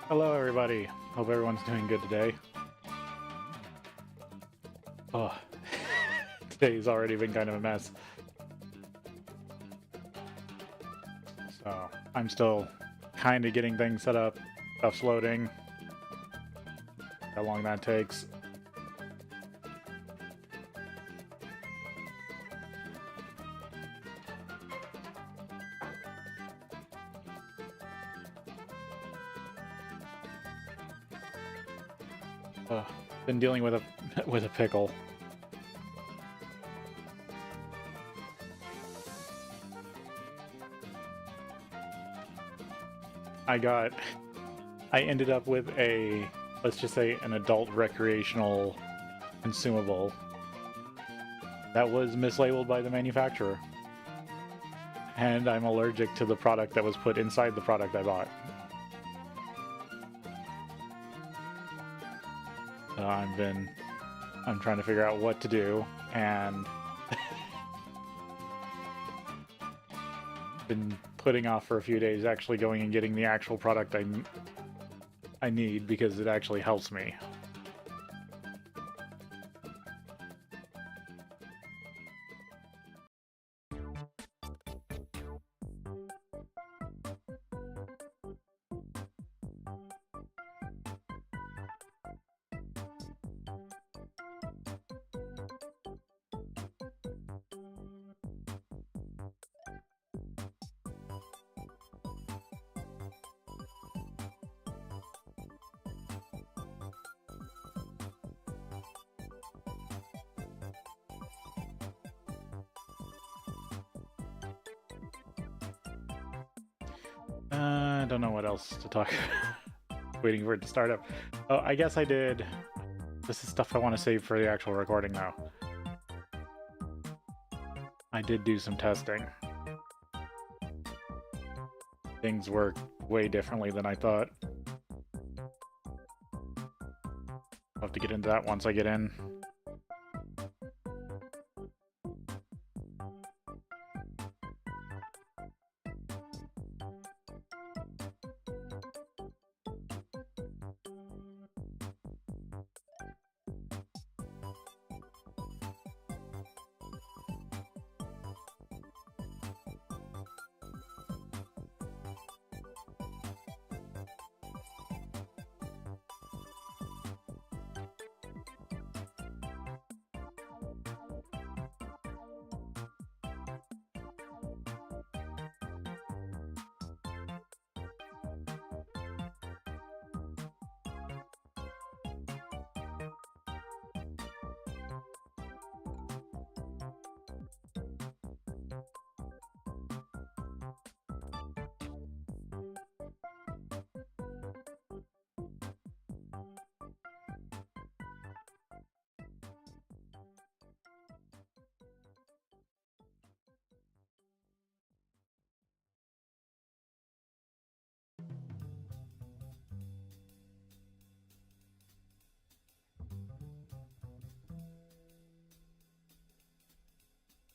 Hello, everybody. Hope everyone's doing good today. Oh, today's already been kind of a mess. So I'm still kind of getting things set up. Stuff's loading. How long that takes. Been dealing with a with a pickle. I ended up with a, let's just say, an adult recreational consumable that was mislabeled by the manufacturer. And I'm allergic to the product that was put inside the product I bought. So I'm trying to figure out what to do, and been putting off for a few days actually going and getting the actual product I need, because it actually helps me. I don't know what else to talk about. Waiting for it to start up. Oh, I guess I did. This is stuff I want to save for the actual recording, though. I did do some testing. Things work way differently than I thought. I'll have to get into that once I get in.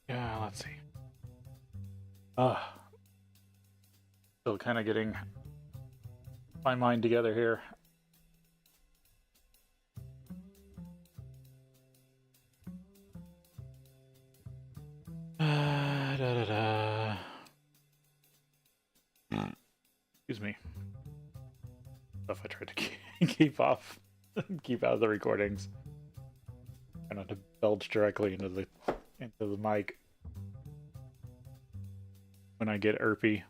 Yeah, let's see. Still kind of getting my mind together here. Excuse me. Stuff I tried to keep off, keep out of the recordings. Try not to belch directly into the mic when I get irpy.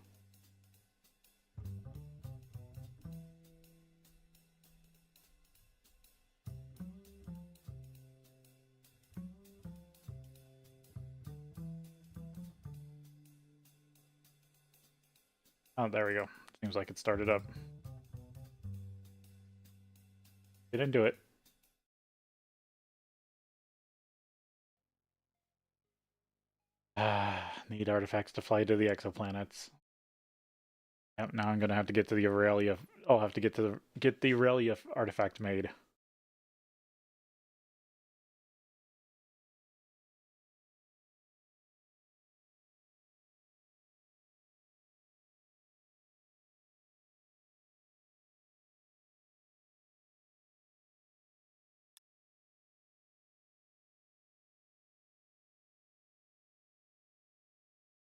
Oh, there we go. Seems like it started up. Didn't do it. Need artifacts to fly to the exoplanets. Yep, now I'm gonna have to get to the Aurelia. I'll have to get the Aurelia artifact made.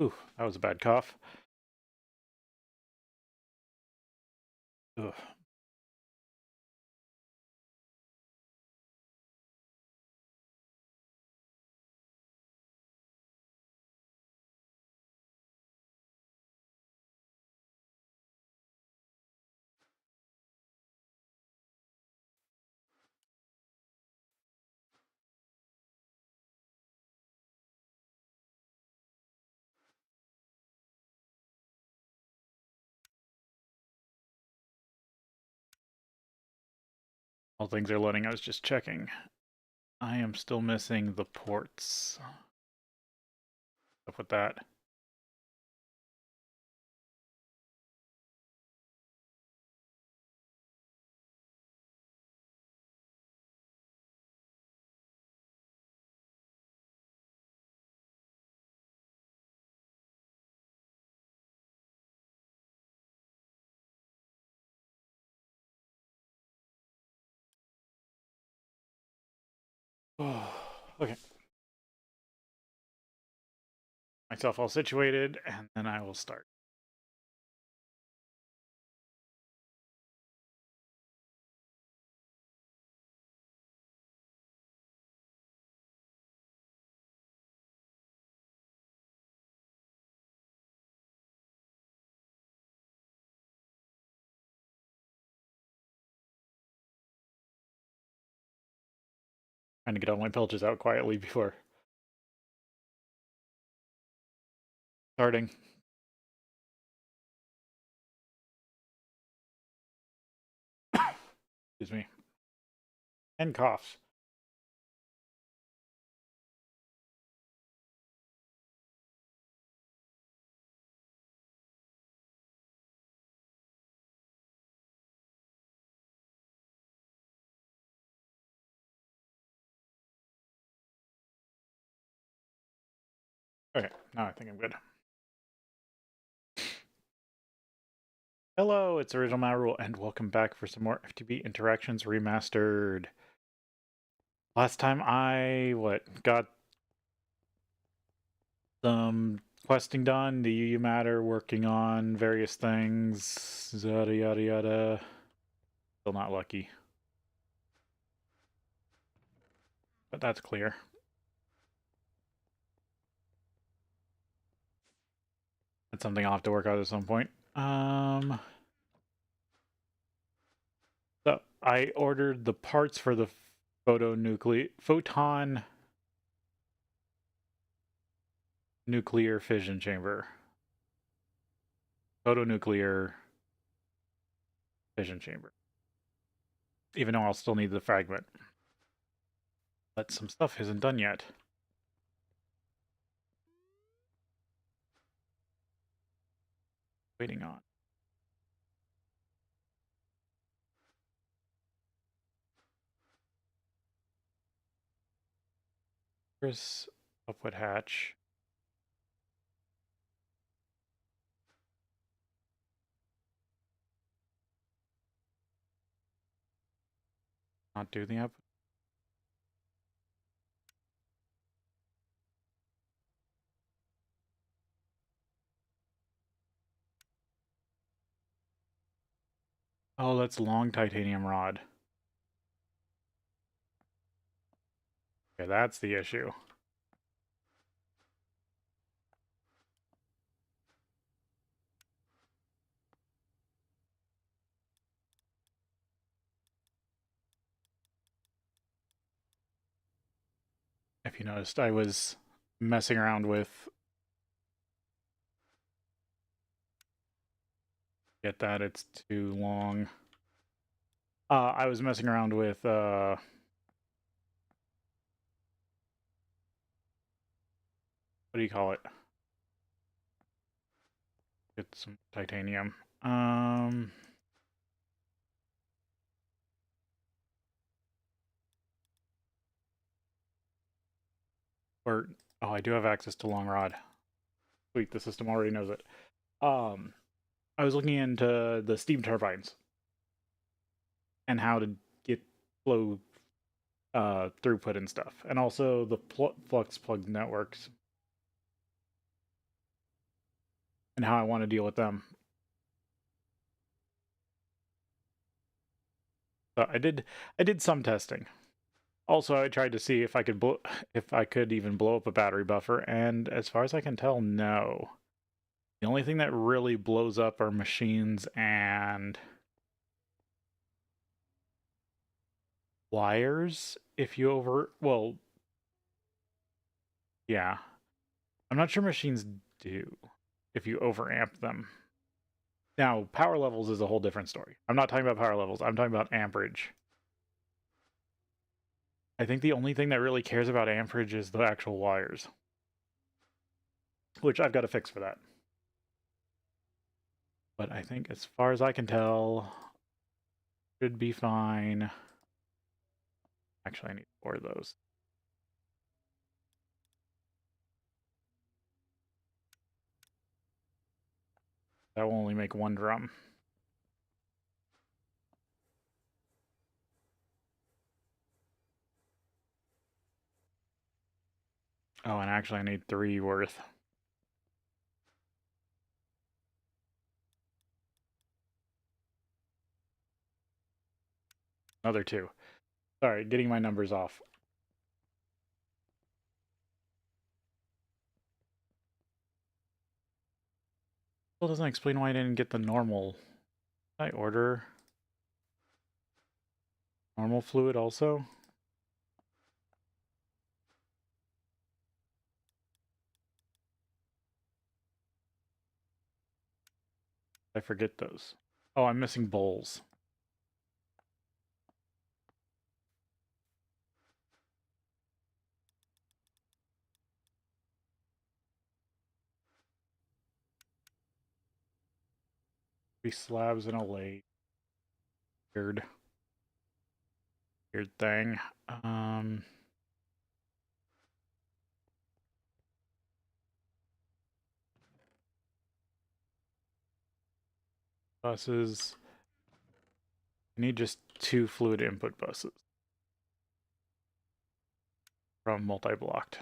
Ooh, that was a bad cough. Ugh. While things are loading, I was just checking. I am still missing the ports. Up with that. Oh, okay. Myself all situated, and then I will start. Trying to get all my pilches out quietly before starting. Excuse me. And coughs. Okay, now I think I'm good. Hello, it's Original MaRul, and welcome back for some more FTB Interactions Remastered. Last time I, got some questing done, the UU matter, working on various things, yada yada yada. Still not lucky. But that's clear. That's something I'll have to work out at some point. So I ordered the parts for the photon nuclear fission chamber. Photonuclear fission chamber. Even though I'll still need the fragment. But some stuff isn't done yet. Waiting on. Here's upward hatch. Not do the up. Oh, that's long titanium rod. Okay, that's the issue. If you noticed, I was messing around with... Get that, it's too long. I was messing around with, what do you call it? Get some titanium. Or, oh, I do have access to long rod. Sweet, the system already knows it. I was looking into the steam turbines and how to get flow throughput and stuff, and also the flux plug networks. and how I want to deal with them. So I did some testing. Also, I tried to see if I could even blow up a battery buffer, and as far as I can tell, no. The only thing that really blows up are machines and wires. If you well, yeah. I'm not sure machines do if you overamp them. Now, power levels is a whole different story. I'm not talking about power levels. I'm talking about amperage. I think the only thing that really cares about amperage is the actual wires, which I've got to fix for that. But I think as far as I can tell, should be fine. Actually, I need 4 of those. That will only make 1 drum. Oh, and actually I need 3 worth. Another 2. Sorry, getting my numbers off. Still doesn't explain why I didn't get the normal. Did I order normal fluid also? I forget those. Oh, I'm missing bowls. Three slabs and a lathe. Weird thing. Buses. I need just 2 fluid input buses from multi-blocked.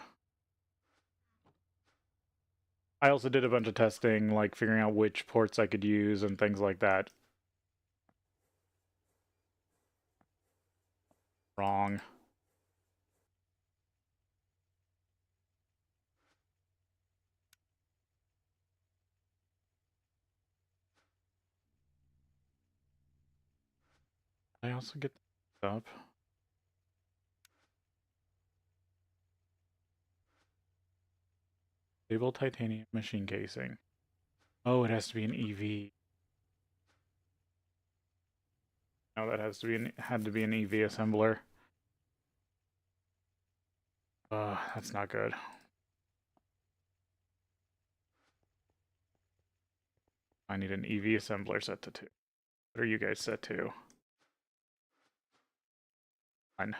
I also did a bunch of testing, like figuring out which ports I could use and things like that. Wrong. I also get this up. Stable titanium machine casing. Oh, it has to be an EV. No, that had to be an EV assembler. That's not good. I need an EV assembler set to 2. What are you guys set to? Fine.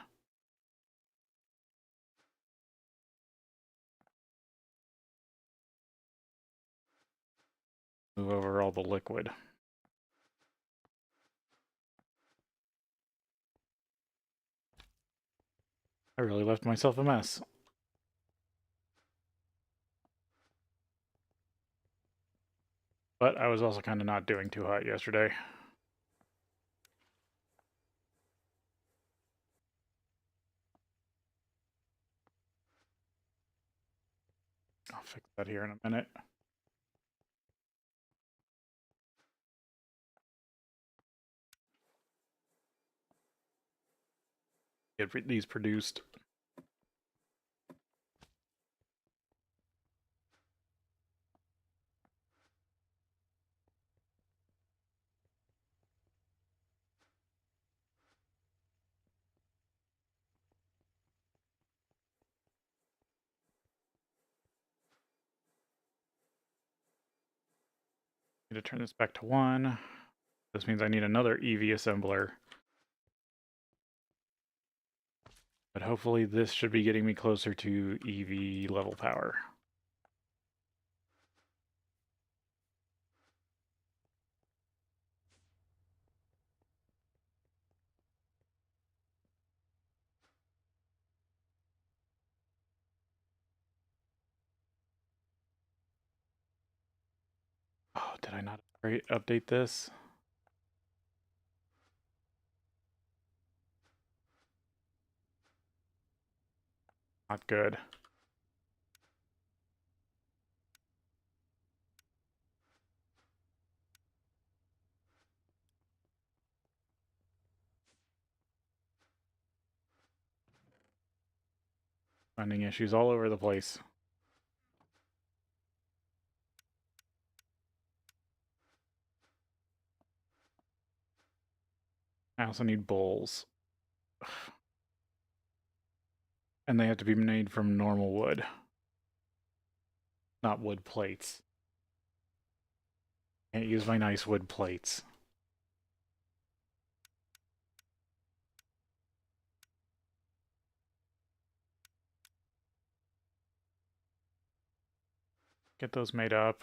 Move over all the liquid. I really left myself a mess. But I was also kind of not doing too hot yesterday. I'll fix that here in a minute. Get these produced. Need to turn this back to 1. This means I need another EV assembler. But hopefully this should be getting me closer to EV level power. did I not update this? Not good. Finding issues all over the place. I also need bowls. And they have to be made from normal wood. Not wood plates. Can't use my nice wood plates. Get those made up.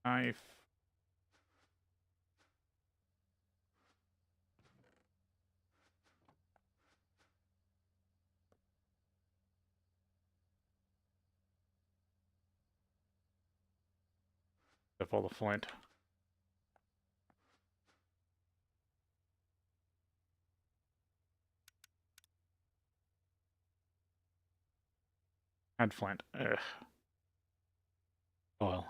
Knife. Up all the flint. Add flint. Ugh. Oh well.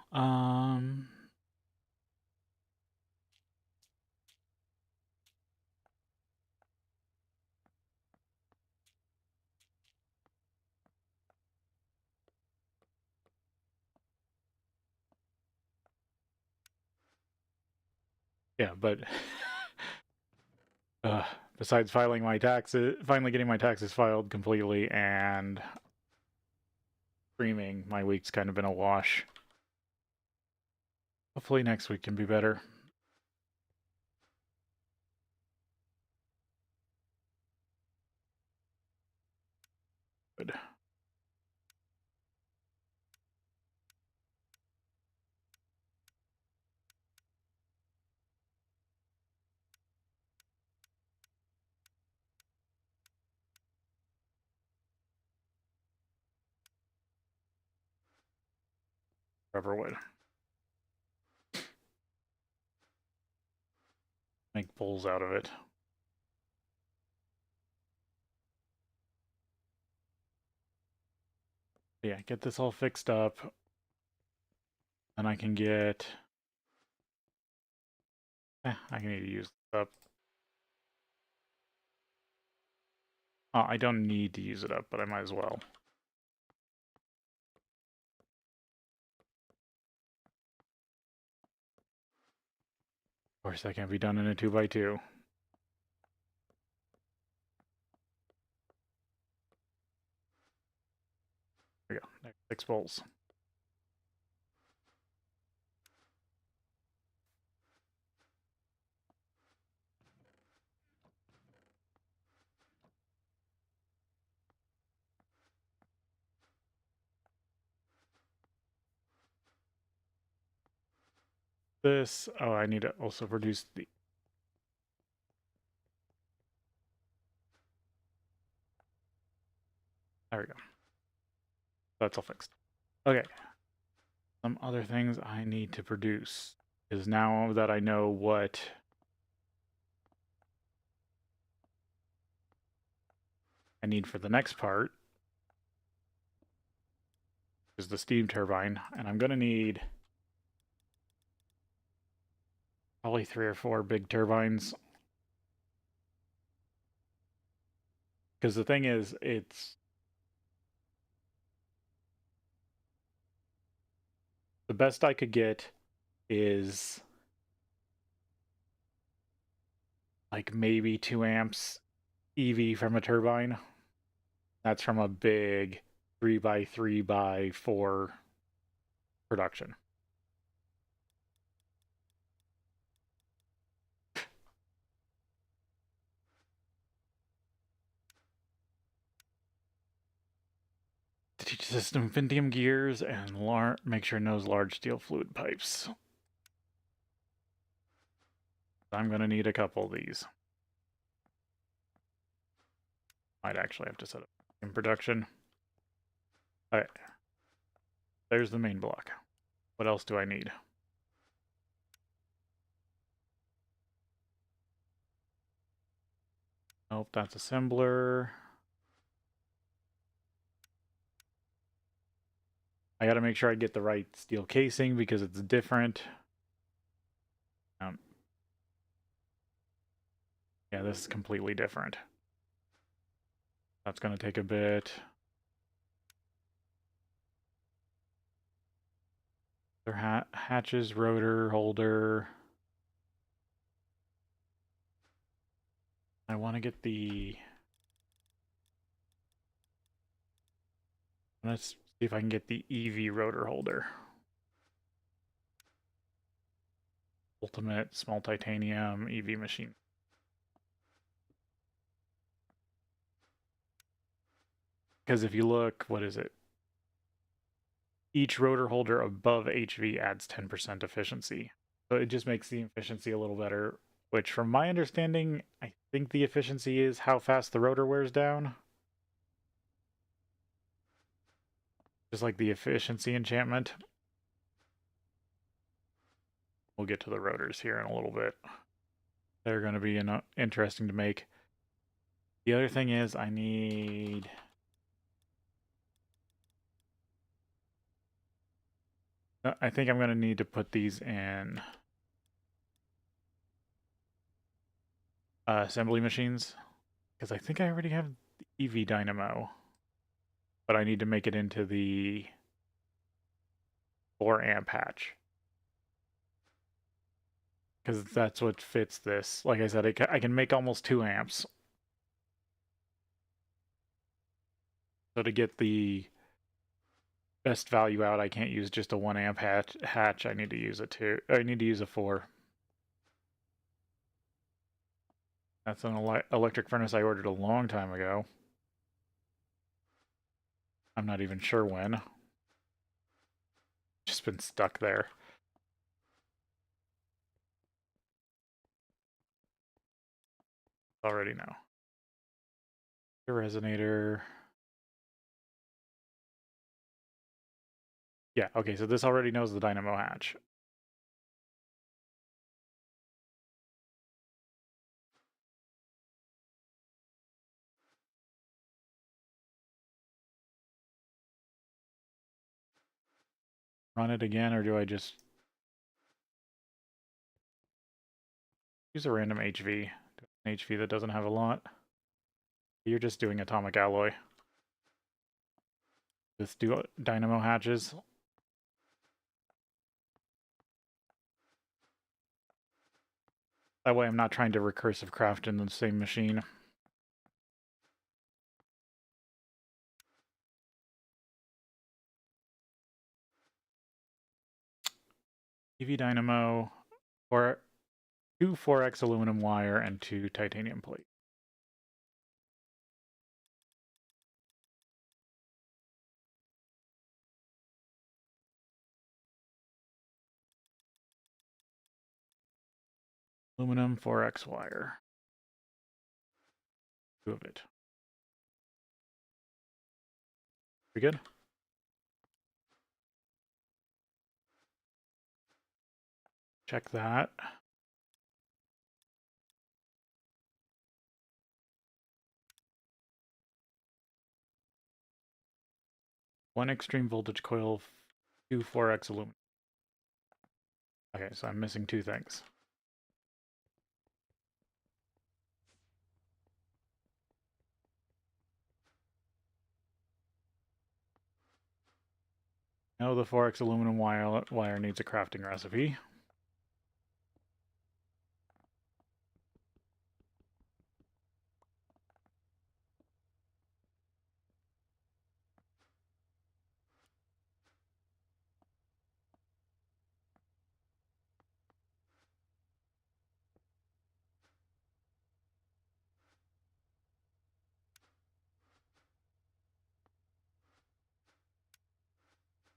Yeah, but besides filing my taxes, finally getting my taxes filed completely and streaming, my week's kind of been a wash. Hopefully next week can be better. Good. Rubberwood. Make bowls out of it. Yeah, get this all fixed up. And I can get... I need to use this up. Oh, I don't need to use it up, but I might as well. Of course, that can't be done in a 2x2. There we go. 6 bowls. This... Oh, I need to also produce the... There we go. That's all fixed. Okay. Some other things I need to produce is now that I know what I need for the next part is the steam turbine, and I'm going to need probably 3 or 4 big turbines. Because the thing is, it's the best I could get is like maybe 2 amps EV from a turbine. That's from a big 3x3x4 production. To teach the system Pentium gears and make sure it knows large steel fluid pipes. I'm going to need a couple of these. Might actually have to set up in production. Alright. There's the main block. What else do I need? Nope, that's assembler. I gotta make sure I get the right steel casing because it's different. Yeah, this is completely different. That's gonna take a bit. Their hatches, rotor, holder. I want to get the... Let's see if I can get the EV rotor holder. Ultimate, small titanium, EV machine. Because if you look, what is it? Each rotor holder above HV adds 10% efficiency. So it just makes the efficiency a little better, which from my understanding, I think the efficiency is how fast the rotor wears down. Just like the efficiency enchantment. We'll get to the rotors here in a little bit. They're going to be interesting to make. The other thing is I need... I think I'm going to need to put these in assembly machines, because I think I already have the EV dynamo, but I need to make it into the 4 amp hatch, because that's what fits this. Like I said, I can make almost 2 amps. So to get the best value out, I can't use just a 1 amp hatch. I need to use a 2. I need to use a 4. That's an electric furnace I ordered a long time ago. I'm not even sure when. Just been stuck there. Already know. The resonator. Yeah, okay, so this already knows the dynamo hatch. Run it again, or do I just use a random HV? An HV that doesn't have a lot. You're just doing atomic alloy. Just do dynamo hatches. That way I'm not trying to recursive craft in the same machine. EV dynamo, or 2 4x aluminum wire and 2 titanium plate. Aluminum 4x wire. 2 of it. We good? Check that. One extreme voltage coil, 2 4x aluminum. Okay, so I'm missing 2 things. Now the 4x aluminum wire needs a crafting recipe.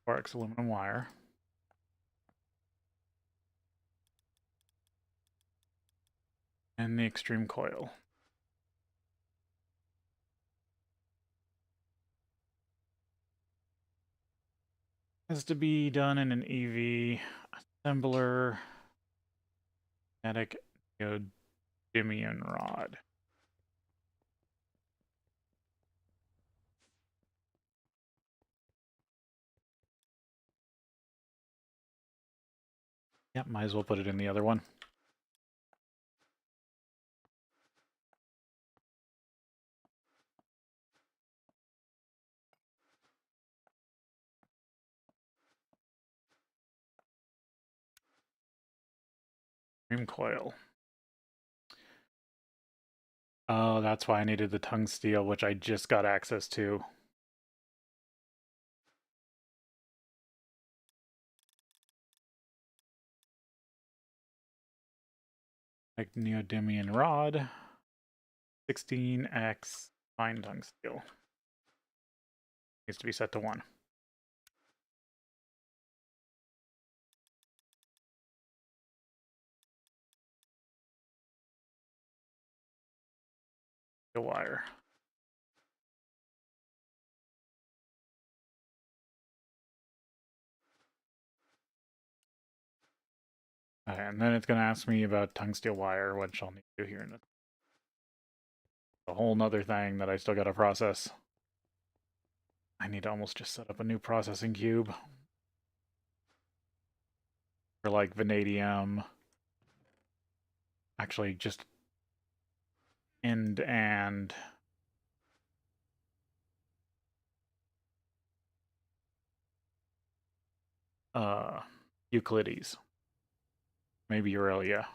X aluminum wire. And the extreme coil. Has to be done in an EV assembler. Magnetic neodymium rod. Yep, might as well put it in the other one. Cream coil. Oh, that's why I needed the tungsteel, which I just got access to. Like neodymium rod. 16x fine tungsteel. Needs to be set to 1. The wire. Okay, and then it's going to ask me about tungsteel wire, which I'll need to do here in a whole nother thing that I still got to process. I need to almost just set up a new processing cube for like vanadium. Actually, just end and Euclides. Maybe Aurelia.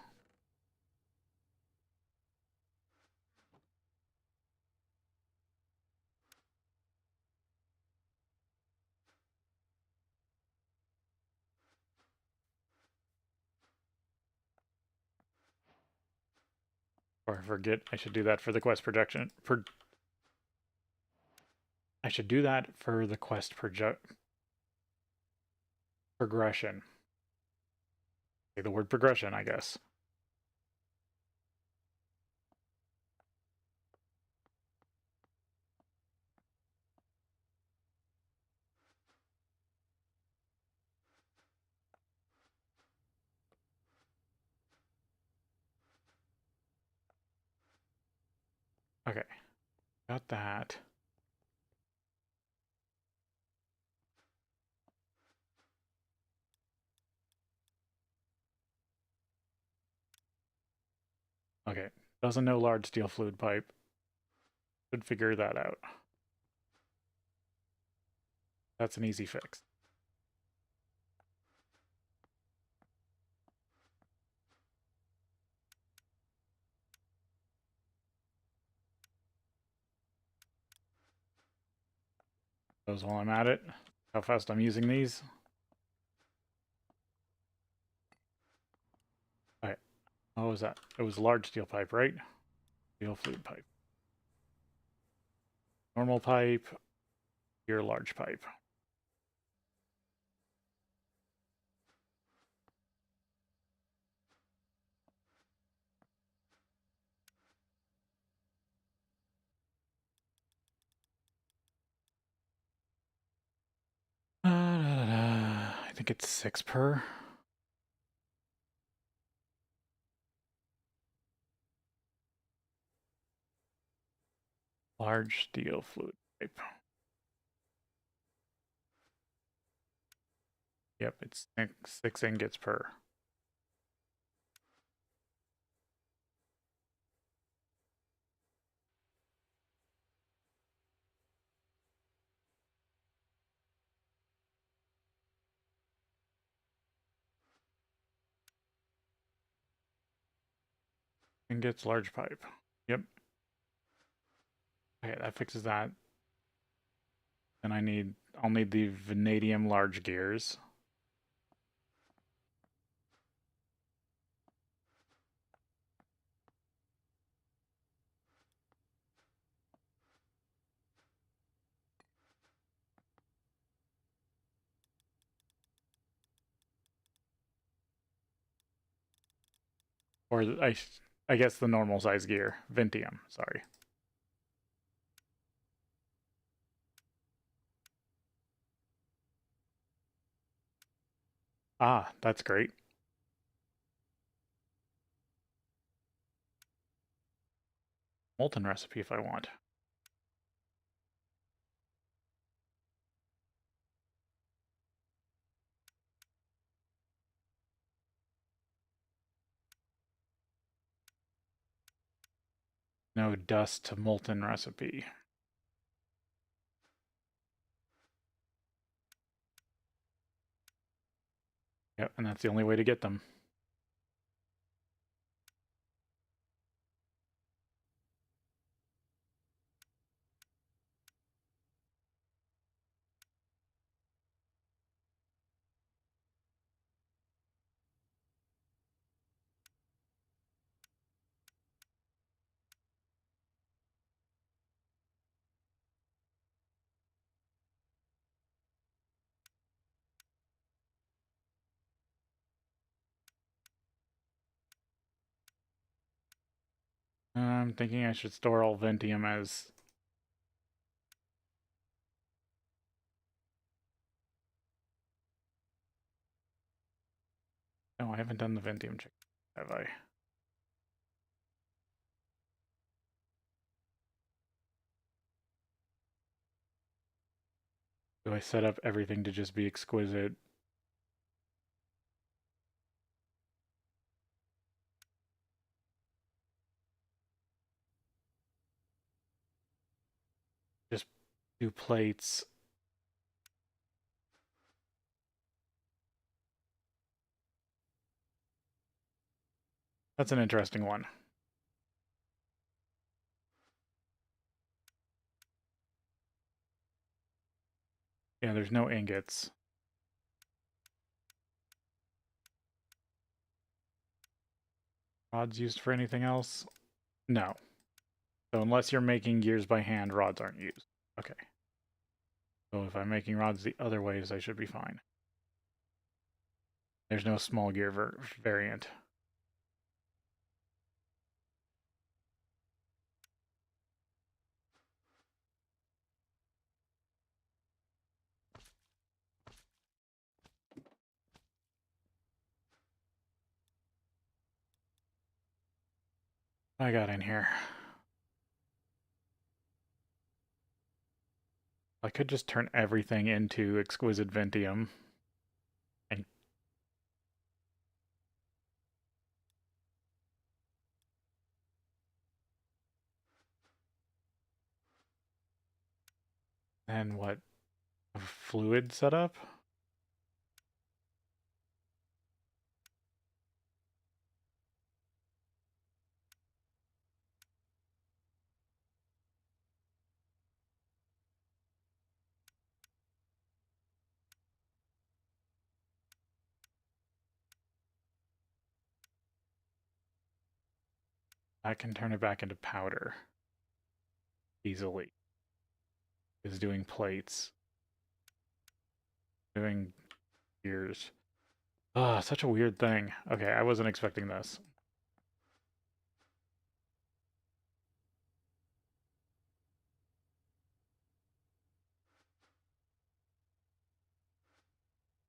Or I forget, I should do that for the quest projection. I should do that for the quest progression. Say the word progression, I guess. Okay, got that. Okay, doesn't know large steel fluid pipe. Should figure that out. That's an easy fix. Those while I'm at it. How fast I'm using these. Alright. What was that? It was large steel pipe, right? Steel fluid pipe. Normal pipe. Your large pipe. I think it's 6 per. Large steel fluid pipe. Yep, it's 6 ingots per. Ingots, large pipe. Yep. Okay, that fixes that. Then I'll need the vanadium large gears. Or I guess the normal size gear. Ventium, sorry. Ah, that's great. Molten recipe if I want. No dust to molten recipe. Yep, and that's the only way to get them. I'm thinking I should store all Ventium as... No, I haven't done the Ventium check, have I? Do I set up everything to just be exquisite? Just do plates. That's an interesting one. Yeah, there's no ingots. Rods used for anything else? No. So unless you're making gears by hand, rods aren't used. Okay. So if I'm making rods the other ways, I should be fine. There's no small gear variant. I got in here. I could just turn everything into exquisite Ventium. And then what? A fluid setup? I can turn it back into powder easily. Is doing plates. Doing gears. Ah, such a weird thing. Okay, I wasn't expecting this.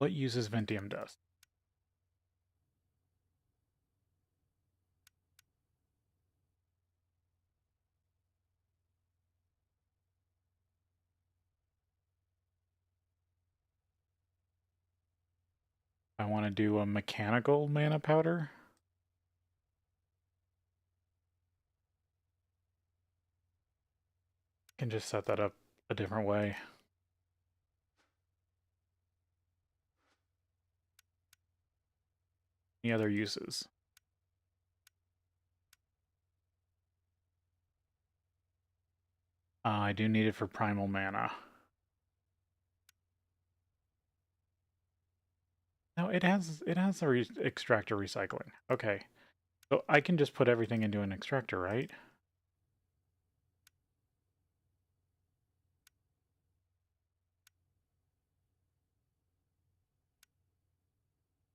What uses Ventium dust? I want to do a mechanical mana powder. I can just set that up a different way. Any other uses? I do need it for primal mana. No, it has a extractor recycling. Okay. So I can just put everything into an extractor, right?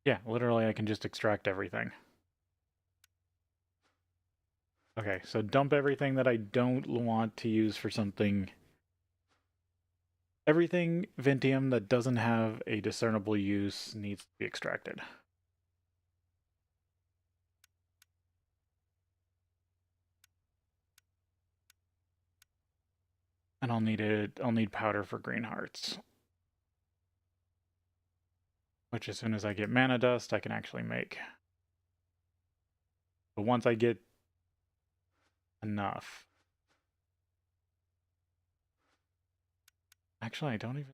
Yeah, literally I can just extract everything. Okay, so dump everything that I don't want to use for something. Everything Ventium that doesn't have a discernible use needs to be extracted. And I'll need powder for green hearts. Which as soon as I get mana dust, I can actually make. But once I get enough. Actually, I don't even.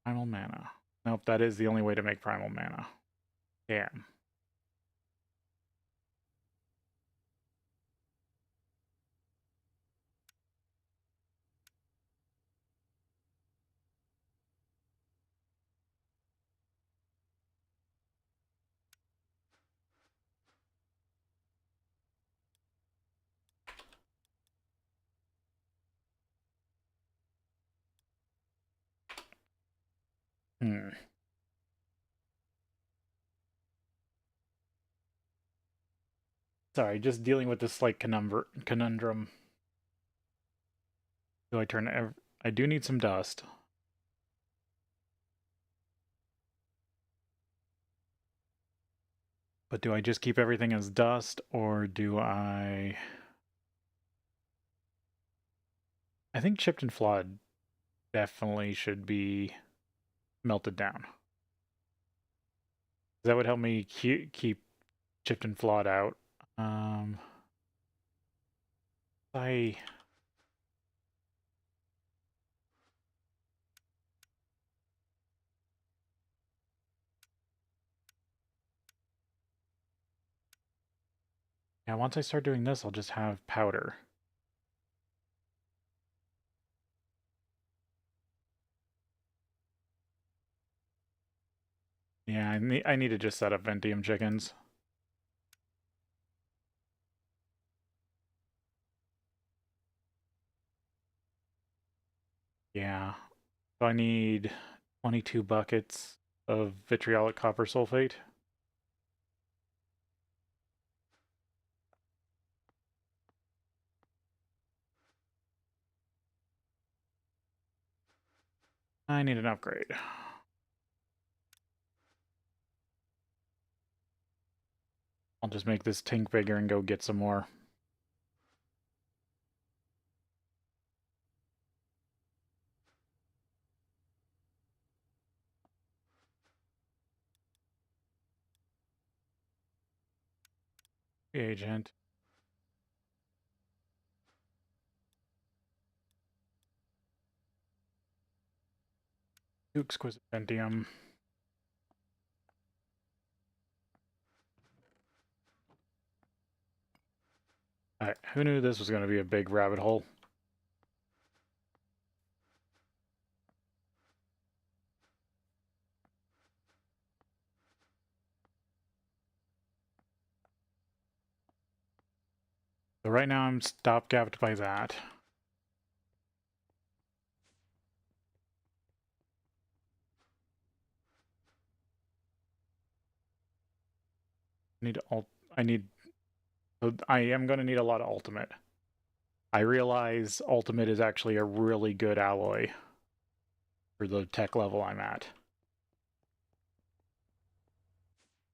Primal mana. Nope, that is the only way to make primal mana. Damn. Sorry, just dealing with this like conundrum. Do I turn? I do need some dust. But do I just keep everything as dust, or do I... I think chipped and flawed definitely should be melted down. That would help me keep chipped and flawed out. I... Yeah, once I start doing this, I'll just have powder. Yeah, I need to just set up Ventium chickens. Yeah. So I need 22 buckets of vitriolic copper sulfate. I need an upgrade. I'll just make this tank bigger and go get some more. Agent. Exquisite Ventium. Alright, who knew this was going to be a big rabbit hole? So right now I'm stopgapped by that. I am going to need a lot of ultimate. I realize ultimate is actually a really good alloy for the tech level I'm at.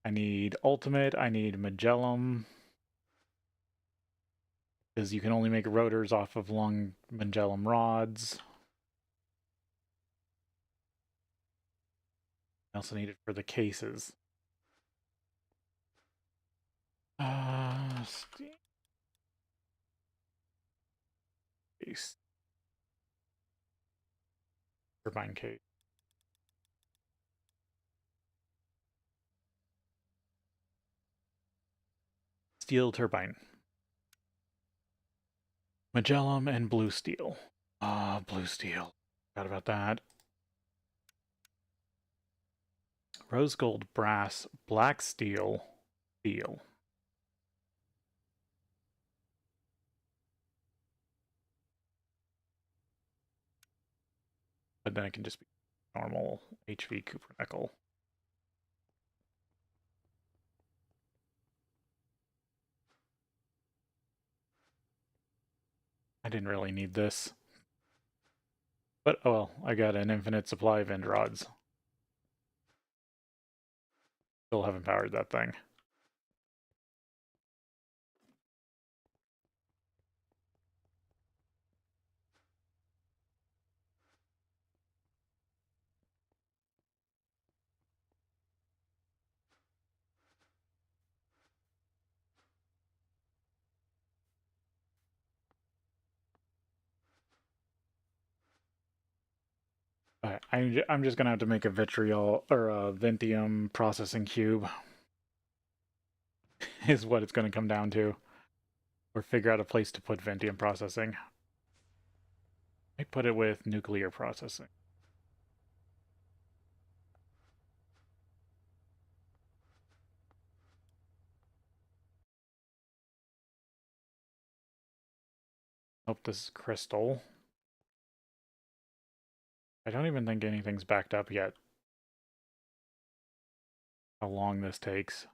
I need ultimate, I need Magellum, because you can only make rotors off of long Magellum rods. I also need it for the cases. Case. Turbine case. Steel turbine. Magellum and blue steel. Blue steel. Forgot about that. Rose gold, brass, black steel, steel. But then it can just be normal HV Cooper nickel. didn't really need this. But, oh well, I got an infinite supply of end rods. Still haven't powered that thing. I'm just gonna have to make a vitriol or a Ventium processing cube is what it's gonna come down to. Or figure out a place to put Ventium processing. I put it with nuclear processing. Nope, this is crystal. I don't even think anything's backed up yet. How long this takes.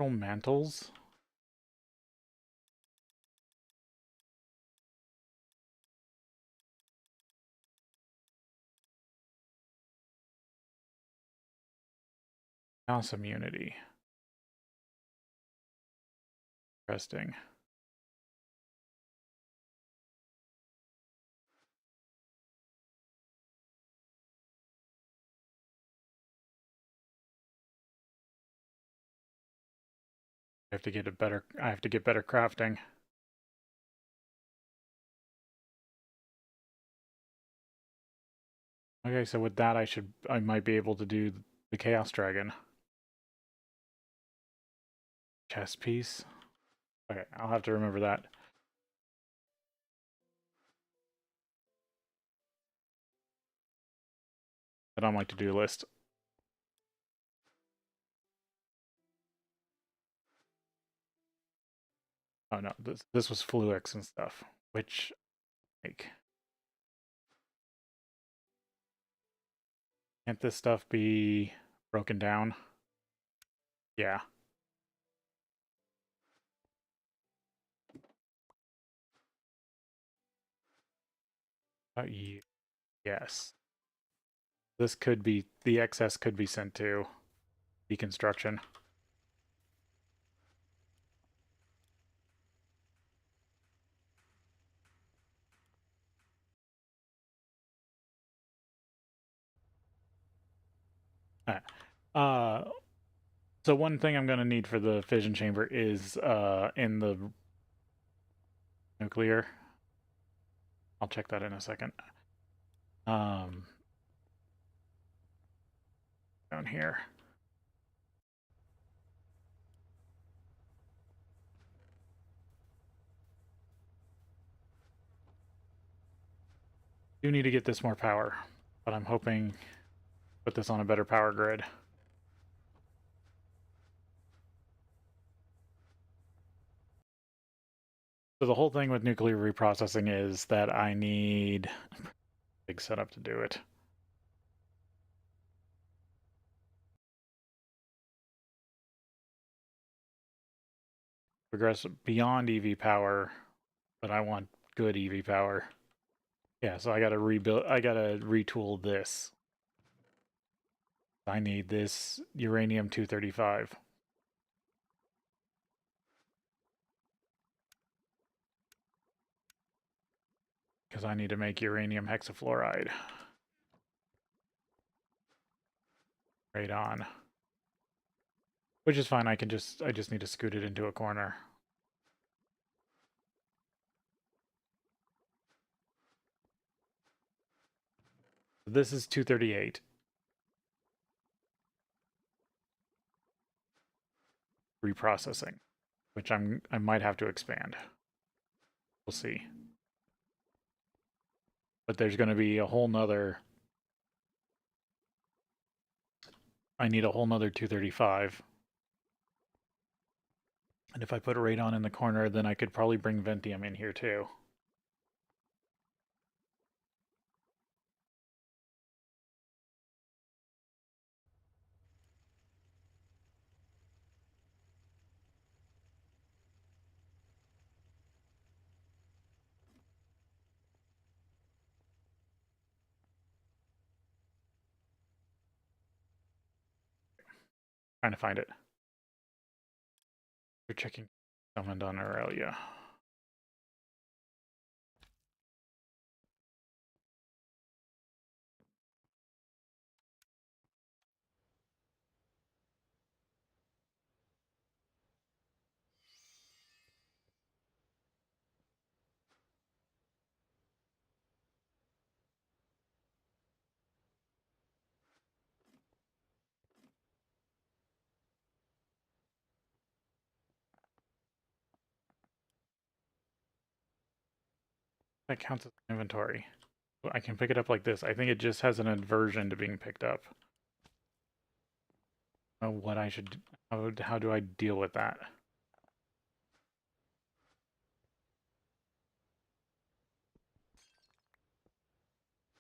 Mantles? Mouse immunity. Interesting. I have to get better crafting. Okay, so with that I might be able to do the Chaos Dragon. Chess piece. Okay, I'll have to remember that. Put on my to-do list. Oh no, this was Fluix and stuff, which like can't this stuff be broken down? Yeah. Yes. This could be the excess could be sent to deconstruction. Uh, so one thing I'm going to need for the fission chamber is in the nuclear. I'll check that in a second. Down here. Do need to get this more power, but I'm hoping put this on a better power grid. So the whole thing with nuclear reprocessing is that I need a big setup to do it. Progress beyond EV power, but I want good EV power. Yeah, so I gotta retool this. I need this uranium-235. Because I need to make uranium hexafluoride. Right on. Which is fine, I just need to scoot it into a corner. This is 238. reprocessing, which I might have to expand. We'll see. But there's going to be a whole nother. I need a whole nother 235. And if I put radon in the corner, then I could probably bring Ventium in here too. Trying to find it. You're checking summoned on Aurelia. That counts as inventory. I can pick it up like this. I think it just has an aversion to being picked up. What I should, how do I deal with that?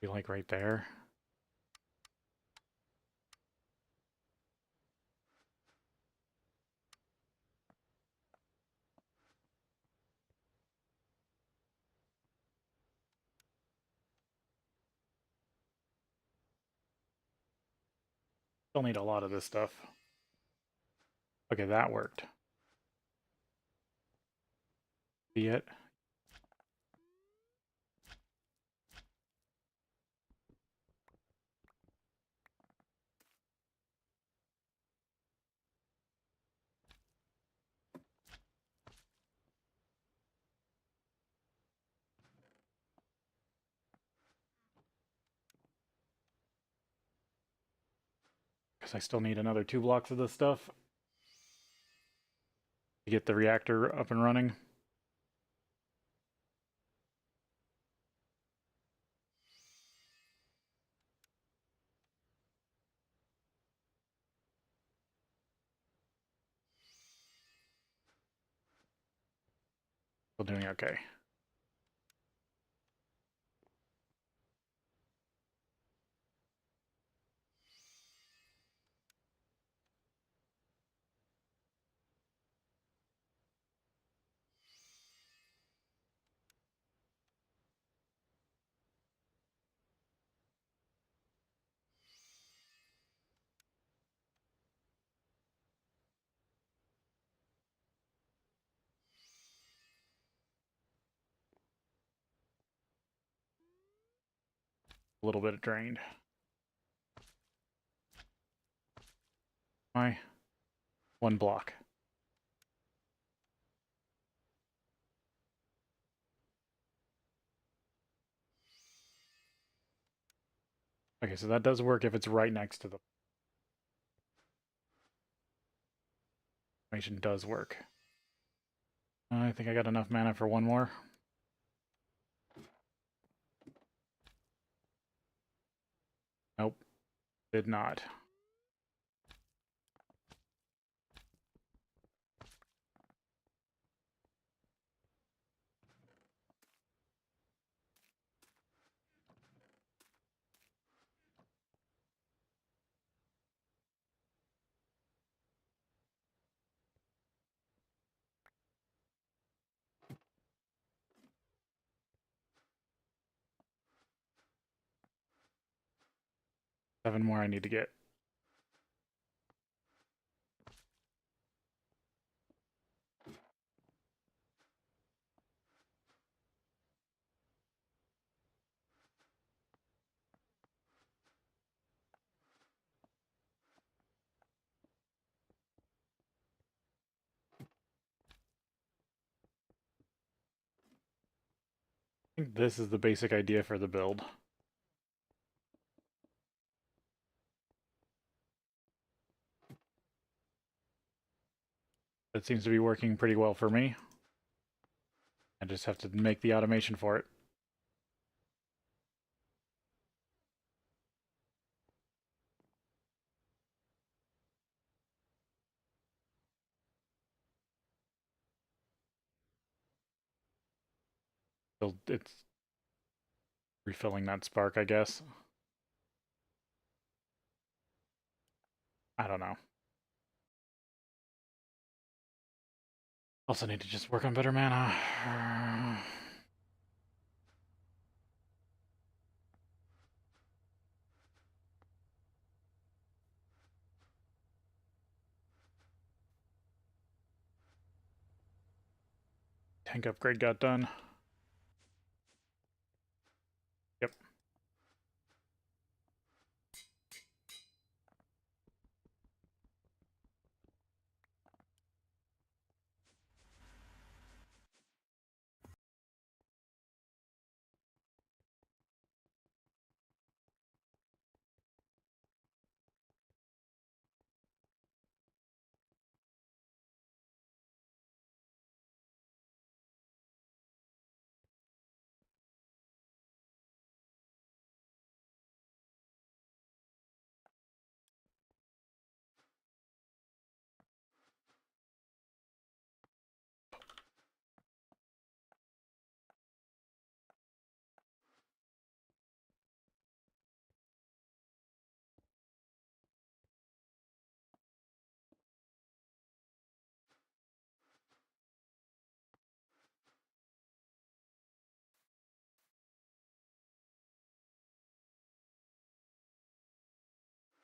Be like right there. Still need a lot of this stuff. Okay, that worked. See it? Because I still need another 2 blocks of this stuff to get the reactor up and running. Still doing okay. A little bit drained. Why? 1 block. Okay, so that does work if it's right next to the formation. Does work. I think I got enough mana for 1 more. Nope. Did not. Seven more I need to get. I think this is the basic idea for the build. That seems to be working pretty well for me. I just have to make the automation for it. It's refilling that spark, I guess. I don't know. Also need to just work on better mana. Tank upgrade got done. Yep.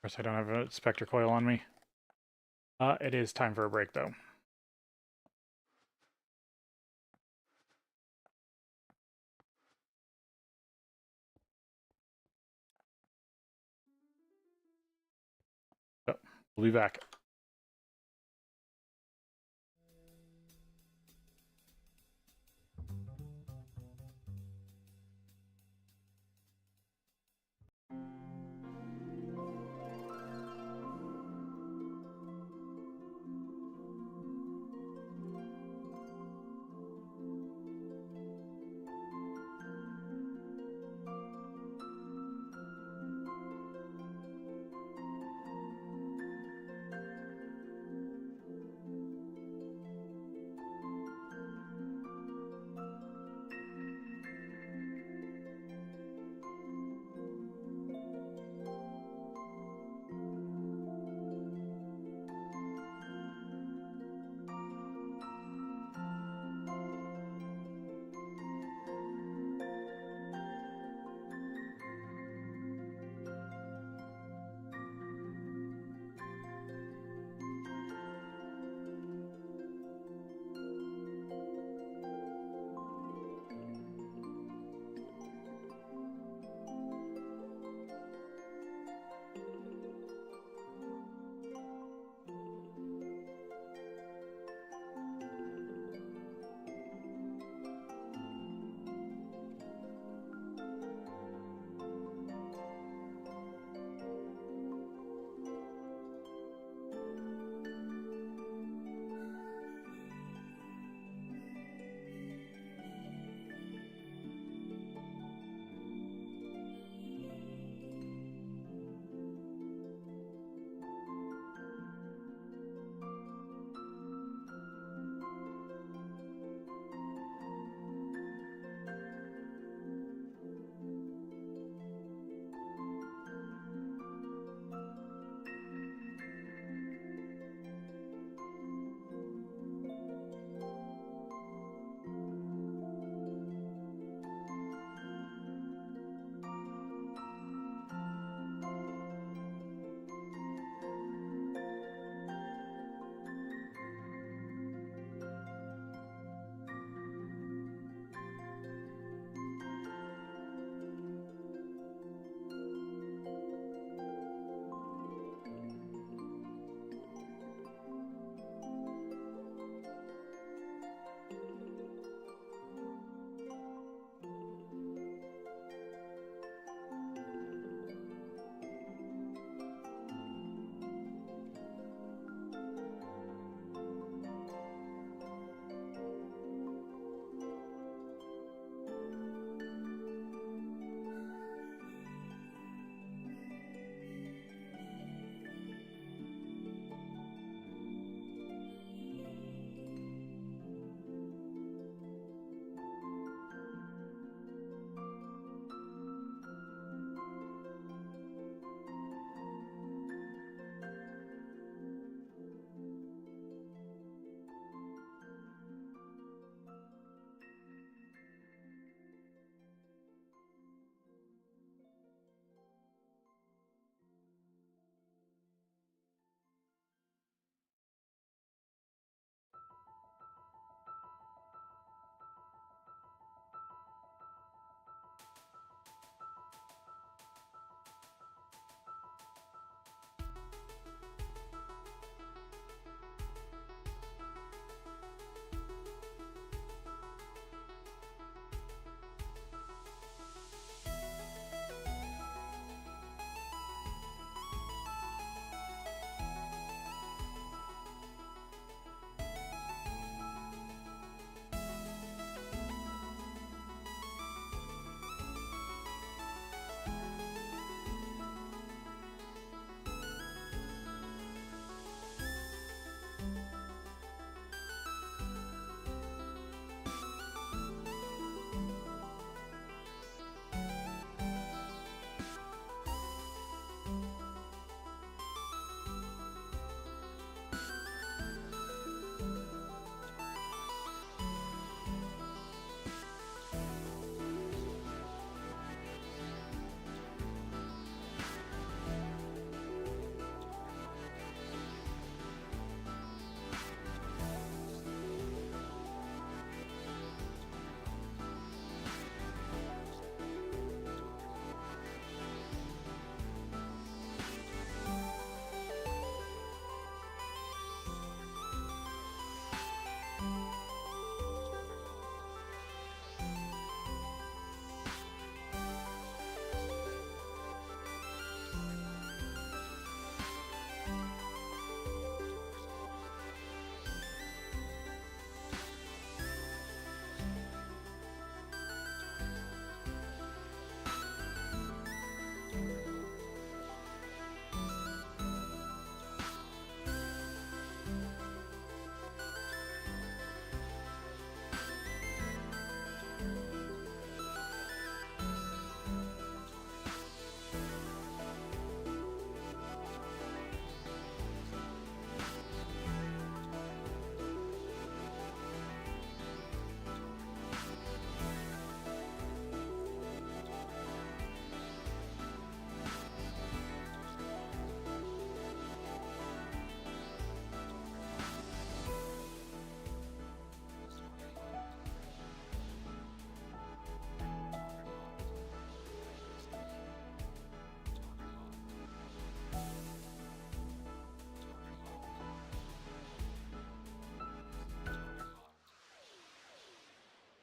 Of course, I don't have a Spectre Coil on me. It is time for a break, though. So, we'll be back.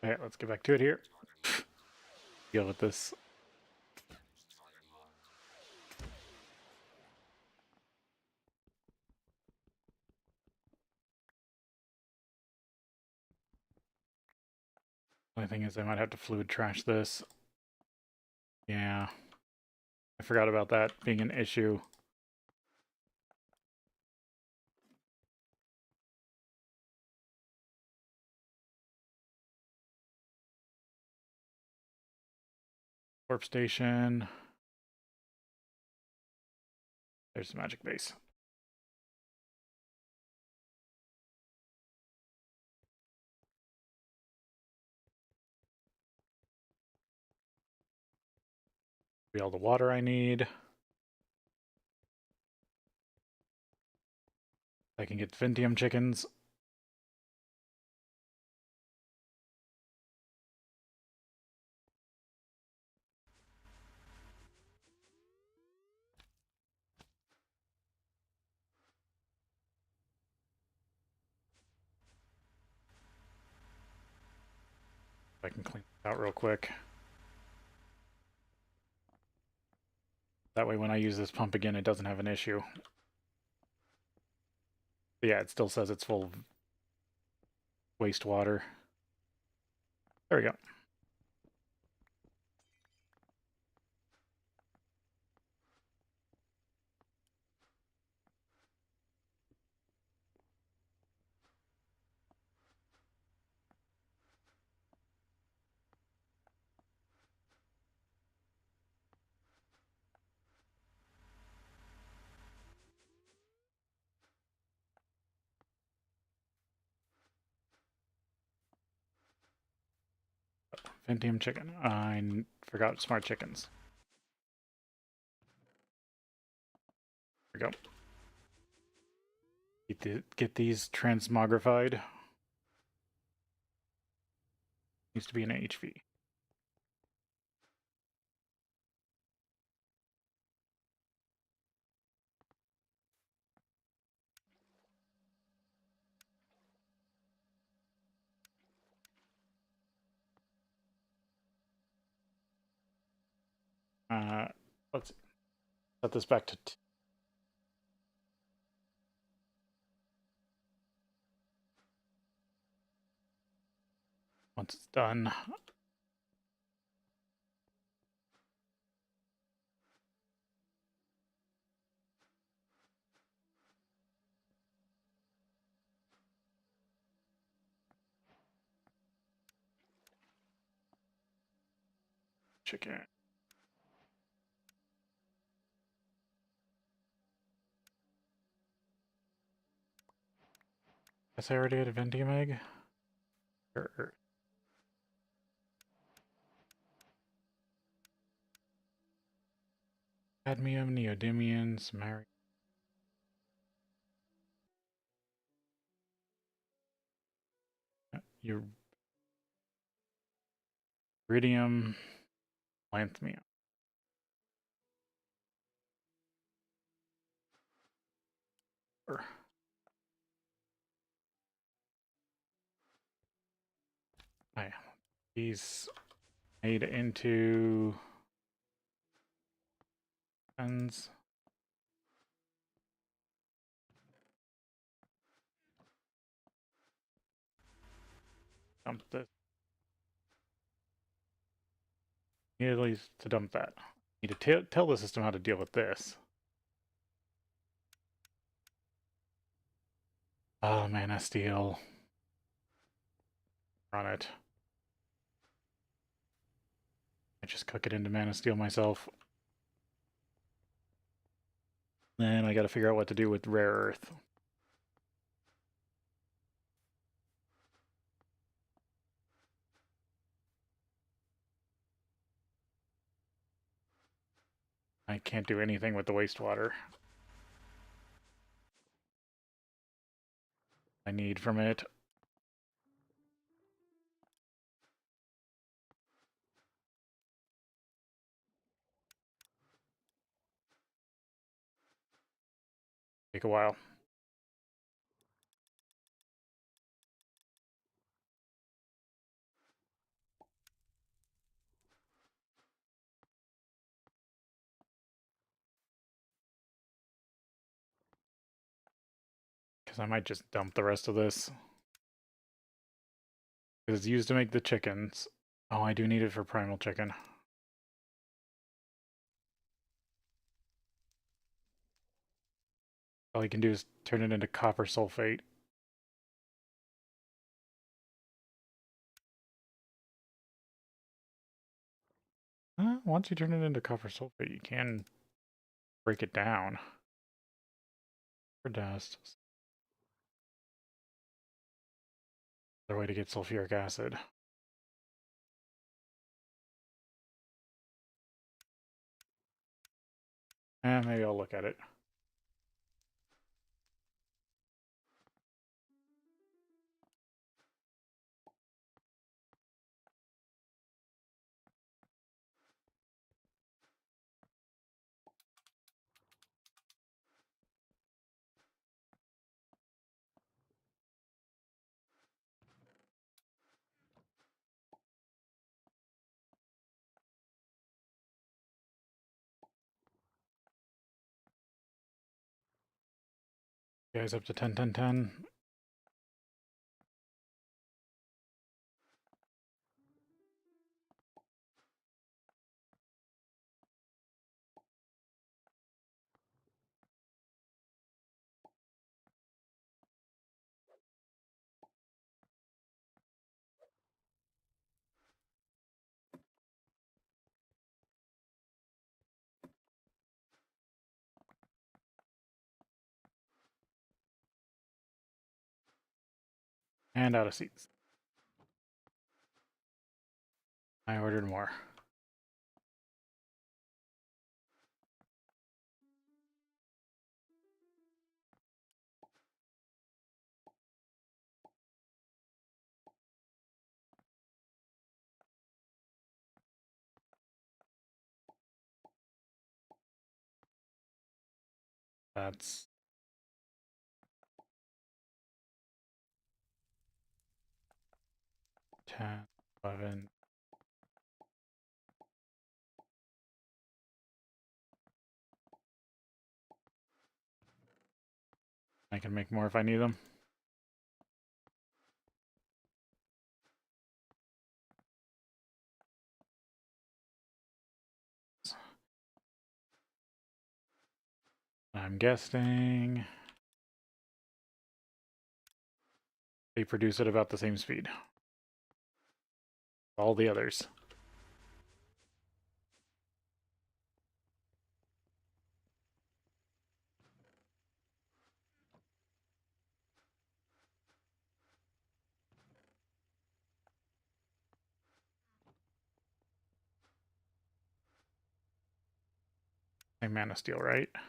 Okay, let's get back to it here. Deal with this. Only thing is I might have to fluid trash this. Yeah. I forgot about that being an issue. Warp station. There's the magic base. Be all the water I need. I can get Ventium chickens. I can clean this out real quick. That way when I use this pump again, it doesn't have an issue. But yeah, it still says it's full of wastewater. There we go. Ventium chicken. I forgot smart chickens. There we go. Get these transmogrified. Needs to be an HV. Let's set this back to once it's done. Chicken. Guess I already had a Ventium egg. Cadmium, neodymium, samarium. Iridium, lanthanum. Hi. These made into guns. Dump this. Immediately to dump that. Need to tell the system how to deal with this. Oh, mana steel. Run it. I just cook it into mana steel myself. Then I gotta figure out what to do with rare earth. I can't do anything with the wastewater. I need from it. Take a while. because I might just dump the rest of this. Because it's used to make the chickens. Oh, I do need it for primal chicken. All you can do is turn it into copper sulfate. Once you turn it into copper sulfate, you can break it down for dust. Another way to get sulfuric acid. And maybe I'll look at it. Guys, up to 10, 10, 10. And out of seeds. I ordered more. That's 10, 11. I can make more if I need them. I'm guessing they produce at about the same speed. All the others. Same mana steel, right? I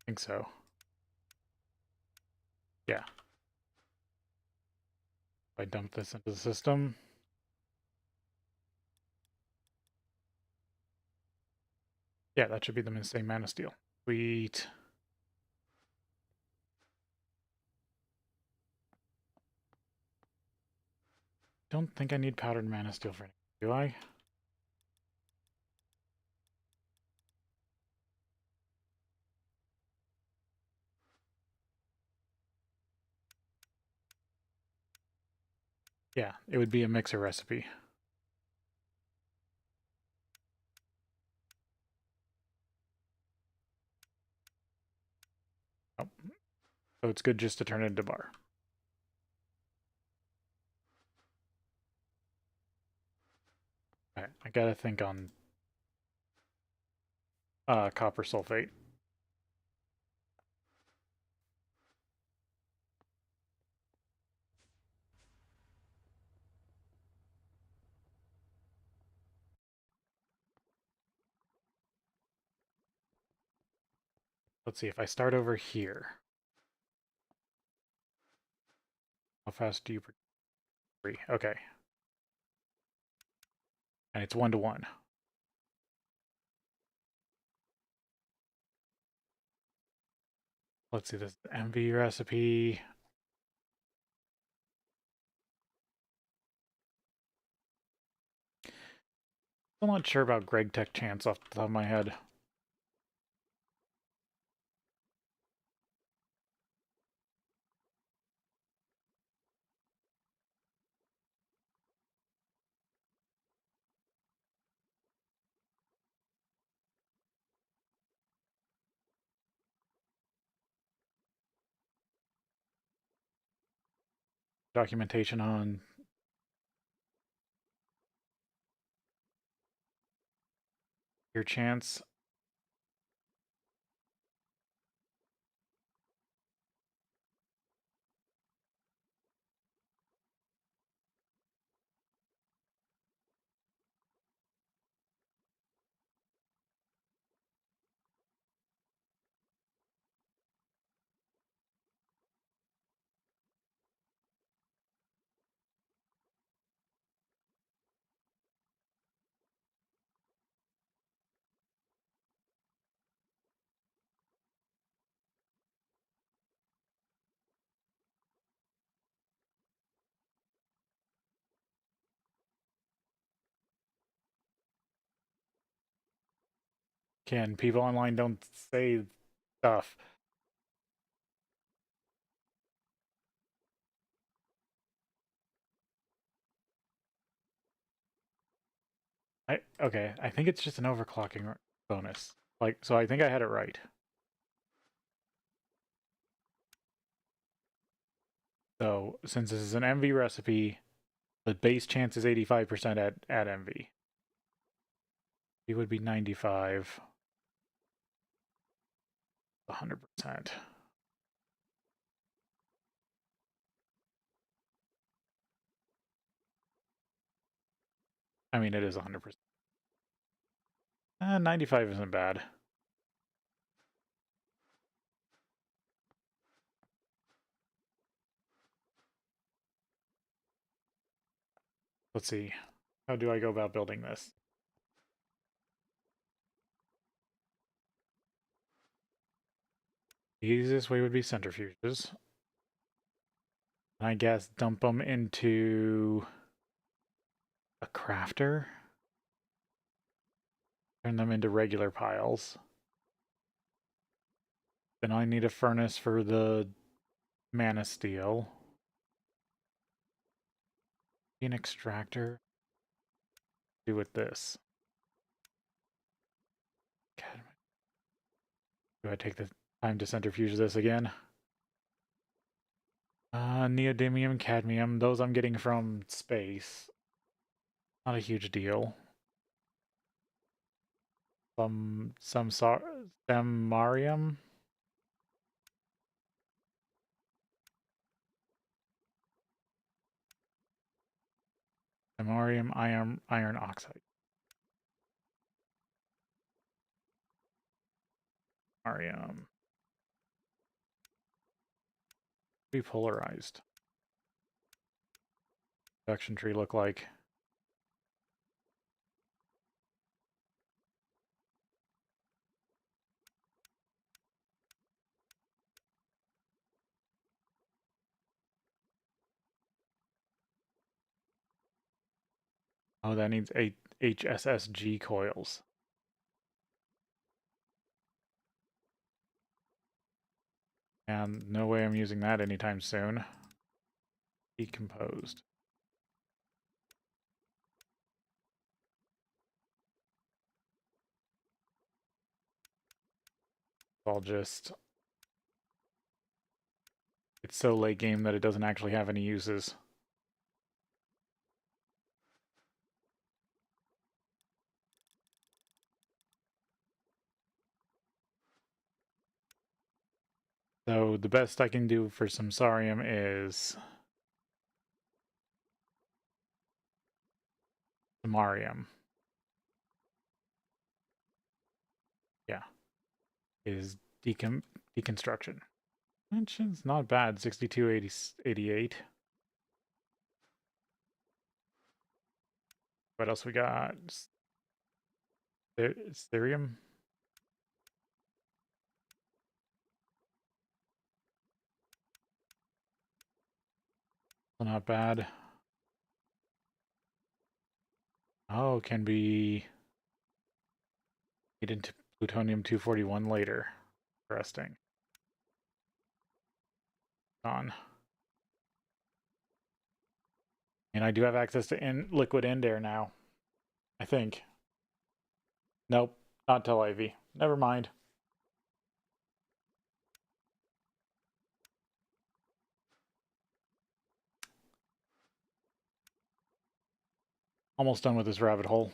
think so. Yeah. If I dump this into the system. Yeah, that should be the same mana steel. Sweet. Don't think I need powdered mana steel for anything, do I? Yeah, it would be a mixer recipe. Oh. So it's good just to turn it into bar. Alright, I gotta think on copper sulfate. Let's see, if I start over here, how fast do you produce? 3. Okay. And it's 1 to 1. Let's see, this MV recipe. I'm not sure about Greg Tech Chance off the top of my head. documentation on your chance. Can people online don't say stuff. Okay, I think it's just an overclocking bonus. Like, so I think I had it right. So since this is an MV recipe, the base chance is 85% at MV. It would be 95. 100%. I mean, it is 100%. 95 isn't bad. Let's see. How do I go about building this? The easiest way would be centrifuges. I guess dump them into a crafter. Turn them into regular piles. Then I need a furnace for the mana steel. An extractor. Do with this. Do I take the time to centrifuge this again? Neodymium, cadmium, those I'm getting from space. Not a huge deal. Some samarium. Samarium, iron oxide. Samarium. Repolarized. Production tree look like? Oh, that needs 8 HSSG coils. And no way I'm using that anytime soon. Decomposed. I'll just... It's so late game that it doesn't actually have any uses. So the best I can do for samsarium is samarium. Yeah. Is deconstruction. Which is not bad. 6288. What else we got? Therium. Not bad. Oh, can be get into plutonium-241 later. Interesting. On. And I do have access to liquid end air now. I think. Nope, not Tel Aviv. Never mind. Almost done with this rabbit hole.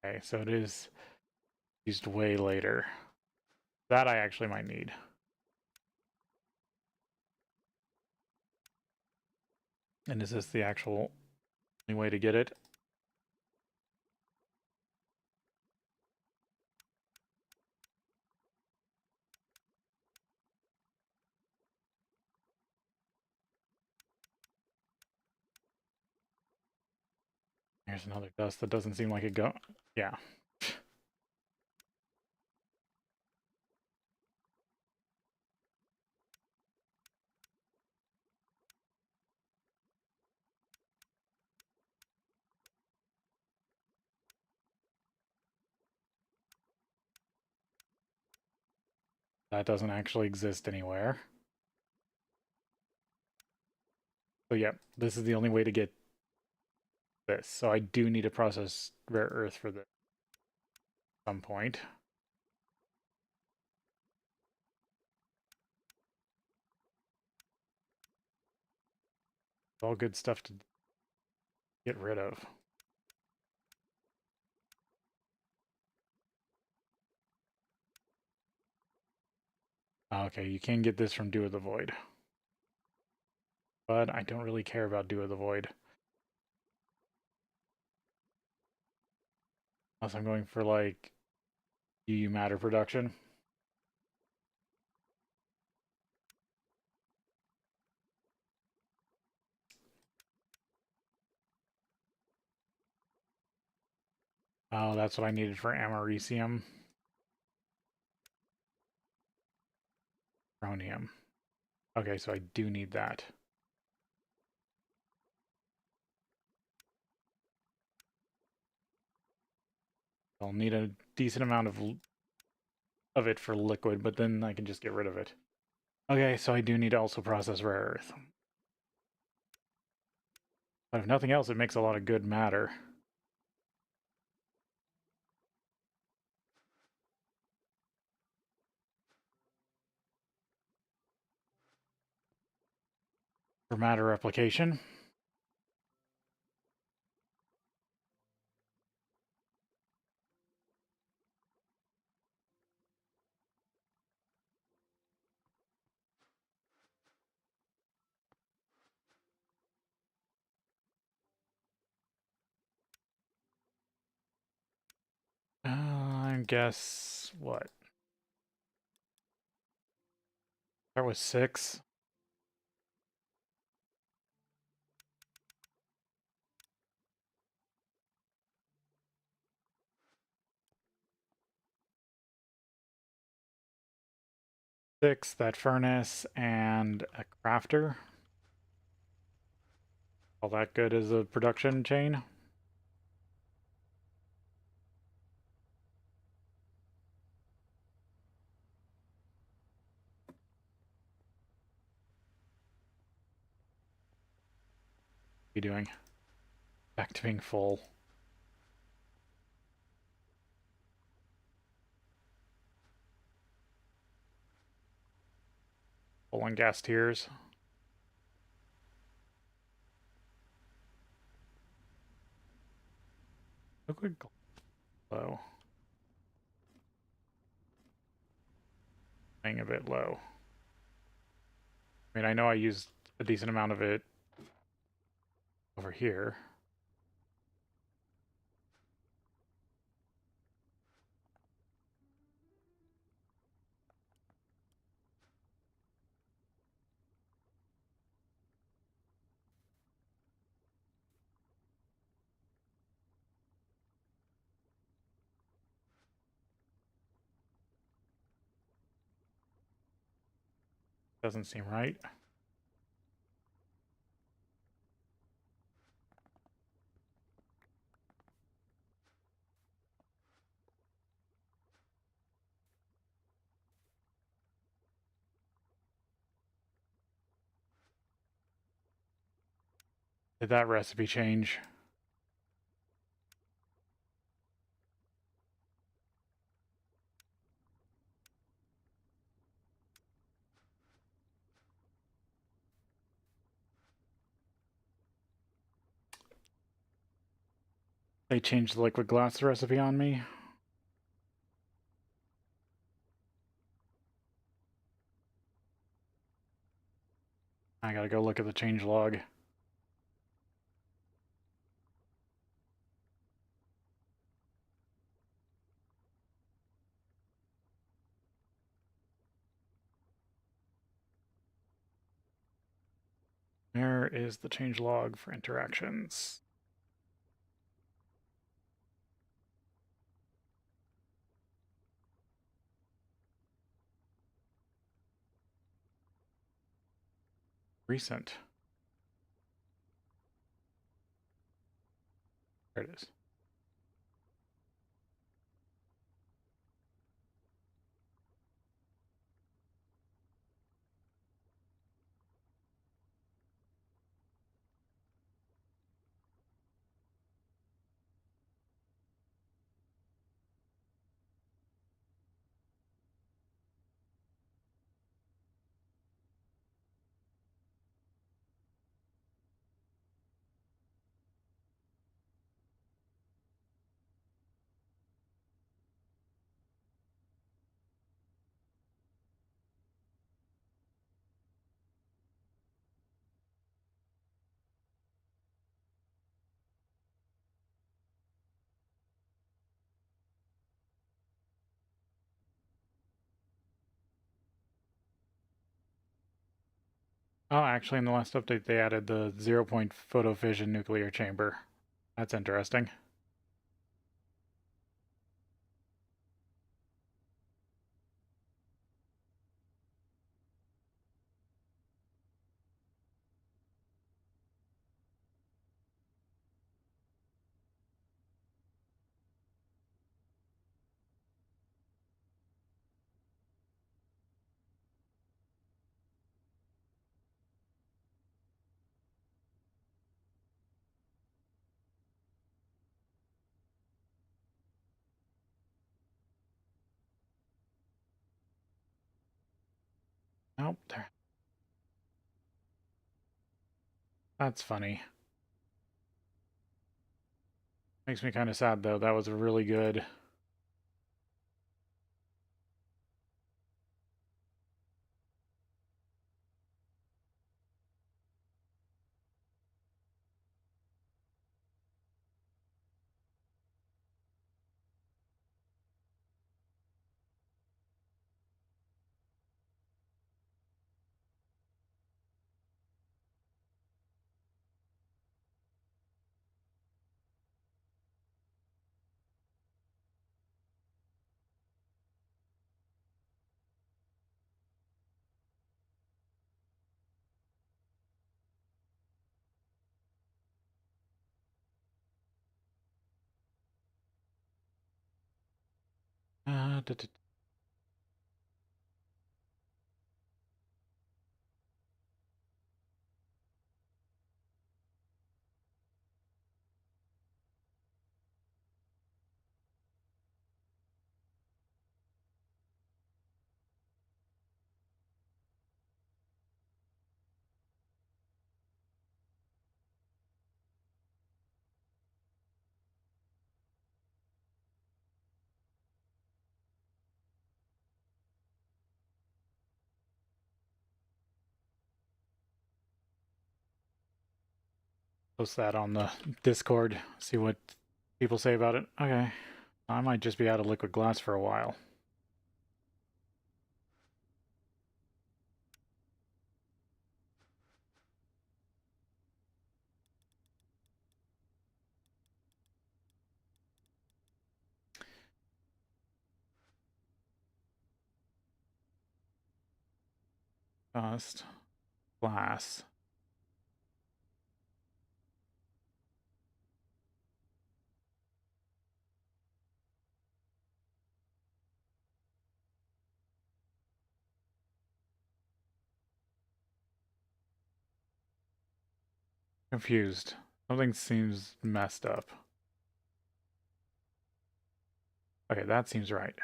Okay, so it is used way later. That I actually might need. And is this the actual only way to get it? Here's another dust that doesn't seem like it go. Yeah. That doesn't actually exist anywhere. So yeah, this is the only way to get this. So I do need to process rare earth for this at some point. All good stuff to get rid of. Okay, you can get this from Dew of the Void. But I don't really care about Dew of the Void. Unless I'm going for like UU matter production. Oh, that's what I needed for americium. Chromium. Okay, so I do need that. I'll need a decent amount of it for liquid, but then I can just get rid of it. Okay, so I do need to also process rare earth. But if nothing else, it makes a lot of good matter. For matter replication. I guess what? That was 6. 6, that furnace, and a crafter. All that good as a production chain. What are you doing? Back to being full. Full on gas tiers. Liquid glow. Staying a bit low. I mean, I know I used a decent amount of it over here. Doesn't seem right. Did that recipe change? They changed the liquid glass recipe on me. I gotta go look at the change log. Where is the change log for interactions? Recent. There it is. Oh, actually, in the last update, they added the 0-point photo fission nuclear chamber. That's interesting. Nope, there. That's funny. Makes me kind of sad, though. That was really good. Uh, da- da- Post that on the Discord. See what people say about it. Okay. I might just be out of liquid glass for a while. Cost glass. Confused. Something seems messed up. Okay, that seems right.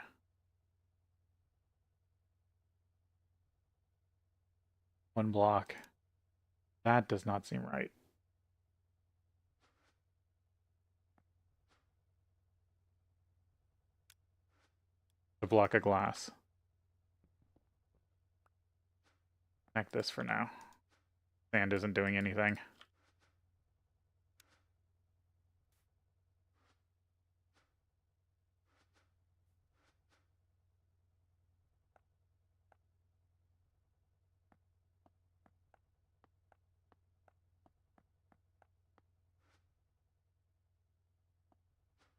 One block. That does not seem right. A block of glass. Connect this for now. Sand isn't doing anything.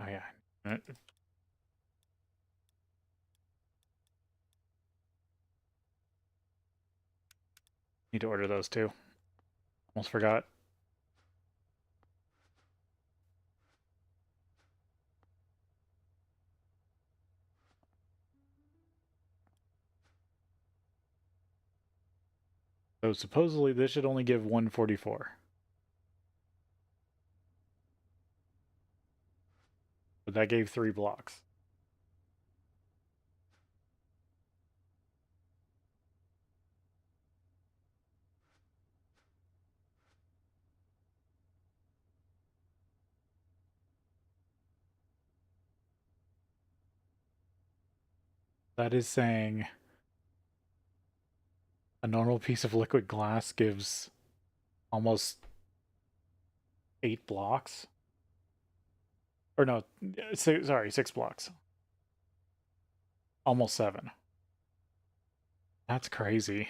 Oh yeah. Need to order those too. Almost forgot. So supposedly this should only give 144. But that gave 3 blocks. That is saying a normal piece of liquid glass gives almost 8 blocks. Or no, sorry, 6 blocks. Almost 7. That's crazy.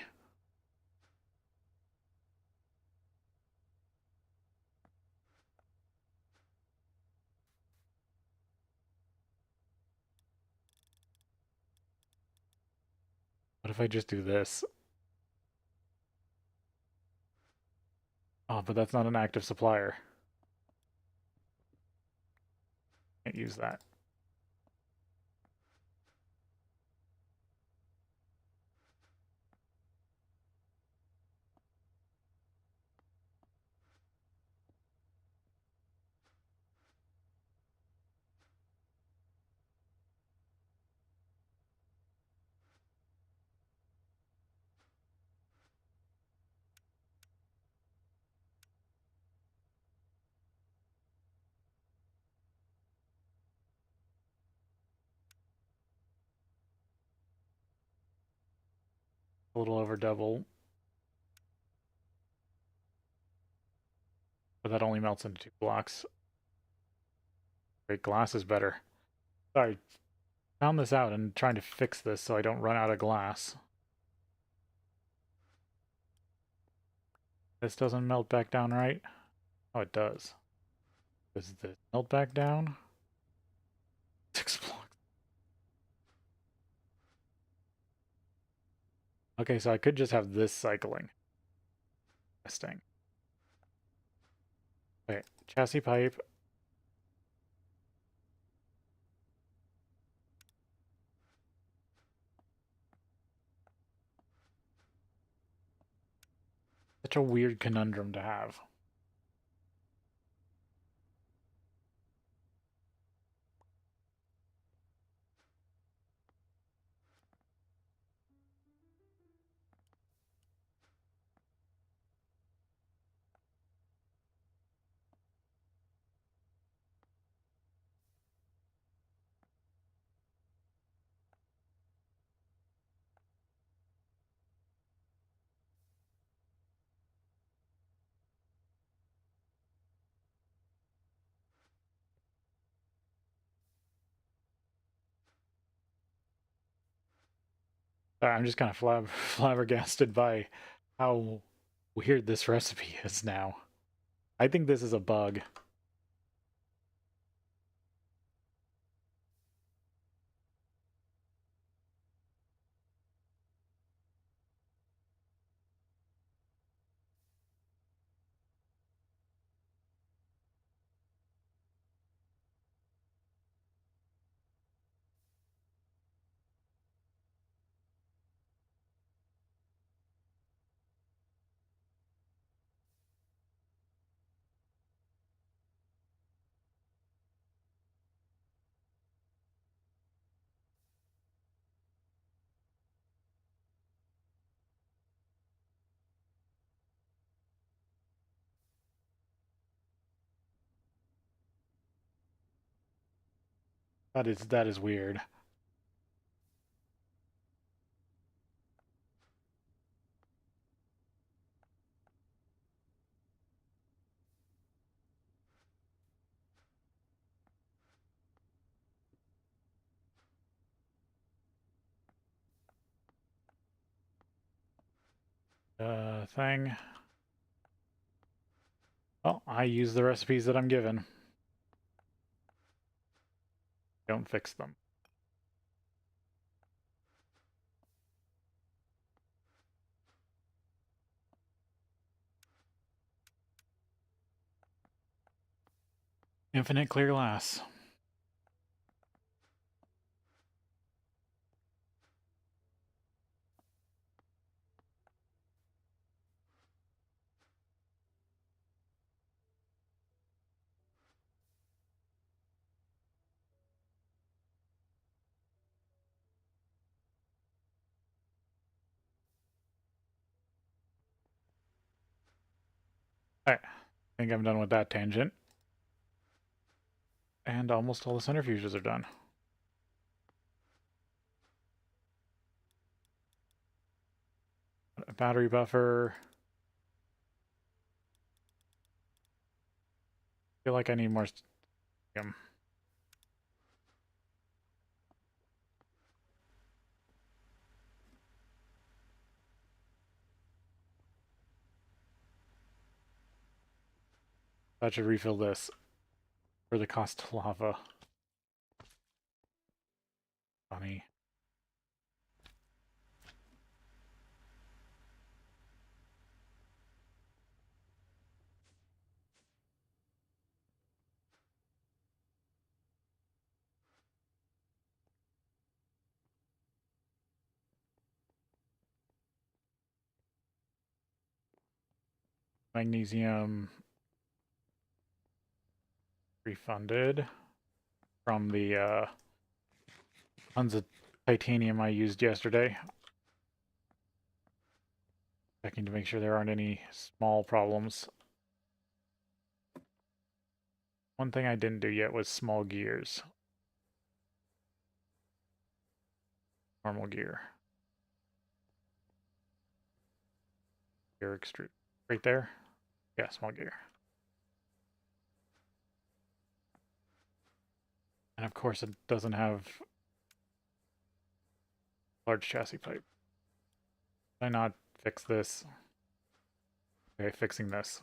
What if I just do this? Oh, but that's not an active supplier. Can't use that. A little over double. But that only melts into 2 blocks. Great, glass is better. Sorry, found this out and trying to fix this so I don't run out of glass. This doesn't melt back down right? Oh, it does. Does this melt back down? 6 blocks. Okay, so I could just have this cycling. Interesting. Okay, chassis pipe. Such a weird conundrum to have. I'm just kind of flabbergasted by how weird this recipe is now. I think this is a bug. That is weird. Thing. Well, I use the recipes that I'm given. Don't fix them. Infinite clear glass. Alright, I think I'm done with that tangent. And almost all the centrifuges are done. A battery buffer. I feel like I need more sodium. I should refill this for the cost of lava. Funny. Magnesium refunded from the tons of titanium I used yesterday. Checking to make sure there aren't any small problems. One thing I didn't do yet was small gears. Normal gear. Gear extrude. Right there? Yeah, small gear. And of course it doesn't have large chassis pipe. Did I not fix this? Okay, fixing this.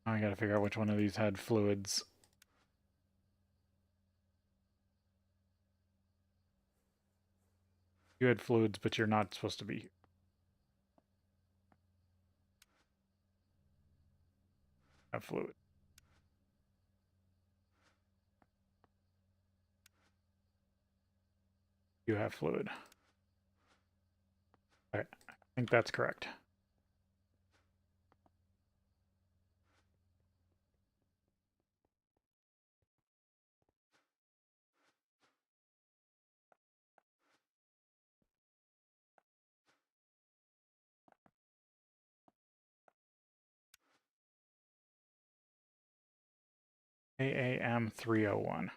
I gotta figure out which one of these had fluids. You had fluids, but you're not supposed to be here. Have fluid. You have fluid. Alright, I think that's correct. AAM 301.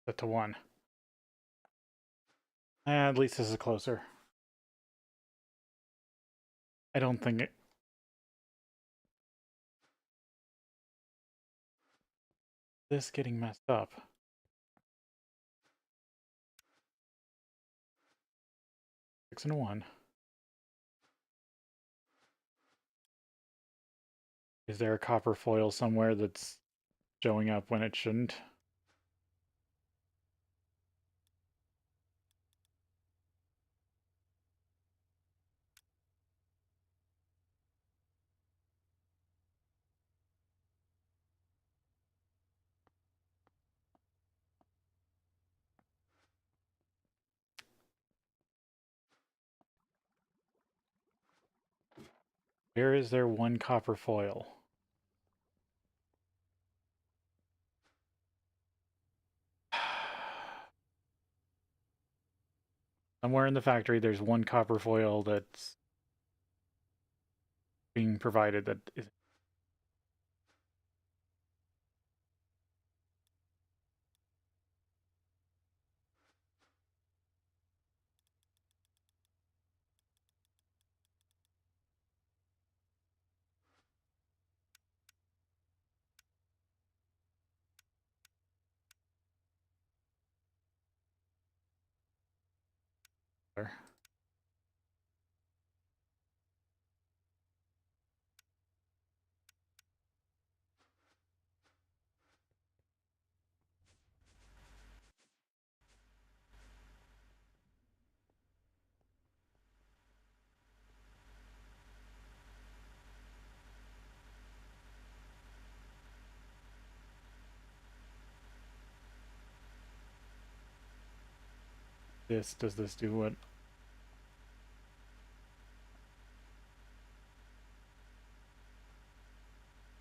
Set to 1. At least this is closer. I don't think it... This getting messed up. 6 and 1. Is there a copper foil somewhere that's showing up when it shouldn't? Where is there one copper foil? Somewhere in the factory, there's one copper foil that's being provided that is there. Does this do what?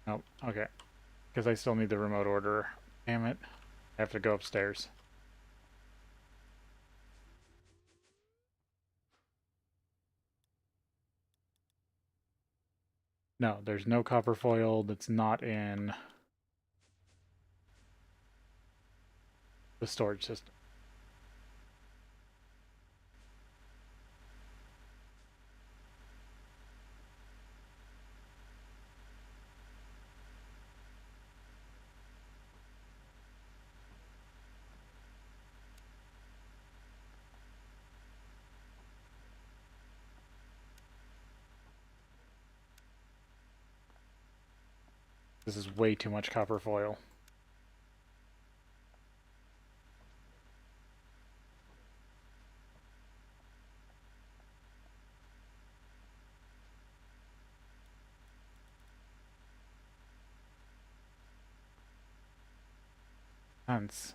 Oh, okay. Because I still need the remote order. Damn it. I have to go upstairs. No, there's no copper foil that's not in the storage system. This is way too much copper foil. Hence.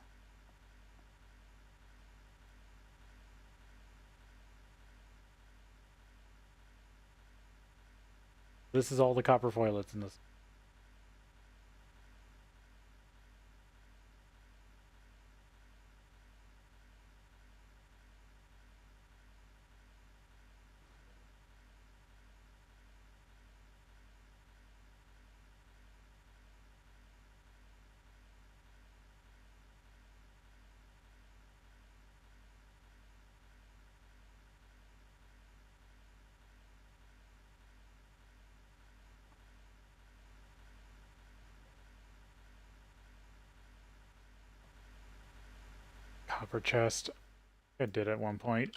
This is all the copper foil that's in this. Copper chest. I did at one point.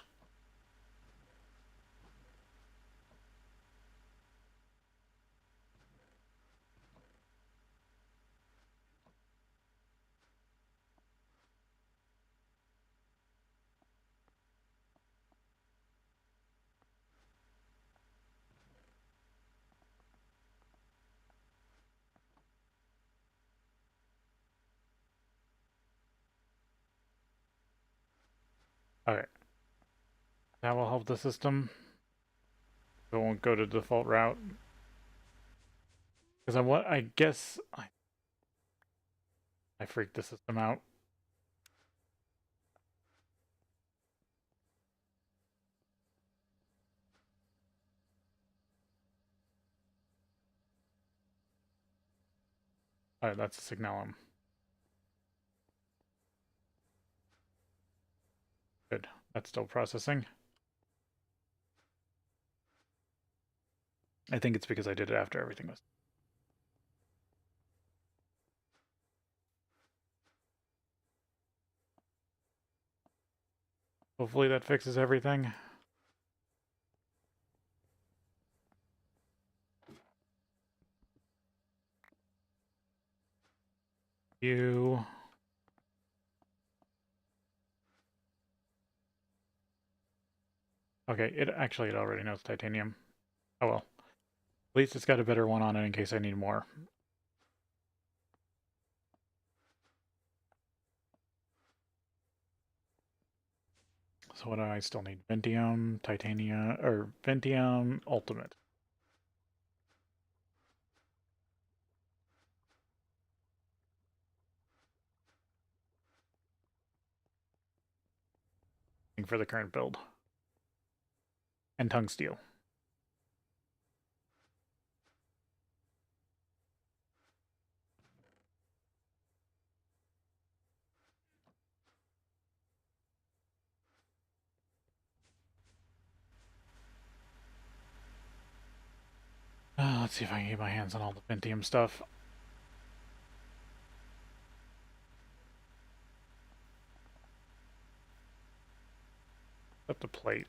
Okay. That will help the system. It won't go to default route. Because I guess I freaked the system out. Alright, that's a signalum. Good. That's still processing. I think it's because I did it after everything was. Hopefully that fixes everything. You. Okay, it already knows titanium. Oh well. At least it's got a better one on it in case I need more. So what do I still need? Ventium, titanium, or Ventium Ultimate. for the current build. And tungsteel. Let's see if I can get my hands on all the Pentium stuff. Up the plate.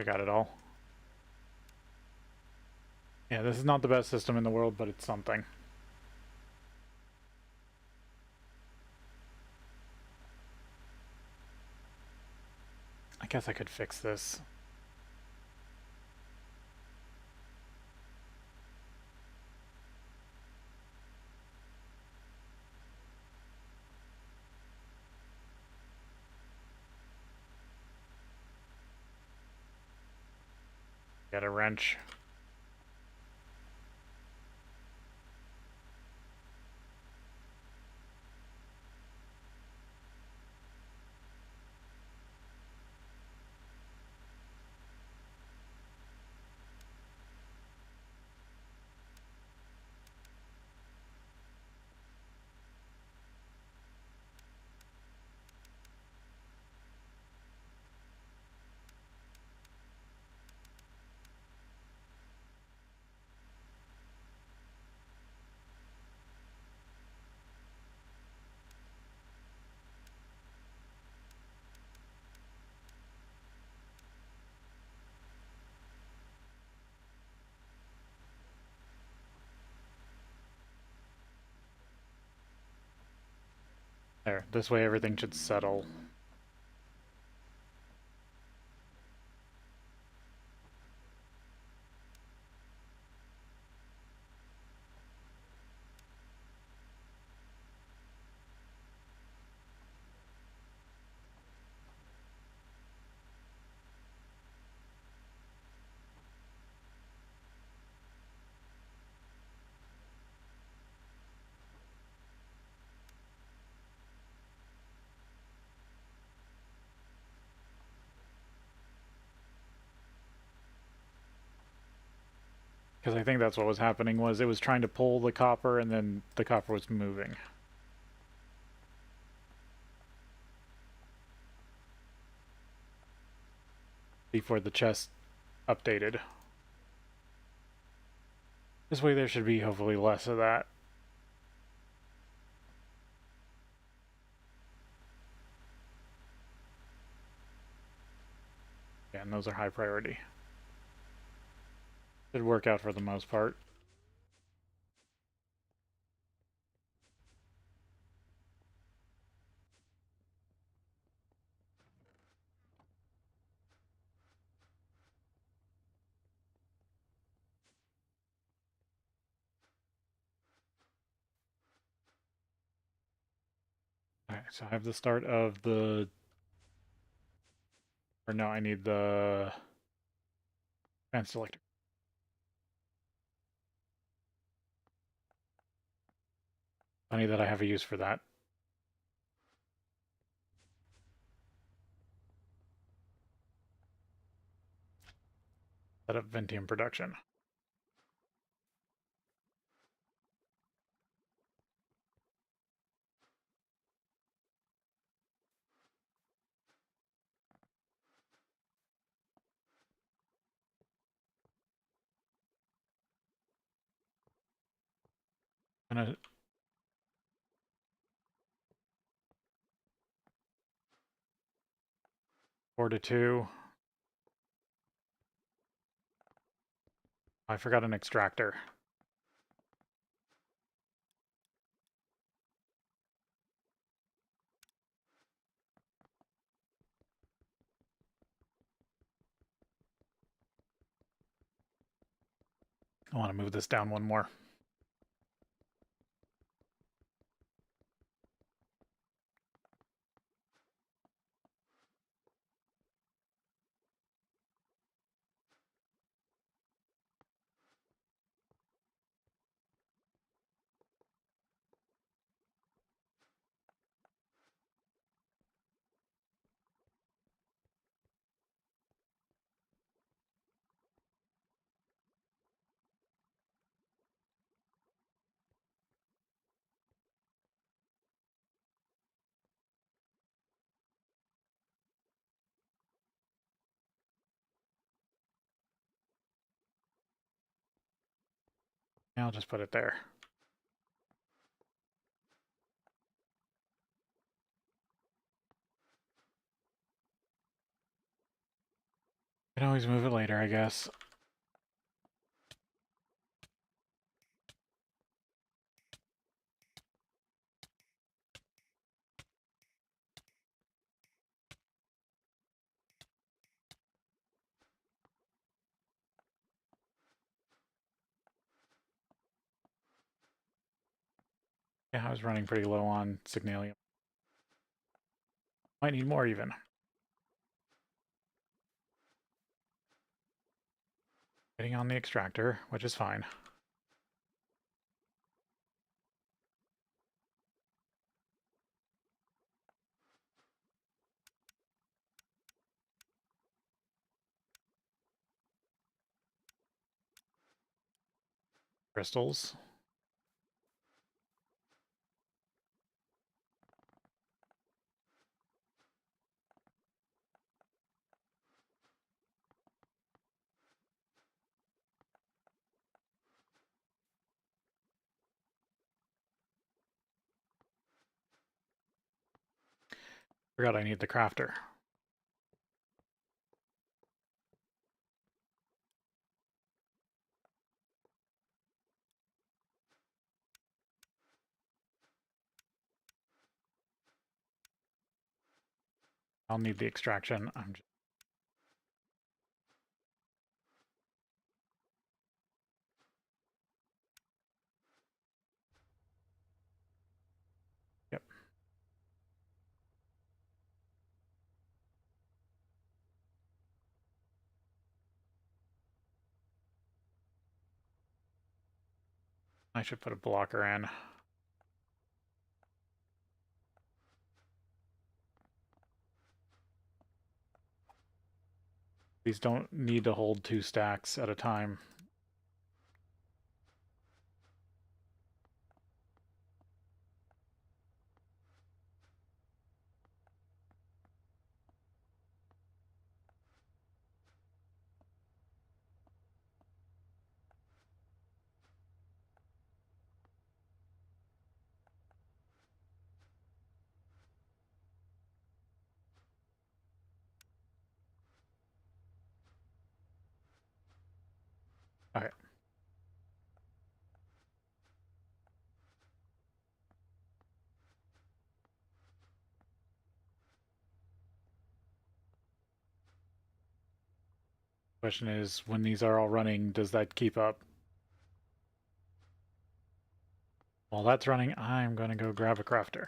I got it all. Yeah, this is not the best system in the world, but it's something. I guess I could fix this. Get a wrench. There, this way everything should settle. Because I think that's what was happening, was it was trying to pull the copper and then the copper was moving. Before the chest updated. This way there should be hopefully less of that. Yeah, and those are high priority. Should work out for the most part. Alright, so I have the start of the... Or no, I need the... advanced electric. Funny that I have a use for that. Set up Ventium production. I'm gonna... 4 to 2. I forgot an extractor. I want to move this down one more. I'll just put it there. Can always move it later, I guess. Yeah, I was running pretty low on Signalium. Might need more even. Getting on the extractor, which is fine. Crystals. Forgot I need the crafter. I'll need the extraction. I'm just... Yep. I should put a blocker in. These don't need to hold 2 stacks at a time. Okay. Question is, when these are all running, does that keep up? While that's running, I'm going to go grab a crafter.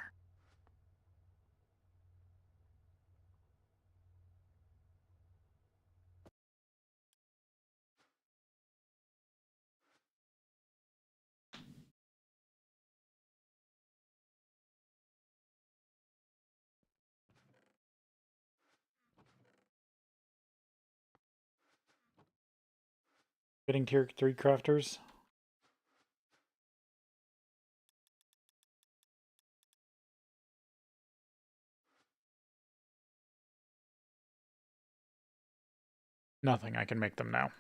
Getting tier 3 crafters? Nothing, I can make them now.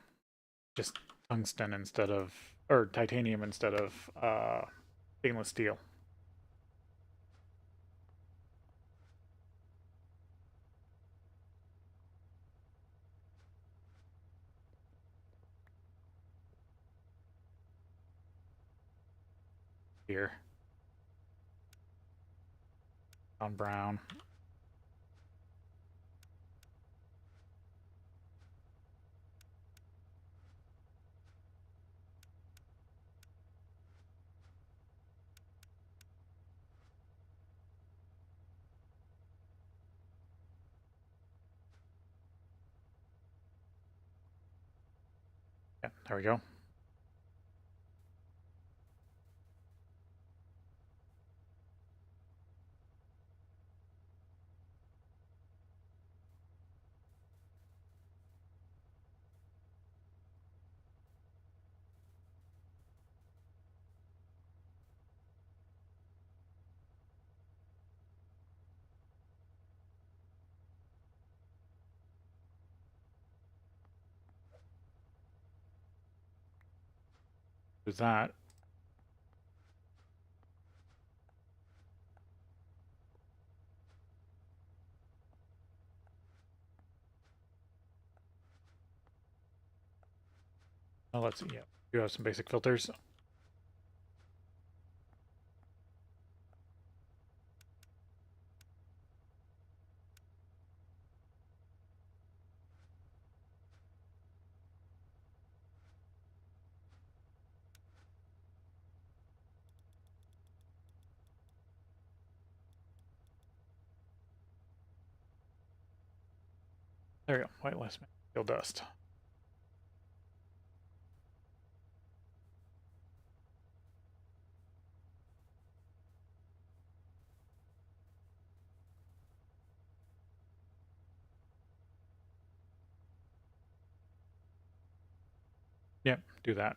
Just tungsten instead of, or titanium instead of stainless steel. Here. On brown. there we go. Who's that? Oh, let's see. Yeah, you have some basic filters. There we go. White less material dust. Yep, do that.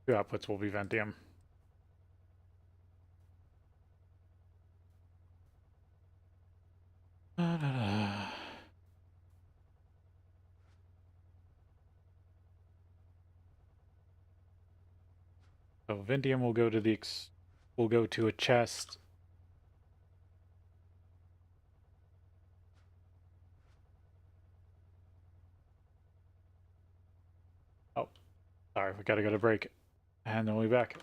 Two outputs will be Ventium. So Ventium will go to the will go to a chest. Oh, sorry, we gotta go to break. And then we'll be back.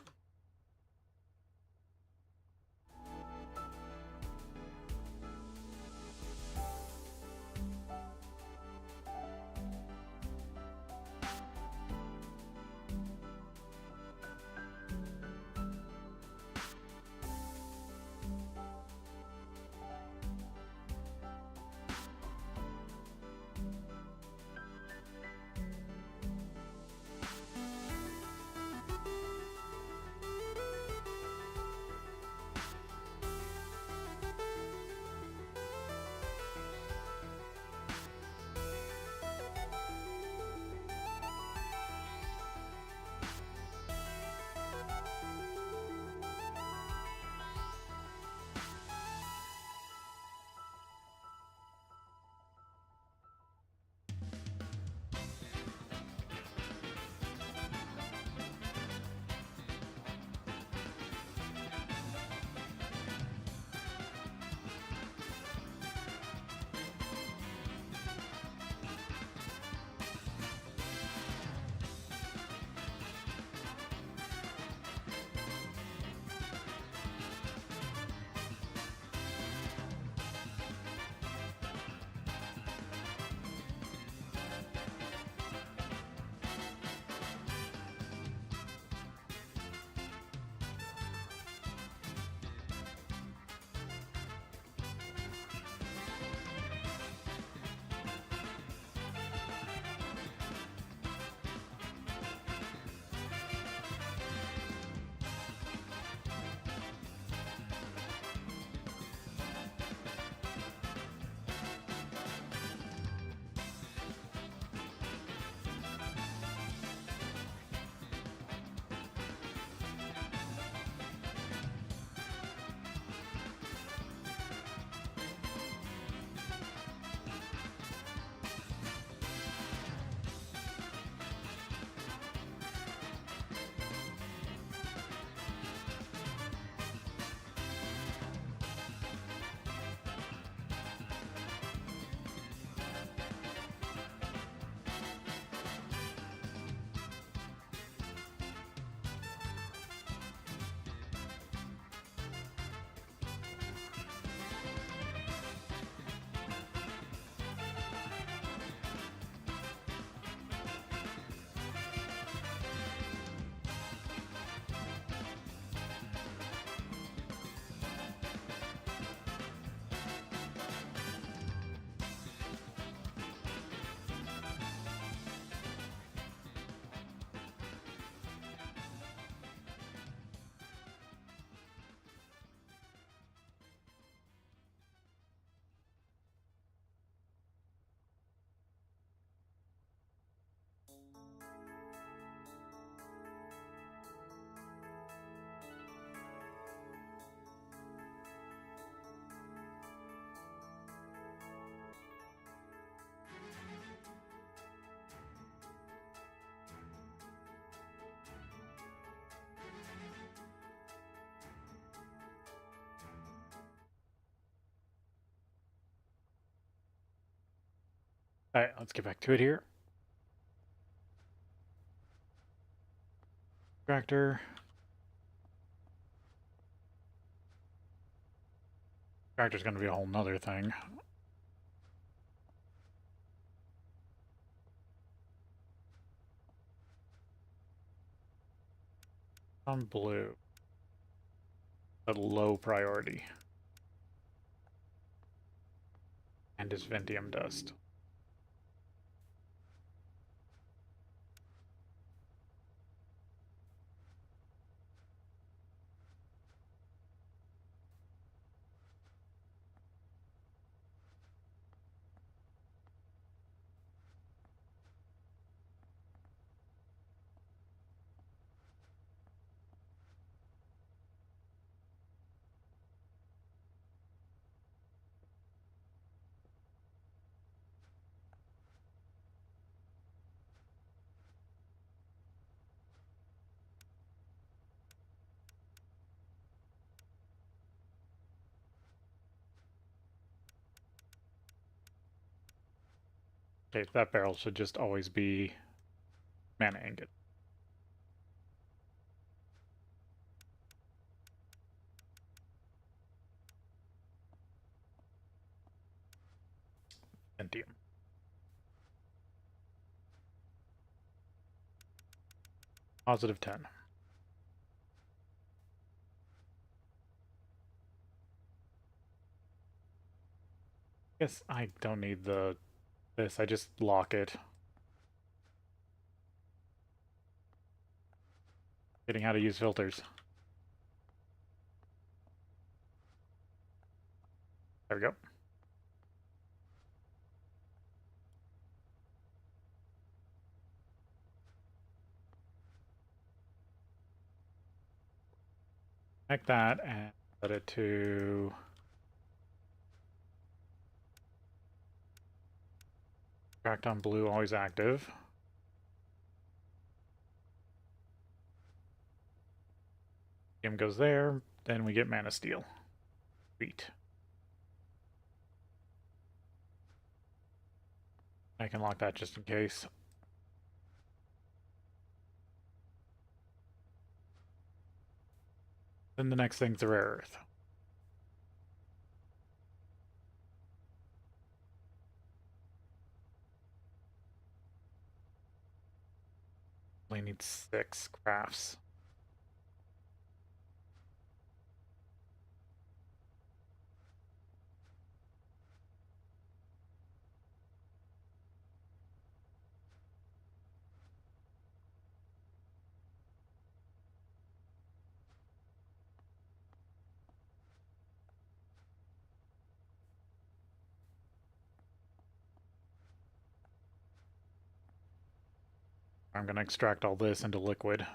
Alright, let's get back to it here. Tractor. Tractor's gonna be a whole nother thing. On blue. But low priority. And his Ventium dust. Okay, that barrel should just always be mana ingot. Ventium. Positive 10. Guess I don't need this, I just lock it. Getting how to use filters. There we go. Connect that and set it to tracked on blue, always active. Game goes there, then we get mana steal. Sweet. I can lock that just in case. Then the next thing's the rare earth. Only need 6 crafts. I'm going to extract all this into liquid.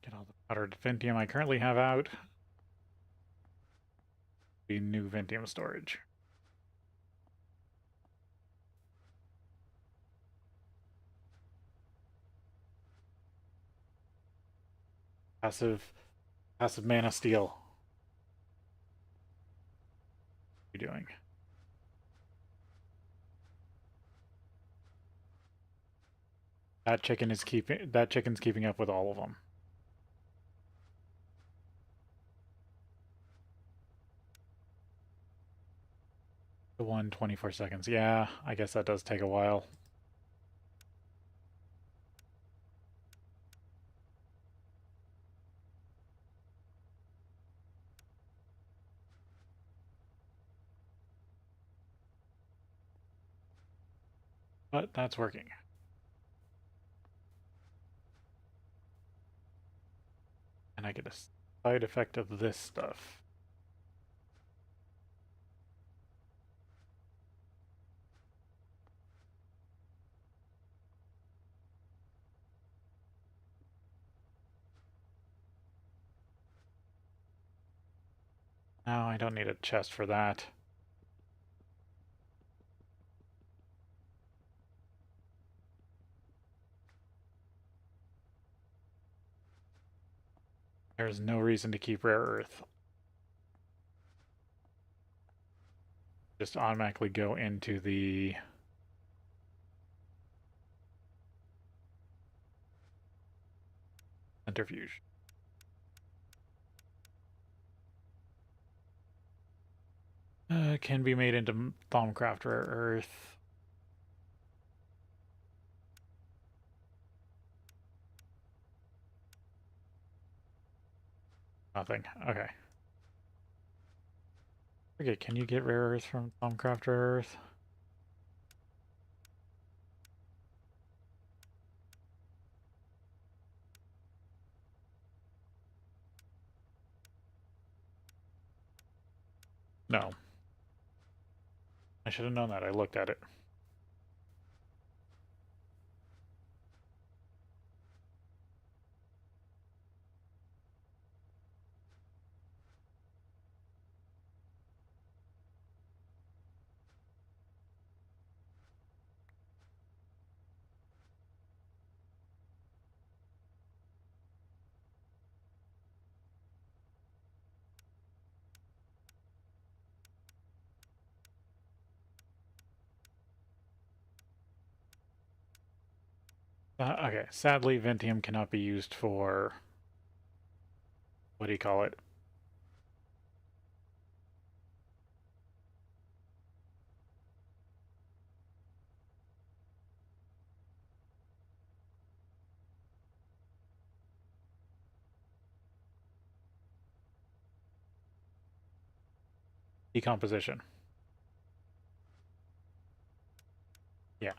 Get all the powdered Ventium I currently have out. The new Ventium storage. Passive mana steal. What are you doing? That chicken's keeping up with all of them. The 24 seconds. Yeah, I guess that does take a while. But that's working. And I get a side effect of this stuff. No, I don't need a chest for that. There's no reason to keep rare earth. Just automatically go into the centrifuge. Can be made into Thaumcraft rare earth. Nothing. Okay. Okay, can you get rare earth from Thaumcraft rare earth? No. I should have known that. I looked at it. Okay, sadly, Ventium cannot be used for... What do you call it? Decomposition. Yeah.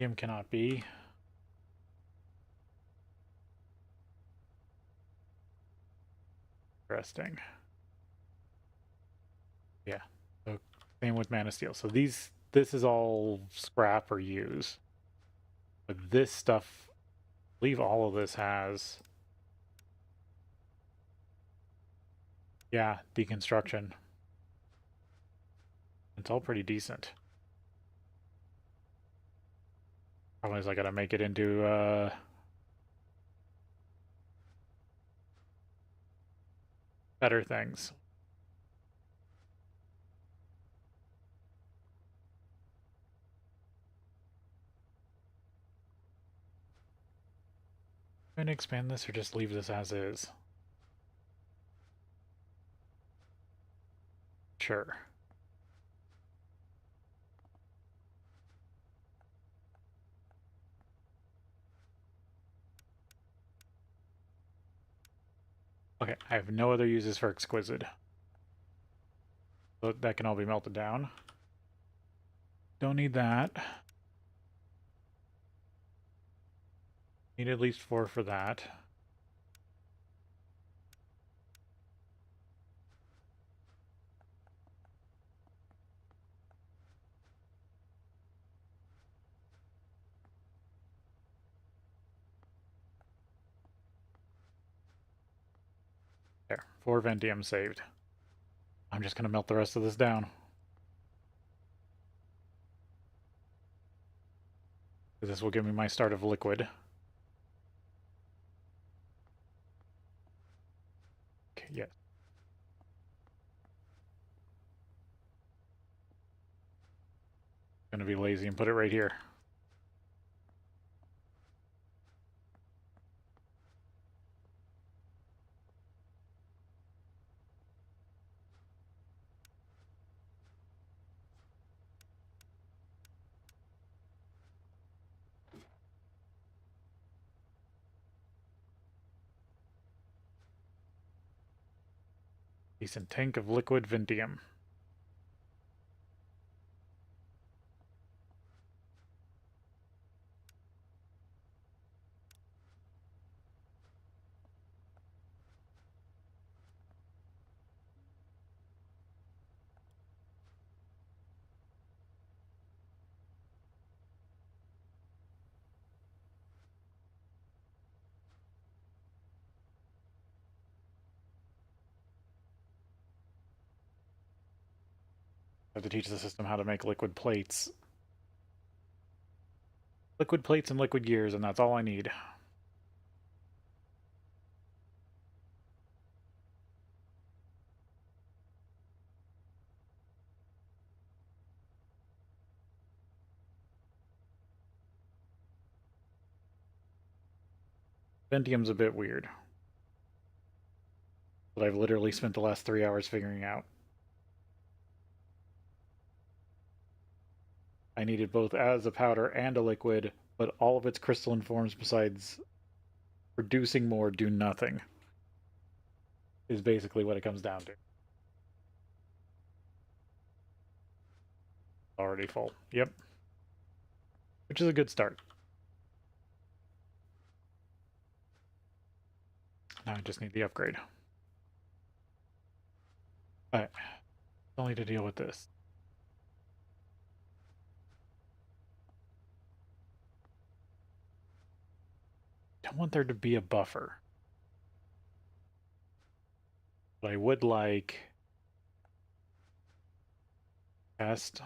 Ventium cannot be. Interesting. Yeah. So, same with Mana Steel. So this is all scrap or use. But this stuff, I believe all of this has... Yeah, deconstruction. It's all pretty decent. Problem is I gotta make it into better things. I'm gonna expand this or just leave this as is? Sure. Okay, I have no other uses for Exquisite. So that can all be melted down. Don't need that. Need at least 4 for that. There, 4 Ventium saved. I'm just gonna melt the rest of this down. This will give me my start of liquid. Okay, yes. Gonna be lazy and put it right here. Decent tank of liquid Ventium. have to teach the system how to make liquid plates. Liquid plates and liquid gears, and that's all I need. Pentium's a bit weird. But I've literally spent the last 3 hours figuring out. I need it both as a powder and a liquid, but all of its crystalline forms besides producing more do nothing. Is basically what it comes down to. Already full. Yep. Which is a good start. Now I just need the upgrade. Alright. Only to deal with this. I don't want there to be a buffer. But I would like test.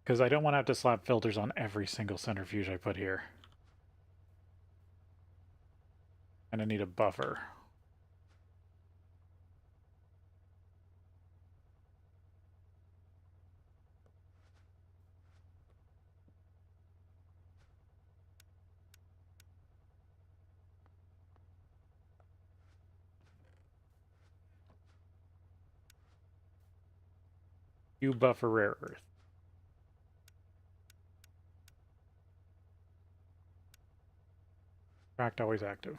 Because I don't want to have to slap filters on every single centrifuge I put here. And I need a buffer. You buffer rare earth. Tracked always active.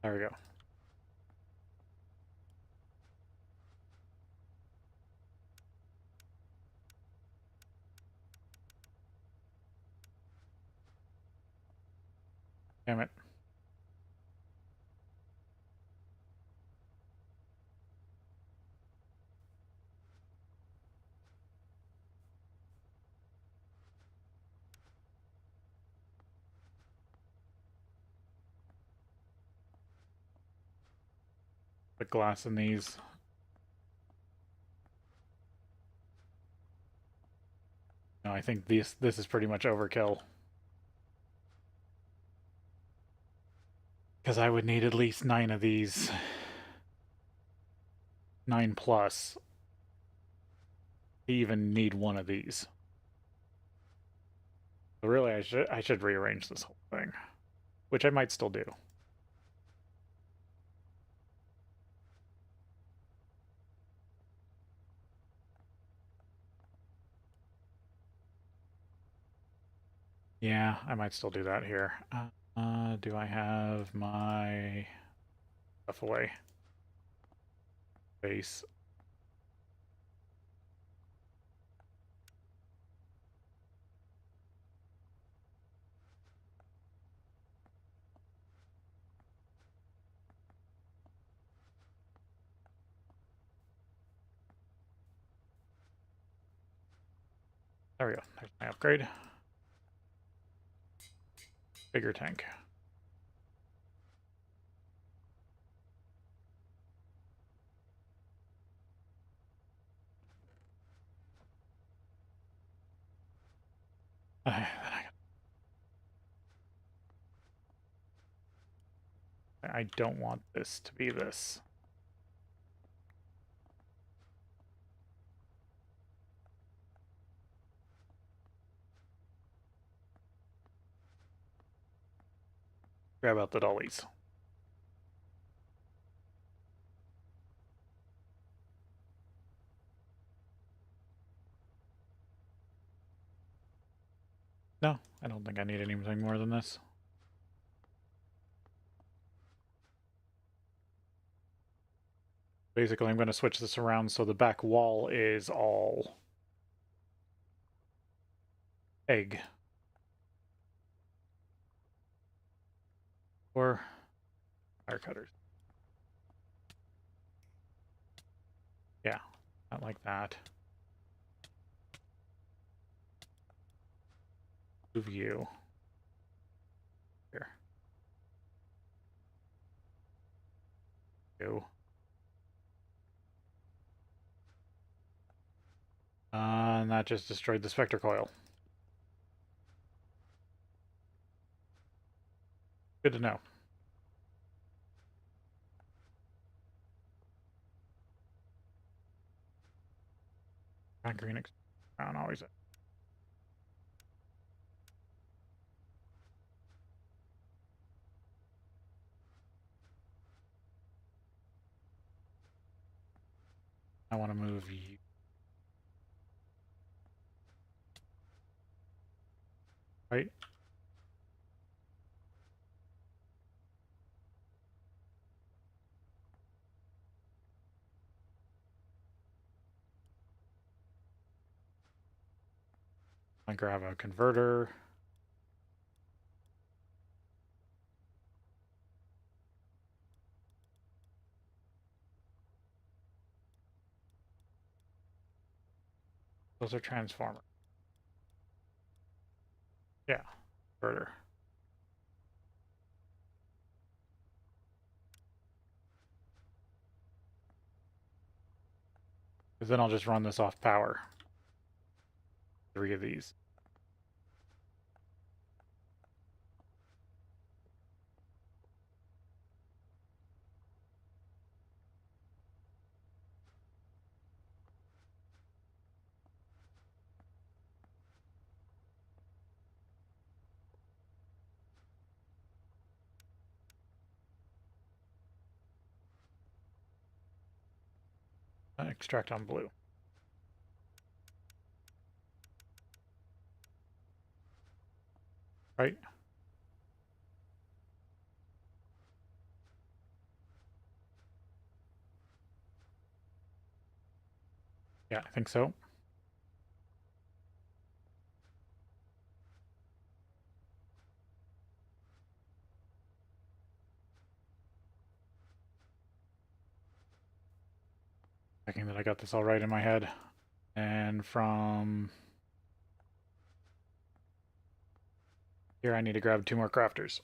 There we go. Damn it. Put glass in these. No, I think this is pretty much overkill. Because I would need at least 9 of these. 9 plus. To even need one of these. So really, I should rearrange this whole thing. Which I might still do. Yeah, I might still do that here. Do I have my stuff away? Base. There we go. There's my upgrade. Bigger tank. I don't want this to be this. Grab out the dollies. No, I don't think I need anything more than this. Basically, I'm going to switch this around so the back wall is all egg. or wire cutters. Yeah, not like that. Move you. Here. You. And that just destroyed the Spectre coil. Good to know. Green brown always. I want to move you. Right? I grab a converter. Those are transformers. Yeah, converter. Because then I'll just run this off power. 3 of these. Extract on blue. Right? Yeah, I think so. Checking that I got this all right in my head. And from here, I need to grab 2 more crafters.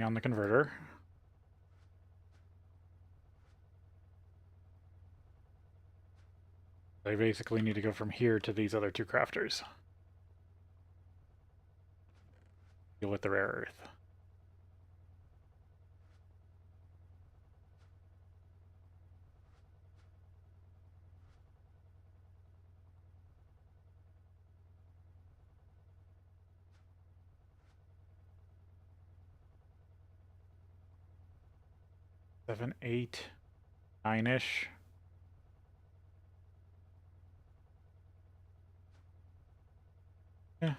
On the converter. I basically need to go from here to these other 2 crafters. Deal with the rare earth. Seven, 8, 9-ish. Yeah.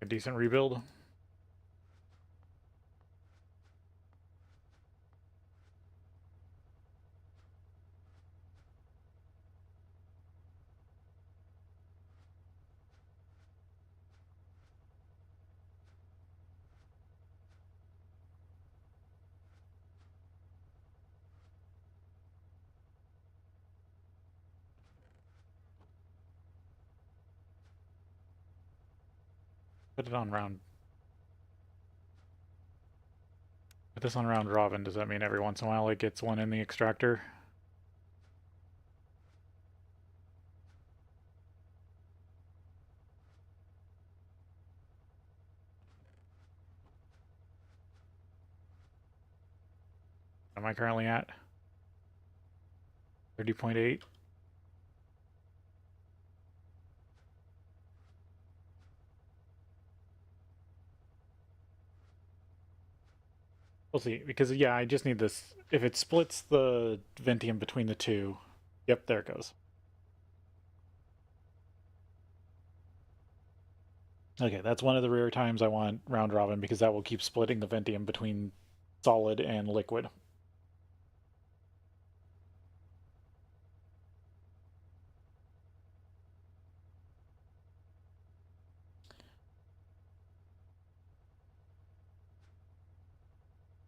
A decent rebuild. Put it on round. Put this on round robin. Does that mean every once in a while it gets one in the extractor? am I currently at? 30.8. We'll see, because yeah, I just need this. If it splits the Ventium between the two, yep, there it goes. Okay, that's one of the rare times I want round robin, because that will keep splitting the Ventium between solid and liquid.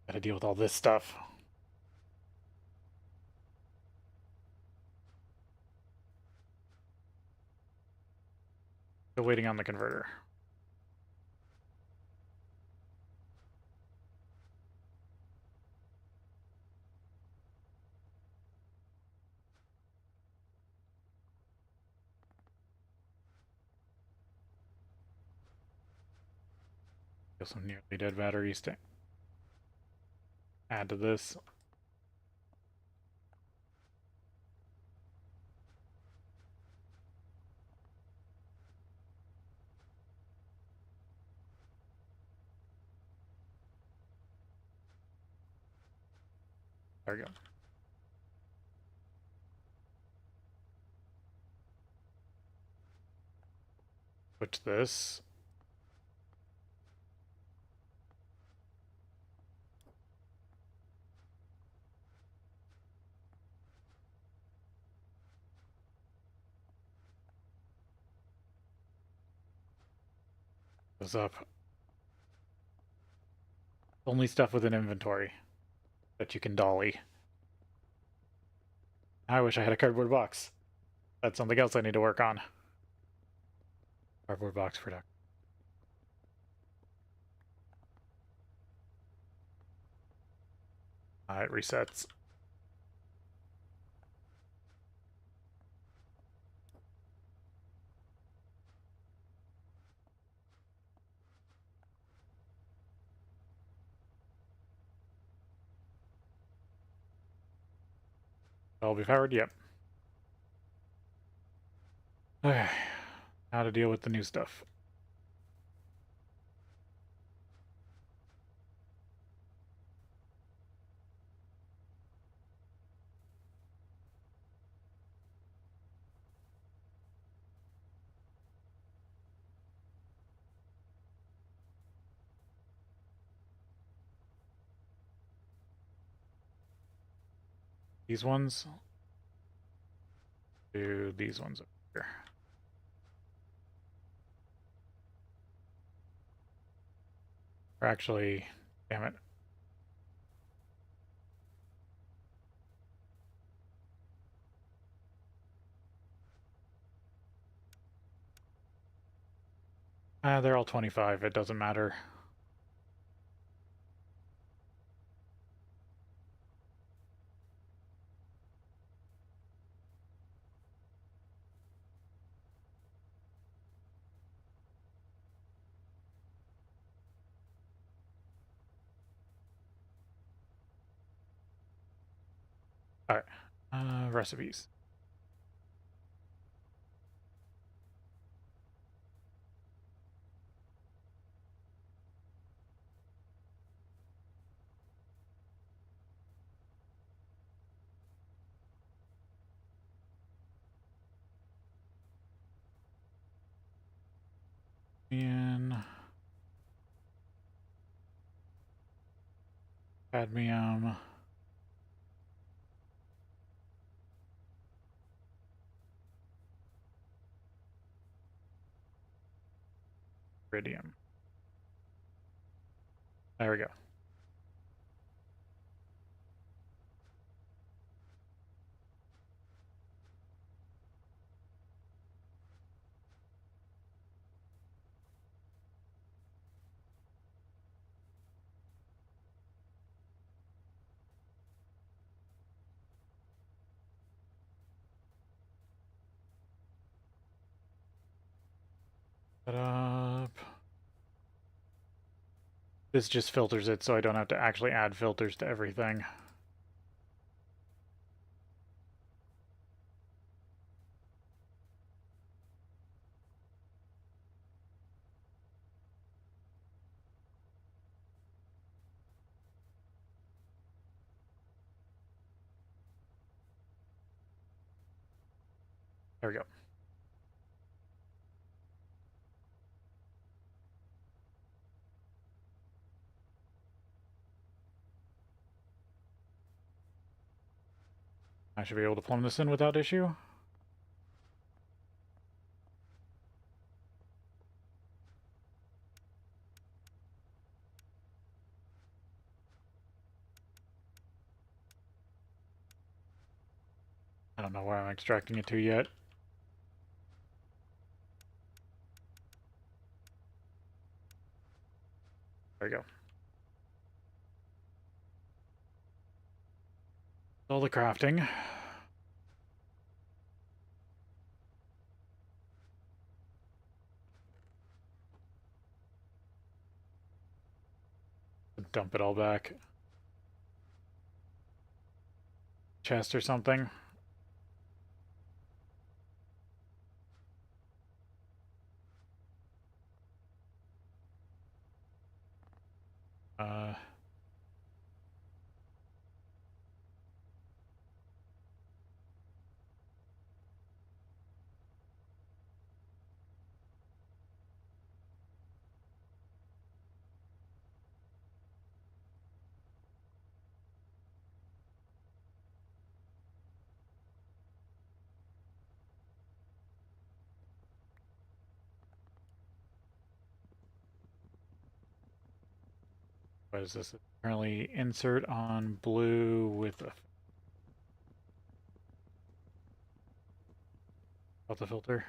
Gotta deal with all this stuff. Still waiting on the converter. Got some nearly dead batteries to add to this. There we go. Switch this. Goes up. Only stuff with an inventory that you can dolly. I wish I had a cardboard box. That's something else I need to work on. Cardboard box production. It resets. I'll be powered? Yep. Okay. How to deal with the new stuff. These ones. Do these ones over here. Or actually, damn it. They're all 25. It doesn't matter. Alright. Recipes. And cadmium. Iridium. There we go. Set up. This just filters it so I don't have to actually add filters to everything. There we go. I should be able to plumb this in without issue. I don't know where I'm extracting it to yet. There we go. All the crafting. Dump it all back. Chest or something. What is this? Currently insert on blue with a filter filter.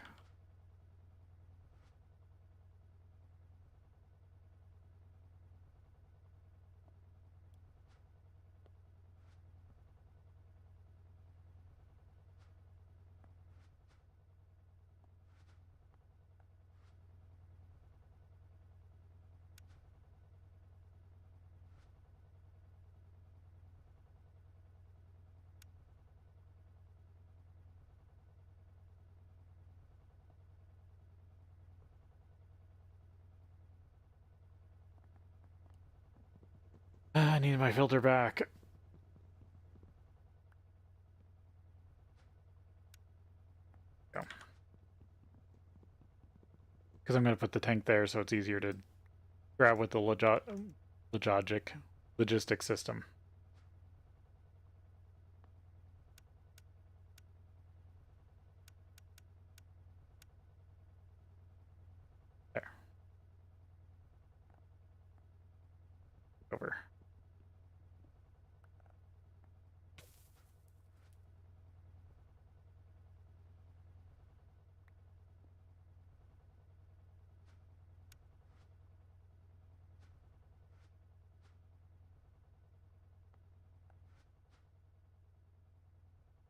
I need my filter back. Because I'm going to put the tank there so it's easier to grab with the logistic system. There. Over.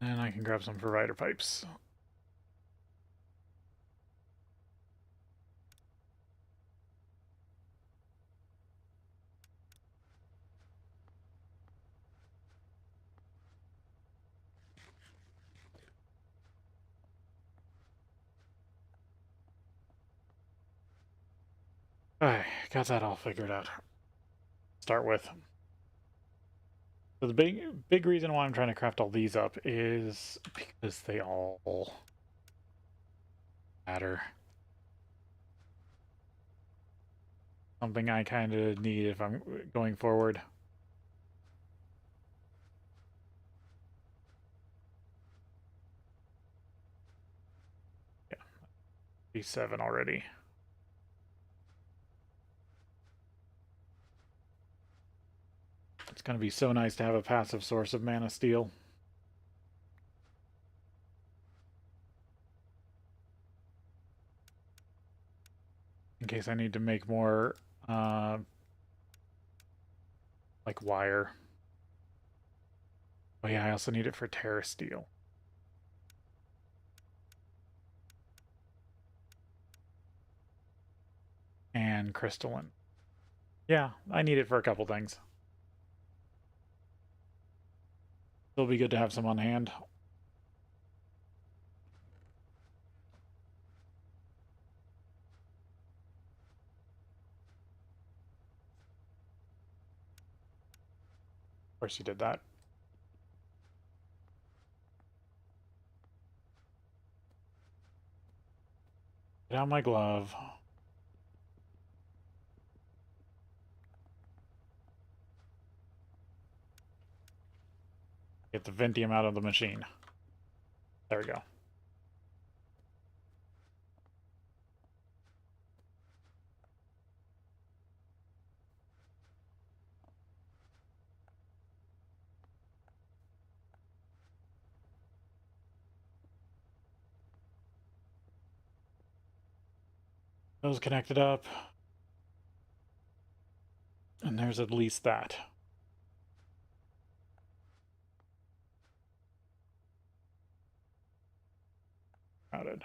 And I can grab some provider pipes. Alright, got that all figured out. Start with. So the big reason why I'm trying to craft all these up is because they all matter. Something I kind of need if I'm going forward. Yeah, B7 already. It's going to be so nice to have a passive source of mana steel. In case I need to make more, like wire. Oh yeah, I also need it for terra steel. And crystalline. Yeah, I need it for a couple things. It'll be good to have some on hand. Of course you did that. Put out my glove. Get the Ventium out of the machine. There we go. Those connected up. And there's at least that. Routed.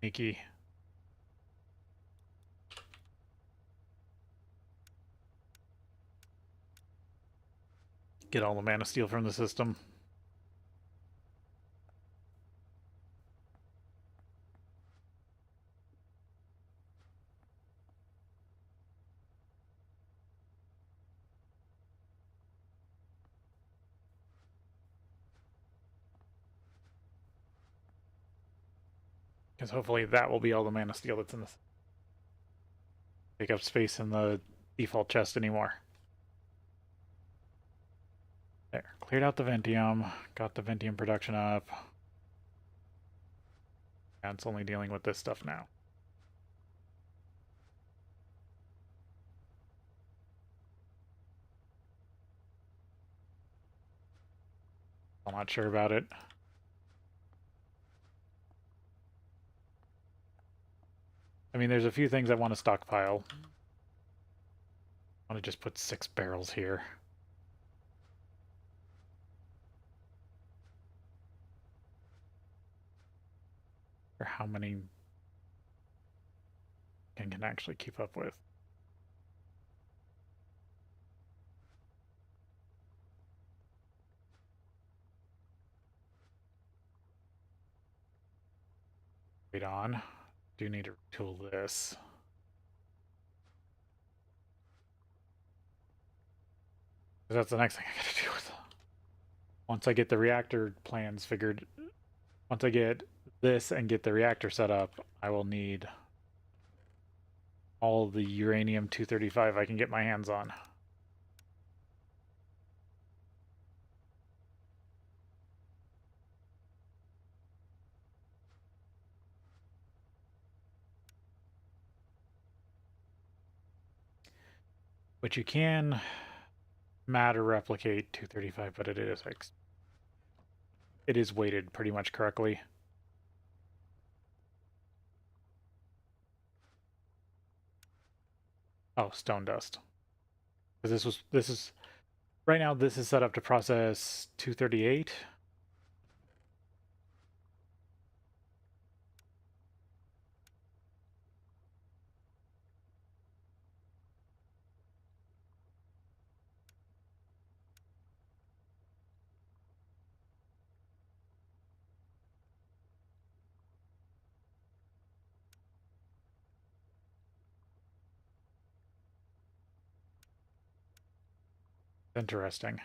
Sneaky. Get all the mana steel from the system. Because hopefully that will be all the mana steel that's in this. Take up space in the default chest anymore. There. Cleared out the Ventium. Got the Ventium production up. And it's only dealing with this stuff now. I'm not sure about it. I mean, there's a few things I want to stockpile. I want to just put 6 barrels here. Or how many I can actually keep up with. Wait on. Do need to retool this. That's the next thing I gotta do with. Once I get the reactor plans figured, once I get this and get the reactor set up, I will need all the uranium-235 I can get my hands on. But you can matter replicate 235, but it is weighted pretty much correctly. Oh, stone dust. Because this is right now this is set up to process 238. Interesting.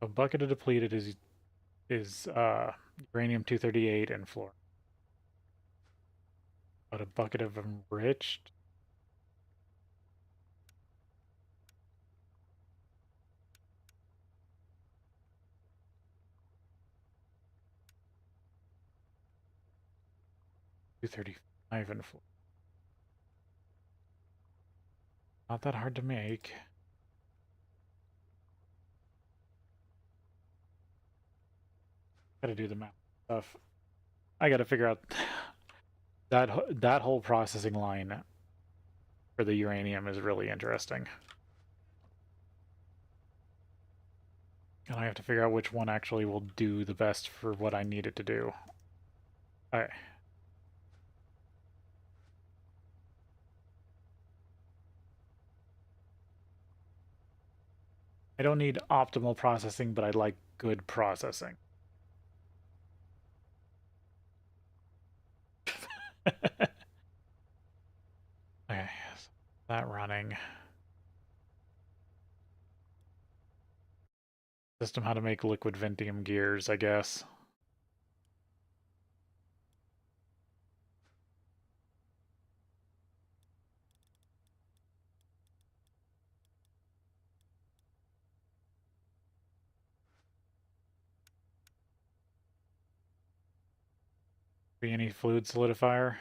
A bucket of depleted is uranium-238 and fluorine. But a bucket of enriched. $230. Not that hard to make. Gotta do the math stuff. I gotta figure out that whole processing line for the uranium is really interesting. And I have to figure out which one actually will do the best for what I need it to do. Okay. I don't need optimal processing, but I like good processing. Okay, so that running. System how to make liquid Ventium gears, I guess. Be any fluid solidifier?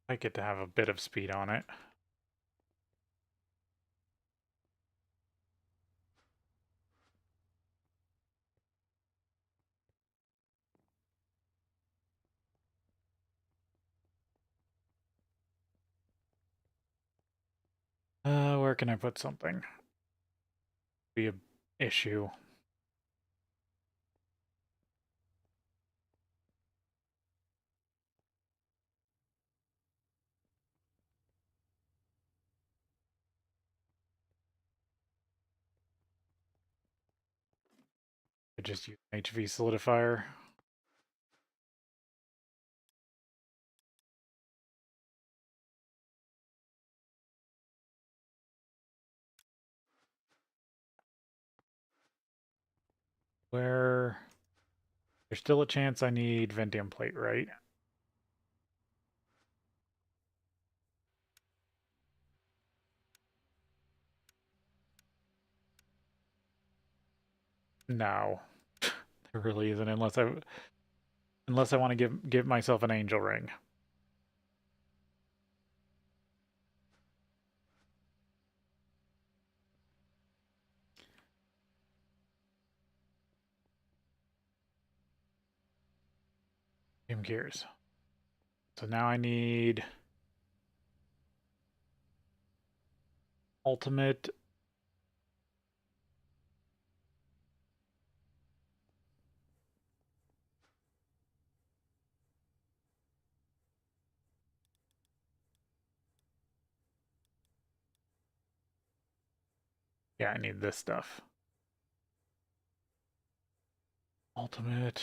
I get to have a bit of speed on it. Where can I put something? Be a issue. I just use HV solidifier. Where there's still a chance I need Ventium plate, right? No. There really isn't unless I want to give myself an angel ring. Game gears. So now I need ultimate. Yeah, I need this stuff. Ultimate.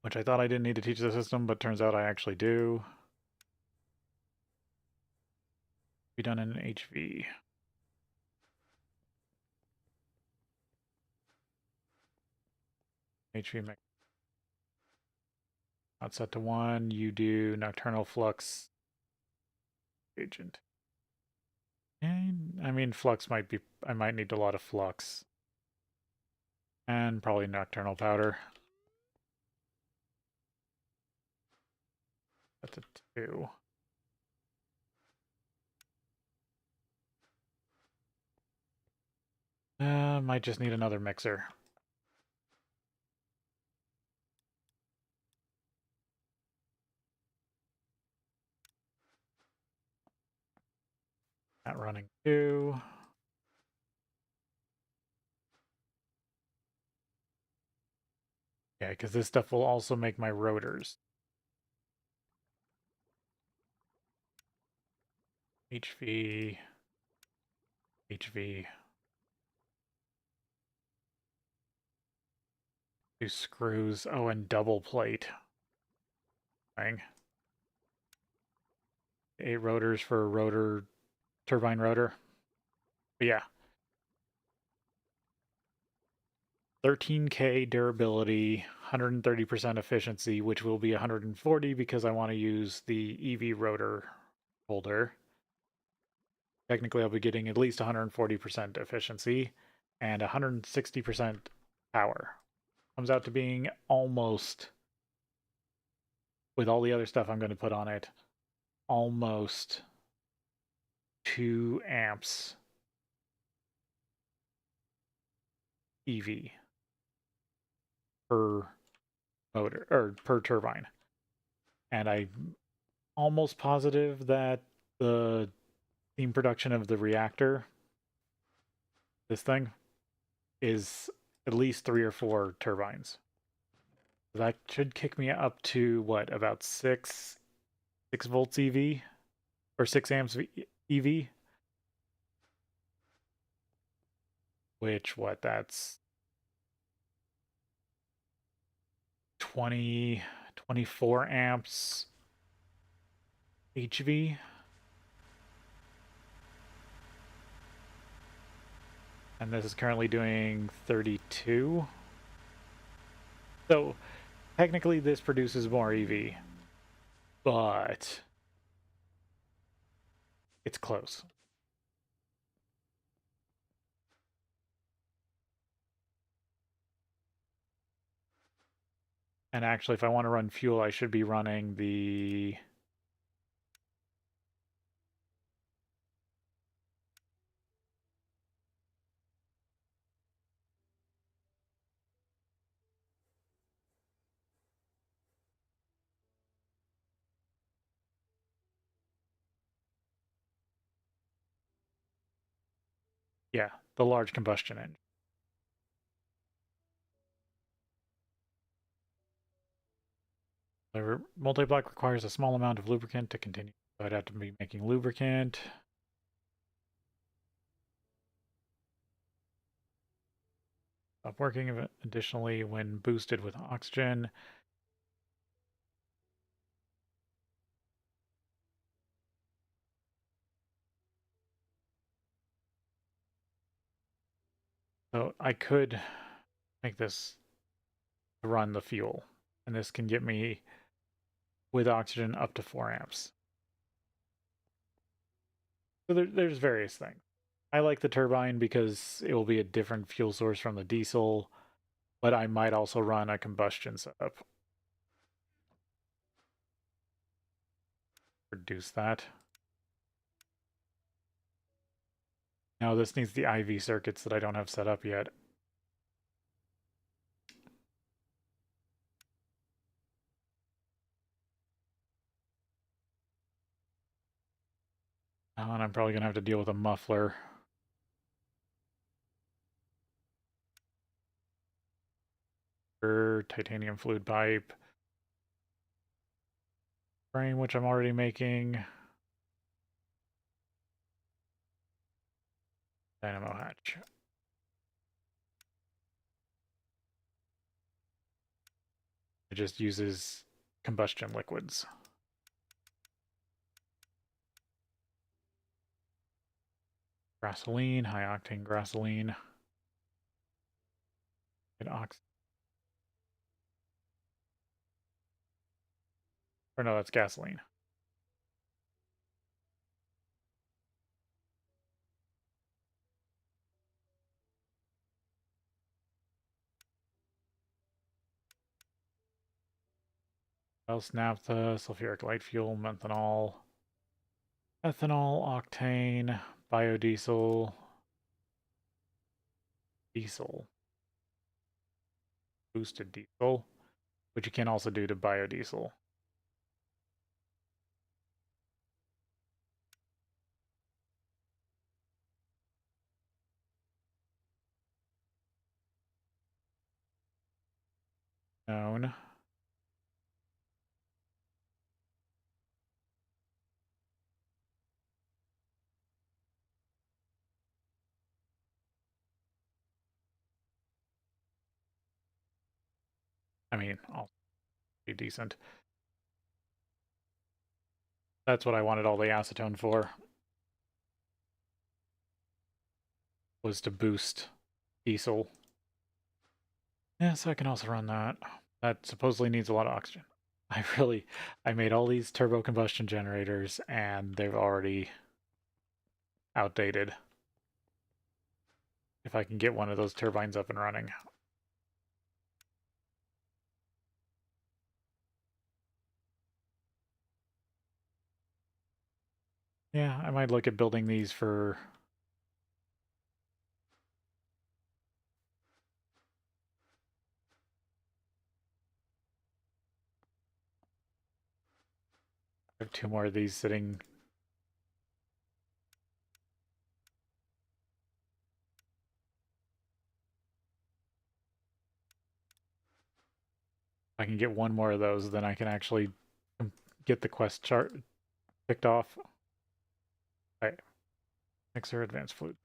Which I thought I didn't need to teach the system, but turns out I actually do. Be done in HV. HV mech. Not set to 1. You do nocturnal flux agent. And I mean, flux might be. I might need a lot of flux. And probably nocturnal powder. That's a 2. Might just need another mixer. Not running 2. Yeah, because this stuff will also make my rotors. HV. HV. Two screws. Oh, and double plate. Dang. 8 rotors for a rotor, turbine rotor. But yeah. 13k durability, 130% efficiency, which will be 140 because I want to use the EV rotor holder. Technically, I'll be getting at least 140% efficiency and 160% power. Comes out to being almost, with all the other stuff I'm going to put on it, almost 2 amps EV per motor or per turbine. And I'm almost positive that the steam production of the reactor, this thing, is at least 3 or 4 turbines. That should kick me up to what, about 6 volts EV or 6 amps EV, which what, that's 24 amps HV. And this is currently doing 32. So technically this produces more EV, but it's close. And actually, if I want to run fuel, I should be running the... Yeah, the large combustion engine. The multi-block requires a small amount of lubricant to continue. So I'd have to be making lubricant. Stop working additionally when boosted with oxygen. So I could make this run the fuel, and this can get me with oxygen up to 4 amps. So there's various things. I like the turbine because it will be a different fuel source from the diesel, but I might also run a combustion setup. Reduce that. Now this needs the IV circuits that I don't have set up yet. And I'm probably going to have to deal with a muffler. Titanium fluid pipe. Frame, which I'm already making. Dynamo hatch. It just uses combustion liquids. Gasoline, high octane gasoline. And or no, that's gasoline. Else naphtha, sulfuric light fuel, methanol, ethanol, octane, biodiesel, diesel, boosted diesel, which you can also do to biodiesel. Known. I mean, I'll be decent. That's what I wanted all the acetone for. Was to boost diesel. Yeah, so I can also run that. That supposedly needs a lot of oxygen. I made all these turbo combustion generators and they've already outdated. If I can get one of those turbines up and running. Yeah, I might look at building these for... I have two more of these sitting. If I can get one more of those, then I can actually get the quest chart picked off. Alright. Mixer, advanced fluid.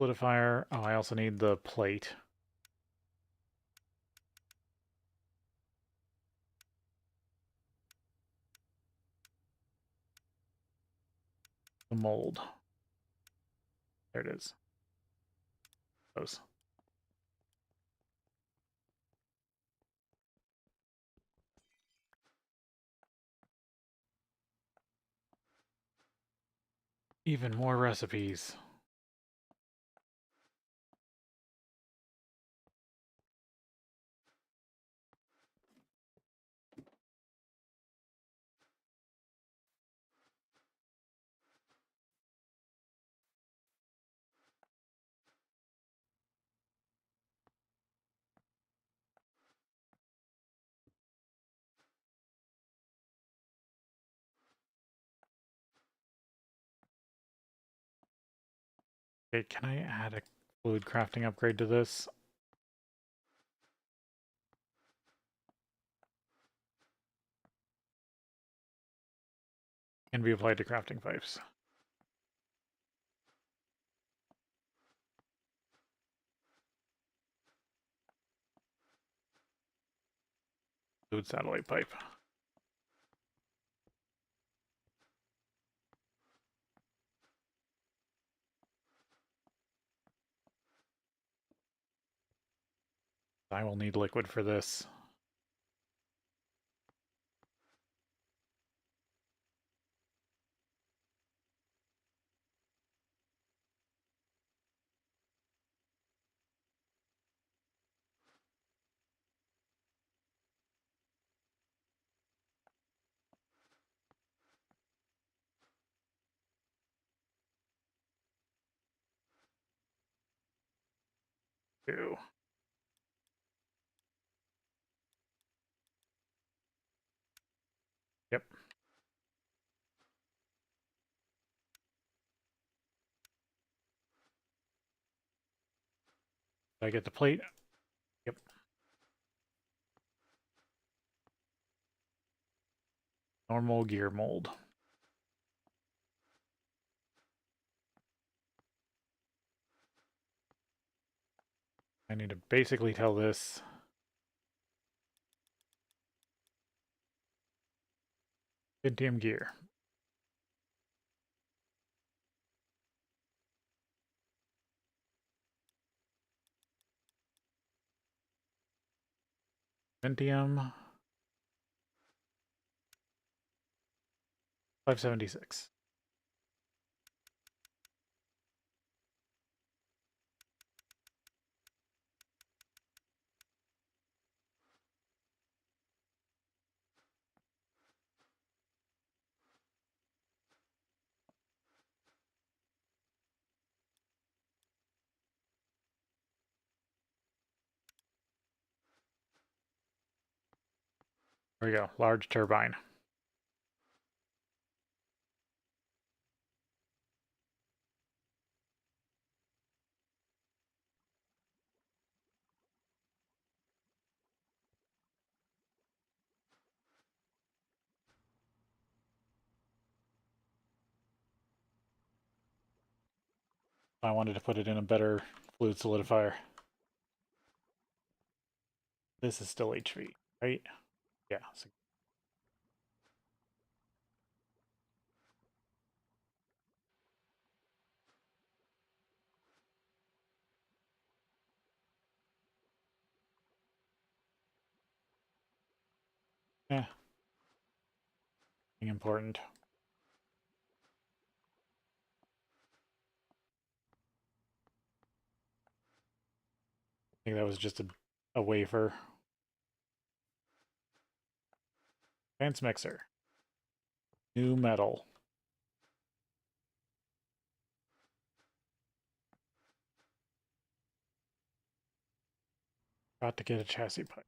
Solidifier. Oh, I also need the plate. The mold. There it is. Those. Even more recipes. Okay, can I add a fluid crafting upgrade to this? Can be applied to crafting pipes. Fluid satellite pipe. I will need liquid for this. Ew. Yep. Did I get the plate? Yep. Normal gear mold. I need to basically tell this Pentium gear. Pentium 576. There we go. Large turbine. I wanted to put it in a better fluid solidifier. This is still HV, right? Yeah. So Eh. Important. I think that was just a wafer. Advanced mixer. New metal. Got to get a chassis pipe.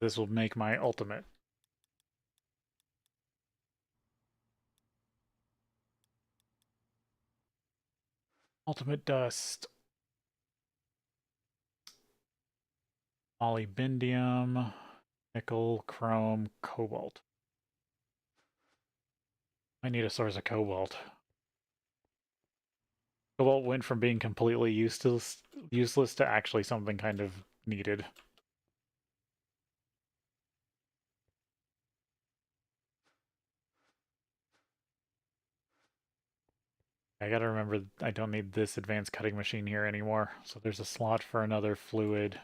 This will make my ultimate. Ultimate dust. Molybdenum, nickel, chrome, cobalt. I need a source of cobalt. Cobalt went from being completely useless to actually something kind of needed. I gotta remember I don't need this advanced cutting machine here anymore, so there's a slot for another fluid.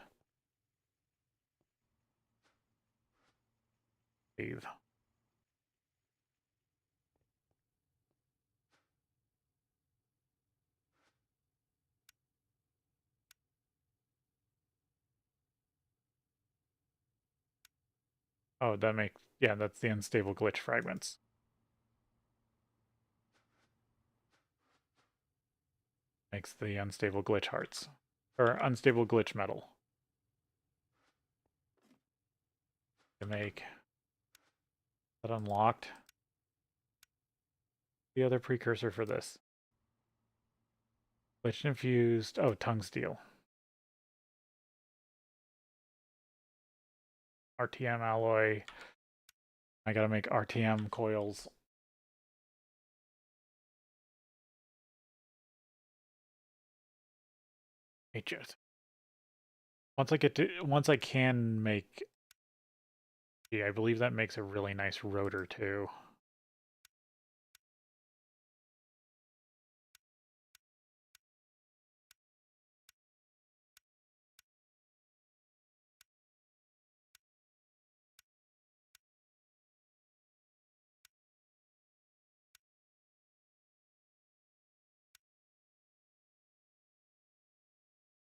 Save. Oh, that makes, yeah, that's the unstable glitch fragments. Makes the unstable glitch hearts. Or unstable glitch metal. To make that unlocked. The other precursor for this. Glitch infused, oh, tungsteel. RTM alloy. I gotta make RTM coils. Just once I can make, yeah, I believe that makes a really nice rotor too.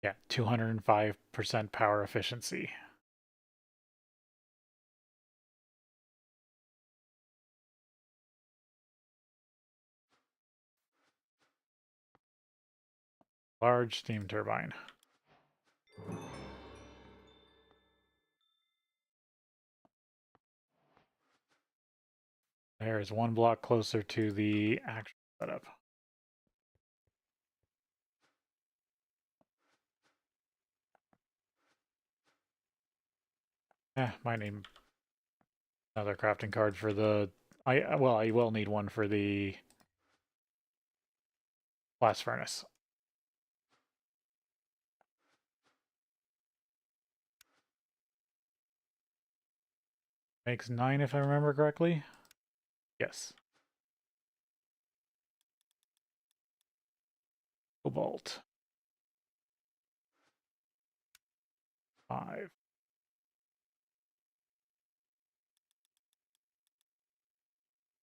Yeah, 205% power efficiency. Large steam turbine. There is one block closer to the actual setup. Might need another crafting card for the... I will need one for the blast furnace. Makes 9 if I remember correctly. Yes. Cobalt. 5.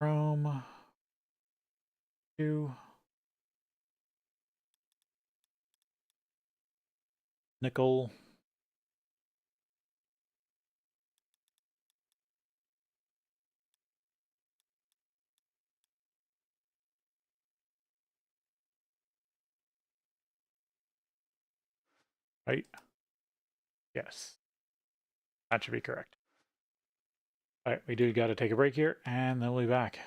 Chrome. 2. Nickel. Right? Yes. That should be correct. Alright, we do got to take a break here, and then we'll be back.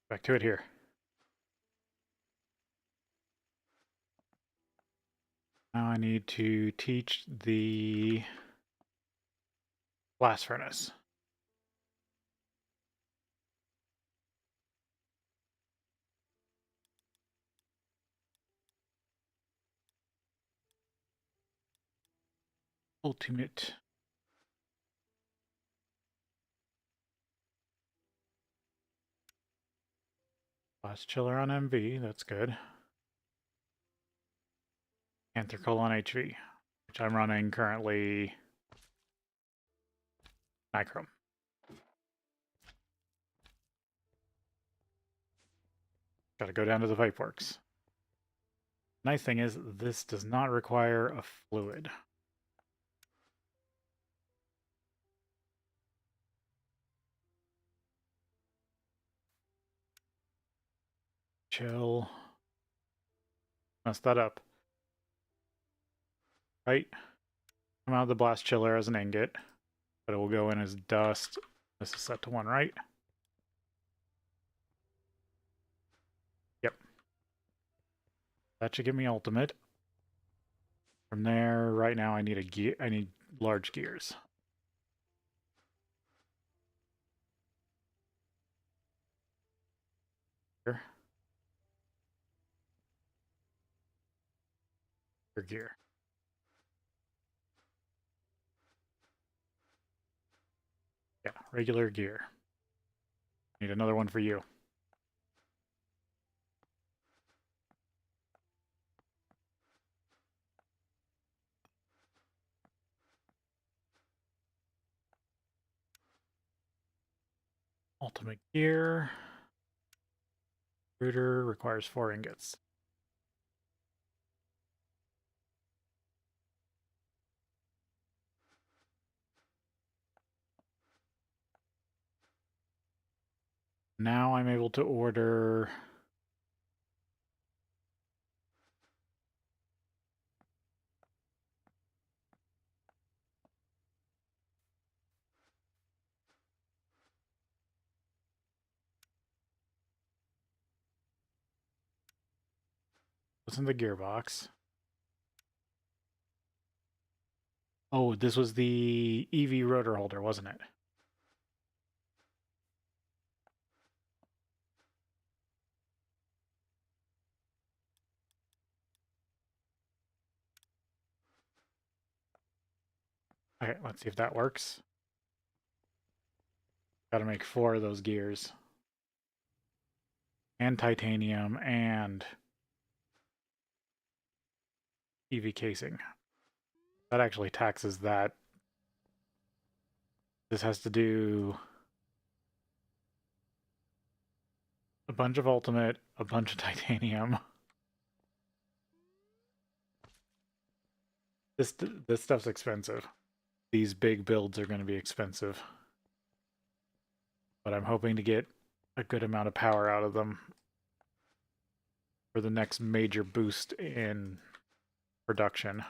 Back to it here. Now I need to teach the blast furnace. Ultimate. Blast chiller on MV, that's good. Anthracol on HV, which I'm running currently Nichrome. Gotta go down to the pipeworks. Nice thing is, this does not require a fluid. Chill. Mess that up. Right? Come out of the blast chiller as an ingot, but it will go in as dust. This is set to 1, right? Yep. That should give me ultimate. From there, right now I need a gear. I need large gears. Here. Your gear. Yeah, regular gear. Need another one for you. Ultimate gear. Router requires 4 ingots. Now I'm able to order what's in the gearbox. Oh, this was the EV rotor holder, wasn't it? Okay, let's see if that works. Gotta make 4 of those gears. And titanium and EV casing. That actually taxes that. This has to do a bunch of ultimate, a bunch of titanium. This stuff's expensive. These big builds are going to be expensive. But I'm hoping to get a good amount of power out of them for the next major boost in production.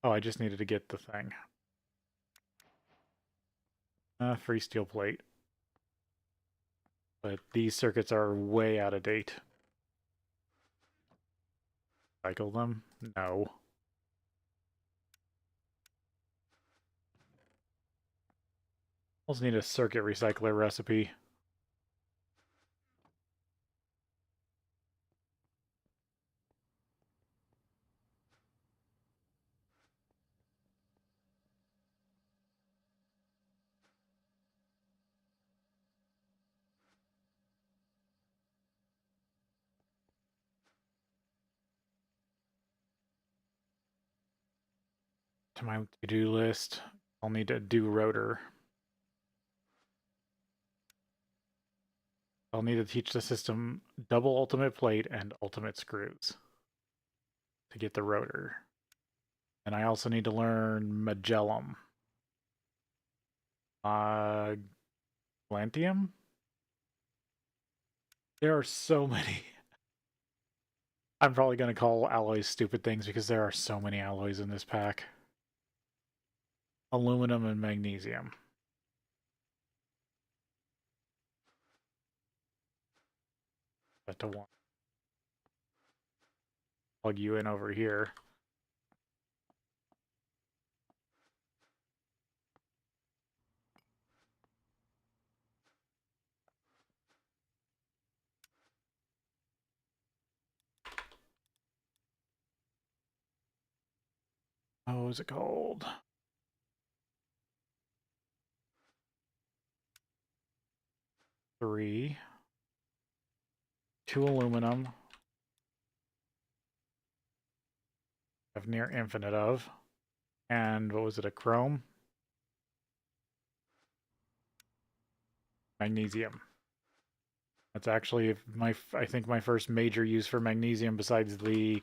Oh, I just needed to get the thing. Free steel plate. But these circuits are way out of date. Cycle them? No. Also need a circuit recycler recipe. To my to-do list, I'll need to do rotor. I'll need to teach the system double ultimate plate and ultimate screws to get the rotor. And I also need to learn Magellan. Atlantium? There are so many. I'm probably going to call alloys stupid things because there are so many alloys in this pack. aluminum and magnesium. Set to 1. Plug you in over here. Oh, is it called? Three. 2 aluminum. I have near infinite of. And what was it, a chrome? Magnesium. That's actually I think my first major use for magnesium besides the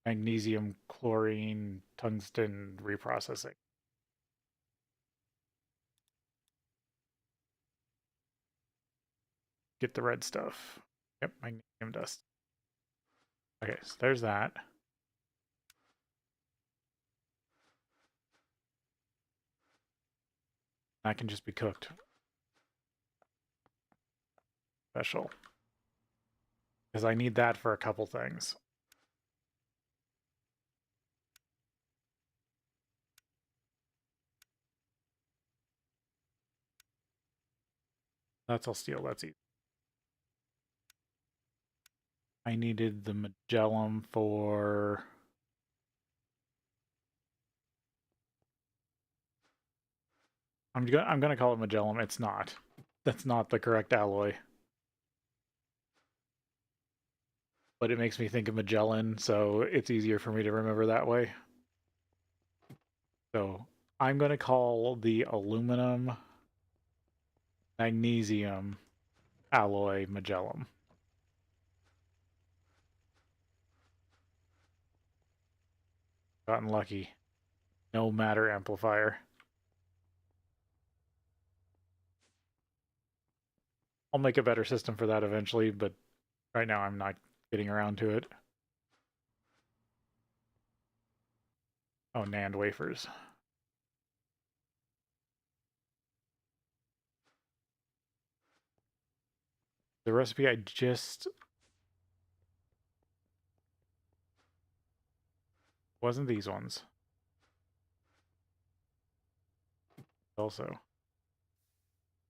magnesium chlorine tungsten reprocessing. Get the red stuff. Yep, magnesium dust. Okay, so there's that. That can just be cooked. Special. Because I need that for a couple things. That's all steel, that's easy. I needed the Magellum for... I'm gonna call it Magellum. It's not. That's not the correct alloy. But it makes me think of Magellan, so it's easier for me to remember that way. So I'm gonna call the aluminum magnesium alloy Magellum. Gotten lucky. No matter amplifier. I'll make a better system for that eventually, but right now I'm not getting around to it. Oh, NAND wafers. The recipe I just... wasn't these ones. Also.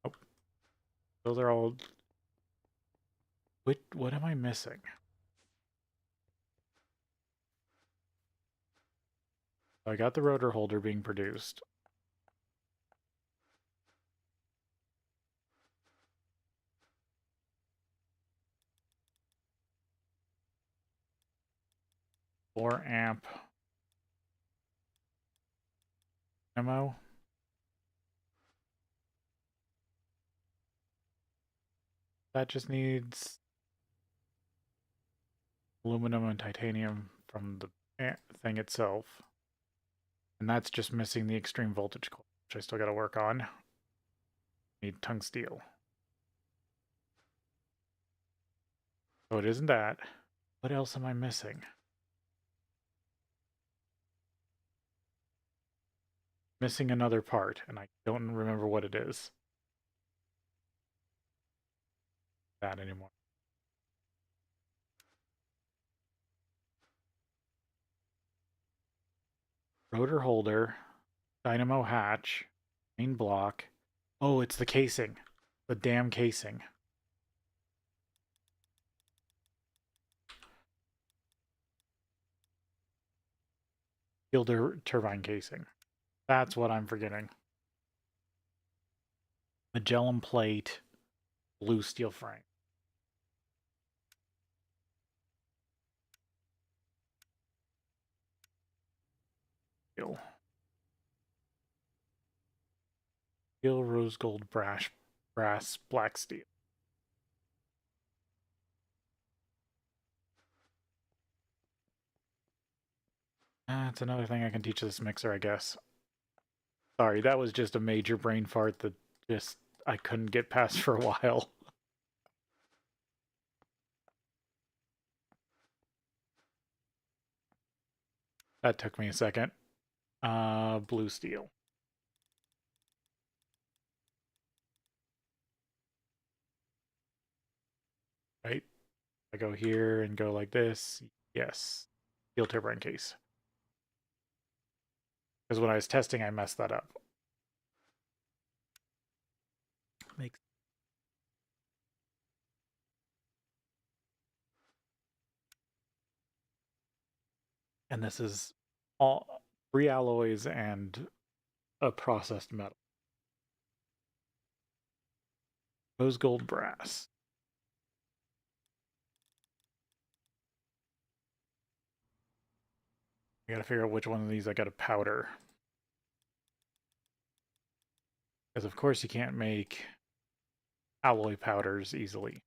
Oh. Those are all... What am I missing? I got the rotor holder being produced. Four amp ammo. That just needs aluminum and titanium from the thing itself. And that's just missing the extreme voltage core, which I still got to work on. Need tungsteel. Oh, it isn't that. What else am I missing? Missing another part, and I don't remember what it is. That anymore. Rotor holder, dynamo hatch, main block. Oh, it's the casing. The damn casing. Fielder turbine casing. That's what I'm forgetting. Magellan plate, blue steel frame. Steel rose gold brass black steel. That's another thing I can teach this mixer, I guess. Sorry, that was just a major brain fart that just I couldn't get past for a while. That took me a second. Blue steel. I go here and go like this. Yes. Steel turbine case. Because when I was testing, I messed that up. Makes and this is all 3 alloys and a processed metal. Rose gold brass. I gotta figure out which one of these I gotta powder. Because of course you can't make alloy powders easily.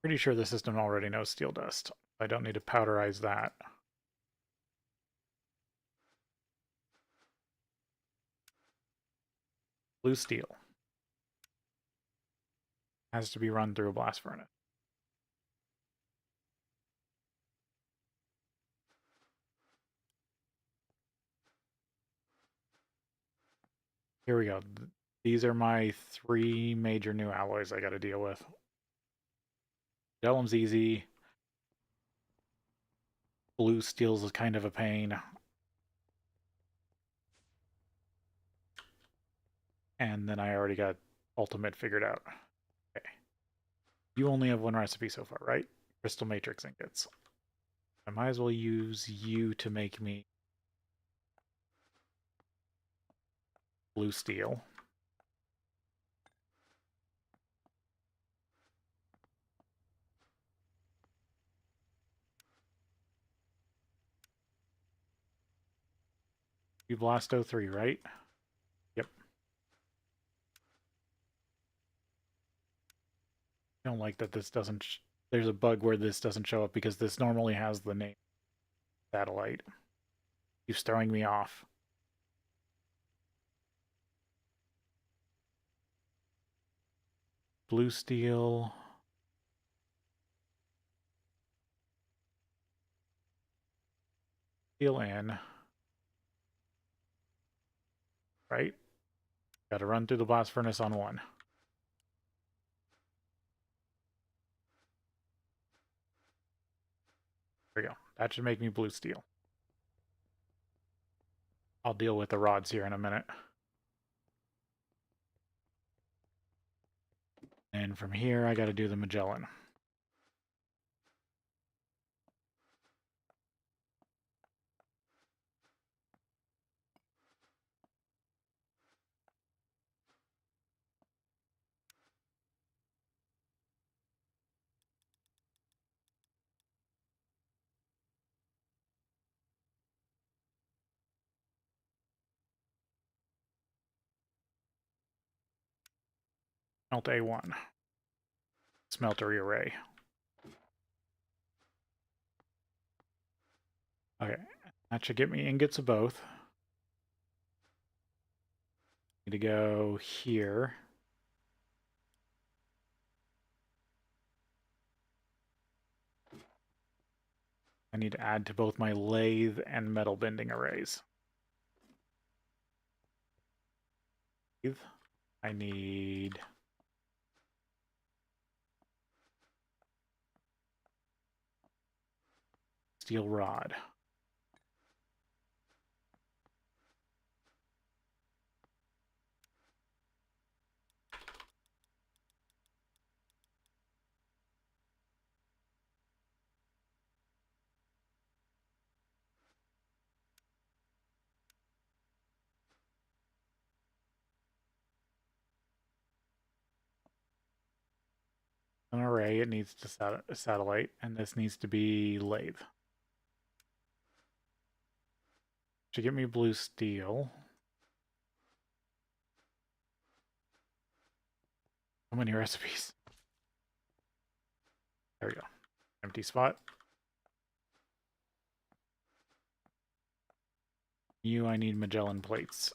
Pretty sure the system already knows steel dust. I don't need to powderize that. Blue steel has to be run through a blast furnace. Here we go. These are my 3 major new alloys I got to deal with. Vellum's easy. Blue steel's is kind of a pain. And then I already got ultimate figured out. Okay. You only have 1 recipe so far, right? Crystal matrix ingots. I might as well use you to make me blue steel. You Blasto 3, right? Yep. I don't like that this doesn't... There's a bug where this doesn't show up because this normally has the name satellite. Keeps throwing me off. Blue steel. Steel in. Right? Gotta run through the blast furnace on 1. There we go. That should make me blue steel. I'll deal with the rods here in a minute. And from here, I gotta do the Magellan. Smelt A1. Smeltery array. Okay, that should get me ingots of both. Need to go here. I need to add to both my lathe and metal bending arrays. I need steel rod. An array, it needs to satellite, and this needs to be lathe. Should get me blue steel. How many recipes? There we go. Empty spot. You, I need Magellan plates.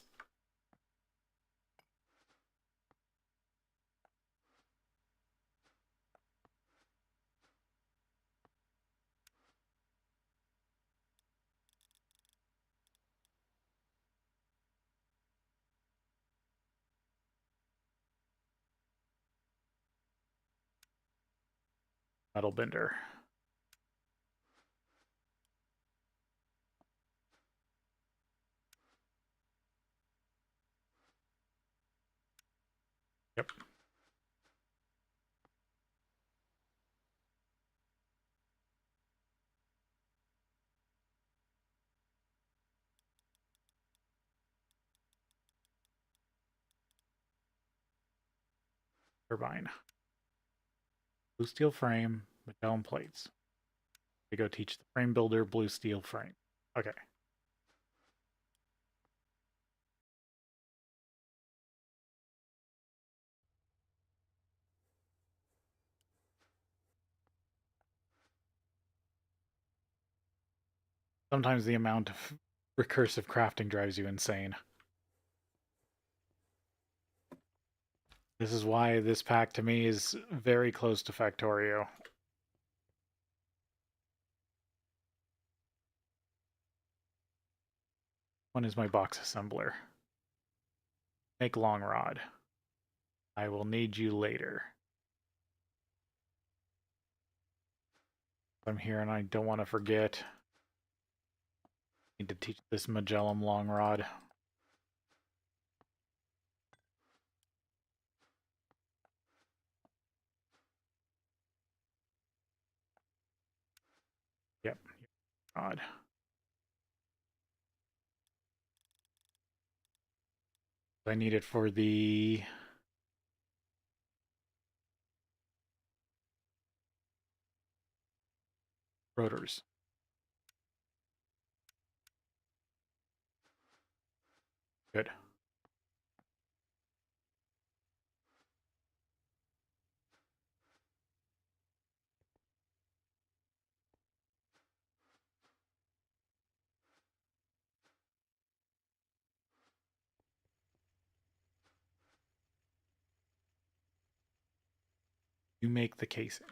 Metal bender. Yep. Turbine. Blue steel frame, Magellan plates. We go teach the frame builder blue steel frame. Okay. Sometimes the amount of recursive crafting drives you insane. This is why this pack to me is very close to Factorio. One is my box assembler. Make long rod. I will need you later. I'm here and I don't want to forget. Need to teach this Magellan long rod. Yep, rod. I need it for the rotors. Good. You make the casing.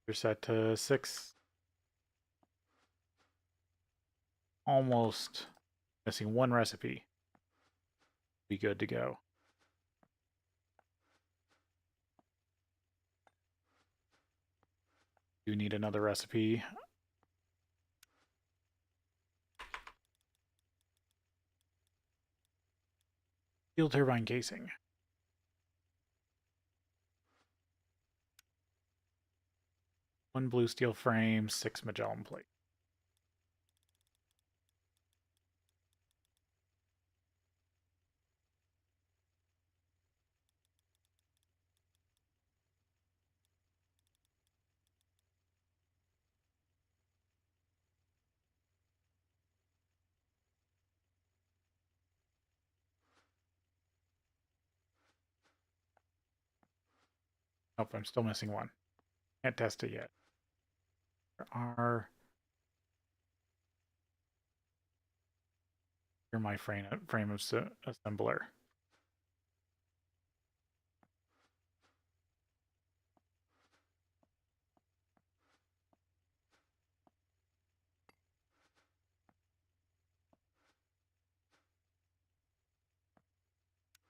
You're set to 6. Almost missing one recipe. Be good to go. You need another recipe. Steel turbine casing. One blue steel frame, 6 Magellan plate. Nope, I'm still missing one. Can't test it yet. There are... You're my frame of assembler.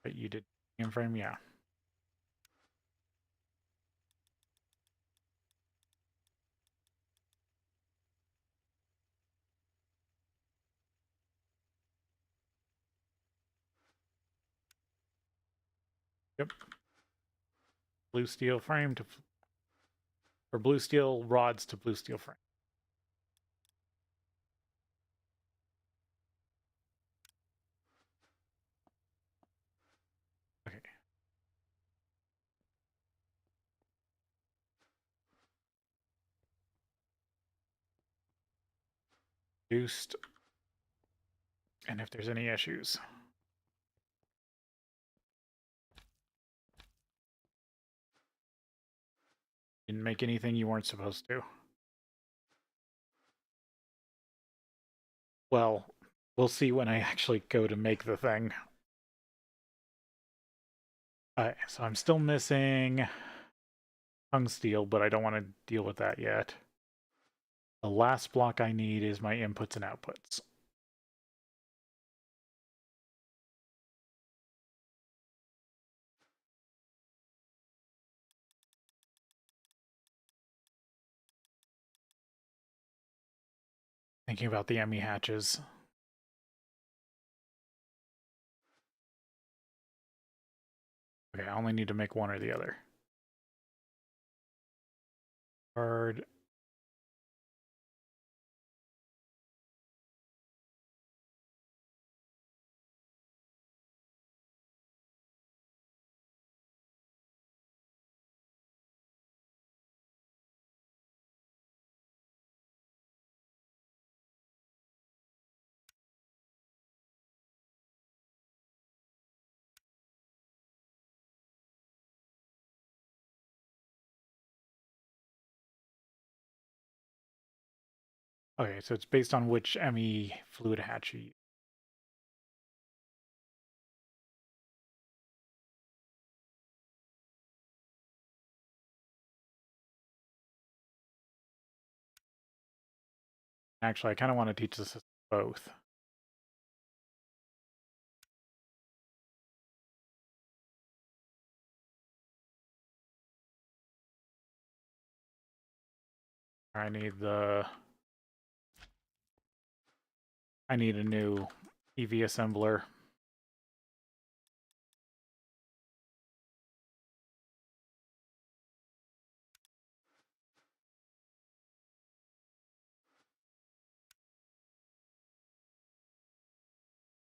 But you did frame, yeah. Yep. Blue steel frame to... Or blue steel rods to blue steel frame. Okay. Reduced. And if there's any issues. Didn't make anything you weren't supposed to. Well, We'll see when I actually go to make the thing. Alright, so I'm still missing tungsteel, but I don't want to deal with that yet. The last block I need is my inputs and outputs. Thinking about the ME hatches. Okay, I only need to make one or the other. Card. Okay, so it's based on which ME fluid hatch you use. Actually, I kind of want to teach this both. I need a new EV assembler.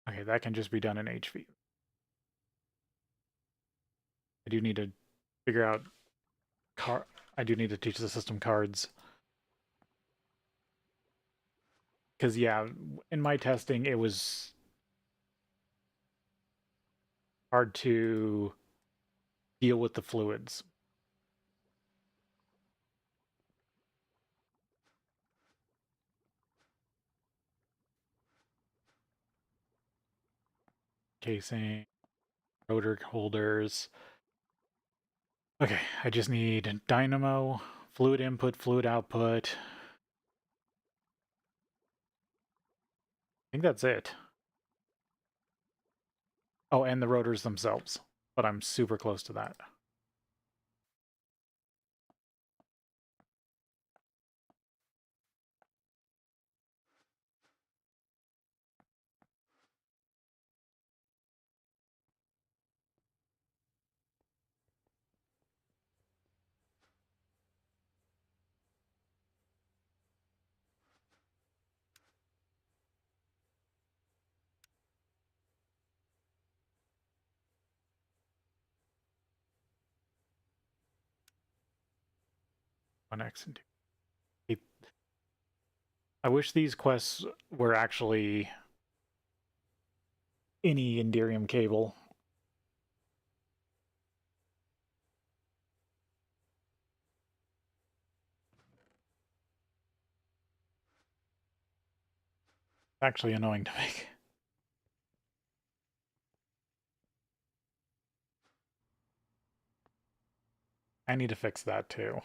Okay, that can just be done in HV. I do need to figure out I do need to teach the system cards. Because, yeah, in my testing, it was hard to deal with the fluids. Casing, rotor holders. Okay, I just need dynamo, fluid input, fluid output. I think that's it. Oh, and the rotors themselves. But I'm super close to that. One X and 2. I wish these quests were actually any Enderium cable. It's actually annoying to make. I need to fix that too.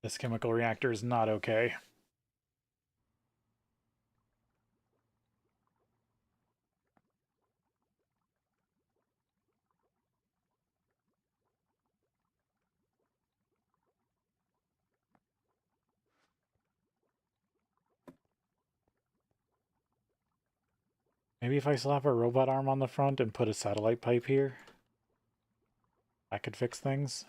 This chemical reactor is not okay. Maybe if I slap a robot arm on the front and put a satellite pipe here, I could fix things.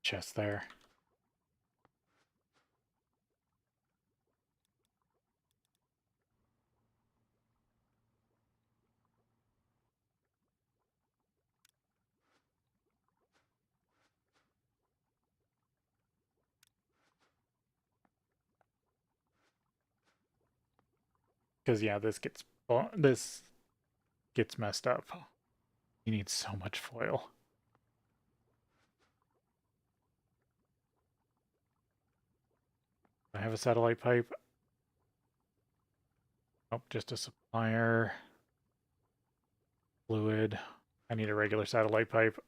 Chest there. Because yeah, this gets messed up. You need so much foil. I have a satellite pipe. Nope, just a supplier. Fluid. I need a regular satellite pipe.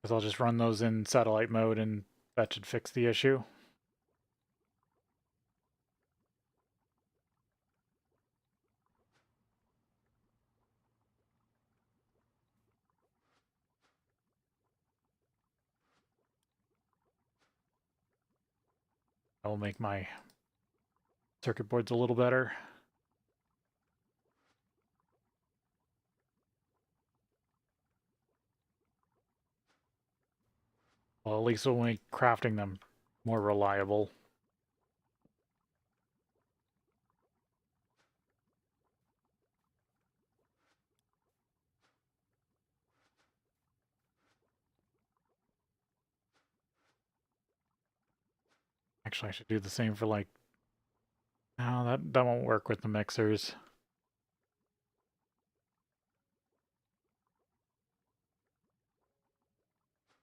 Because I'll just run those in satellite mode and that should fix the issue. I will make my circuit boards a little better. Well, at least it'll make crafting them more reliable. Actually, I should do the same for like... No, that won't work with the mixers.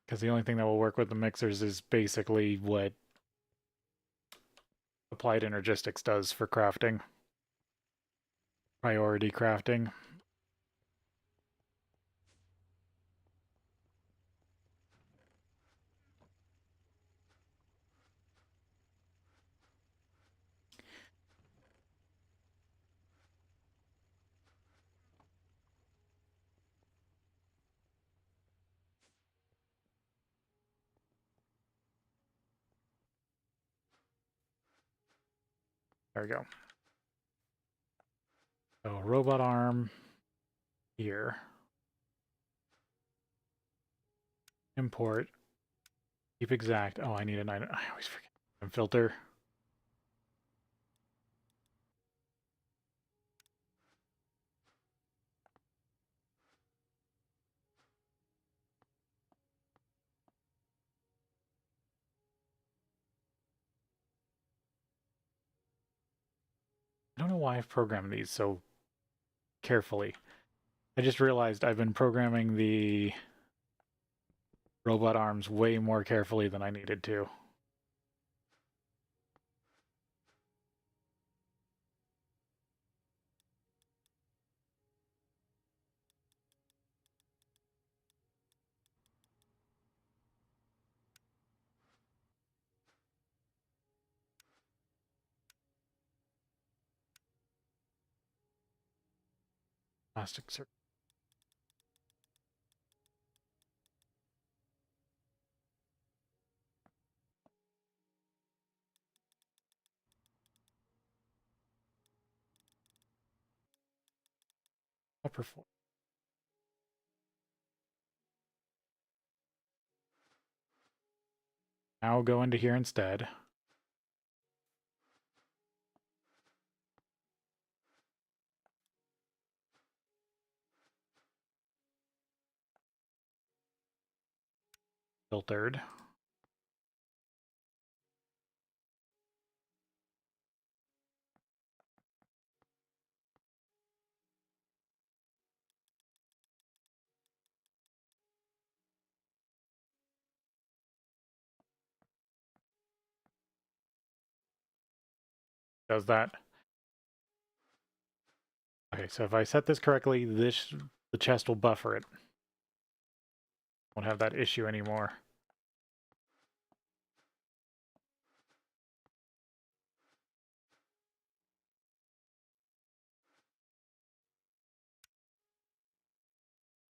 Because the only thing that will work with the mixers is basically what applied energistics does for crafting. Priority crafting. There we go. So robot arm here. Import. Keep exact. Oh, I need an item. I always forget. Filter. I don't know why I've programmed these so carefully. I just realized I've been programming the robot arms way more carefully than I needed to. Plastic circuit. Upper four. Now go into here instead. Filtered. Does that. Okay, so if I set this correctly, the chest will buffer it. Won't have that issue anymore.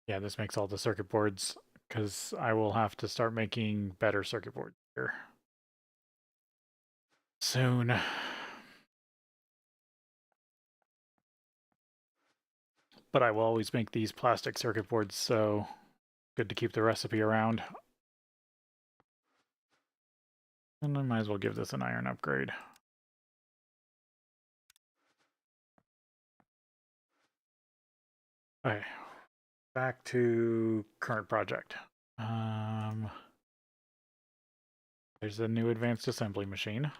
Yeah, this makes all the circuit boards, because I will have to start making better circuit boards here soon. But I will always make these plastic circuit boards, so good to keep the recipe around. And I might as well give this an iron upgrade. Okay, back to current project. There's a new advanced assembly machine.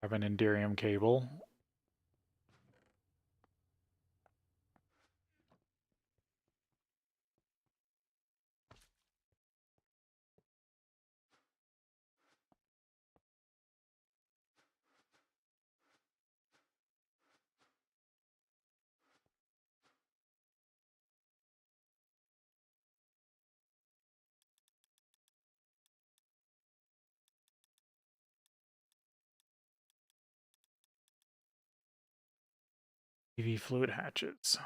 I have an Enderium cable. EV fluid hatches.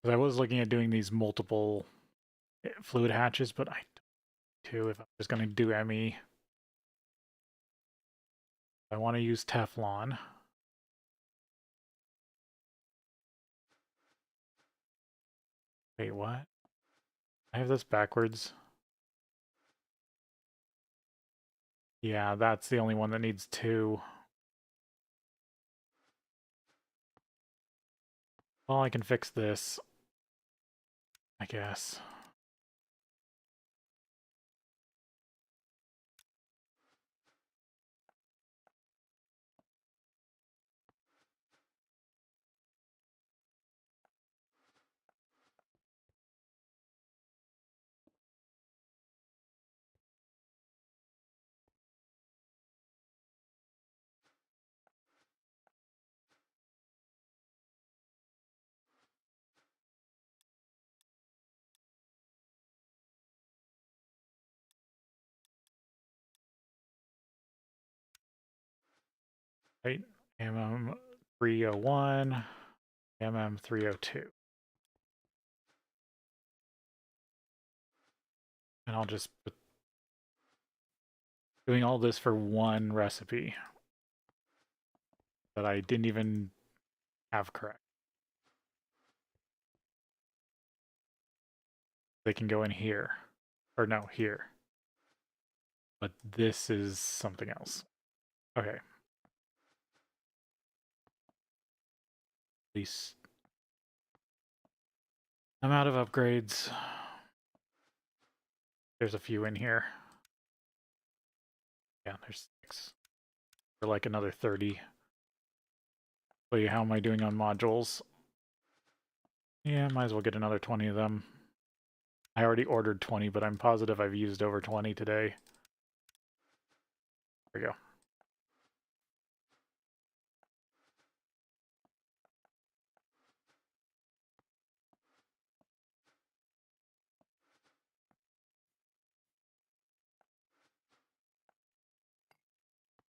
I was looking at doing these multiple fluid hatches, but I too, if I'm just going to do ME, I want to use Teflon. Wait, what? I have this backwards. Yeah, that's the only one that needs 2. Well, I can fix this, I guess. Right, MM301, MM302. And I'll just put doing all this for one recipe that I didn't even have correct. They can go in here. Or no, here. But this is something else. Okay. At least I'm out of upgrades. There's a few in here. Yeah, there's 6. For like another 30. Show you how am I doing on modules. Yeah, might as well get another 20 of them. I already ordered 20, but I'm positive I've used over 20 today. There we go.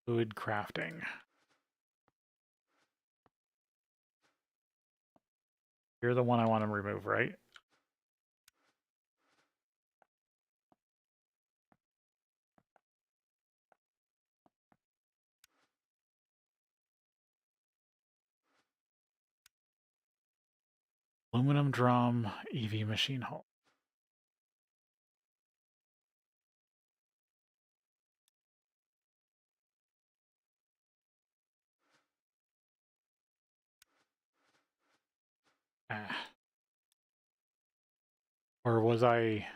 Fluid crafting. You're the one I want to remove, right? Aluminum drum, EV machine hull. Ah. Or was I...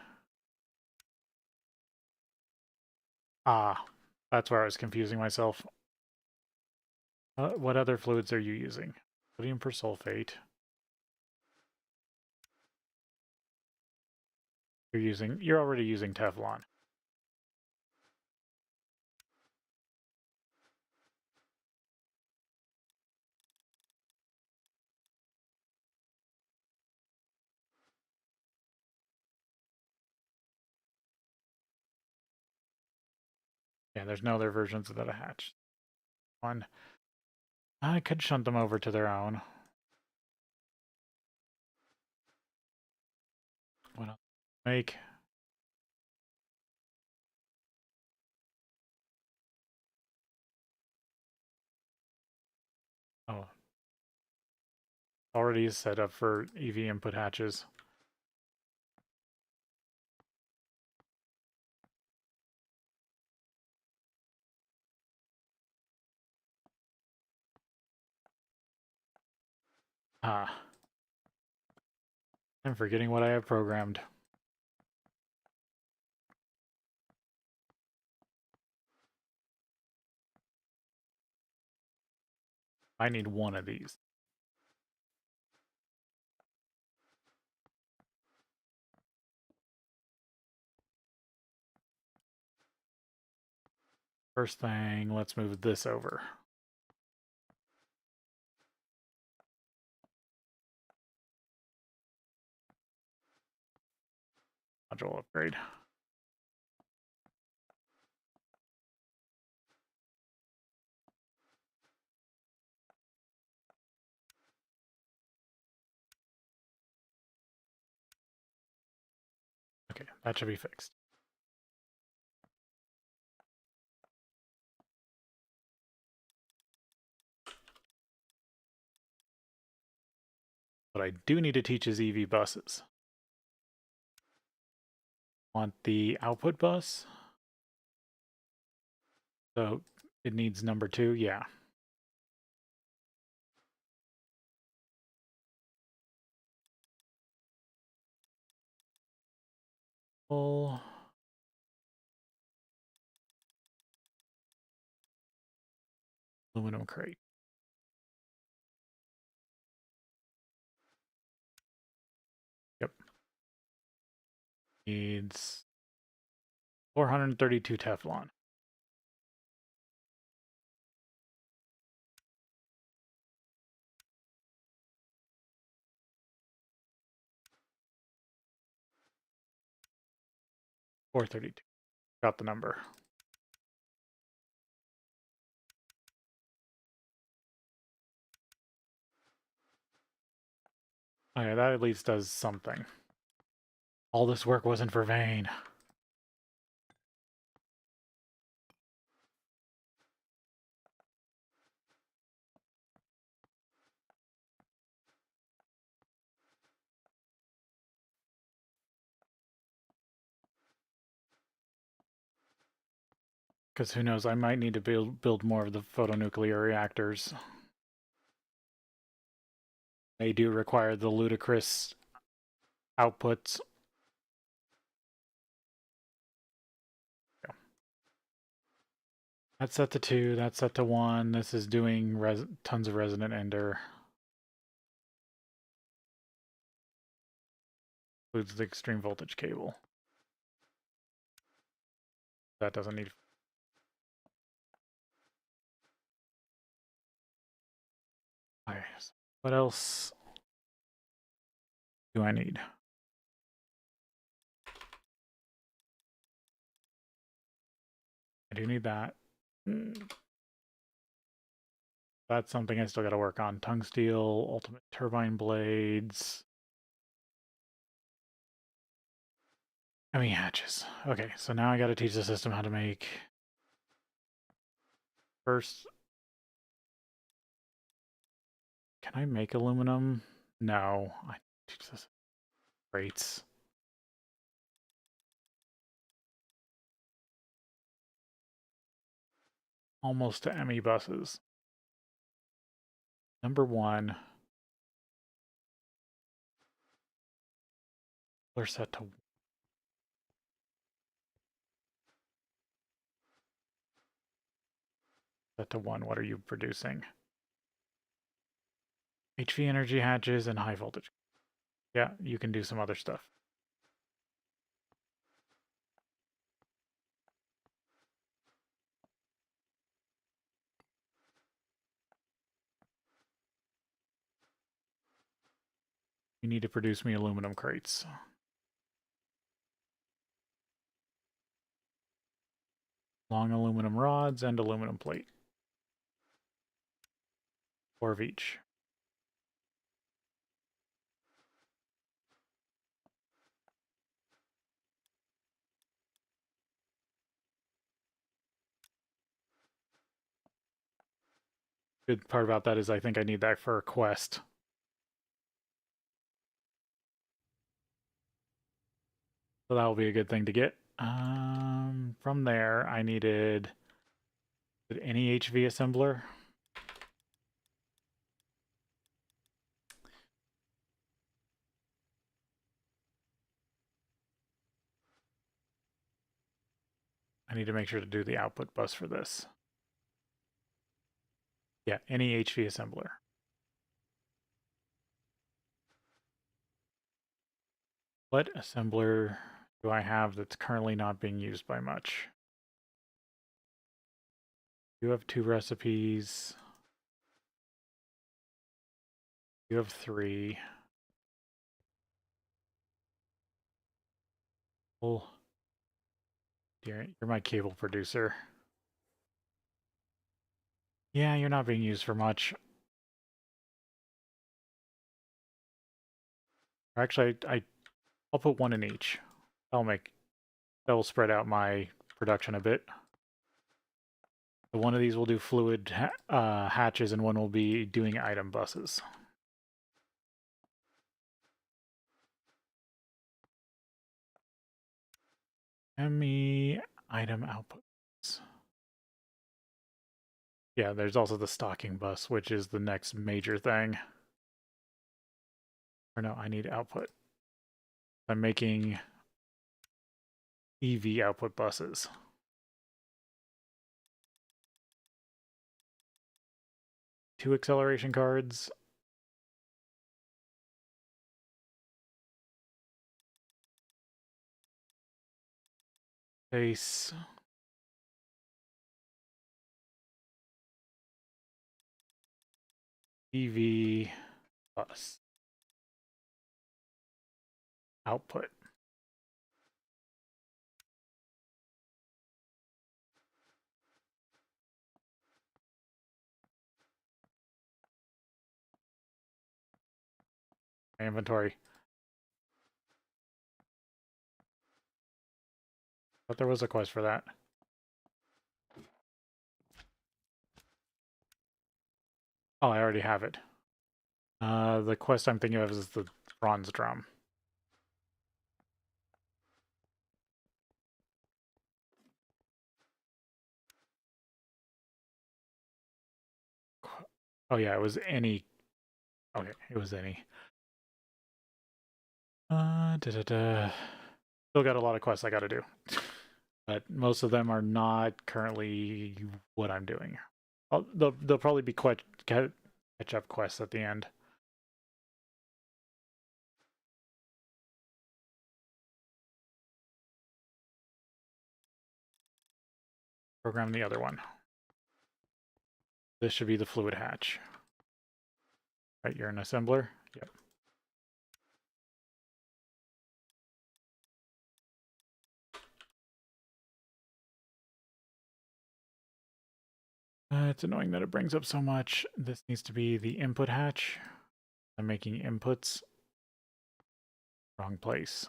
Ah, that's where I was confusing myself. What other fluids are you using? Sodium persulfate. You're already using Teflon. Yeah, there's no other versions of that hatch. One. I could shunt them over to their own. What else? Make. Oh. Already set up for EV input hatches. Ah. I'm forgetting what I have programmed. I need one of these. First thing, let's move this over. Module upgrade. Okay, that should be fixed. What I do need to teach is EV buses. Want the output bus? So it needs number 2, yeah. Full. Aluminum crate. Yep. Needs 432 Teflon. $432. Got the number. Okay, that at least does something. All this work wasn't for vain. Because who knows, I might need to build more of the photonuclear reactors. They do require the ludicrous outputs. Yeah. That's set to 2, that's set to 1. This is doing tons of resonant ender. Includes the extreme voltage cable. That doesn't need. Okay, so what else do I need? I do need that. That's something I still got to work on. Tungsteel, ultimate turbine blades. I mean, hatches. Okay, so now I got to teach the system how to make. First, can I make aluminum? No, I teach this. Rates. Almost to ME buses. Number 1. They're set to 1. What are you producing? HV energy hatches and high voltage. Yeah, you can do some other stuff. You need to produce me aluminum crates. Long aluminum rods and aluminum plate. 4 of each. Good part about that is I think I need that for a quest. So that will be a good thing to get. From there, I needed any HV assembler. need to make sure to do the output bus for this. Yeah, any HV assembler. What assembler do I have that's currently not being used by much? You have 2 recipes. You have 3. Oh, you're my cable producer. Yeah, you're not being used for much. Actually, I'll put 1 in each. That'll spread out my production a bit. So one of these will do fluid hatches, and one will be doing item buses. ME item outputs. Yeah, there's also the stocking bus, which is the next major thing. Or no, I need output. I'm making EV output buses. Two acceleration cards. Base. EV bus. Output. My inventory. But there was a quest for that. Oh, I already have it. The quest I'm thinking of is the bronze drum. Oh yeah, it was any. Okay, it was any. Still got a lot of quests I got to do, but most of them are not currently what I'm doing. They'll probably be catch up quests at the end. Program the other one. This should be the fluid hatch. Right, you're an assembler? Yep. It's annoying that it brings up so much. This needs to be the input hatch. I'm making inputs. Wrong place.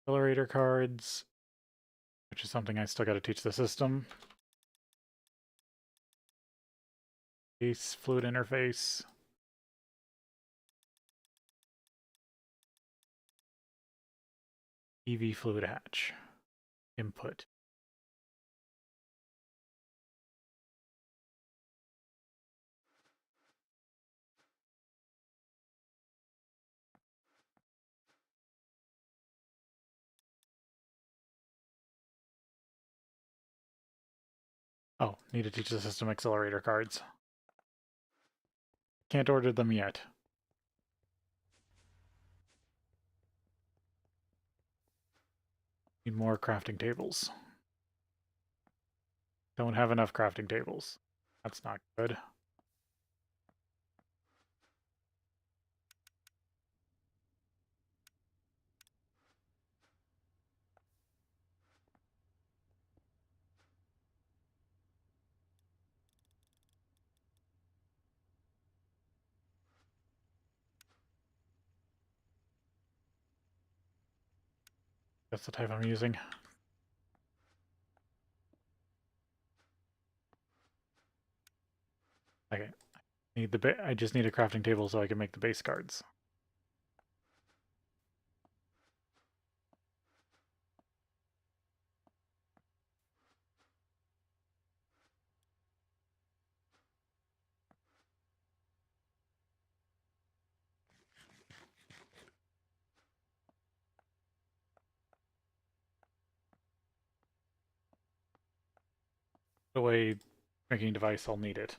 Accelerator cards, which is something I still got to teach the system. Base fluid interface. EV fluid hatch. Input. Oh, need to teach the system accelerator cards. Can't order them yet. Need more crafting tables. Don't have enough crafting tables. That's not good. That's the type I'm using. Okay. I just need a crafting table so I can make the base cards. the way drinking device, I'll need it.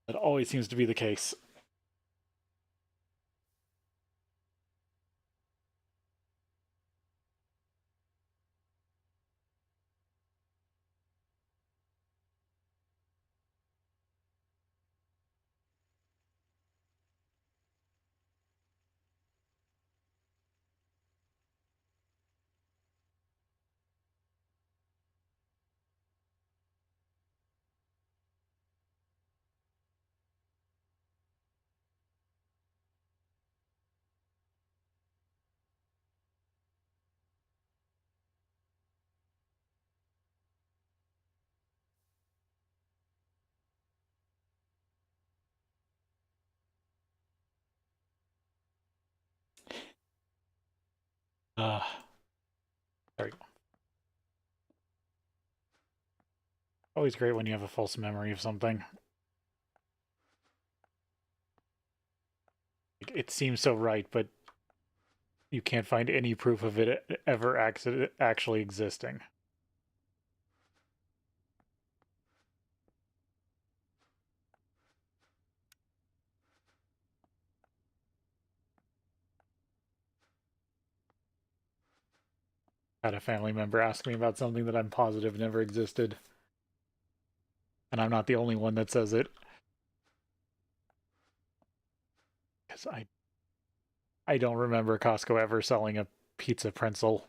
That always seems to be the case. There we go. Always great when you have a false memory of something. It seems so right, but you can't find any proof of it ever actually existing. Had a family member ask me about something that I'm positive never existed. And I'm not the only one that says it. Because I don't remember Costco ever selling a pizza pretzel.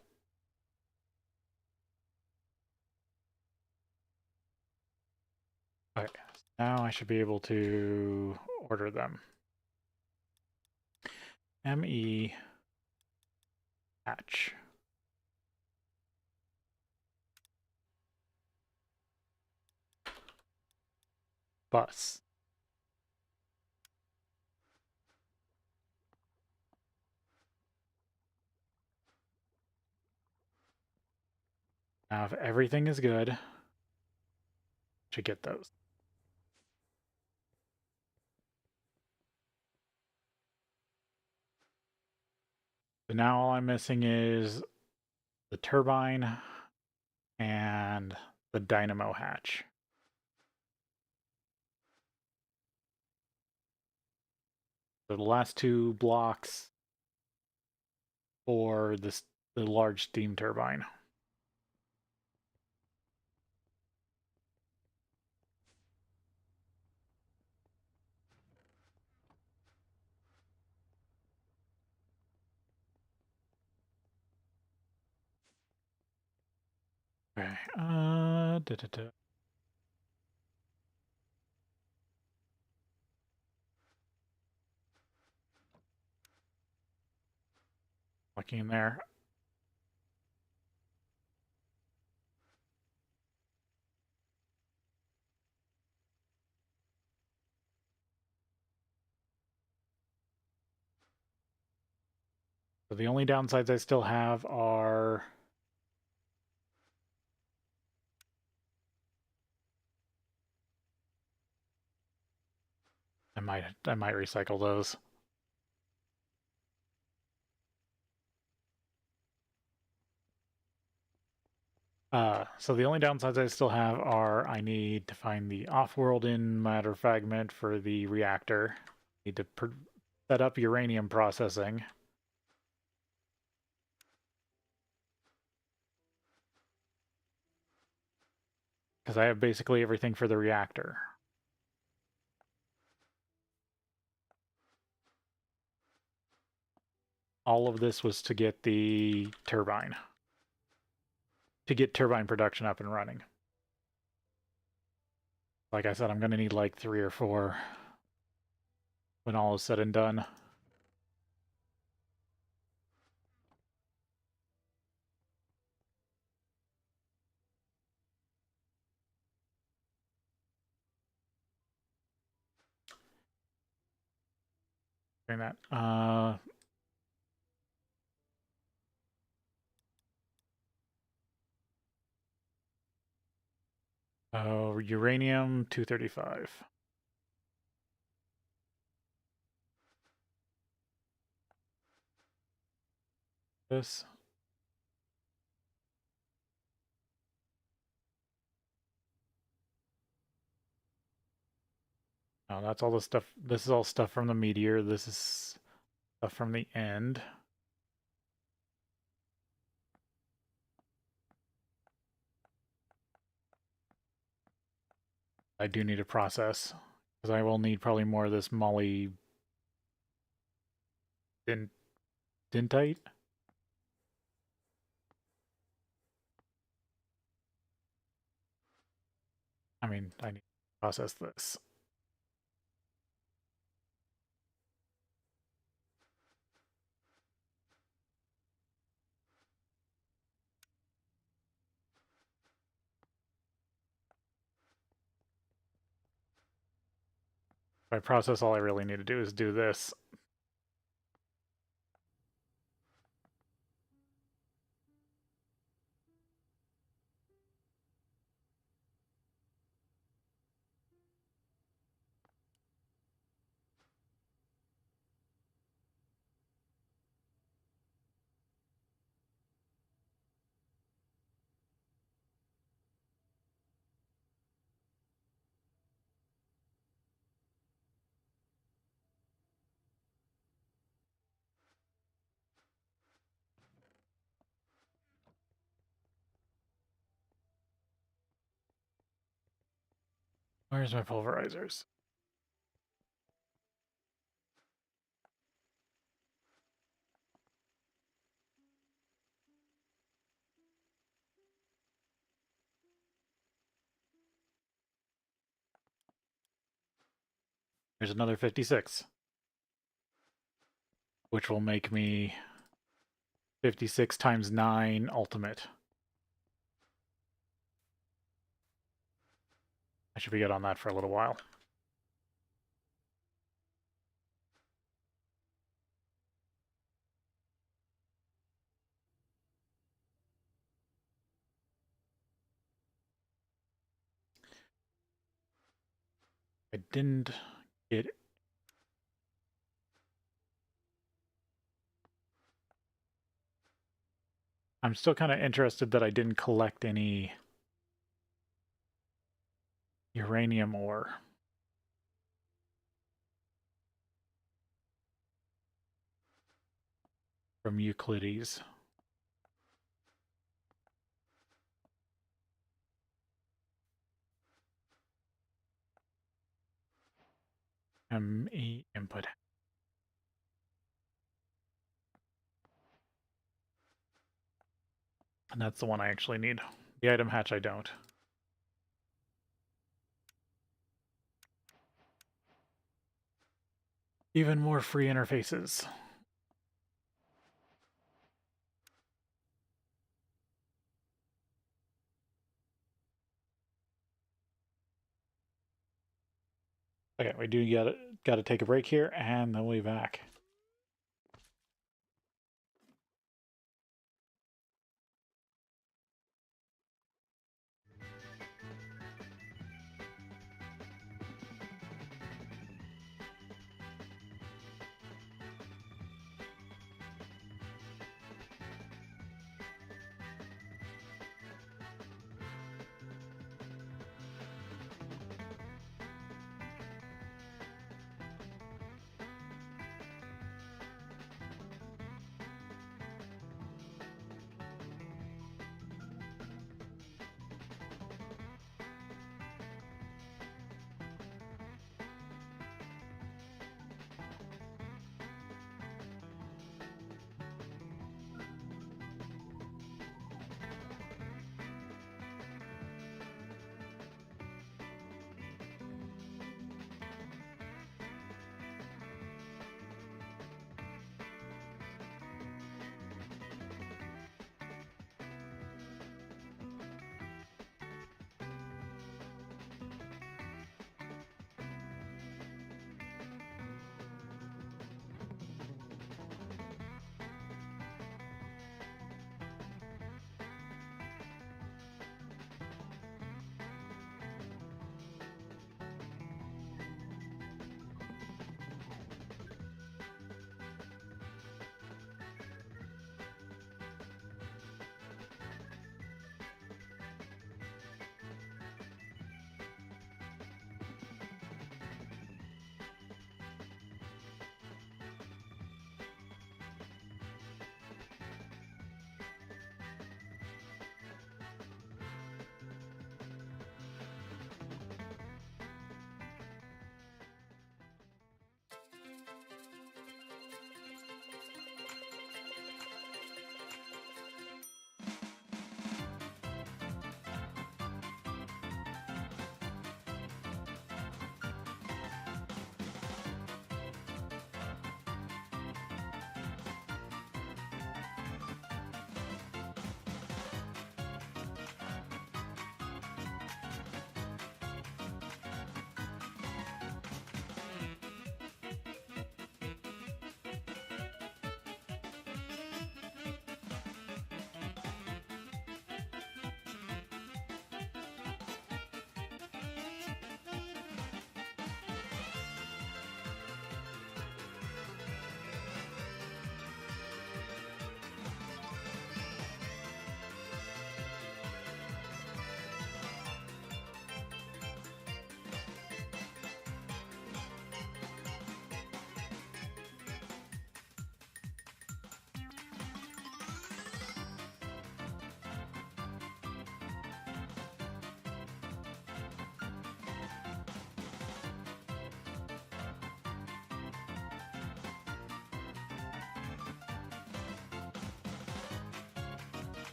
Okay, now I should be able to order them. ME hatch. Bus. Now if everything is good, should get those. So now all I'm missing is the turbine and the dynamo hatch. So the last two blocks for the large steam turbine. Okay. Looking in there. So the only downsides I still have are I might recycle those. So the only downsides I still have are I need to find the off-world in matter fragment for the reactor. Need to set up uranium processing. Because I have basically everything for the reactor. All of this was to get the turbine. To get turbine production up and running. Like I said, I'm going to need like 3 or 4 when all is said and done. Doing that. Uranium 235. This. Oh, that's all the stuff. This is all stuff from the meteor. This is stuff from the end. I do need to process because I will need probably more of this moly dentite. I mean, I need to process this. If I process, all I really need to do is do this. Where's my pulverizers? There's another 56, which will make me 56 times 9 ultimate. I should be good on that for a little while. I didn't get... I'm still kind of interested that I didn't collect any uranium ore. From Euclides. ME input. And that's the one I actually need. The item hatch I don't. Even more free interfaces. Okay, we do gotta take a break here, and then we'll be back.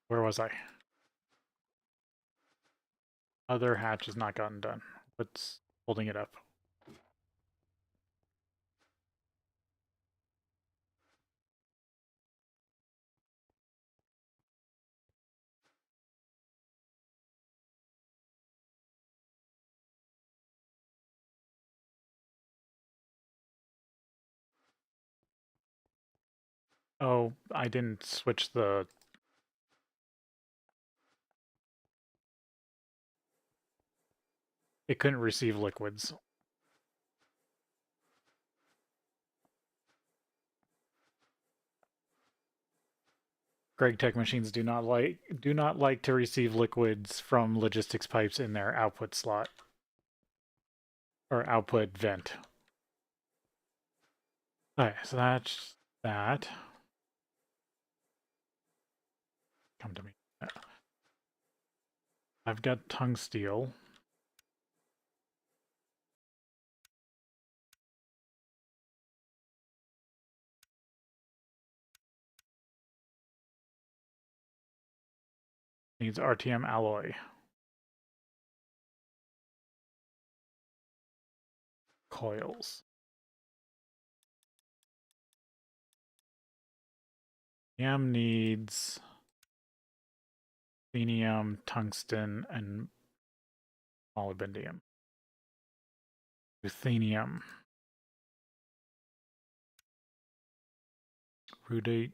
Where was I? Other hatch has not gotten done. What's holding it up? Oh, I didn't switch the... It couldn't receive liquids. Greg Tech machines do not like to receive liquids from logistics pipes in their output slot or output vent. Okay, so that's that. Come to me. I've got tungsteel. Needs RTM alloy. Coils. TM needs ruthenium, tungsten, and molybdenum. Ruthenium. Rudate.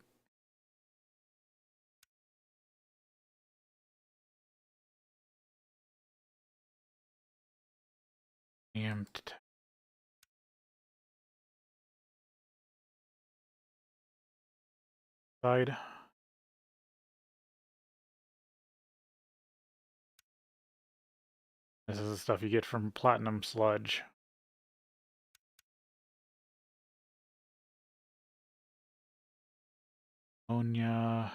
Side. This is the stuff you get from platinum sludge. Ammonia.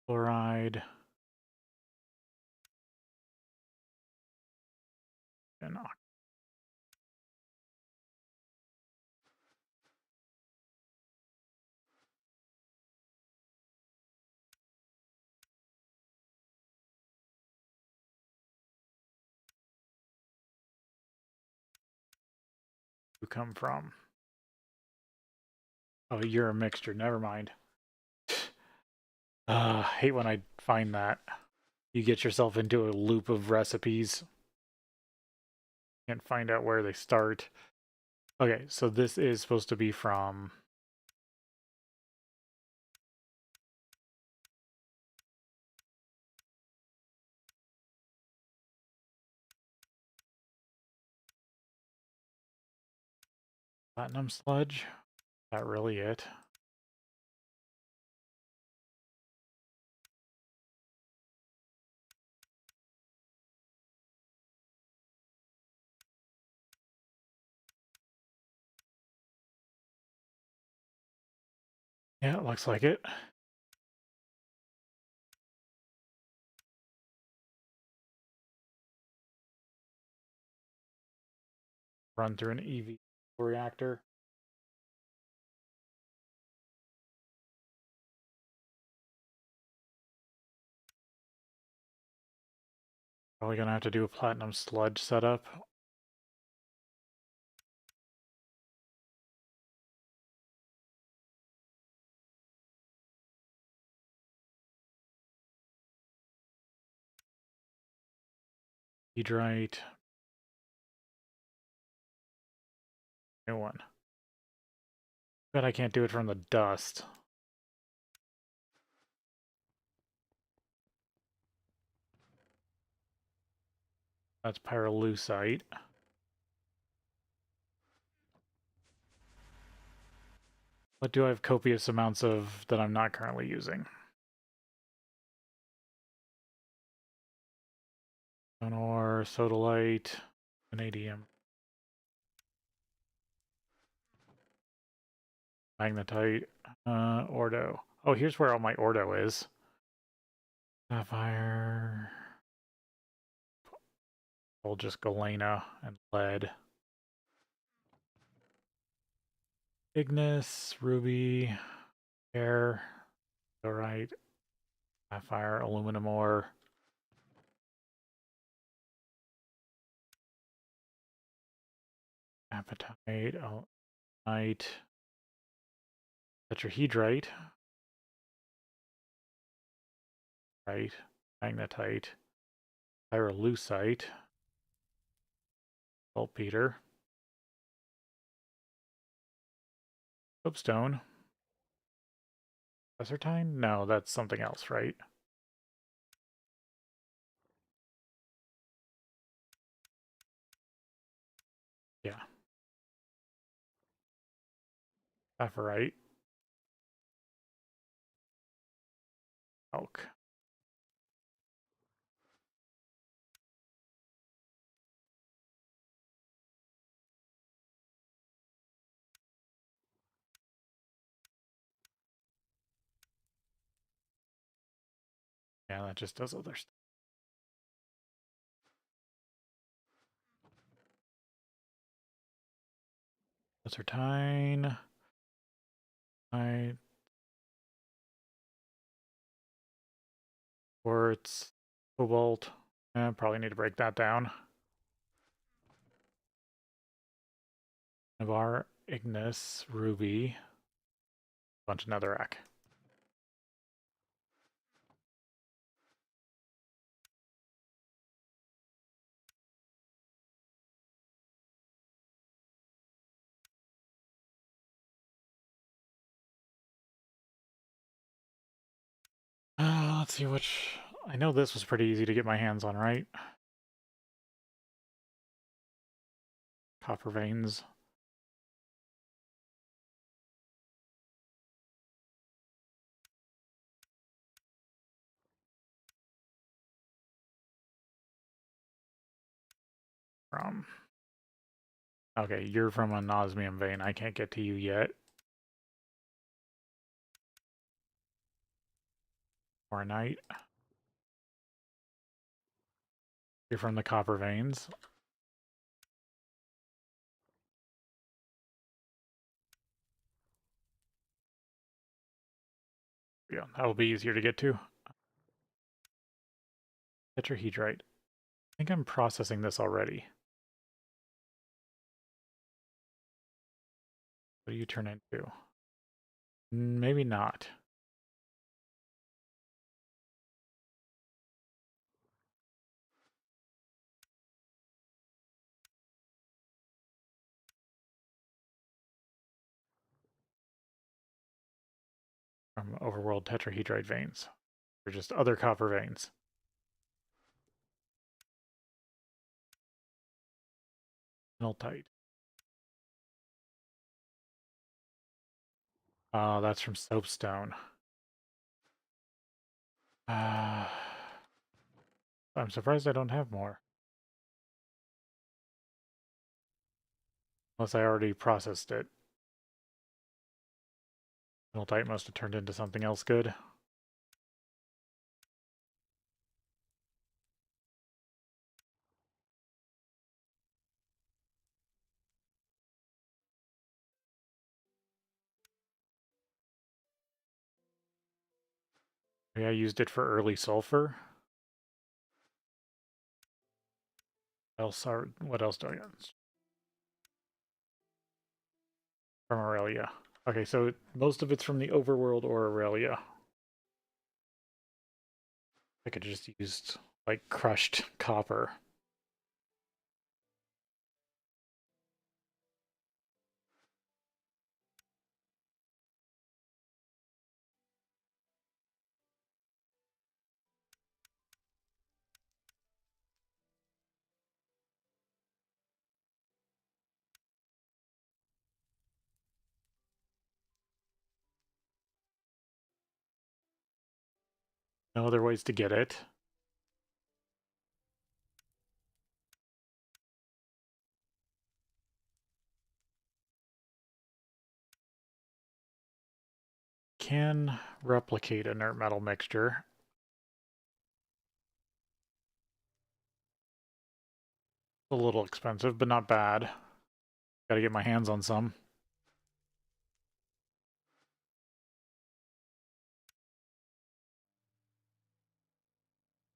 Chloride. And you come from? Oh, you're a mixture. Never mind. Hate when I find that. You get yourself into a loop of recipes. Can't find out where they start. Okay, so this is supposed to be from... Platinum sludge? Is that really it? Yeah, it looks like it. Run through an EV reactor. Probably gonna have to do a platinum sludge setup. Hedrite. New one. Bet I can't do it from the dust. That's pyrolusite. What do I have copious amounts of that I'm not currently using? Ore, sodalite, vanadium, magnetite, ordo. Oh, here's where all my ordo is. Sapphire. We'll just galena and lead. Ignis, ruby, air, diorite, sapphire, aluminum ore. Apatite, alunite, tetrahedrite, right, magnetite, pyrolusite, saltpeter, soapstone, Sertine? No, that's something else, right? Yeah. Sapphirite, elk. Yeah, that just does other stuff. Sertine. Quartz, cobalt. Probably need to break that down. Navarre, Ignis, ruby, bunch of netherrack. Let's see which. I know this was pretty easy to get my hands on, right? Copper veins. From. Okay, you're from an osmium vein. I can't get to you yet. Ornite. You're from the copper veins. Yeah, that'll be easier to get to. Tetrahedrite. I think I'm processing this already. What do you turn into? Maybe not. From overworld tetrahedrite veins. They're just other copper veins. Miltite. That's from soapstone. I'm surprised I don't have more. Unless I already processed it. Miltite must have turned into something else good. Maybe I used it for early sulfur. What else do I got? From Aurelia. Okay, so most of it's from the overworld or Aurelia. I could just used like crushed copper. No other ways to get it. can replicate inert metal mixture. A little expensive, but not bad. Gotta get my hands on some.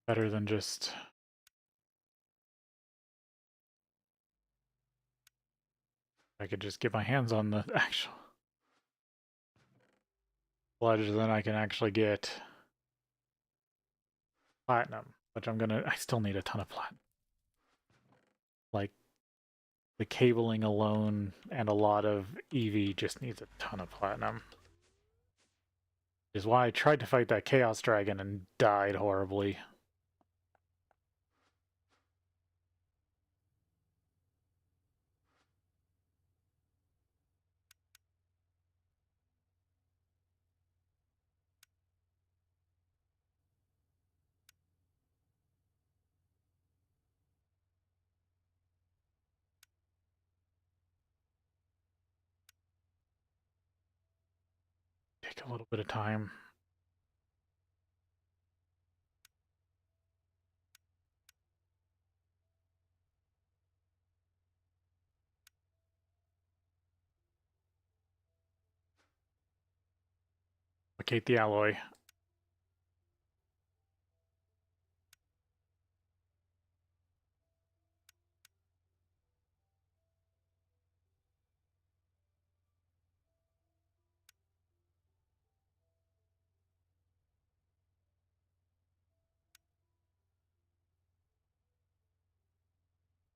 Better than just... I could just get my hands on the actual sludge, then I can actually get platinum, which I still need a ton of platinum. Like, the cabling alone and a lot of EV just needs a ton of platinum. Which is why I tried to fight that Chaos Dragon and died horribly. Take a little bit of time. Replicate the alloy.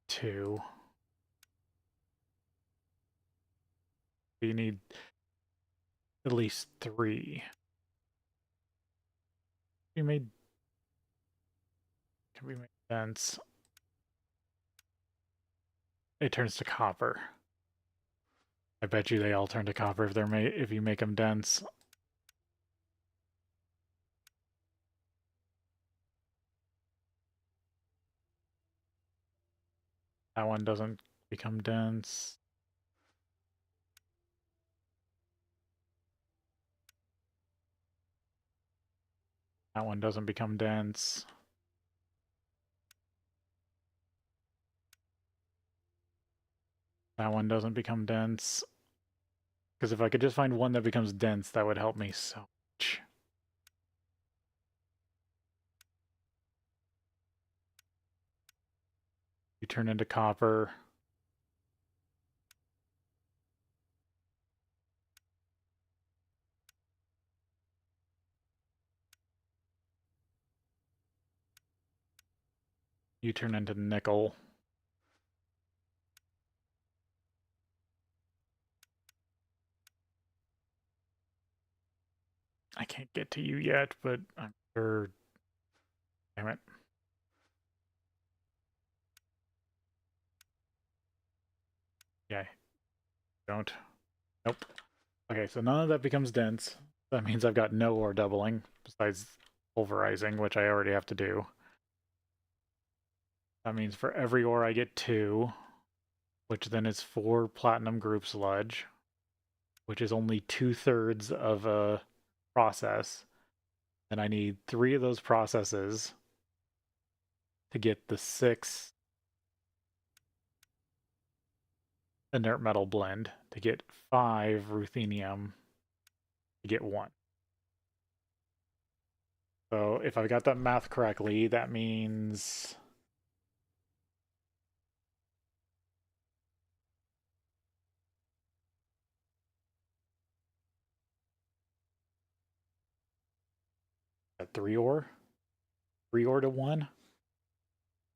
Two. You need at least 3. Can be made dense. It turns to copper. I bet you they all turn to copper if you make them dense. That one doesn't become dense. That one doesn't become dense. That one doesn't become dense. Because if I could just find one that becomes dense, that would help me so much. You turn into copper. You turn into nickel. I can't get to you yet, but I'm sure... Damn it. Yeah. Don't. Nope. Okay, so none of that becomes dense. That means I've got no ore doubling, besides pulverizing, which I already have to do. That means for every ore I get 2, which then is 4 platinum group sludge, which is only 2/3 of a process. And I need 3 of those processes to get the 6 inert metal blend, to get 5 ruthenium, to get 1. So if I got that math correctly, that means... at 3 ore? 3 ore to 1?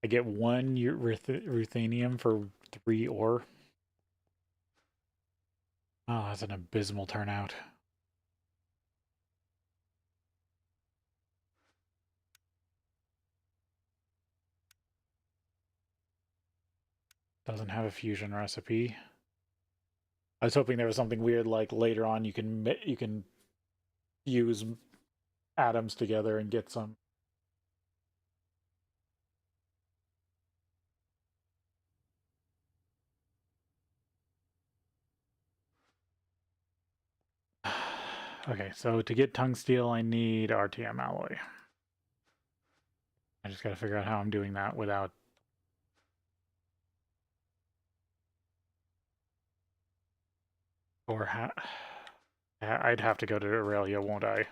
I get 1 ruthenium for 3 ore. Oh, that's an abysmal turnout. Doesn't have a fusion recipe. I was hoping there was something weird like later on you can use atoms together and get some. Okay, so to get tungsteel, I need RTM alloy. I just gotta figure out how I'm doing that without... Or I'd have to go to Aurelia, won't I?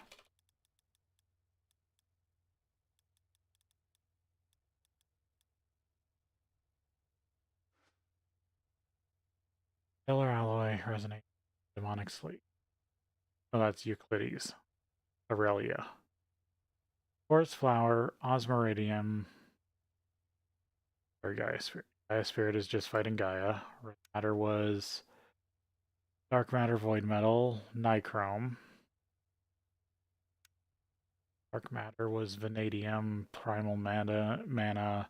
Stellar alloy, resonate, demonic sleep. Oh, that's Euclides. Aurelia. Forest flower, osmiridium. Or Gaia Spirit. Gaia Spirit is just fighting Gaia. Red matter was dark matter, void metal, nichrome. Dark matter was vanadium, primal mana,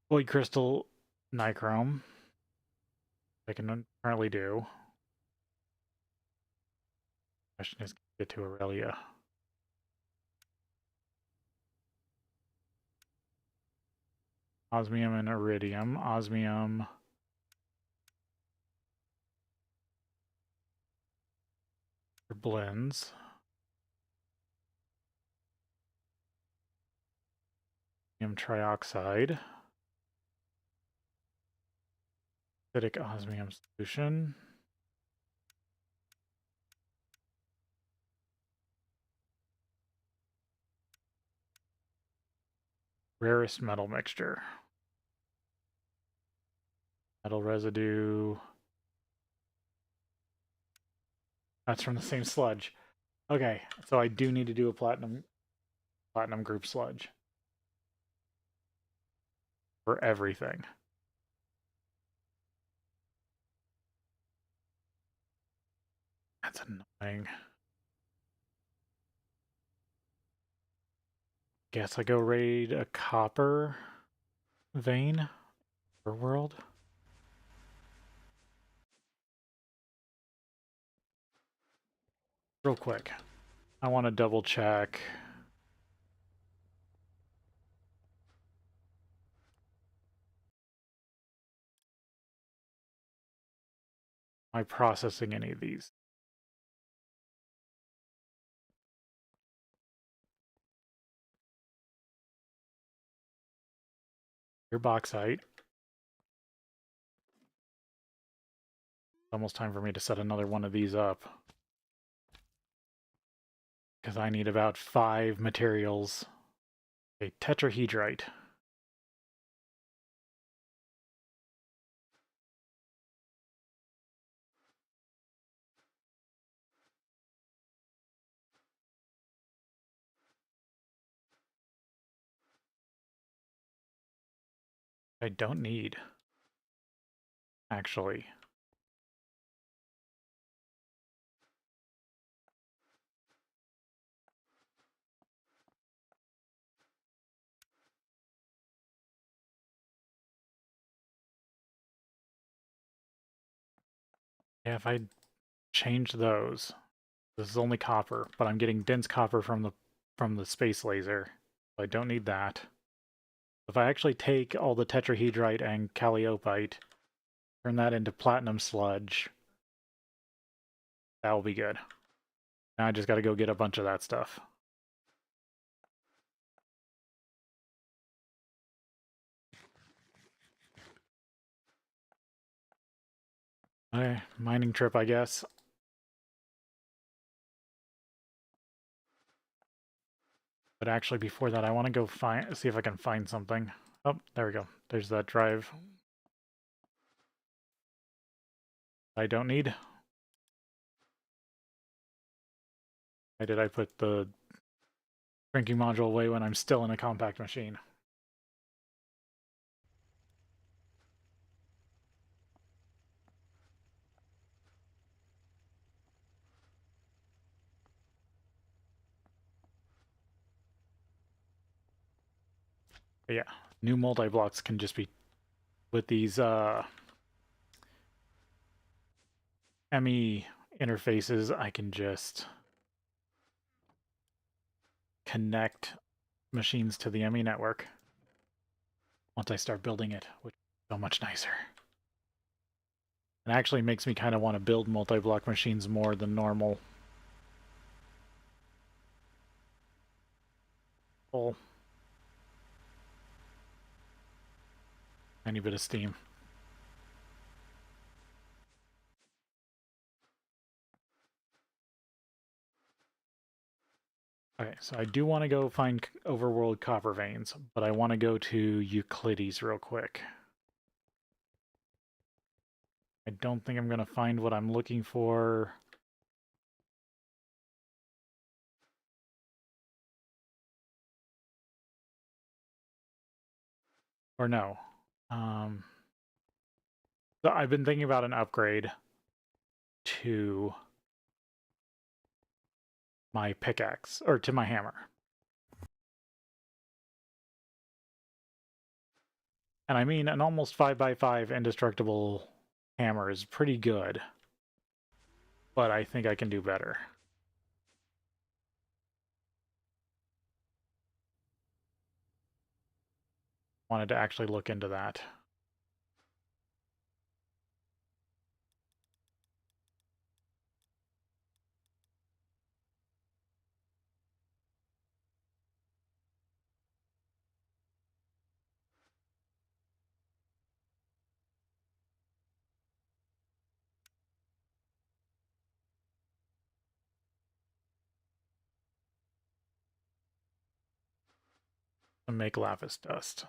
void crystal, nichrome. I can currently do. Question is, get to Aurelia. Osmium and iridium. Osmium. For blends. Osmium trioxide. Acidic osmium solution. Rarest metal mixture. Metal residue. That's from the same sludge. Okay, so I do need to do a platinum group sludge. For everything. That's annoying. Guess I go raid a copper vein for world. Real quick. I want to double check am I processing any of these. Your bauxite. It's almost time for me to set another one of these up. Because I need about 5 materials. A tetrahedrite. I don't need, actually. Yeah, if I change those, this is only copper, but I'm getting dense copper from the space laser. So I don't need that. If I actually take all the tetrahedrite and calliope, turn that into platinum sludge, that will be good. Now I just got to go get a bunch of that stuff. Okay, mining trip, I guess. But actually, before that, I want to go see if I can find something. Oh, there we go. There's that drive. I don't need. Why did I put the drinking module away when I'm still in a compact machine? But yeah, new multi-blocks can just be with these ME interfaces. I can just connect machines to the ME network once I start building it, which is so much nicer. It actually makes me kind of want to build multi-block machines more than normal. full. Any bit of steam. Okay, so I do want to go find overworld copper veins, but I want to go to Euclides real quick. I don't think I'm going to find what I'm looking for. Or no. So I've been thinking about an upgrade to my pickaxe, or to my hammer. And I mean, an almost 5x5 indestructible hammer is pretty good. But I think I can do better. Wanted to actually look into that. To make lapis dust.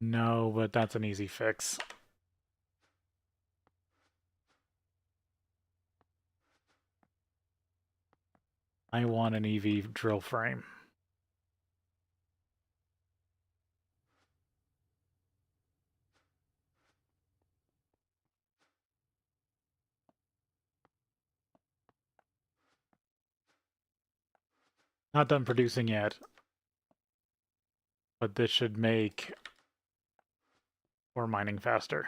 No, but that's an easy fix. I want an EV drill frame. Not done producing yet, but this should make ore mining faster.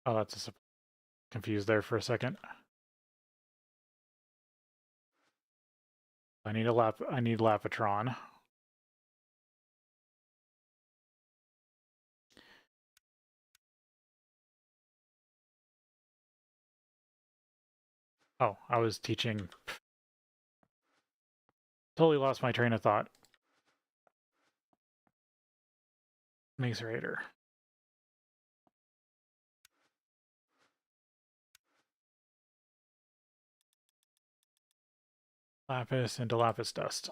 Oh, that's confused there for a second. I need Lapitron. Oh, I was teaching. Totally lost my train of thought. Macerator. Lapis into lapis dust.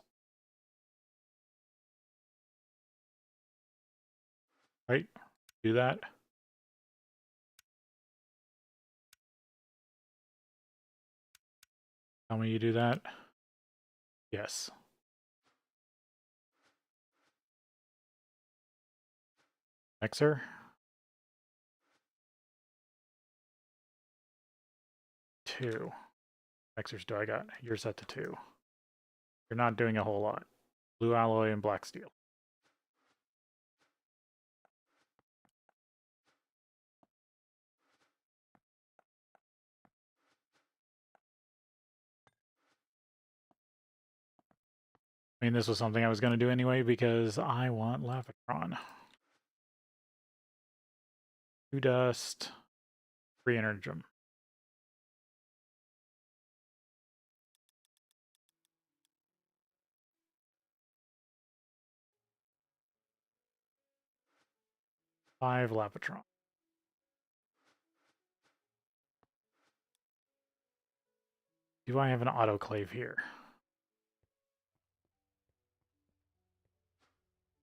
Right? Do that. Tell me you do that. Yes. Mixer. 2. Mixers do I got? You're set to 2. You're not doing a whole lot. Blue alloy and black steel. I mean, this was something I was going to do anyway because I want Lapitron. 2 dust, 3 energium. Five Lapitron. Do I have an autoclave here?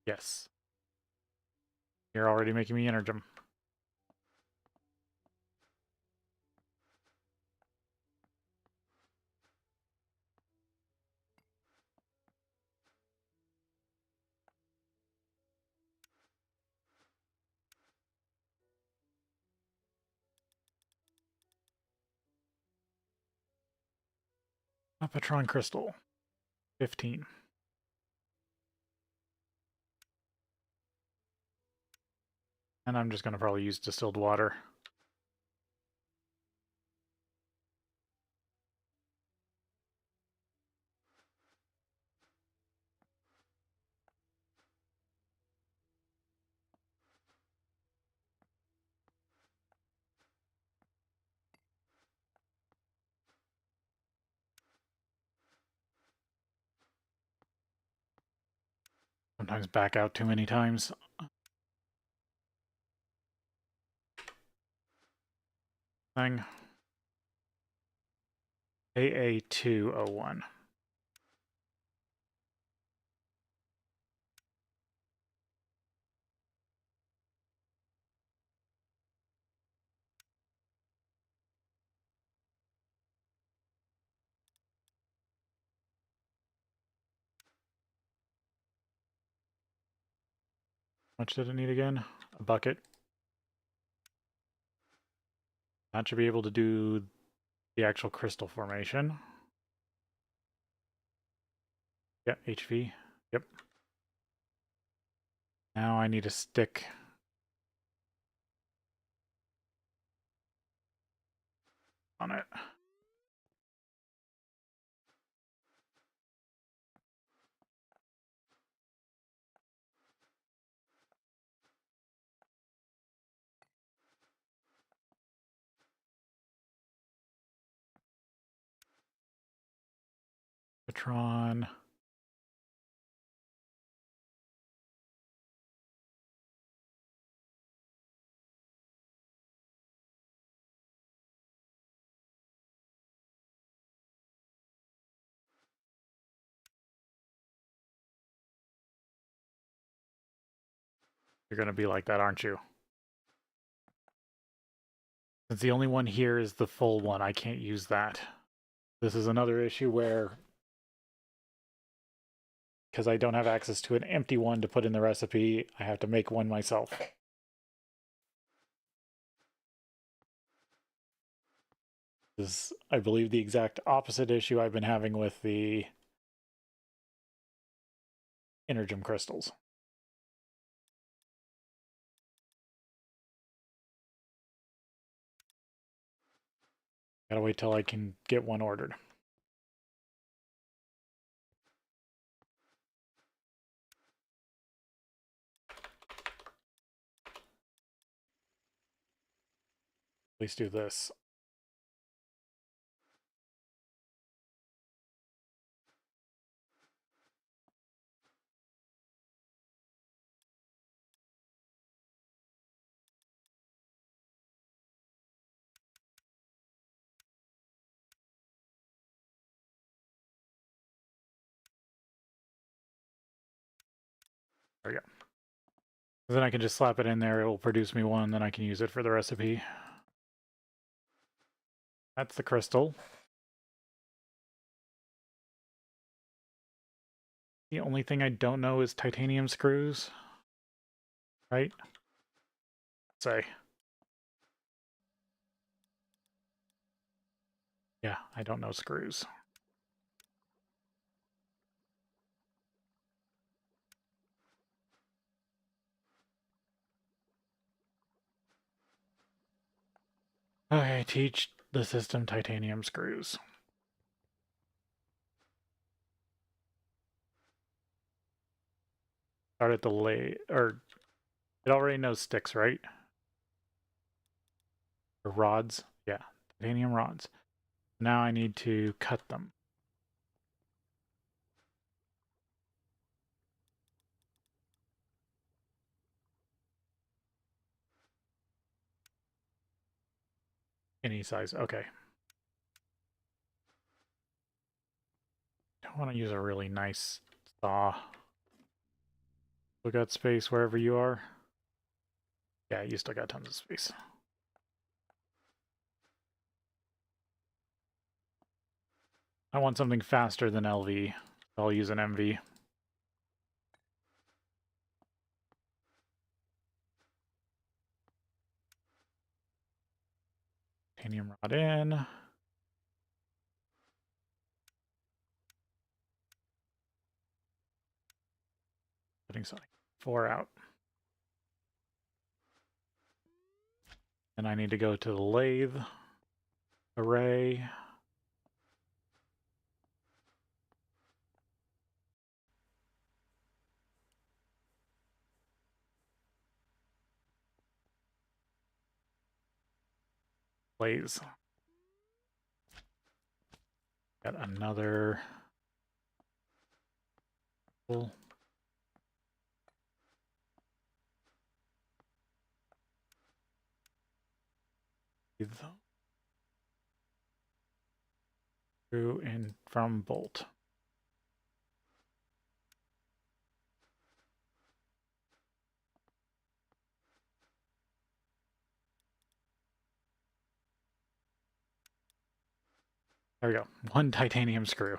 Yes. You're already making me energium. Lapitron crystal. 15. And I'm just going to probably use distilled water. sometimes back out too many times. Thing. AA201. How much did it need again? A bucket. That should be able to do the actual crystal formation. Yeah, HV. Yep. Now I need a stick. On it. Patron. You're going to be like that, aren't you? Since the only one here is the full one, I can't use that. This is another issue where, because I don't have access to an empty one to put in the recipe, I have to make one myself. This is, I believe, the exact opposite issue I've been having with the Energem crystals. Gotta wait till I can get one ordered. Please do this. There we go. Then I can just slap it in there, it will produce me one, then I can use it for the recipe. That's the crystal. The only thing I don't know is titanium screws. Right? Say. Yeah, I don't know screws. Okay, teach the system titanium screws. Start at the or it already knows sticks, right? Or rods. Yeah, titanium rods. Now I need to cut them. Any size. Okay. I want to use a really nice saw. We got space wherever you are. Yeah, you still got tons of space. I want something faster than LV. I'll use an MV. Titanium rod in. Putting something 4 out. And I need to go to the lathe array. Lathes. Got another. Screw in from bolt. There we go. One titanium screw.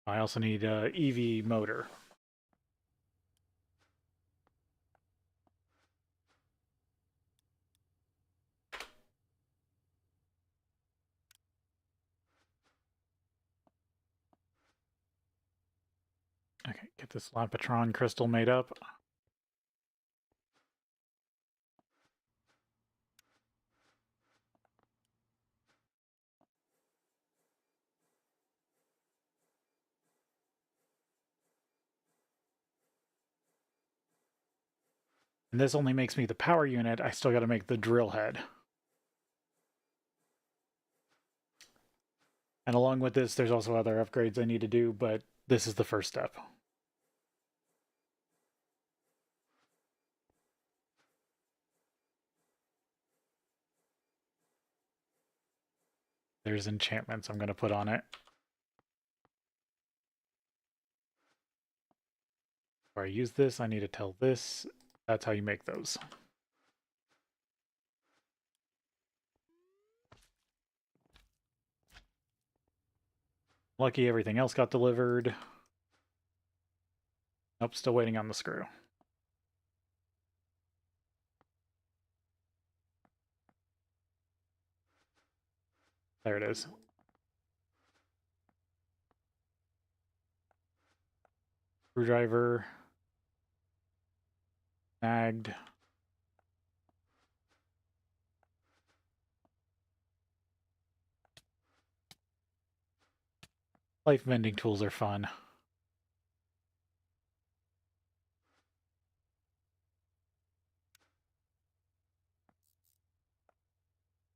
I also need a EV motor. Okay, get this Lapatron crystal made up. And this only makes me the power unit. I still got to make the drill head. And along with this, there's also other upgrades I need to do, but this is the first step. There's enchantments I'm going to put on it. Before I use this, I need to tell this. That's how you make those. Lucky everything else got delivered. Nope, still waiting on the screw. There it is. Screwdriver. Snagged. Life mending tools are fun.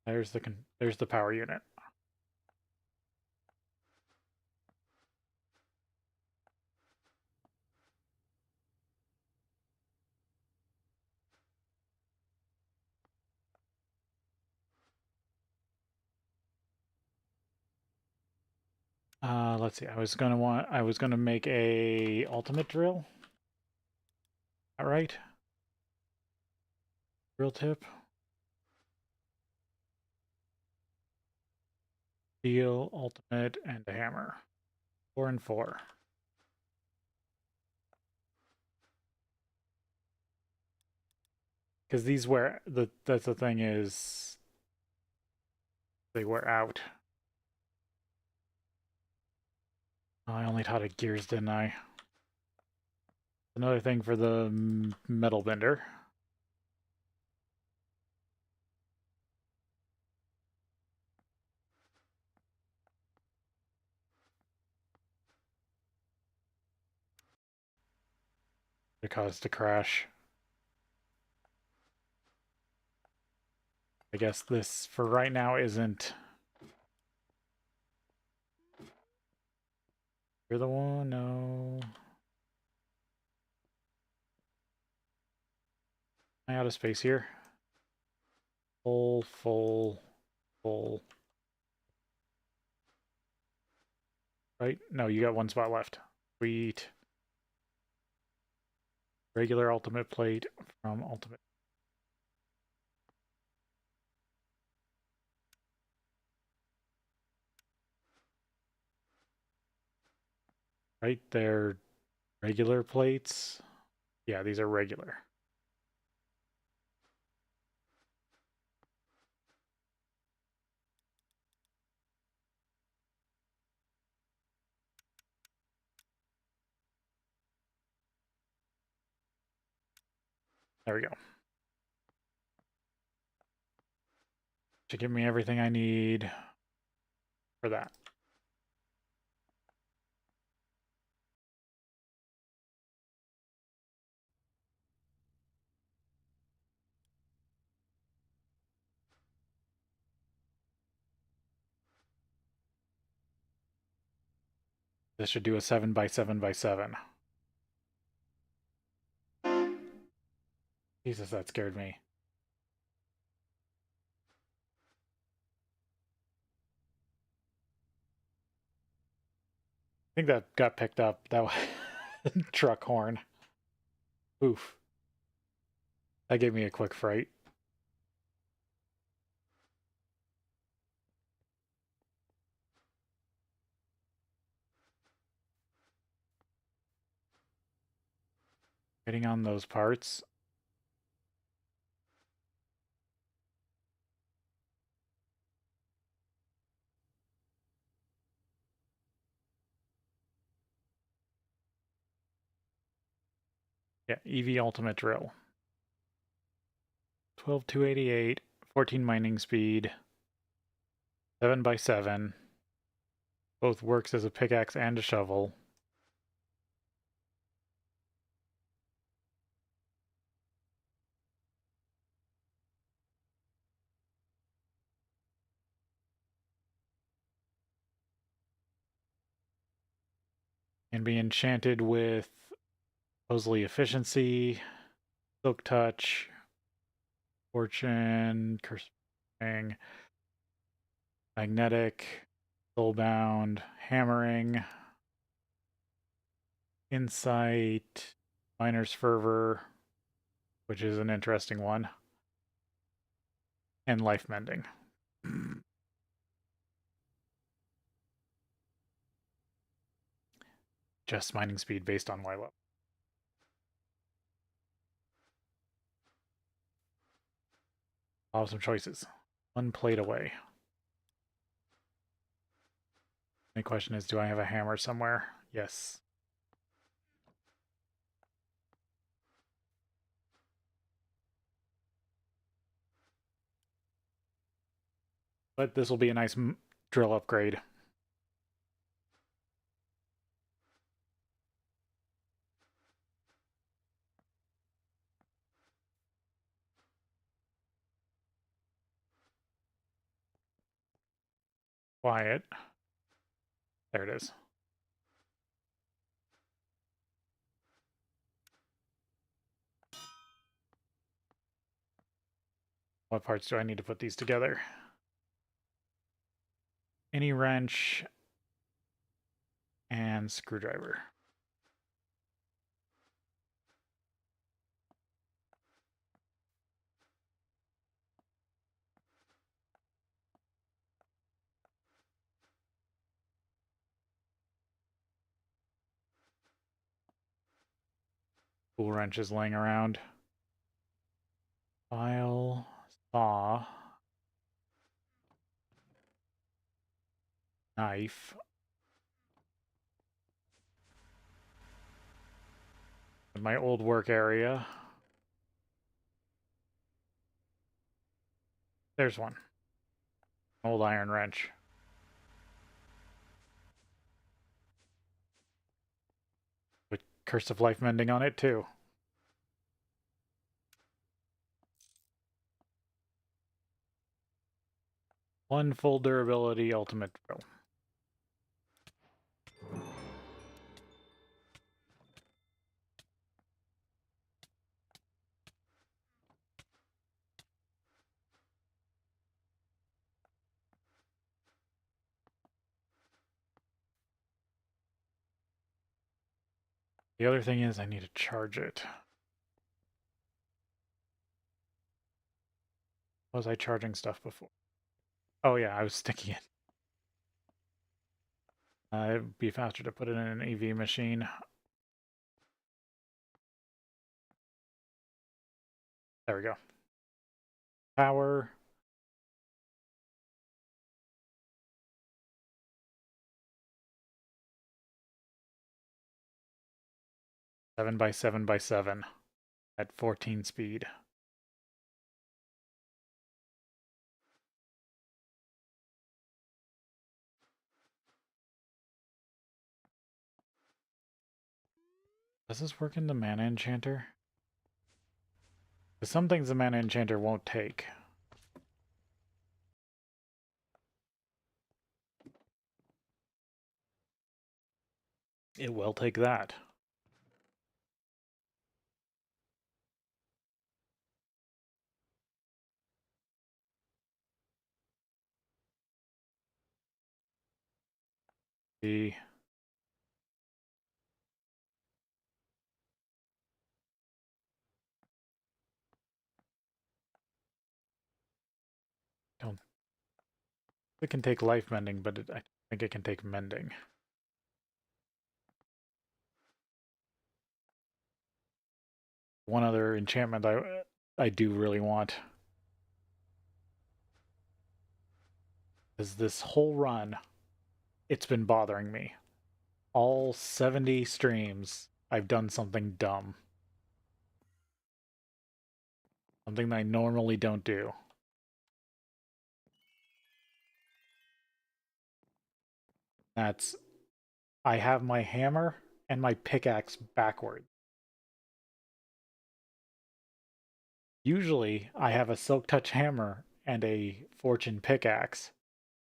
There's the power unit. Let's see. I was gonna make a ultimate drill. All right. Drill tip. Steel, ultimate, and a hammer. 4 and 4. Because these wear that's the thing is they wear out. Oh, I only taught it gears, didn't I? Another thing for the metal bender. It caused a crash. I guess this for right now isn't. You're the one? No. Am I out of space here? Full, full, full. Right? No, you got one spot left. Sweet. Regular ultimate plate from ultimate. Right? They're regular plates. Yeah, these are regular. There we go. To give me everything I need for that. This should do a 7 by 7 by 7. Jesus, that scared me. I think that got picked up. That was truck horn. Oof. That gave me a quick fright. Waiting on those parts. Yeah, EV Ultimate Drill. 12288, 14 mining speed, 7 by 7. Both works as a pickaxe and a shovel. Can be enchanted with supposedly efficiency, silk touch, fortune, curse ring, magnetic, soulbound, hammering, insight, miner's fervor, which is an interesting one, and life mending. Just mining speed based on Y level. I'll have some choices. One plate away. My question is, do I have a hammer somewhere? Yes. But this will be a nice drill upgrade. Quiet. There it is. What parts do I need to put these together? Any wrench and screwdriver. Tool wrenches laying around. File, saw, knife. My old work area. There's one. Old iron wrench. With Curse of Life mending on it too. One full durability ultimate drill. The other thing is I need to charge it. Was I charging stuff before? Oh yeah, I was sticking it. It'd be faster to put it in an EV machine. There we go. Power. Seven by 7 by 7 at 14 speed. Does this work in the mana enchanter? Because some things the mana enchanter won't take. It will take that. The don't. It can take life mending, but I think it can take mending. One other enchantment I do really want is this whole run. It's been bothering me. All 70 streams, I've done something dumb. Something that I normally don't do. That's, I have my hammer and my pickaxe backward. Usually, I have a Silk Touch hammer and a Fortune pickaxe,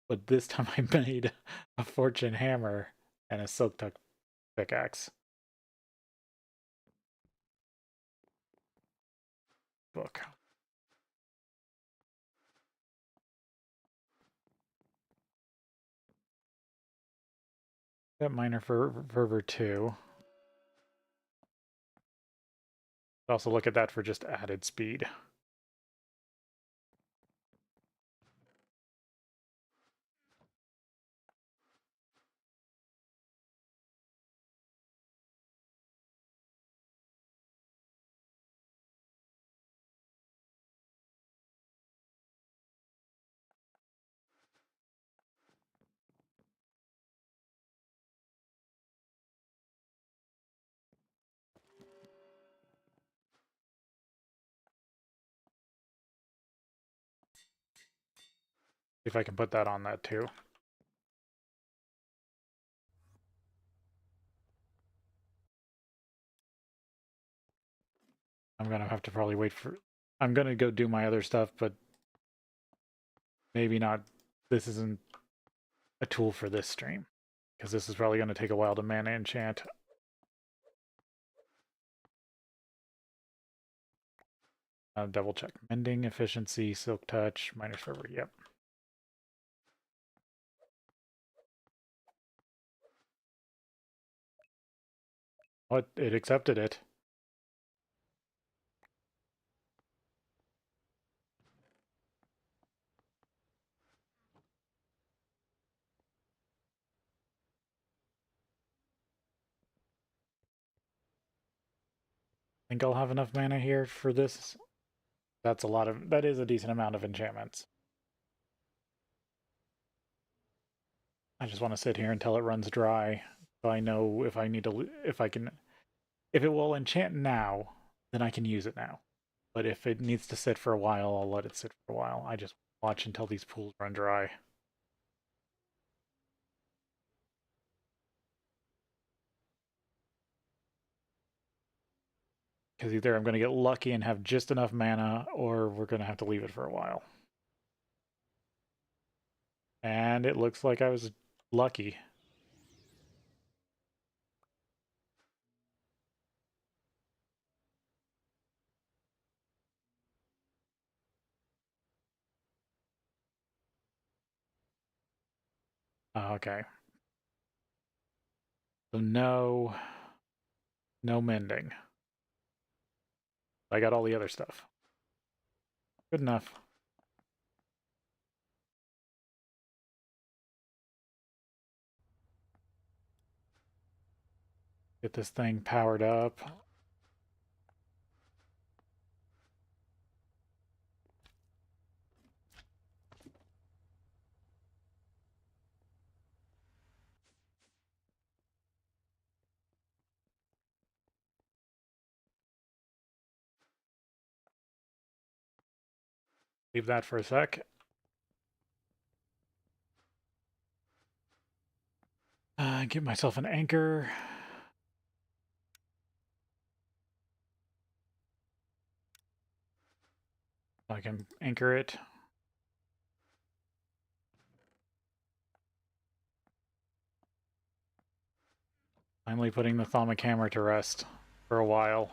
but this time I made a Fortune hammer and a Silk Touch pickaxe. Book. Got Minor Fervor 2. Also look at that for just added speed. See if I can put that on that too. I'm gonna have to probably wait for... I'm gonna go do my other stuff, but maybe not... This isn't a tool for this stream, because this is probably gonna take a while to mana enchant. Double check. Mending, efficiency, Silk Touch, Minor Fervor, yep. What? It accepted it. Think I'll have enough mana here for this. That's a lot of... That is a decent amount of enchantments. I just want to sit here until it runs dry, so I know if I need to... If I can... If it will enchant now, then I can use it now. But if it needs to sit for a while, I'll let it sit for a while. I just watch until these pools run dry. Because either I'm going to get lucky and have just enough mana, or we're going to have to leave it for a while. And it looks like I was lucky. Okay. So no mending. I got all the other stuff. Good enough. Get this thing powered up. Leave that for a sec. Get myself an anchor. I can anchor it. Finally putting the thermic hammer to rest for a while.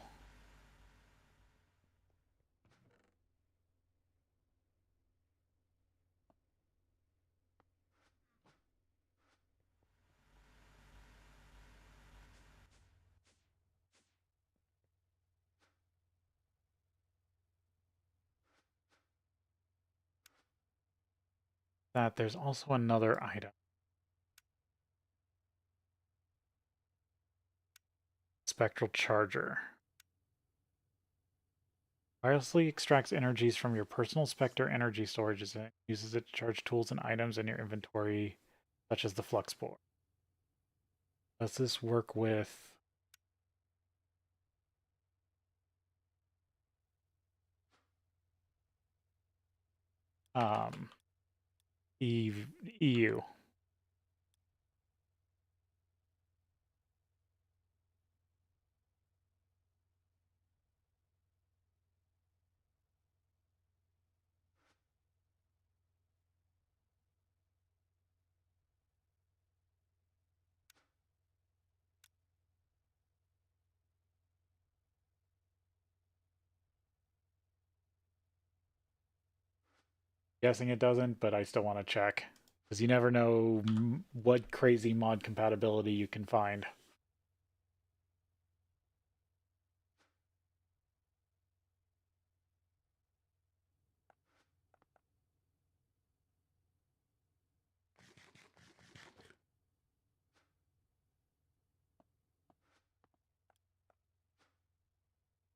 That there's also another item. Spectral charger. Wirelessly extracts energies from your personal Spectre energy storages and uses it to charge tools and items in your inventory, such as the flux board. Does this work with um, EU? Guessing it doesn't, but I still want to check. Because you never know what crazy mod compatibility you can find.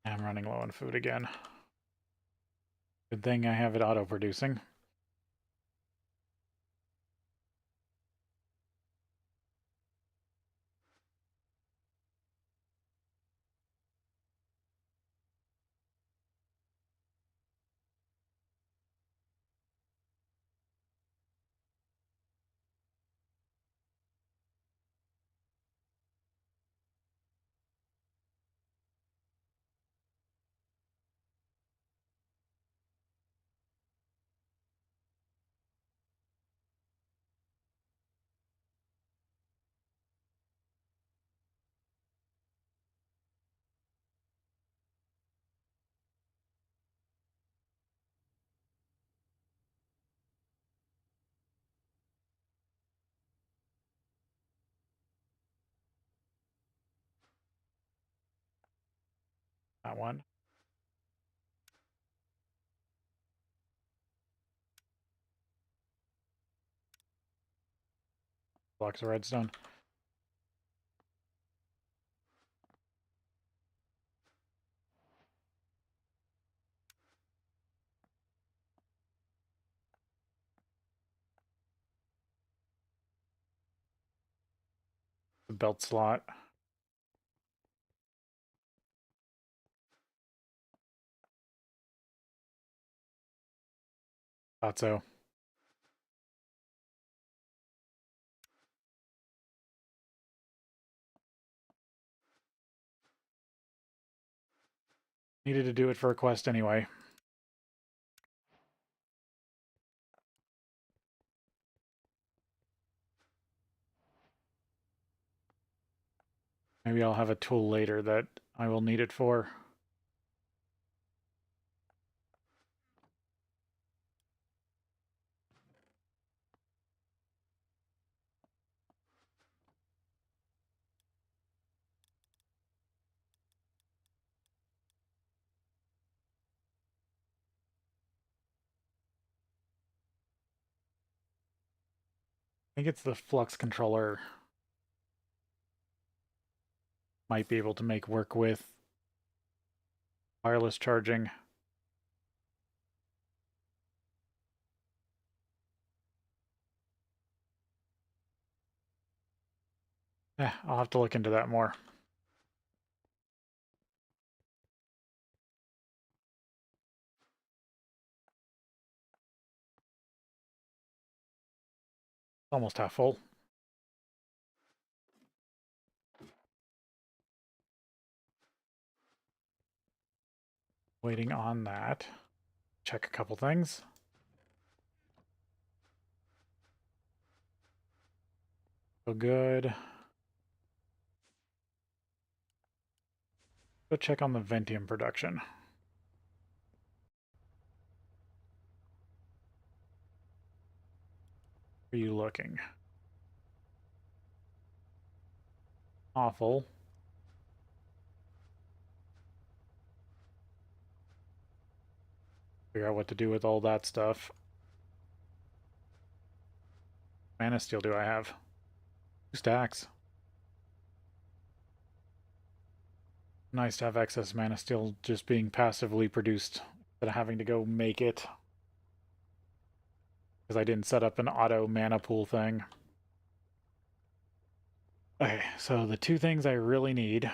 I'm running low on food again. Good thing I have it auto-producing. That one. Blocks of redstone. The belt slot. Thought so. Needed to do it for a quest anyway. Maybe I'll have a tool later that I will need it for. I think it's the flux controller. Might be able to make work with wireless charging. I'll have to look into that more. Almost half full. Waiting on that. Check a couple things. So good. Go check on the Ventium production. Where are you looking? Awful. Figure out what to do with all that stuff. Mana Steel do I have? 2 stacks. Nice to have excess Mana Steel just being passively produced instead of having to go make it. Because I didn't set up an auto mana pool thing. Okay, so the 2 things I really need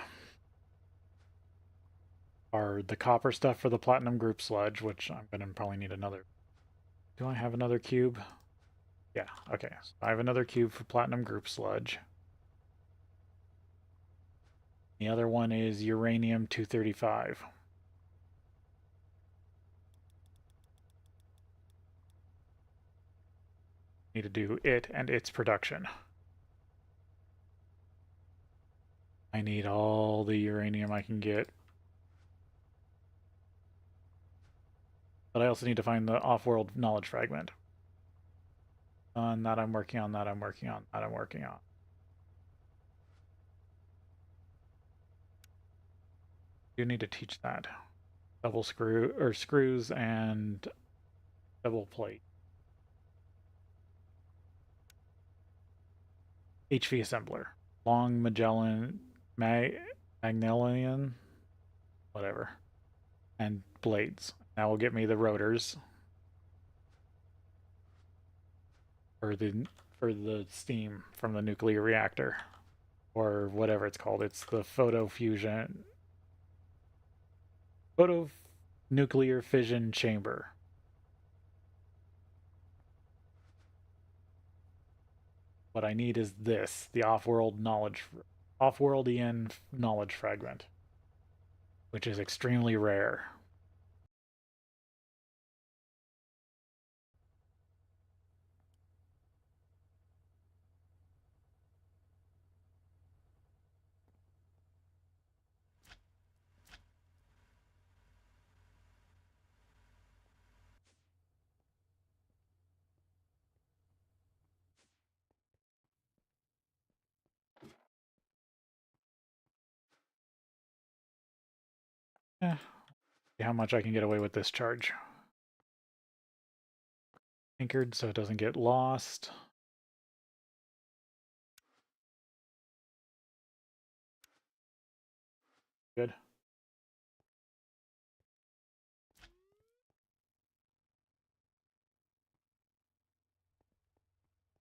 are the copper stuff for the platinum group sludge, which I'm going to probably need another. Do I have another cube? Yeah, okay. So I have another cube for platinum group sludge. The other one is uranium 235. Need to do it and its production. I need all the uranium I can get. But I also need to find the off-world knowledge fragment. On that I'm working on, that I'm working on, that I'm working on. You need to teach that. Double screw, or screws and double plate. HV assembler. Long Magnelian, whatever. And blades. That will get me the rotors. For the steam from the nuclear reactor. Or whatever it's called. It's the photonuclear fission chamber. What I need is this, the off-worldian knowledge fragment, which is extremely rare. See how much I can get away with this charge. Anchored so it doesn't get lost. Good.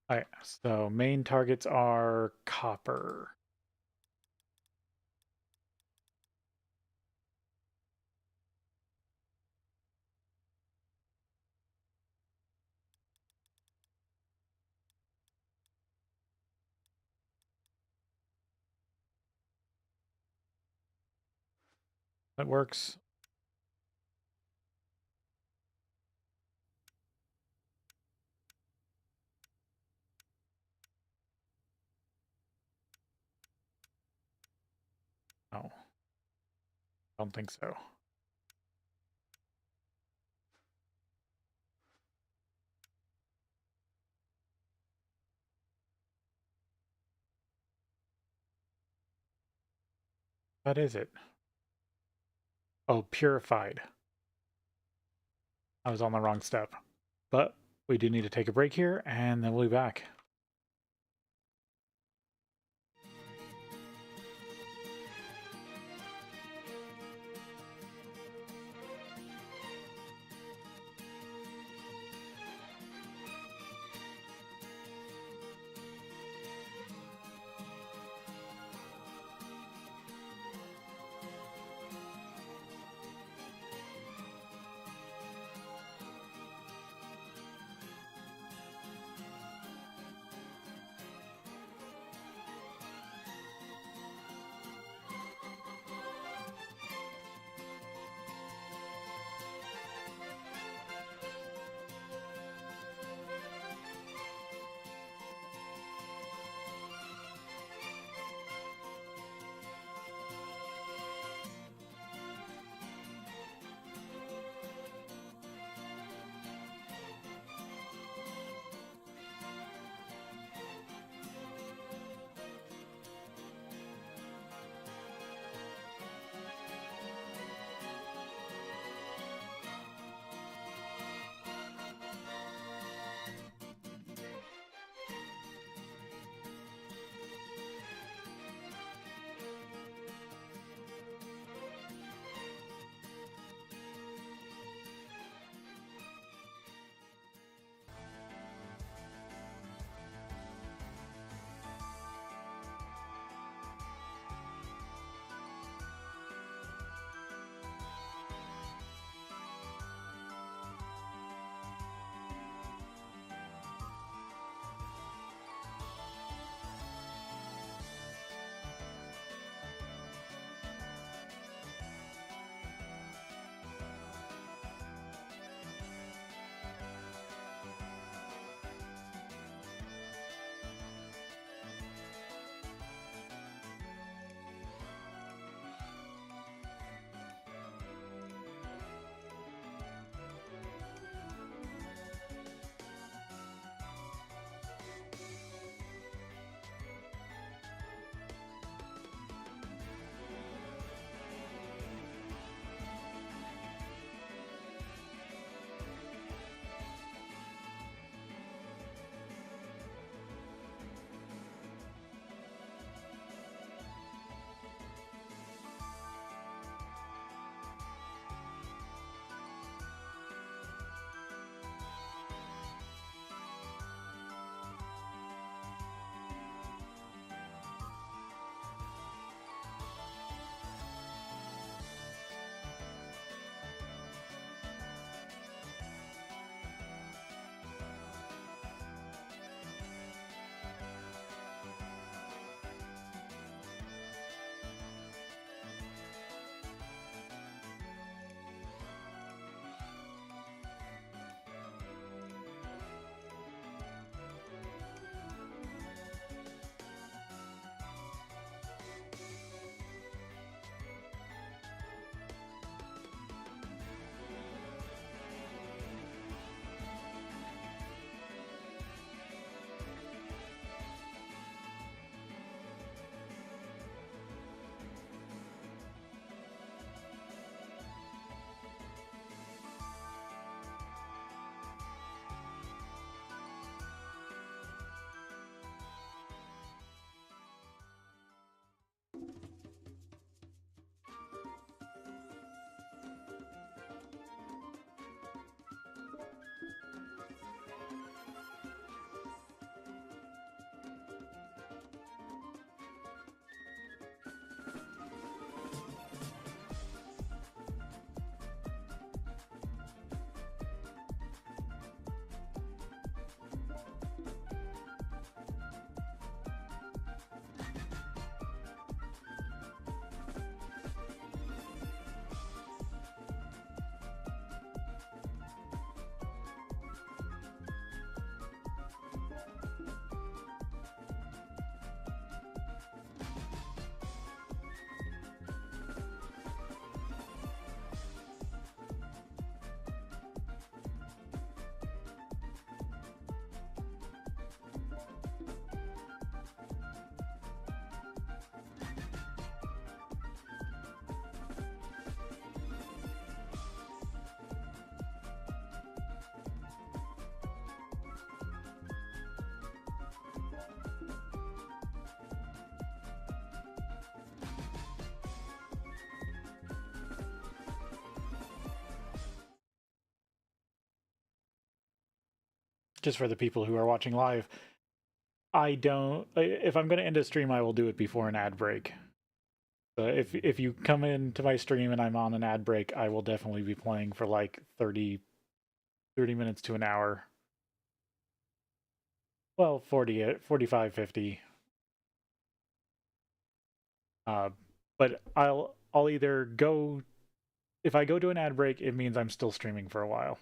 Alright, so main targets are copper. That works. No. Don't think so. What is it? Oh, purified. I was on the wrong step. But we do need to take a break here, and then we'll be back. just for the people who are watching live, I don't. If I'm going to end a stream, I will do it before an ad break. So if you come into my stream and I'm on an ad break, I will definitely be playing for like 30 minutes to an hour. Well, 40, 45, 50. But I'll either go. If I go to an ad break, it means I'm still streaming for a while.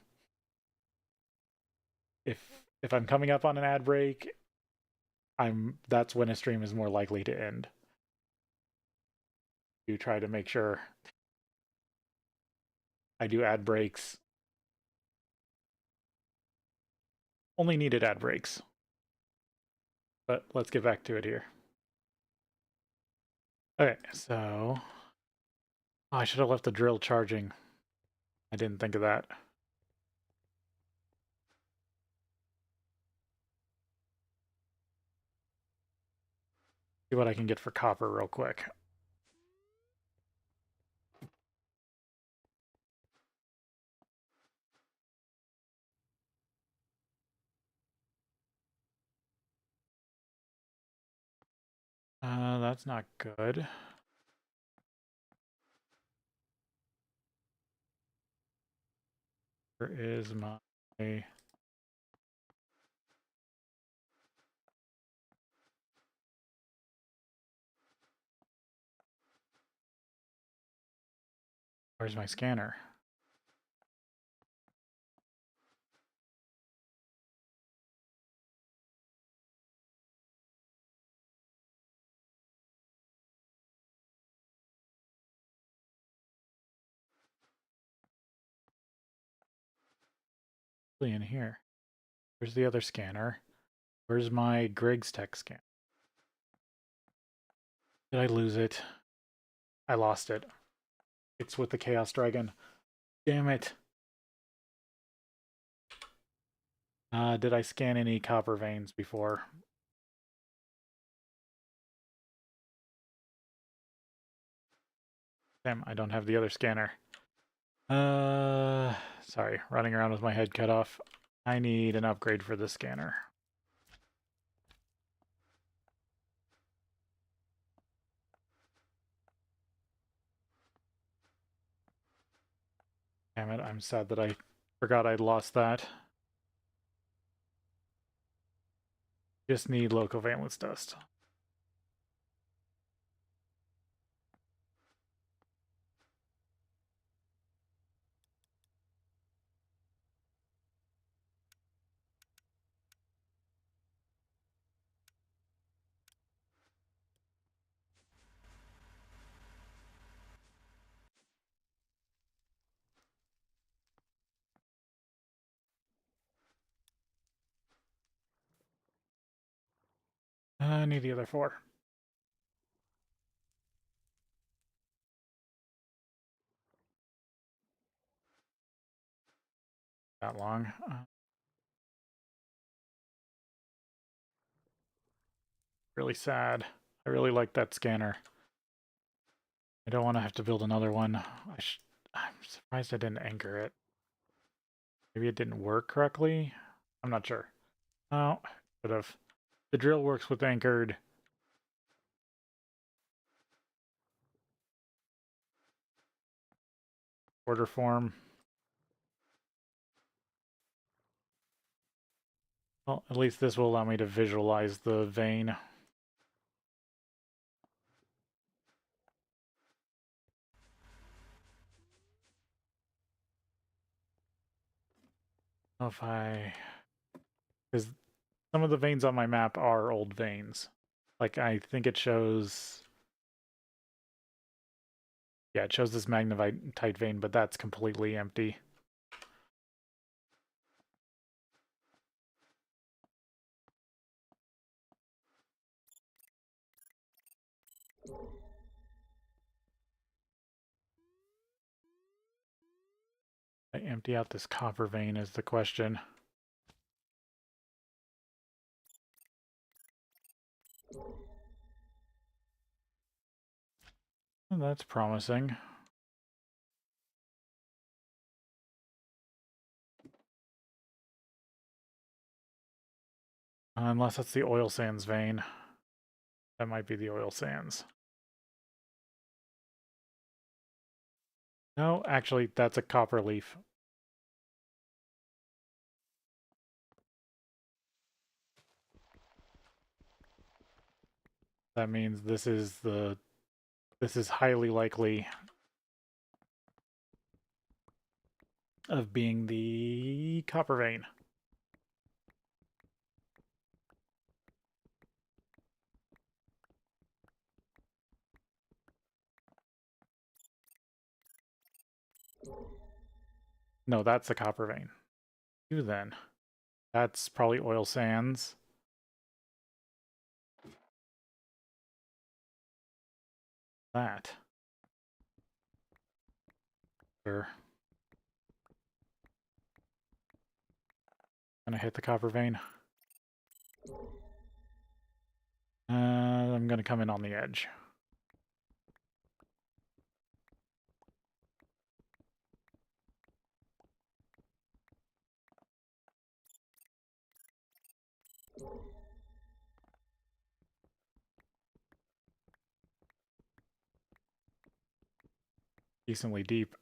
If I'm coming up on an ad break, that's when a stream is more likely to end. You try to make sure I do ad breaks. Only needed ad breaks. But let's get back to it here. Okay, so I should have left the drill charging. I didn't think of that. See what I can get for copper real quick. That's not good. Where is my... Where's my scanner? In here. Where's the other scanner? Where's my Griggs Tech scan? Did I lose it? I lost it. It's with the Chaos Dragon. Damn it. Did I scan any copper veins before? Damn, I don't have the other scanner. Sorry, running around with my head cut off. I need an upgrade for the scanner. Damn it, I'm sad that I forgot I'd lost that. Just need local valence dust. I need the other 4. That long. Really sad. I really like that scanner. I don't want to have to build another one. I'm surprised I didn't anchor it. Maybe it didn't work correctly? I'm not sure. Oh, could have. The drill works with anchored. Order form. Well, at least this will allow me to visualize the vein. If I... Because some of the veins on my map are old veins. Like, I think it shows... Yeah, it shows this magnetite vein, but that's completely empty. I empty out this copper vein is the question. Well, that's promising. Unless that's the oil sands vein. That might be the oil sands. No, actually, that's a copper leaf. That means this is highly likely of being the copper vein. No, that's the copper vein. You then. That's probably oil sands. That. Sure. Gonna hit the copper vein. I'm gonna come in on the edge. Decently deep.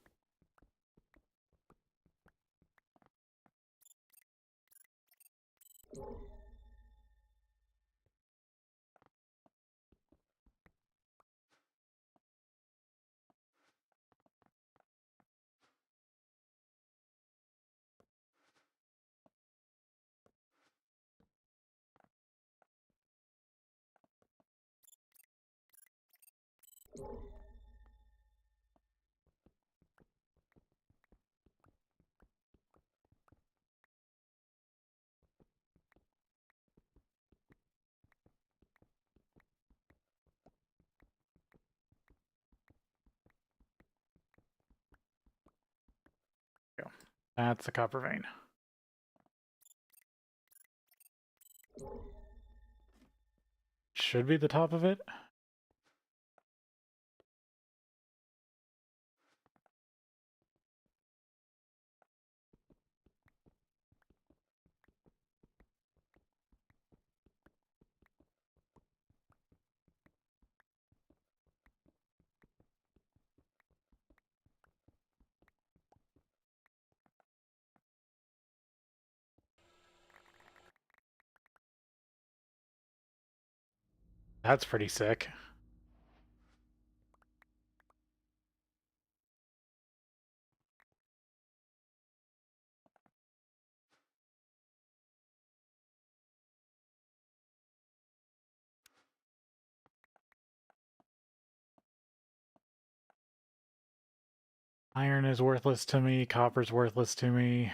Go. That's the copper vein. Should be the top of it. That's pretty sick. Iron is worthless to me. Copper's worthless to me.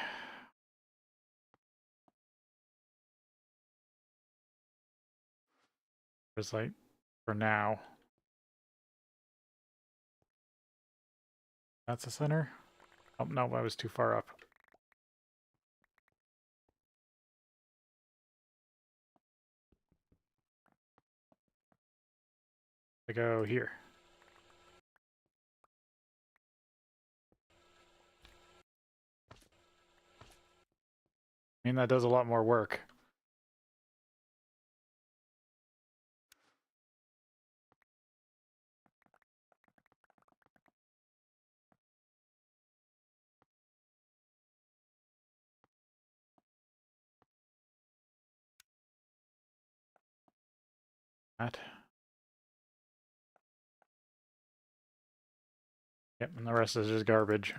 Just like, for now. That's the center? Oh, no, I was too far up. I go here. I mean, that does a lot more work. That. Yep, and the rest is just garbage.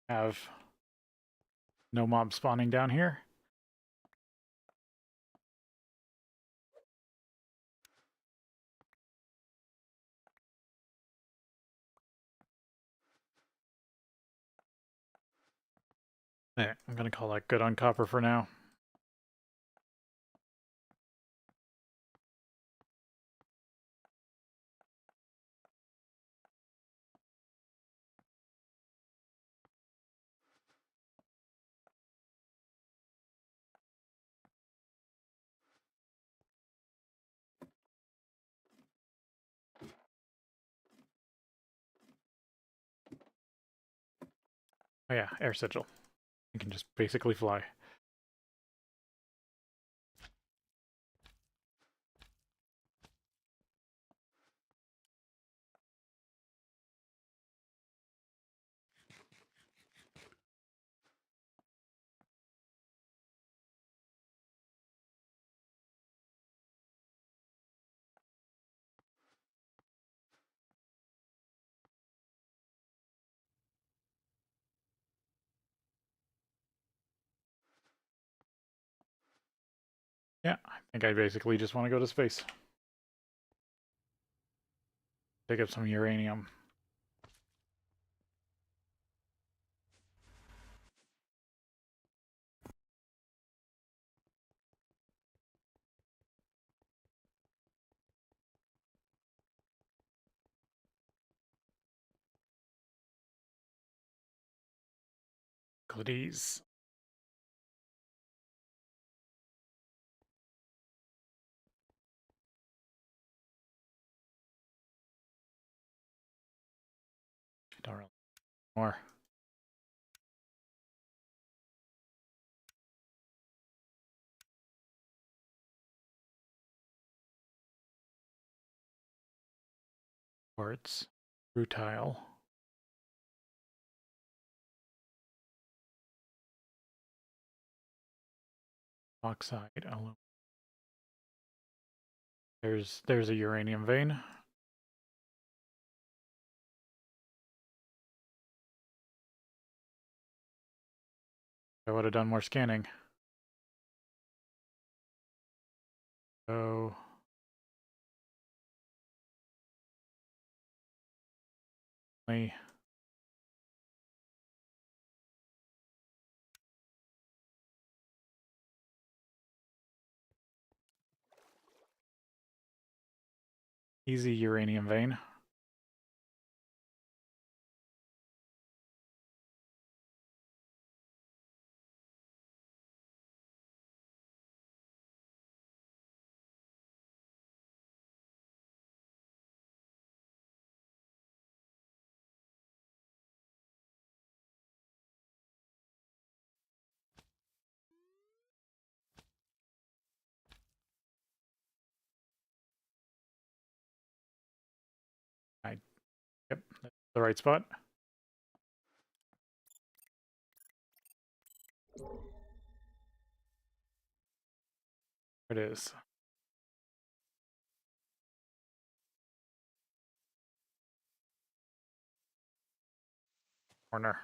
Have No mob spawning down here. Yeah, I'm gonna call that good on copper for now. Oh yeah, air sigil. You can just basically fly. Yeah, I think I basically just want to go to space. Pick up some uranium. Goodies. Don't really more. Quartz. Rutile. Oxide. Aluminum. There's a uranium vein. I would have done more scanning. So easy uranium vein. Yep, that's the right spot. It is. Corner.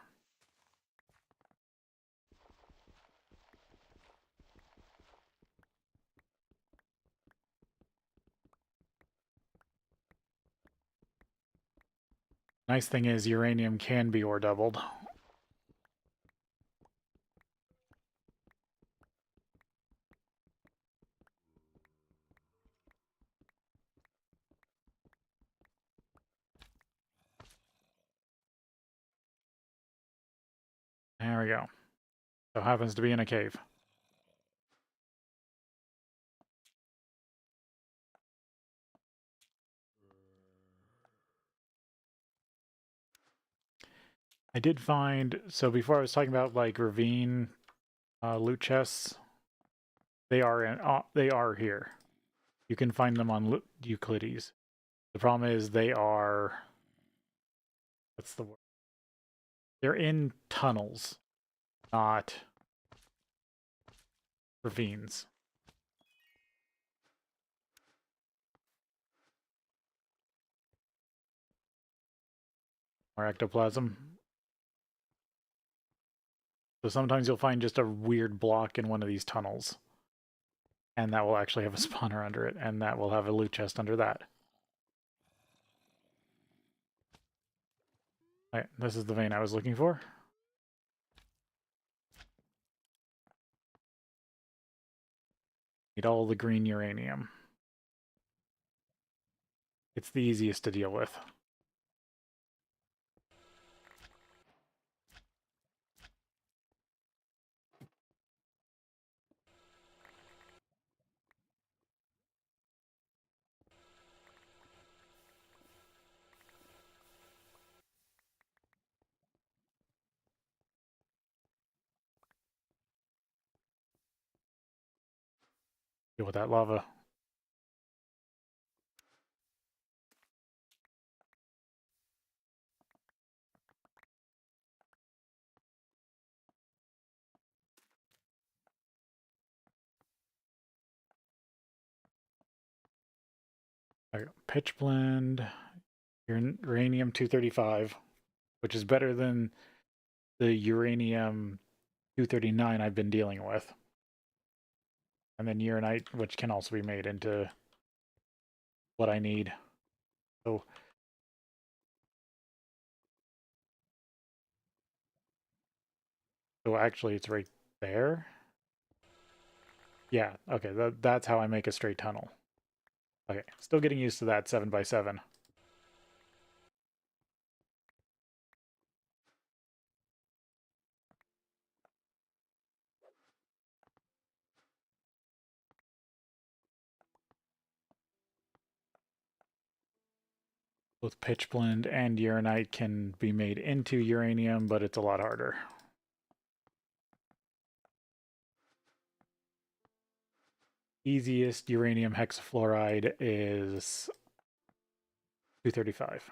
Nice thing is uranium can be ore doubled. There we go. So happens to be in a cave. I did find, so before I was talking about like ravine loot chests, they are here. You can find them on Euclides. The problem is they are, what's the word? They're in tunnels, not ravines. More ectoplasm. So sometimes you'll find just a weird block in one of these tunnels. And that will actually have a spawner under it, and that will have a loot chest under that. All right, this is the vein I was looking for. Need all the green uranium. It's the easiest to deal with. Deal with that lava. I got pitch blend, uranium 235, which is better than the uranium 239 I've been dealing with. And then uranite, which can also be made into what I need. So actually it's right there. Yeah, okay, that's how I make a straight tunnel. Okay, still getting used to that 7x7. Both pitch blende and uranite can be made into uranium, but it's a lot harder. Easiest uranium hexafluoride is 235.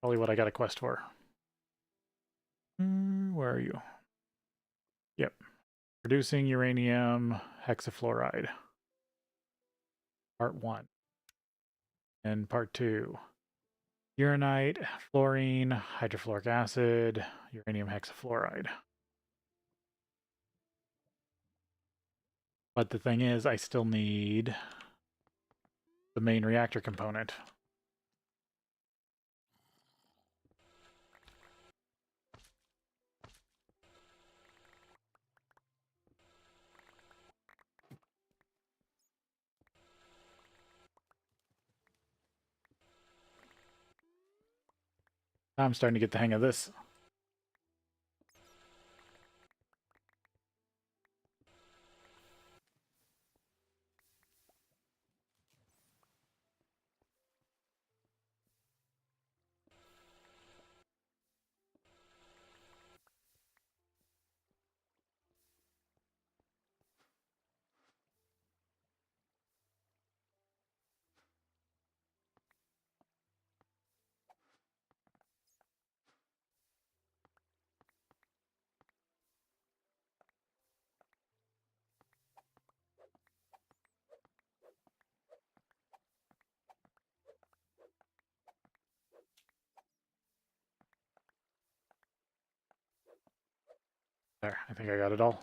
Probably what I got a quest for. Where are you? Yep. Producing uranium hexafluoride. Part 1. And part 2. Uranite, fluorine, hydrofluoric acid, uranium hexafluoride. But the thing is, I still need the main reactor component. I'm starting to get the hang of this. There, I think I got it all.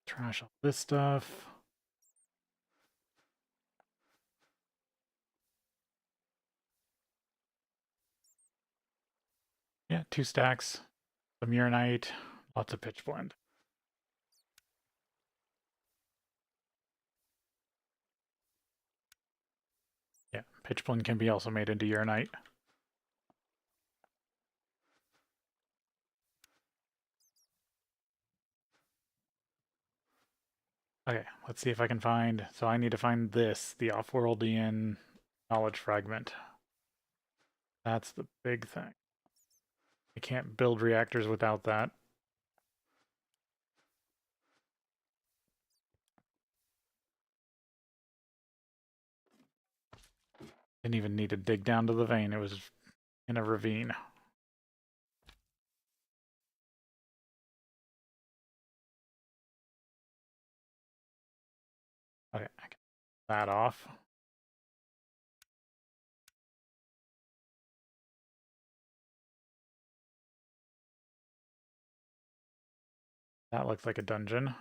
Trash all this stuff. Yeah, 2 stacks. Some uranite, lots of pitch blende. Yeah, pitch blende can be also made into uranite. Okay, let's see if I can find... So I need to find this, the off-worldian knowledge fragment. That's the big thing. I can't build reactors without that. Didn't even need to dig down to the vein. It was in a ravine. Okay, that off. That looks like a dungeon.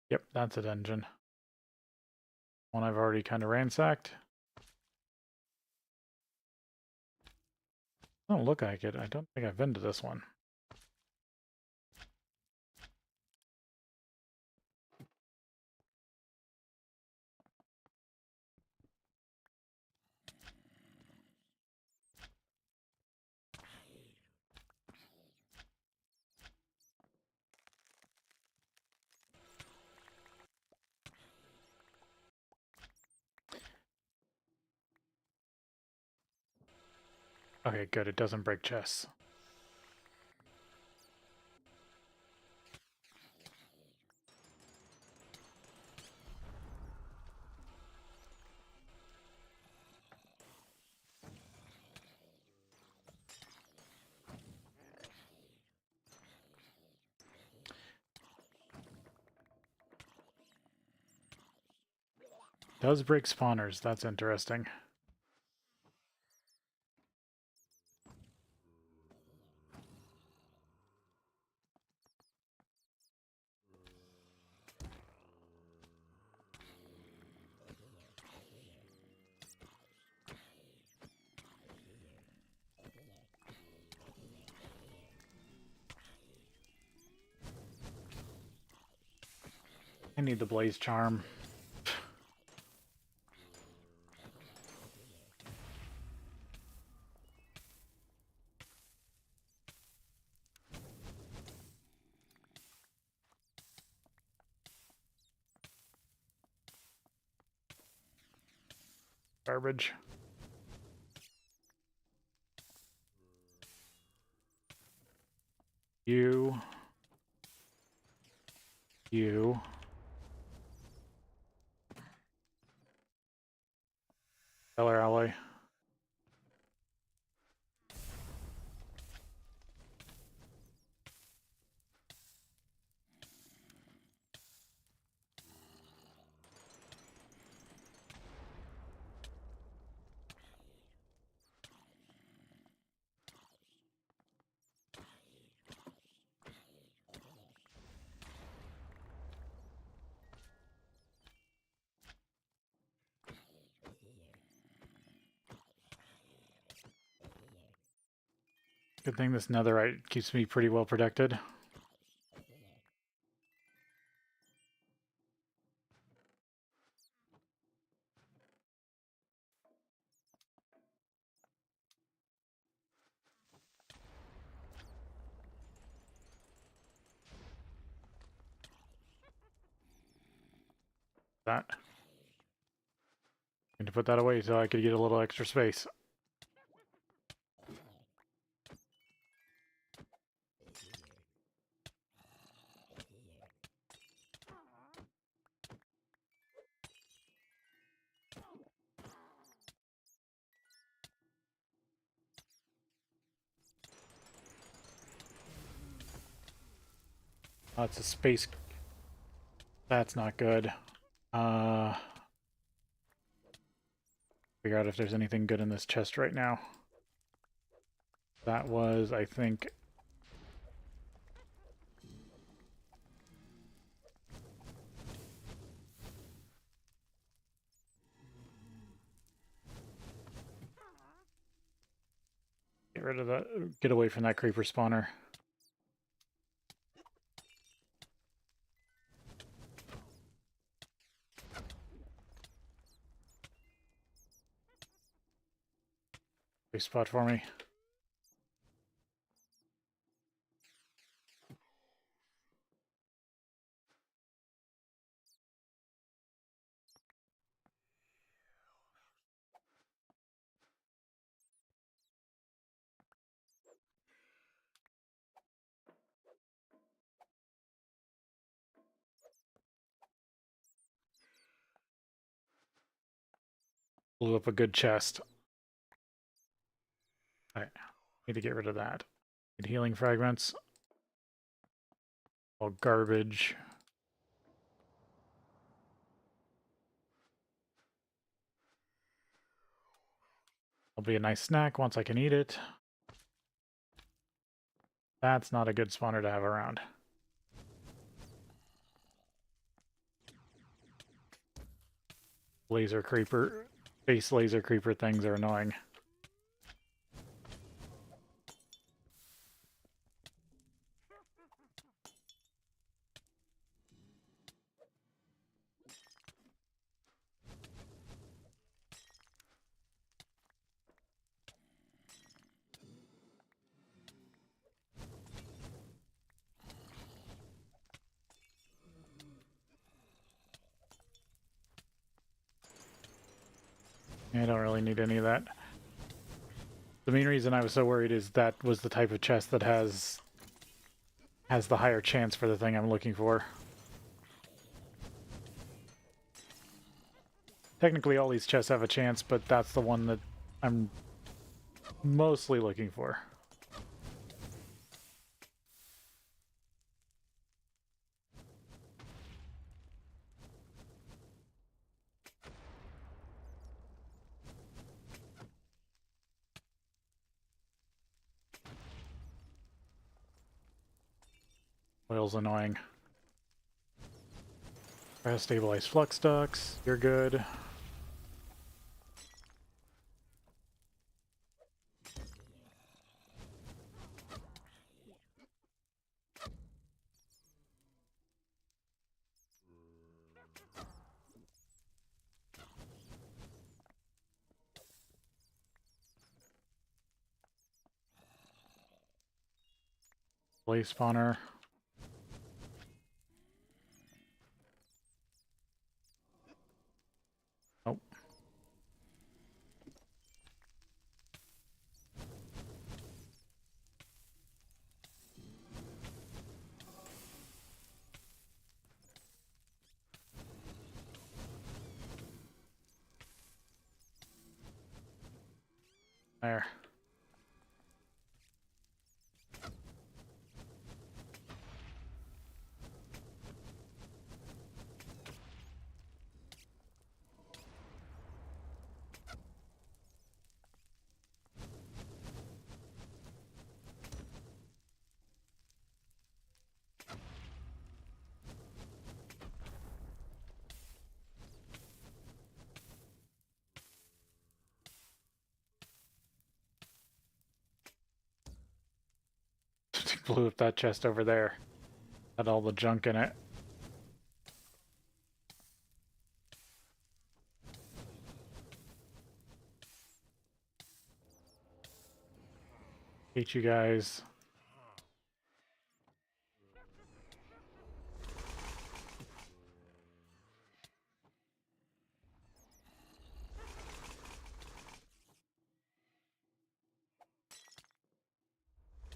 Yep, that's a dungeon. One I've already kind of ransacked. Don't look like it. I don't think I've been to this one. Okay, good. It doesn't break chests. Does break spawners. That's interesting. I need the blaze charm. Garbage. You. Color alloy. Good thing this netherite keeps me pretty well protected. That. Need to put that away so I could get a little extra space. Oh, it's a space. That's not good. Figure out if there's anything good in this chest right now. That was, I think... Get rid of that. Get away from that creeper spawner. Safe spot for me. Blew up a good chest. Alright, need to get rid of that. Need healing fragments. All garbage. It'll be a nice snack once I can eat it. That's not a good spawner to have around. Laser creeper, base laser creeper things are annoying. I don't really need any of that. The main reason I was so worried is that was the type of chest that has the higher chance for the thing I'm looking for. Technically all these chests have a chance, but that's the one that I'm mostly looking for. Oil's annoying. I have stabilized flux ducts. You're good. Blaze spawner. Nope. There. Blew up that chest over there. Had all the junk in it. Hate you guys.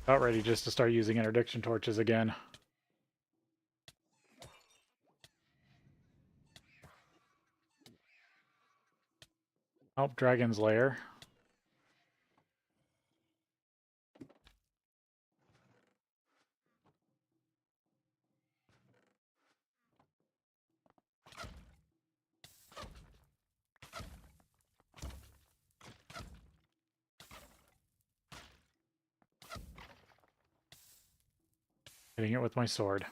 About ready just to start using interdiction torches again. Oh, Dragon's Lair. Hitting it with my sword.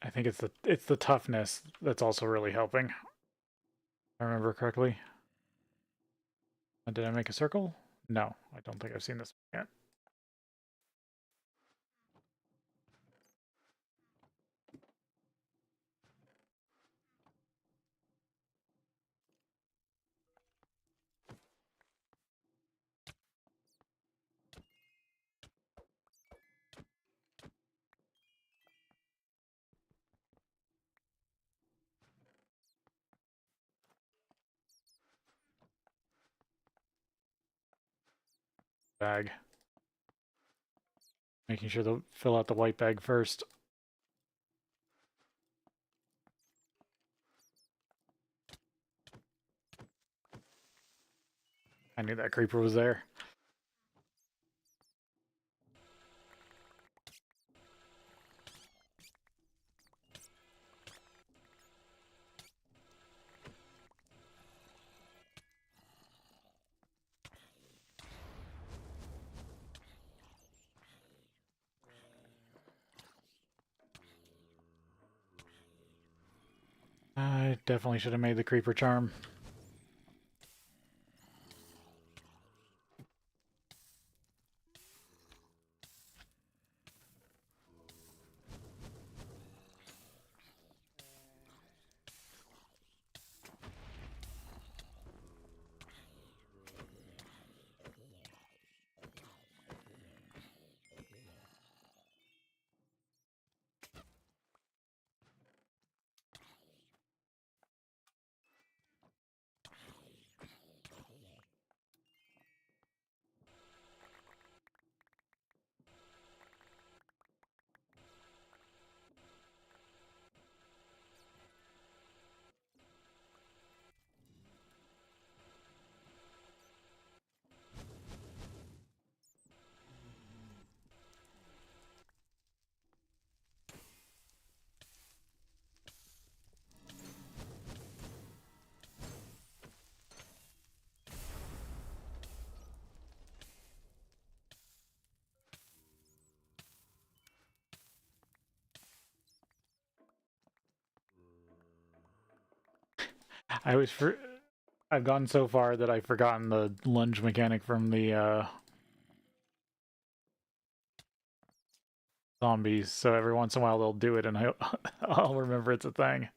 I think it's the toughness that's also really helping. If I remember correctly. Did I make a circle? No, I don't think I've seen this yet. Bag. Making sure to fill out the white bag first. I knew that creeper was there. I definitely should have made the creeper charm. I've gotten so far that I've forgotten the lunge mechanic from the zombies, so every once in a while they'll do it and I'll remember it's a thing.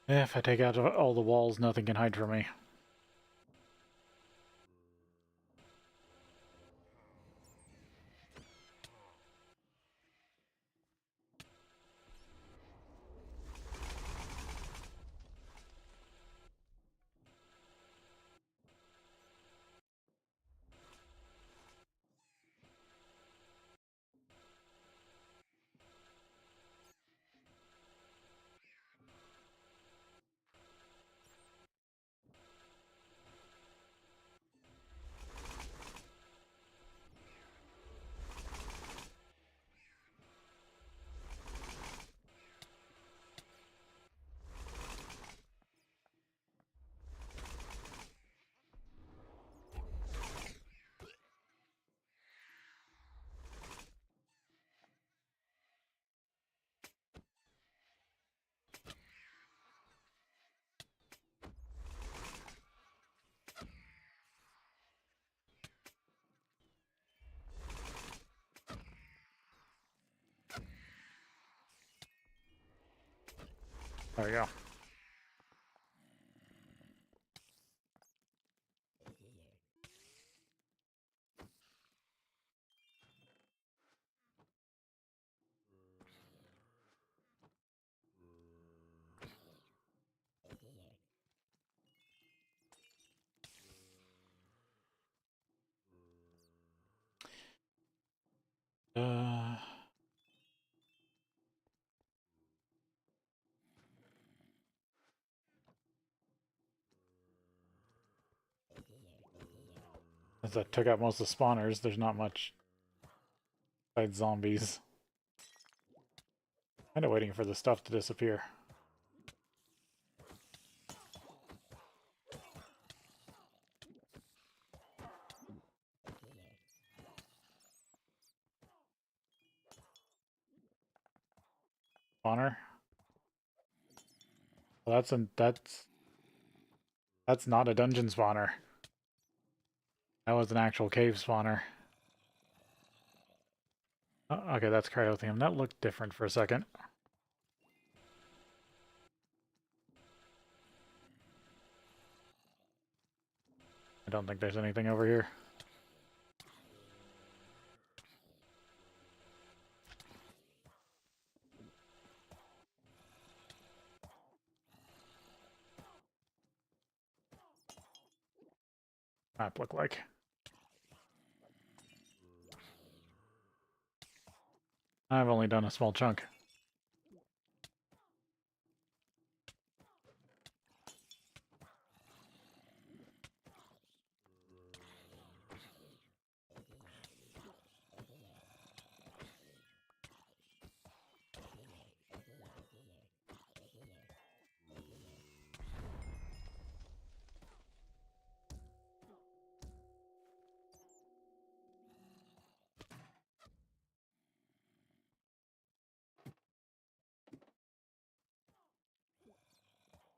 If I take out all the walls, nothing can hide from me. There we go. Uh, Since I took out most of the spawners, there's not much besides zombies. Kinda waiting for the stuff to disappear. Spawner? Well, that's not a dungeon spawner. That was an actual cave spawner. Oh, okay, that's cryotheum. That looked different for a second. I don't think there's anything over here. Map look like. I've only done a small chunk.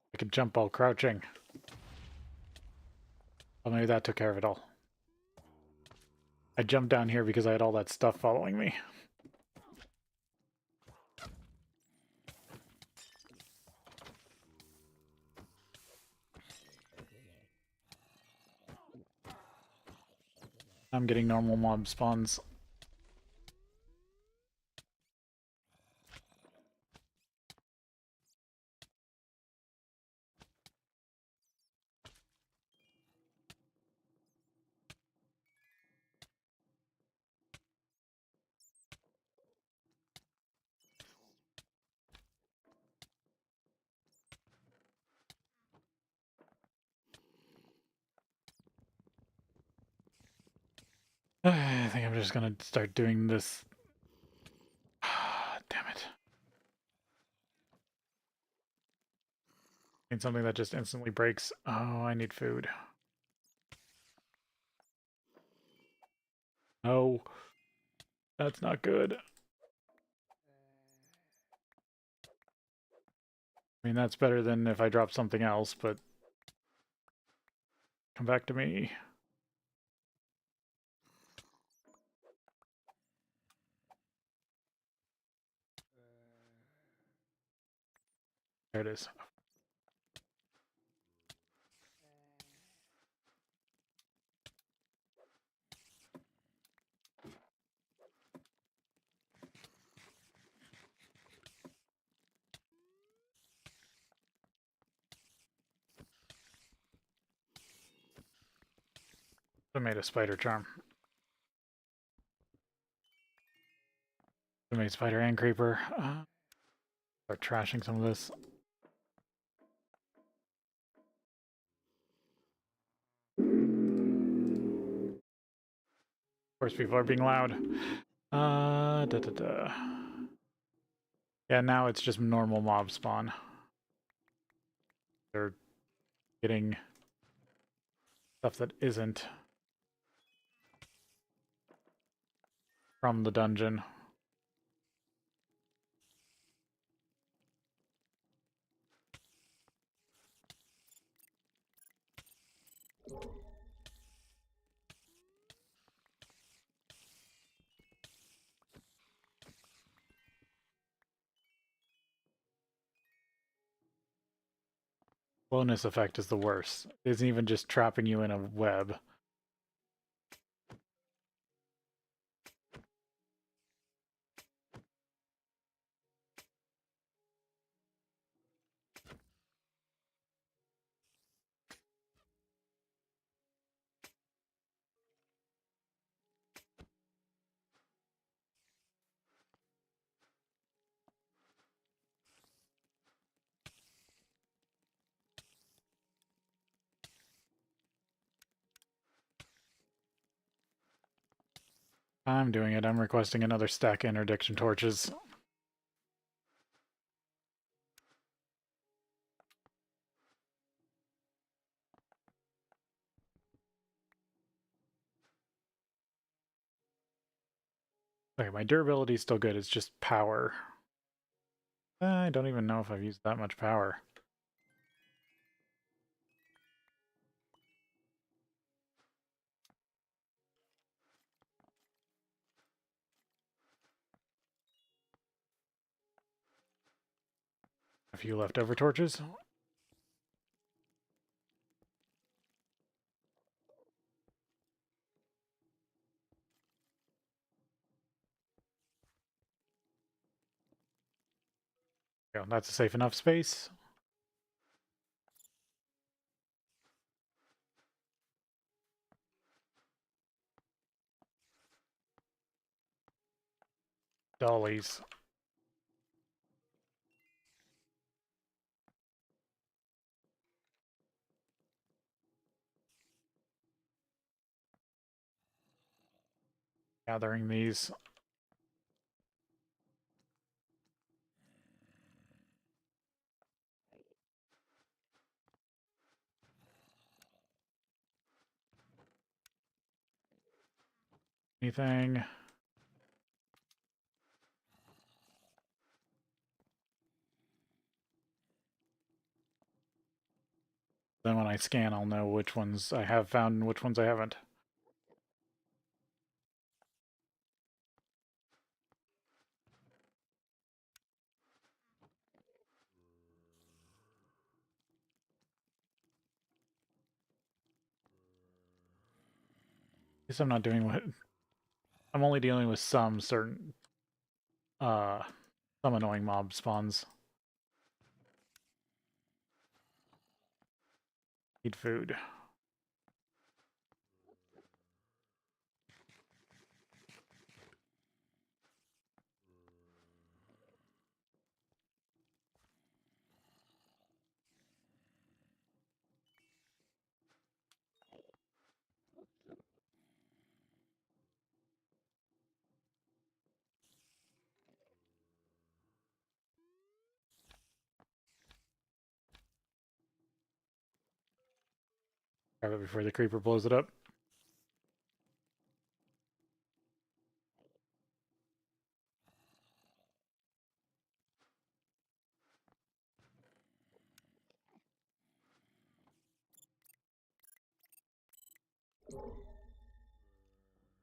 I could jump while crouching. Well, maybe that took care of it all. I jumped down here because I had all that stuff following me. I'm getting normal mob spawns. I think I'm just gonna start doing this. Damn it. Need something that just instantly breaks. Oh, I need food. No. That's not good. I mean, that's better than if I drop something else, but... Come back to me. There it is. I made a spider charm. I made spider and creeper. Start trashing some of this. Of course, people are being loud. Yeah, now it's just normal mob spawn. They're getting stuff that isn't from the dungeon. Bonus effect is the worst. It isn't even just trapping you in a web. I'm doing it. I'm requesting another stack of interdiction torches. Okay, my durability is still good. It's just power. I don't even know if I've used that much power. A few leftover torches. Yeah, that's a safe enough space. Dollies. Gathering these. Anything? Then when I scan, I'll know which ones I have found and which ones I haven't. Guess I'm not doing what... I'm only dealing with some certain... some annoying mob spawns. Need food. Grab it before the creeper blows it up.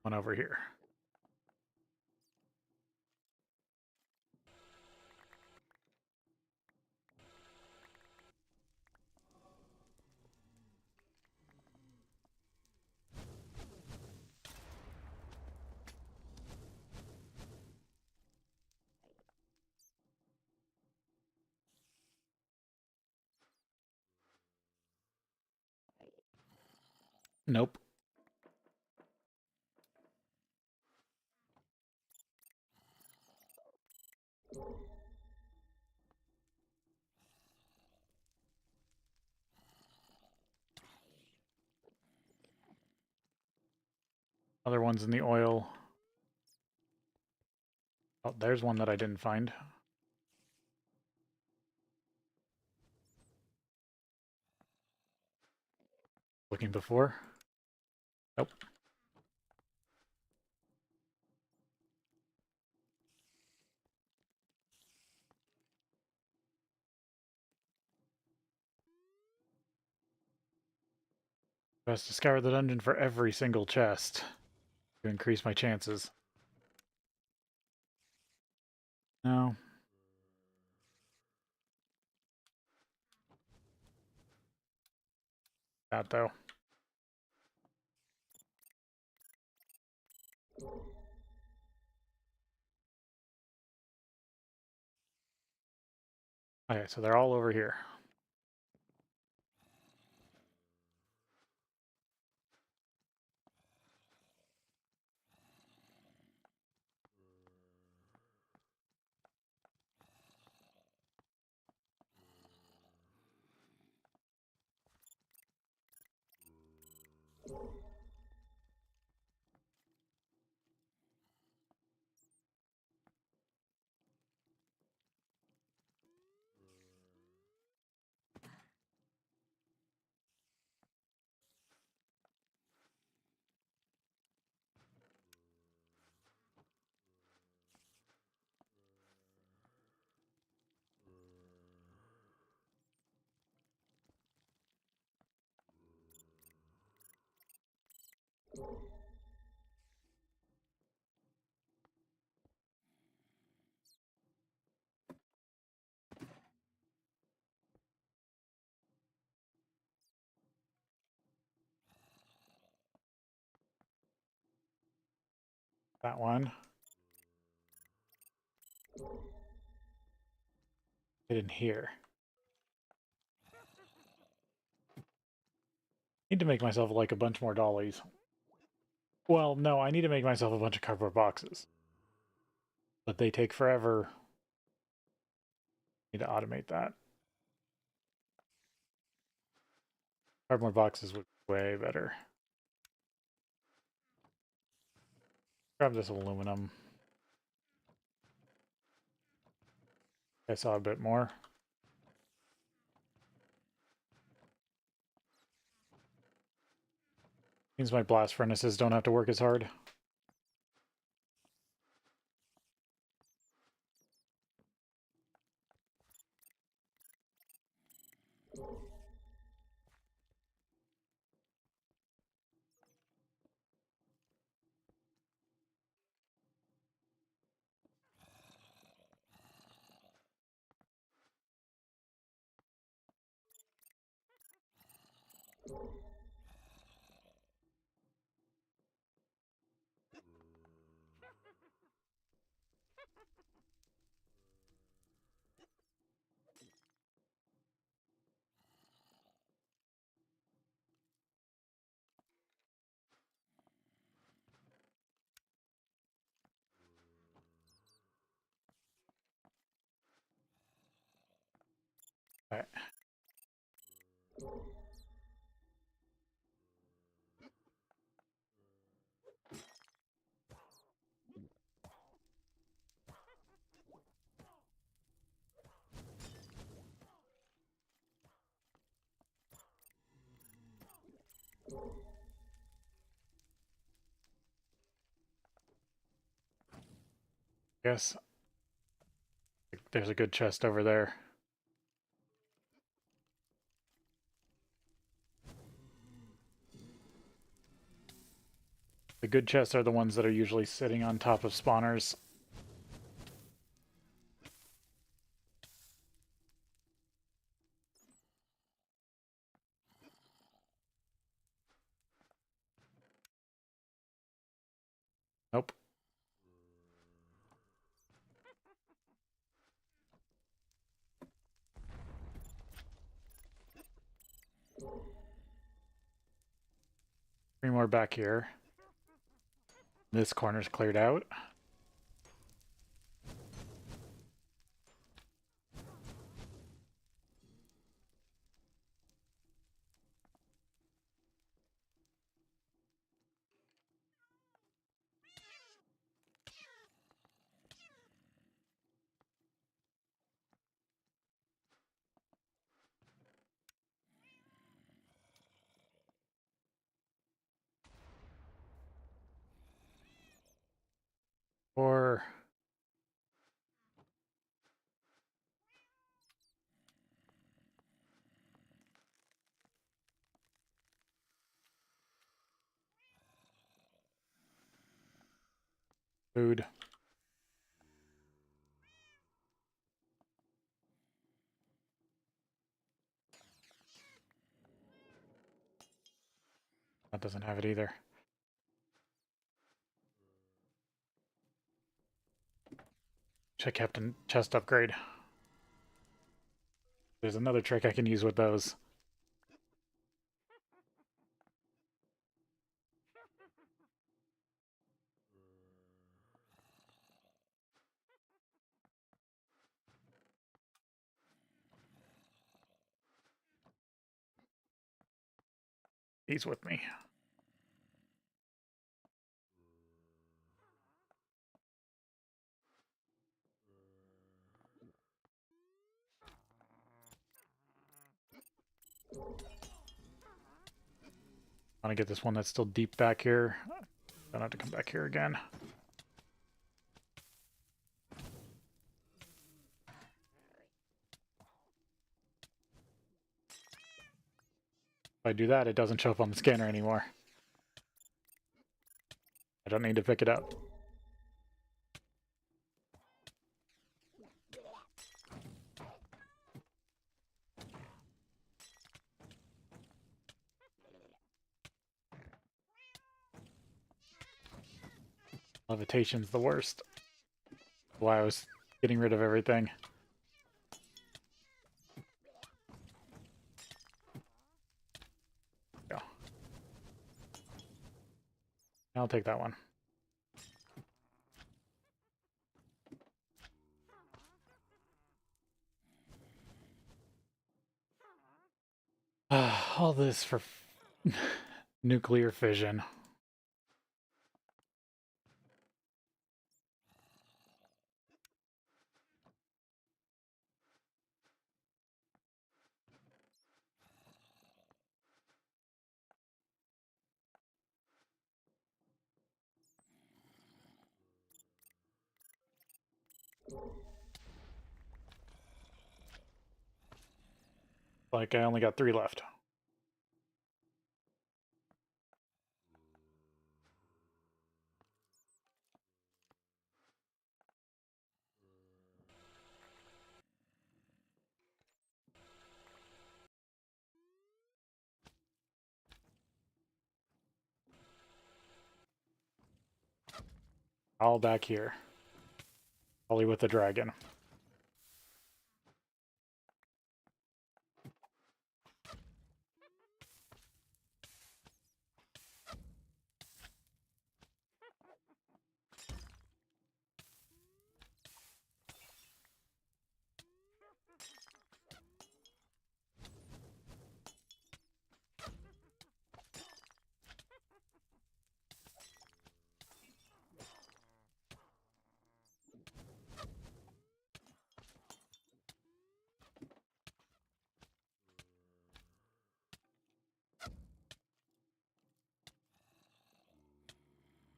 One over here. Nope. Other ones in the oil. Oh, there's one that I didn't find. Looking before. Nope. Best to scour the dungeon for every single chest to increase my chances. No. That though. Okay, so they're all over here. That one. Get in here. Need to make myself like a bunch more dollies. Well, no, I need to make myself a bunch of cardboard boxes. But they take forever. Need to automate that. Cardboard boxes would be way better. Grab this aluminum. I saw a bit more. Means my blast furnaces don't have to work as hard. Alright. Guess there's a good chest over there. The good chests are the ones that are usually sitting on top of spawners. Nope. Three more back here. This corner's cleared out. Or food. That doesn't have it either. Check Captain chest upgrade. There's another trick I can use with those. He's with me. I want to get this one that's still deep back here. Don't have to come back here again. If I do that, it doesn't show up on the scanner anymore. I don't need to pick it up. Levitation's the worst. Why I was getting rid of everything. Go. I'll take that one. All this for nuclear fission. Like, I only got 3 left. All back here. Probably with the dragon.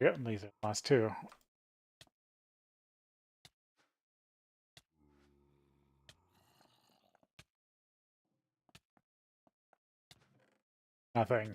Yep, these are the last 2. Nothing.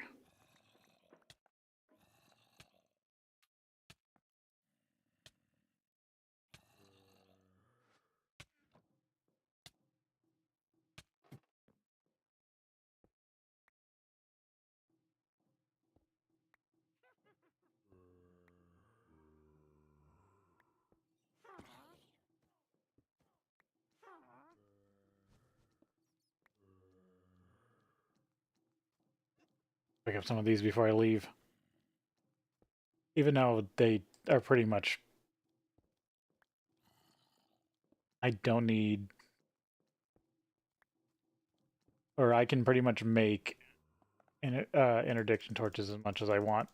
Pick up some of these before I leave. Even though they are pretty much... I don't need... Or I can pretty much make interdiction torches as much as I want.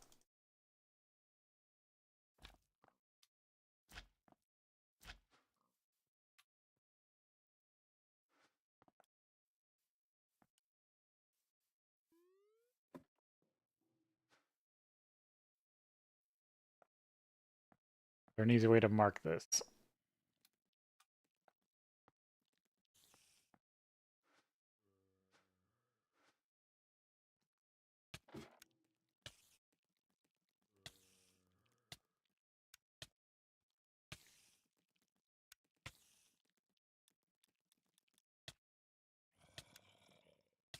There's an easy way to mark this.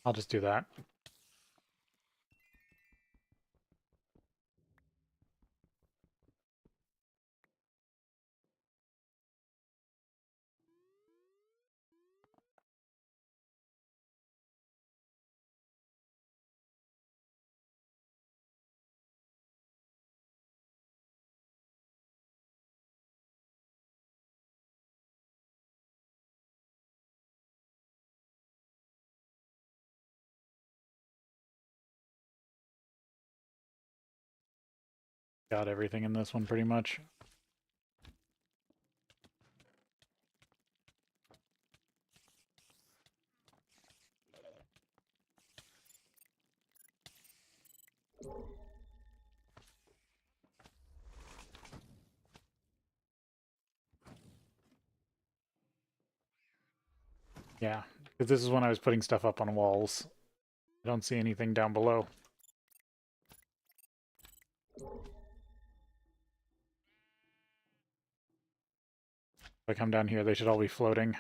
I'll just do that. Got everything in this one pretty much. Yeah, because this is when I was putting stuff up on walls. I don't see anything down below. If I come down here, they should all be floating.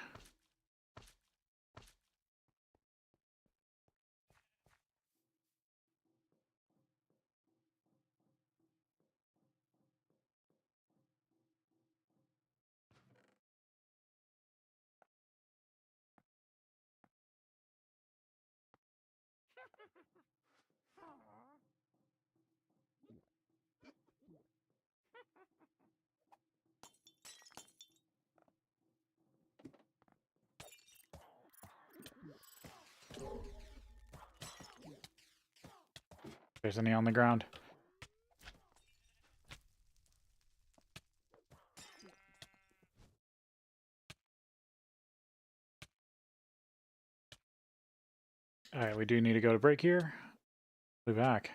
There's any on the ground. Alright, we do need to go to break here. Be back.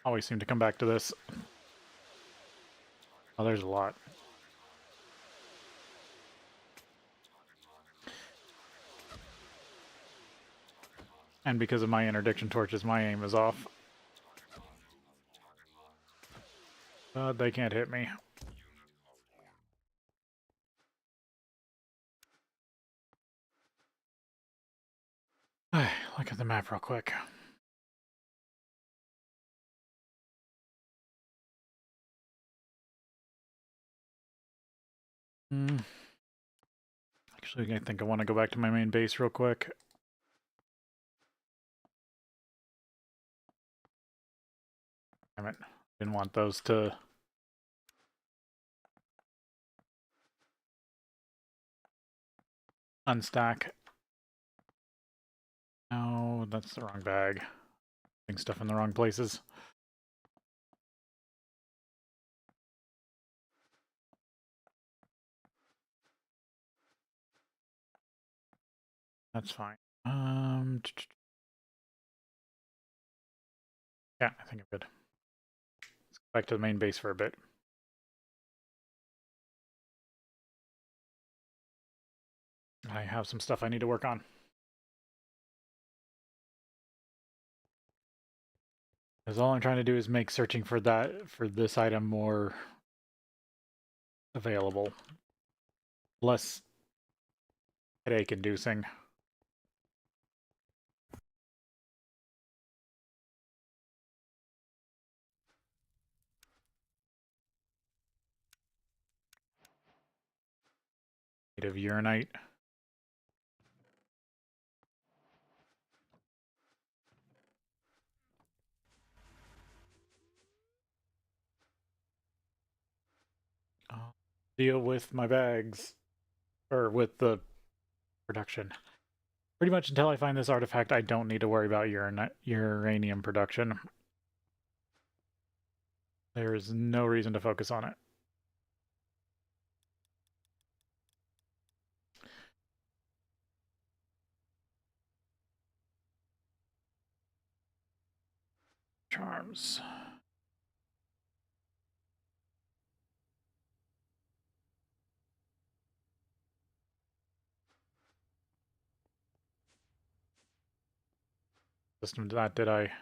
Always seem to come back to this. Oh, there's a lot. And because of my interdiction torches, my aim is off. They can't hit me. Look at the map real quick. Actually, I think I want to go back to my main base real quick. Damn it. Didn't want those to... unstack. No, that's the wrong bag. Putting stuff in the wrong places. That's fine. Yeah, I think I'm good. Let's go back to the main base for a bit. I have some stuff I need to work on. Because all I'm trying to do is make searching for this item more available. Less headache-inducing. Native uranite. Deal with my bags. Or with the production. Pretty much until I find this artifact, I don't need to worry about uranium production. There is no reason to focus on it. Charms. System to that, did I?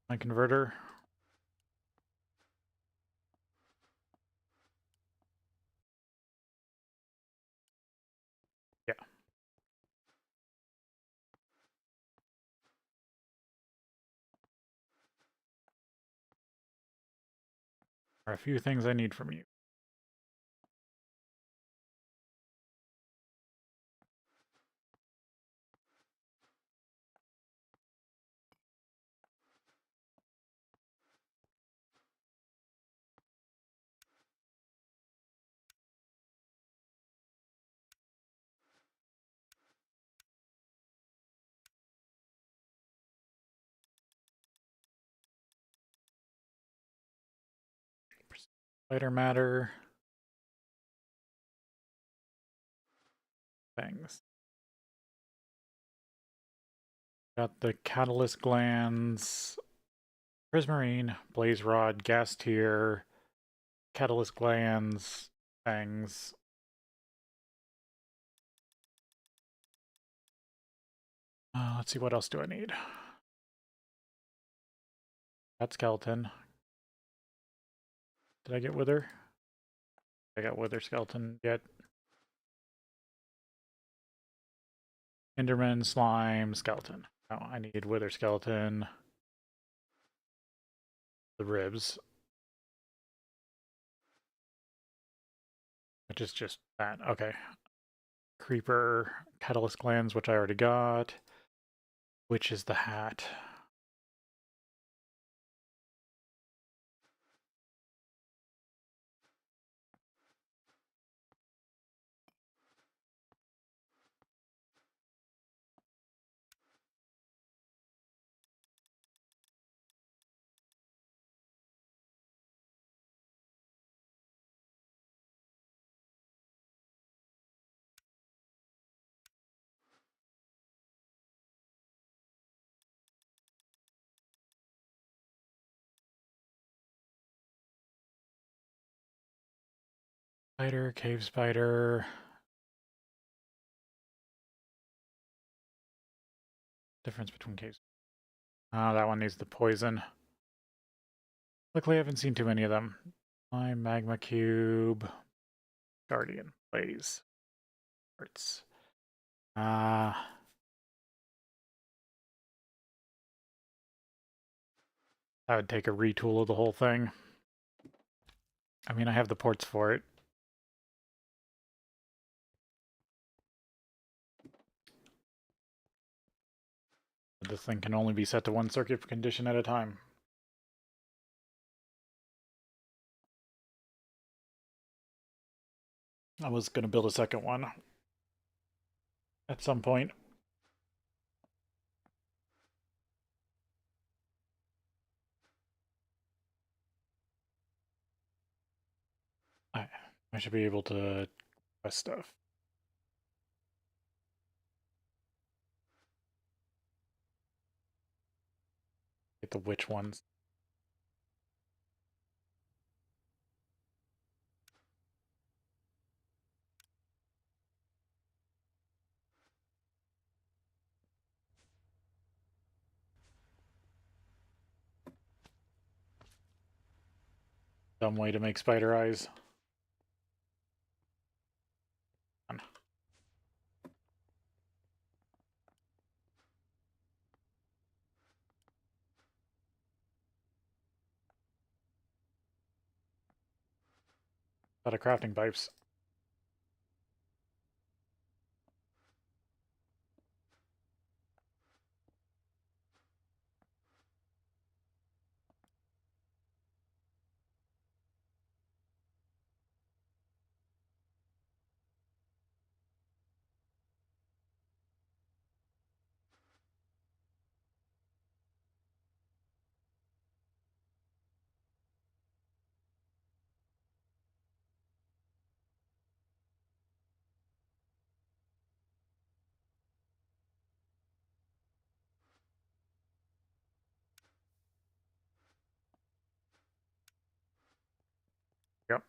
My converter. Yeah. There are a few things I need from you. Spider matter. Things. Got the catalyst glands, prismarine, blaze rod, gas tier, catalyst glands, things. Let's see, what else do I need? That skeleton. Did I get wither? I got wither skeleton yet. Enderman, slime, skeleton. Oh, I need wither skeleton. The ribs. Which is just that. Okay. Creeper, catalyst glands, which I already got. Which is the hat. Spider, cave spider. Difference between caves. Oh, that one needs the poison. Luckily, I haven't seen too many of them. My magma cube. Guardian. Blaze. Hearts. I would take a retool of the whole thing. I mean, I have the ports for it. But this thing can only be set to one circuit condition at a time. I was going to build a second one at some point. I should be able to quest stuff. Get the witch ones. Dumb way to make spider eyes. Out of crafting pipes. Yep.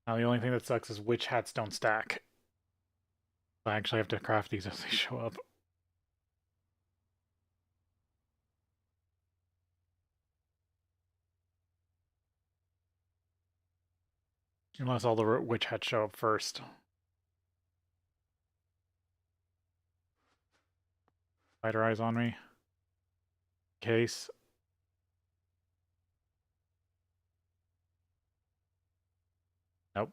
Now the only thing that sucks is witch hats don't stack. I actually have to craft these as they show up. Unless all the witch hats show up first. Spider eyes on me. Case. Nope.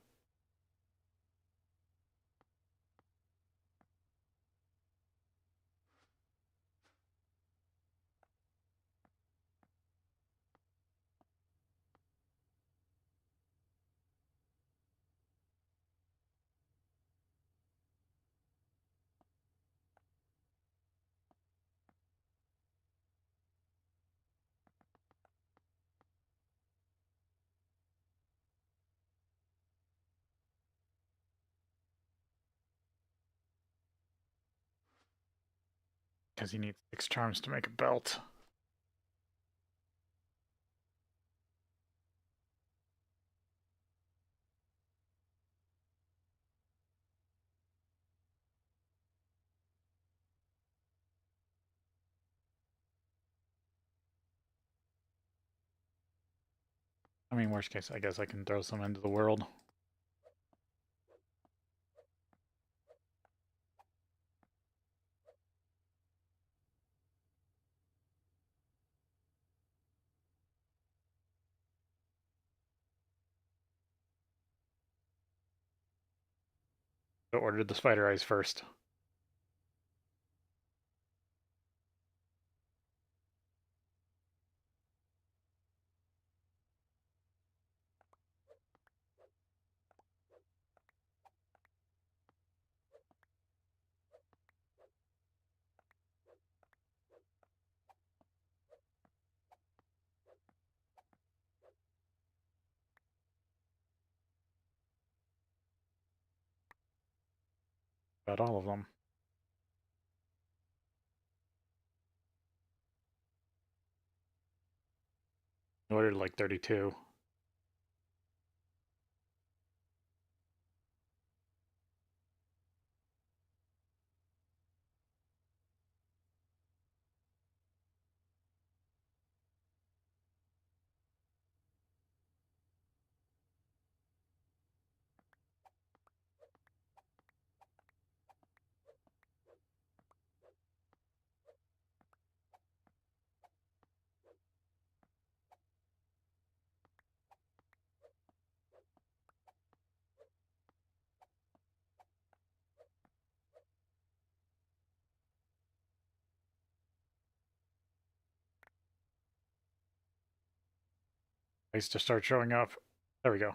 Because you need 6 charms to make a belt. I mean, worst case, I guess I can throw some into the world. I ordered the spider eyes first. Got all of them. I ordered like 32. Place to start showing up. There we go.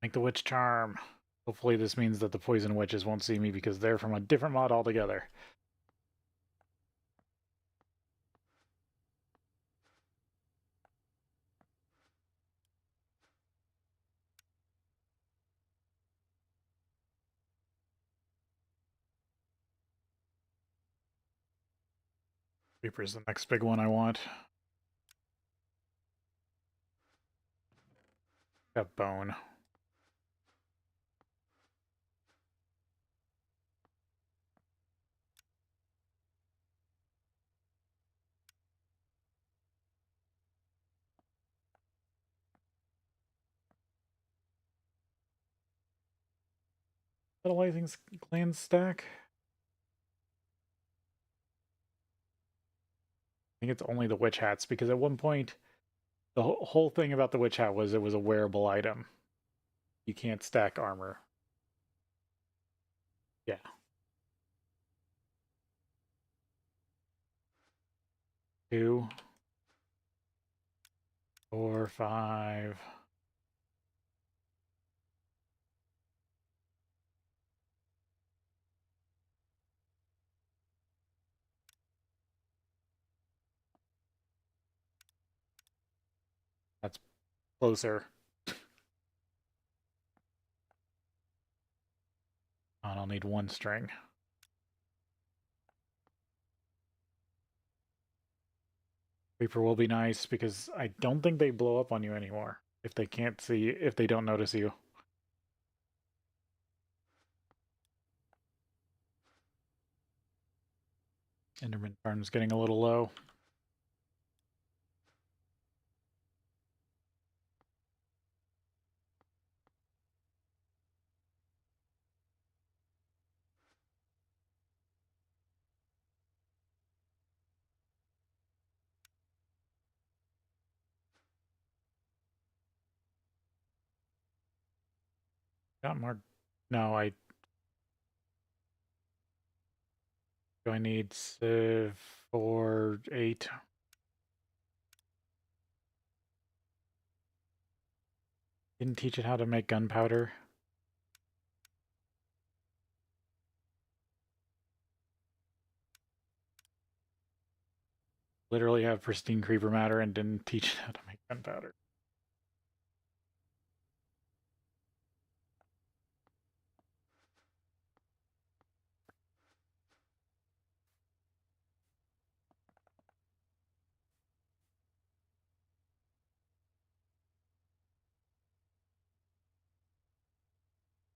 Make the witch charm. Hopefully this means that the poison witches won't see me because they're from a different mod altogether. Reaper's the next big one I want. Got bone. Fertilizing clan stack? I think it's only the witch hats because at one point the whole thing about the witch hat was it was a wearable item. You can't stack armor. Yeah. 2, 4, 5. That's closer. I'll need 1 string. Reaper will be nice because I don't think they blow up on you anymore if they can't see, if they don't notice you. Enderman farm's getting a little low. Got more. No, do I need 4, 8? Didn't teach it how to make gunpowder. Literally have pristine creeper matter and didn't teach it how to make gunpowder.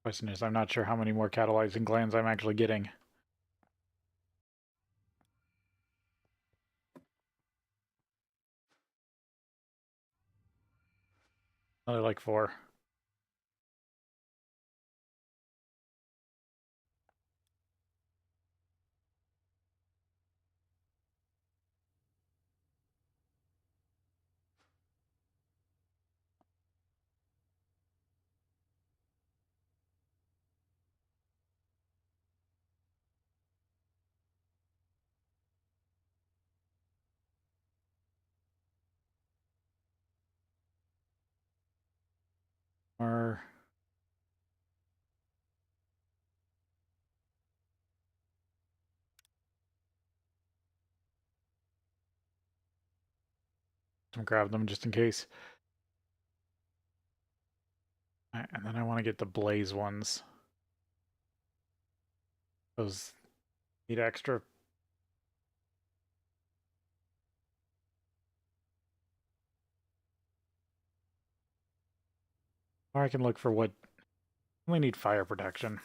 Question is, I'm not sure how many more catalyzing glands I'm actually getting. Another like 4. Or grab them just in case. And then I want to get the blaze ones. Those need extra. Or I can look for what. Only need fire protection.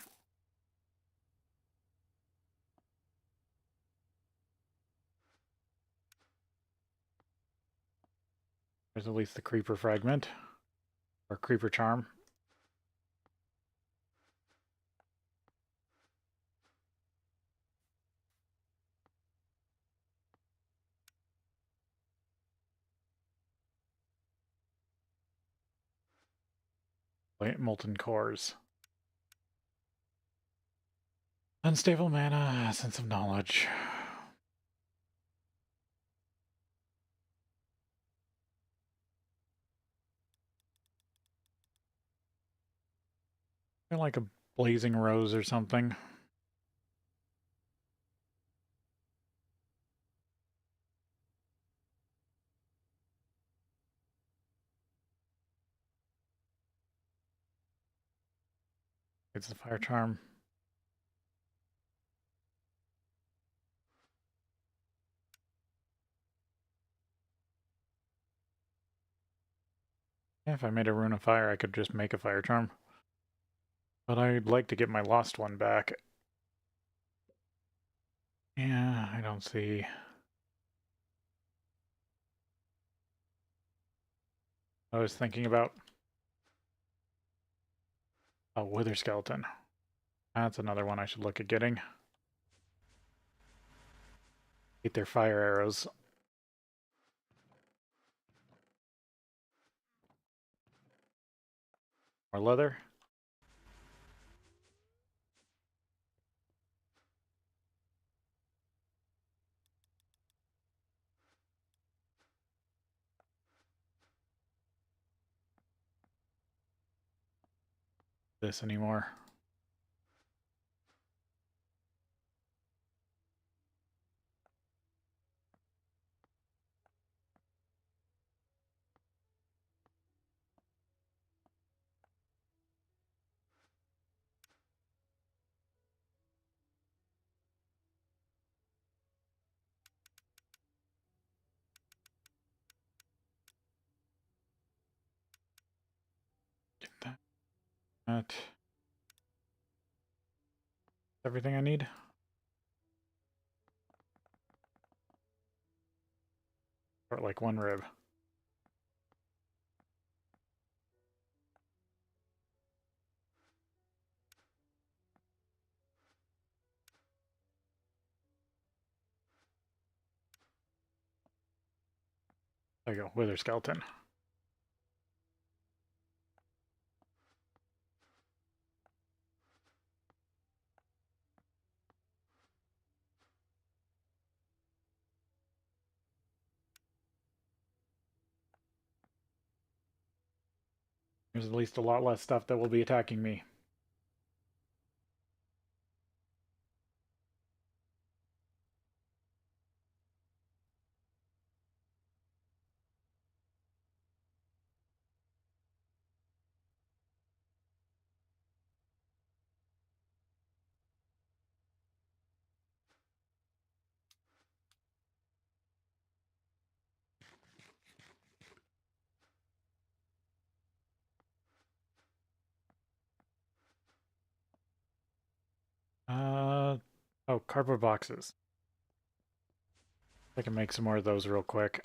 There's at least the creeper fragment. Or creeper charm. Molten cores. Unstable mana, sense of knowledge. Like a blazing rose or something. It's the fire charm. If I made a rune of fire, I could just make a fire charm. But I'd like to get my lost one back. Yeah, I don't see. I was thinking about... Oh, wither skeleton. That's another one I should look at getting. Eat their fire arrows. More leather. This anymore. Get that. That. Everything I need. Or like one rib. There you go, wither skeleton. There's at least a lot less stuff that will be attacking me. Oh, cardboard boxes. I can make some more of those real quick.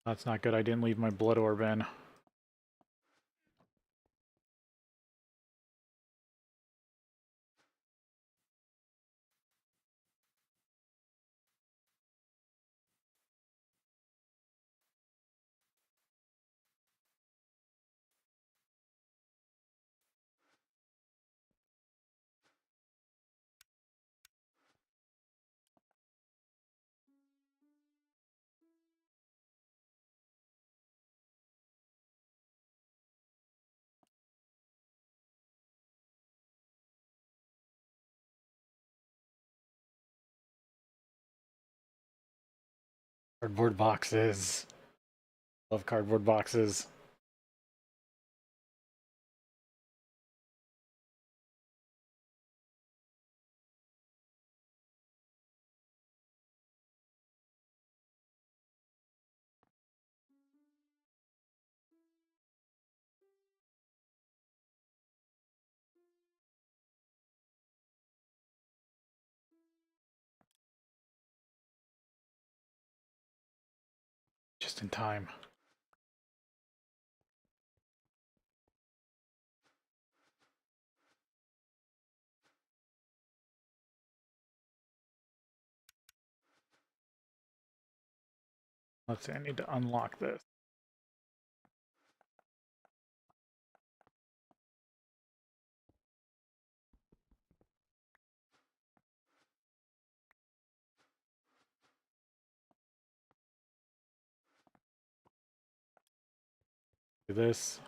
That's not good. I didn't leave my blood orb in. Cardboard boxes. Love cardboard boxes. just in time. Let's see, I need to unlock this. Do this.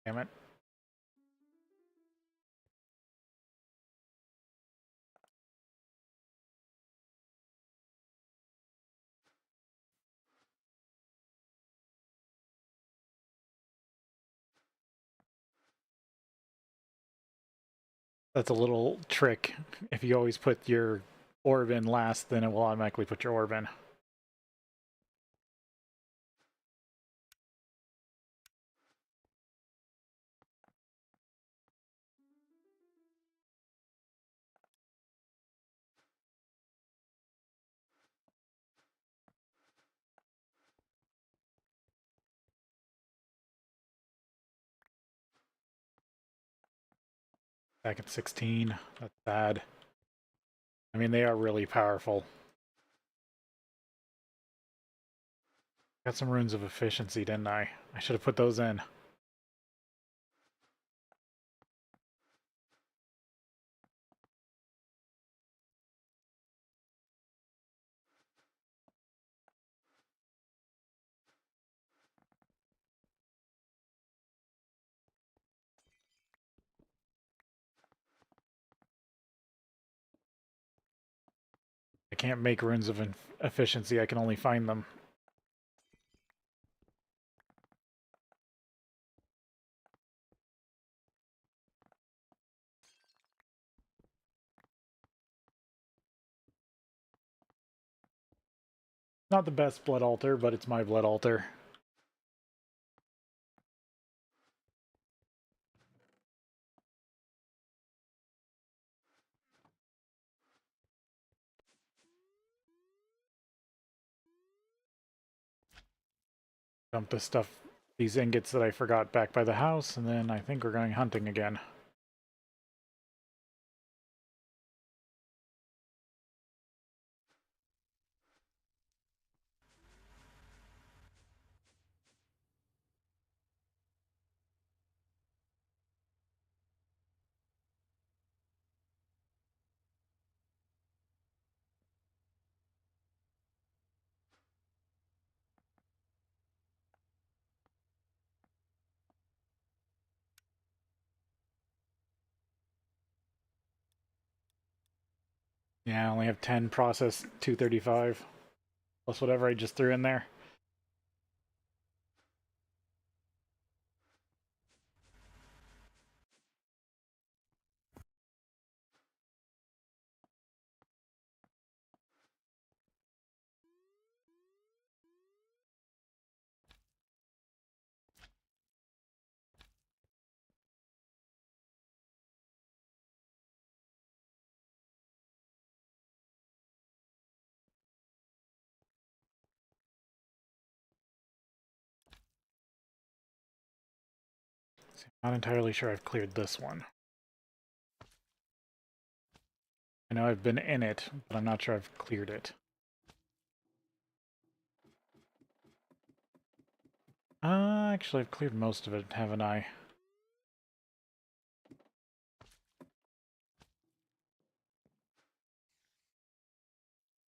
Damn it. That's a little trick. If you always put your orb in last, then it will automatically put your orb in. Back at 16. That's bad. I mean, they are really powerful. Got some runes of efficiency, didn't I? I should have put those in. I can't make runes of efficiency, I can only find them. Not the best blood altar, but it's my blood altar. Dump this stuff, these ingots that I forgot back by the house, and then I think we're going hunting again. Yeah, I only have 10 process 235. Plus whatever I just threw in there. Not entirely sure I've cleared this one. I know I've been in it, but I'm not sure I've cleared it. Actually, I've cleared most of it, haven't I?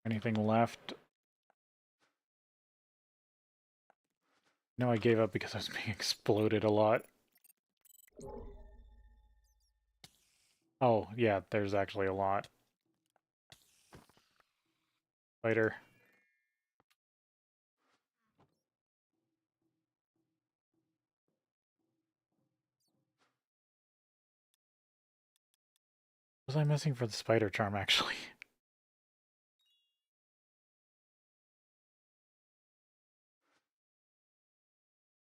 Anything left? No, I gave up because I was being exploded a lot. Oh, yeah, there's actually a lot. Spider. What was I missing for the spider charm, actually?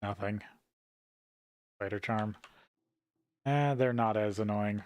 Nothing. Spider charm. They're not as annoying.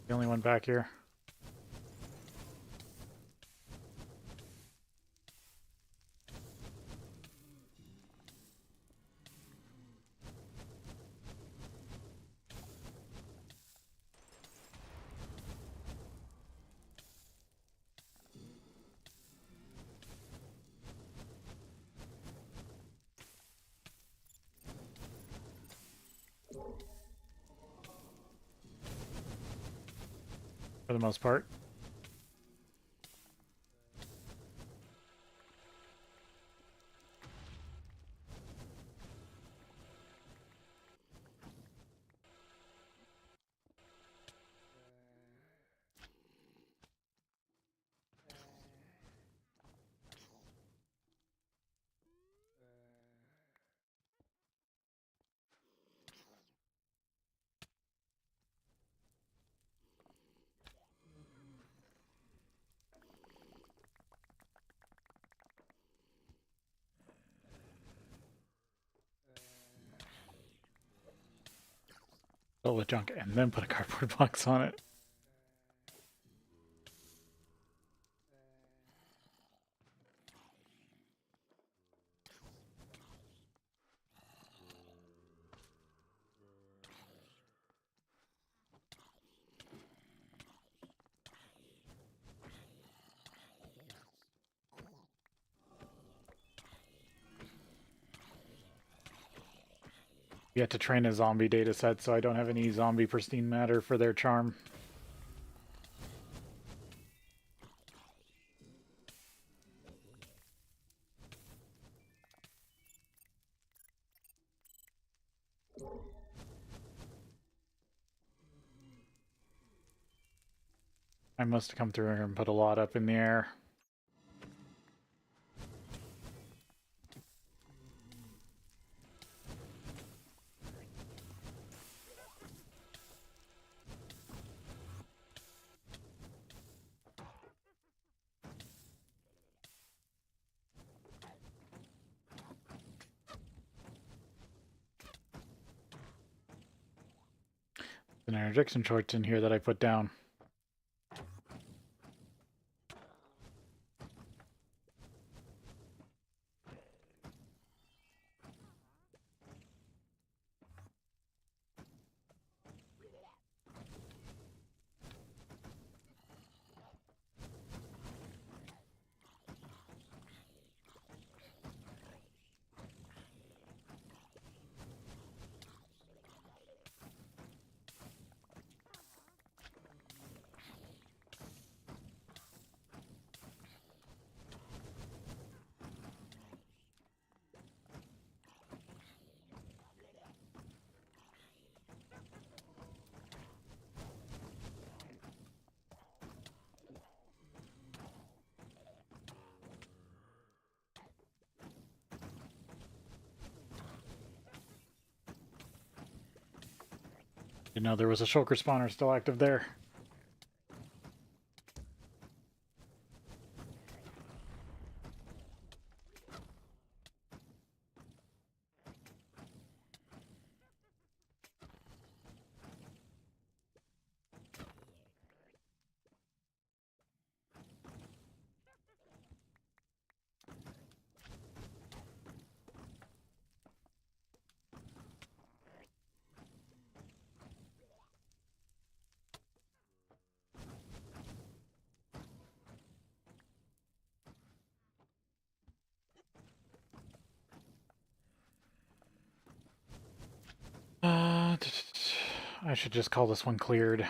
The only one back here. For the most part. Fill with junk and then put a cardboard box on it. Yet to train a zombie data set, so I don't have any zombie pristine matter for their charm. I must have come through here and put a lot up in the air. An interjection shorts in here that I put down. You know, there was a shulker spawner still active there. I should just call this one cleared.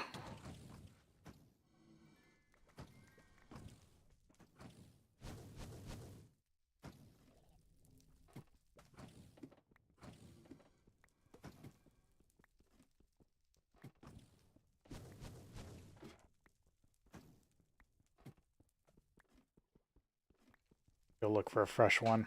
Go look for a fresh one.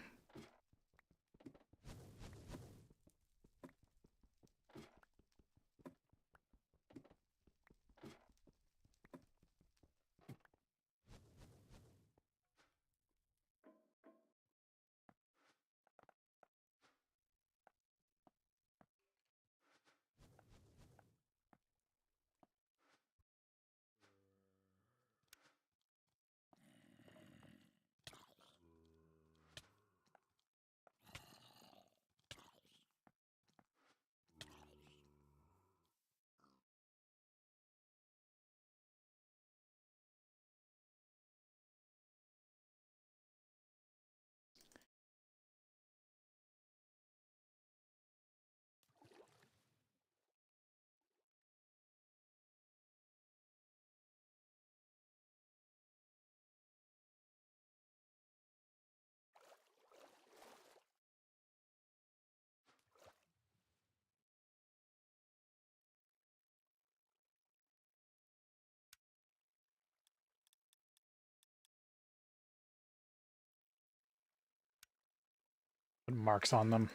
Put marks on them.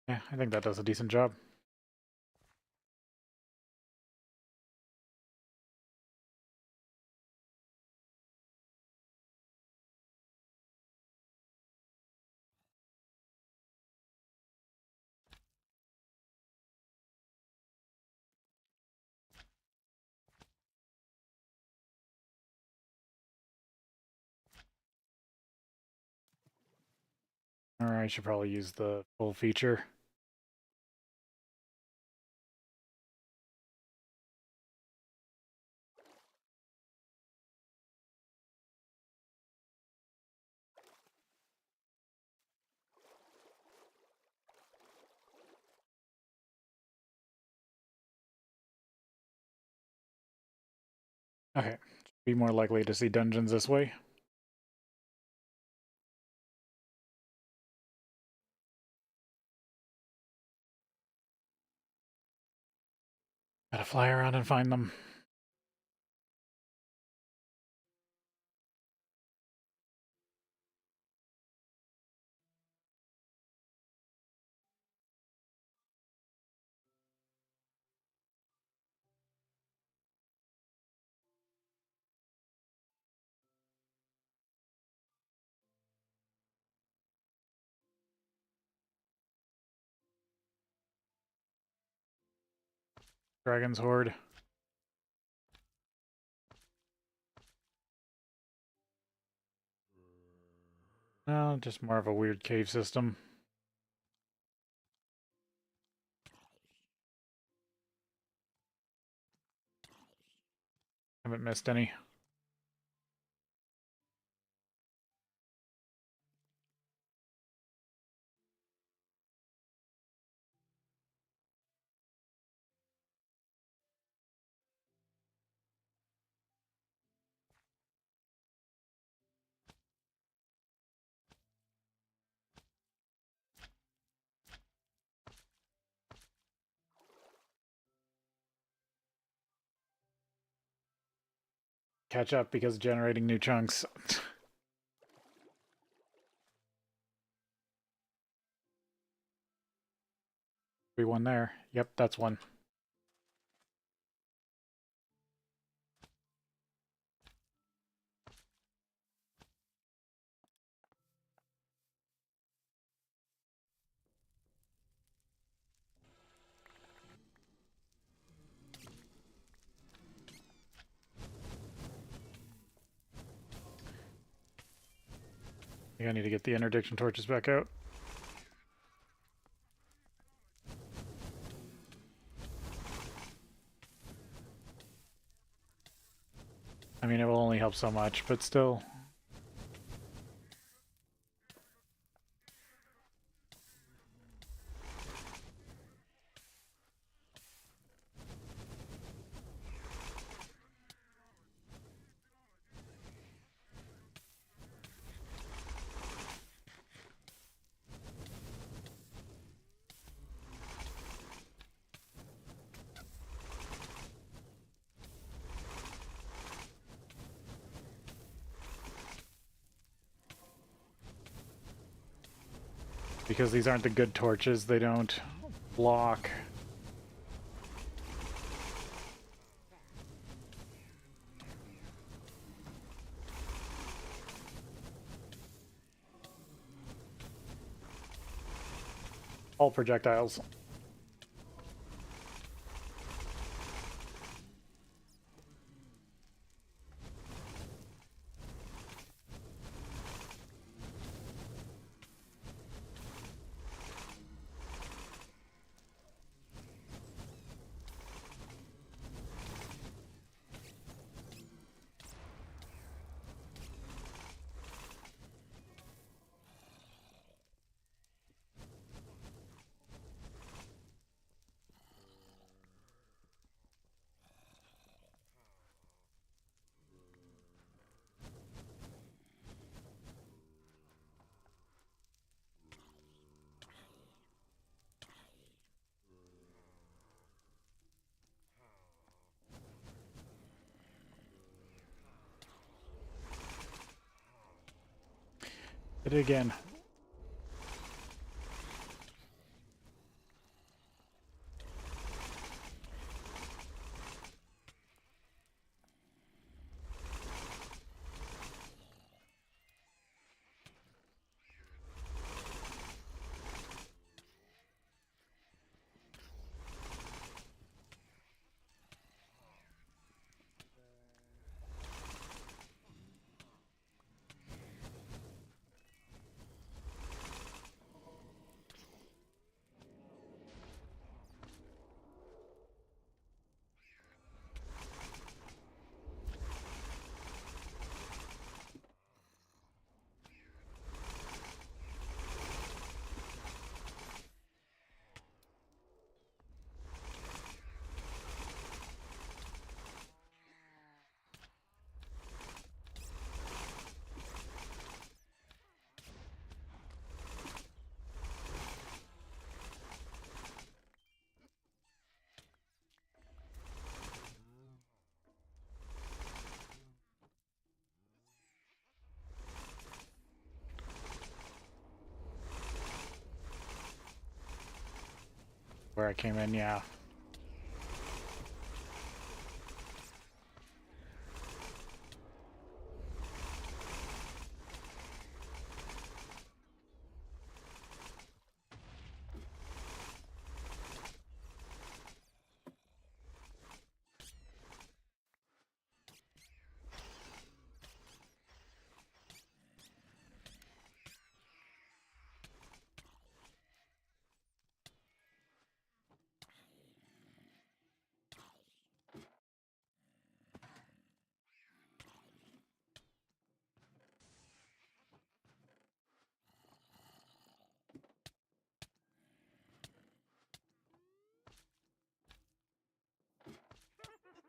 Yeah, I think that does a decent job. Alright, I should probably use the full feature. Okay, be more likely to see dungeons this way. Gotta fly around and find them. Dragon's Horde. No, just more of a weird cave system. Haven't missed any. Catch up because generating new chunks. Be one there. Yep, that's one. think I need to get the interdiction torches back out. I mean, it will only help so much, but still. Because these aren't the good torches, they don't block. All projectiles. Hit it again. Where I came in, yeah.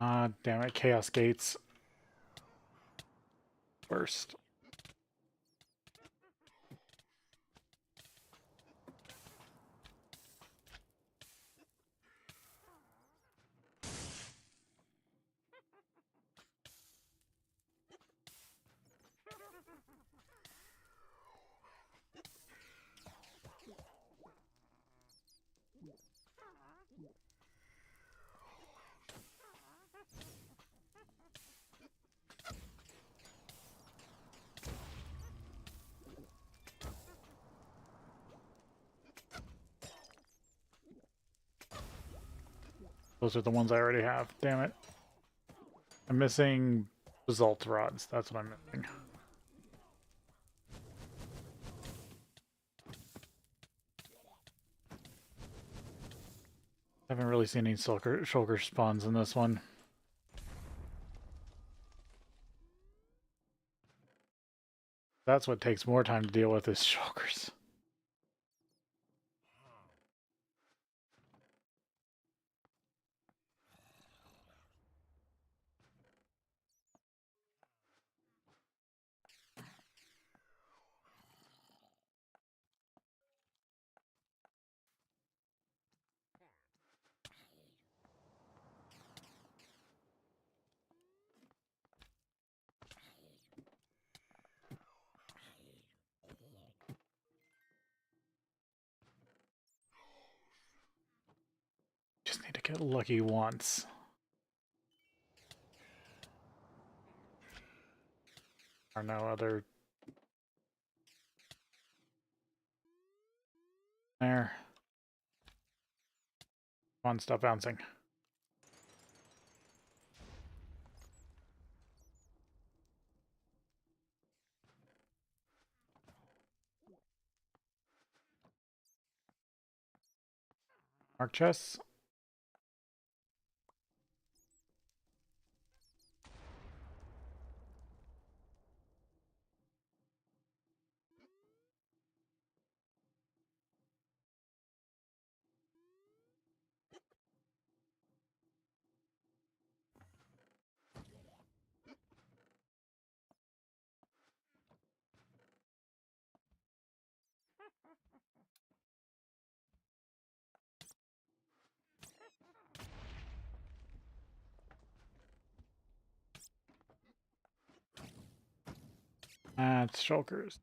Ah, damn it, Chaos Gates. First. Those are the ones I already have. Damn it. I'm missing basalt rods. That's what I'm missing. Haven't really seen any shulker spawns in this one. That's what takes more time to deal with is shulkers. Just need to get lucky once. Or no other. There. Come on, stop bouncing. Mark chests. That's shulkers.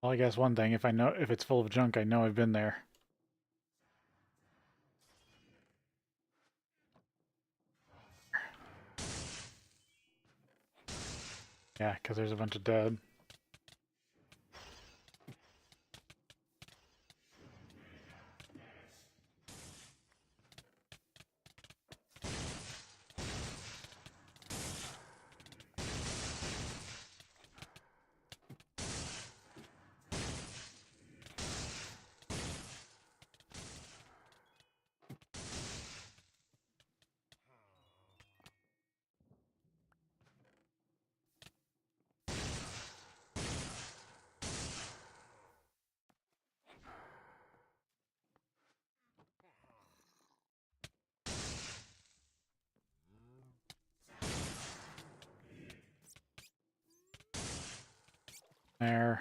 Well, I guess one thing, if it's full of junk, I know I've been there. Yeah, because there's a bunch of dead. There.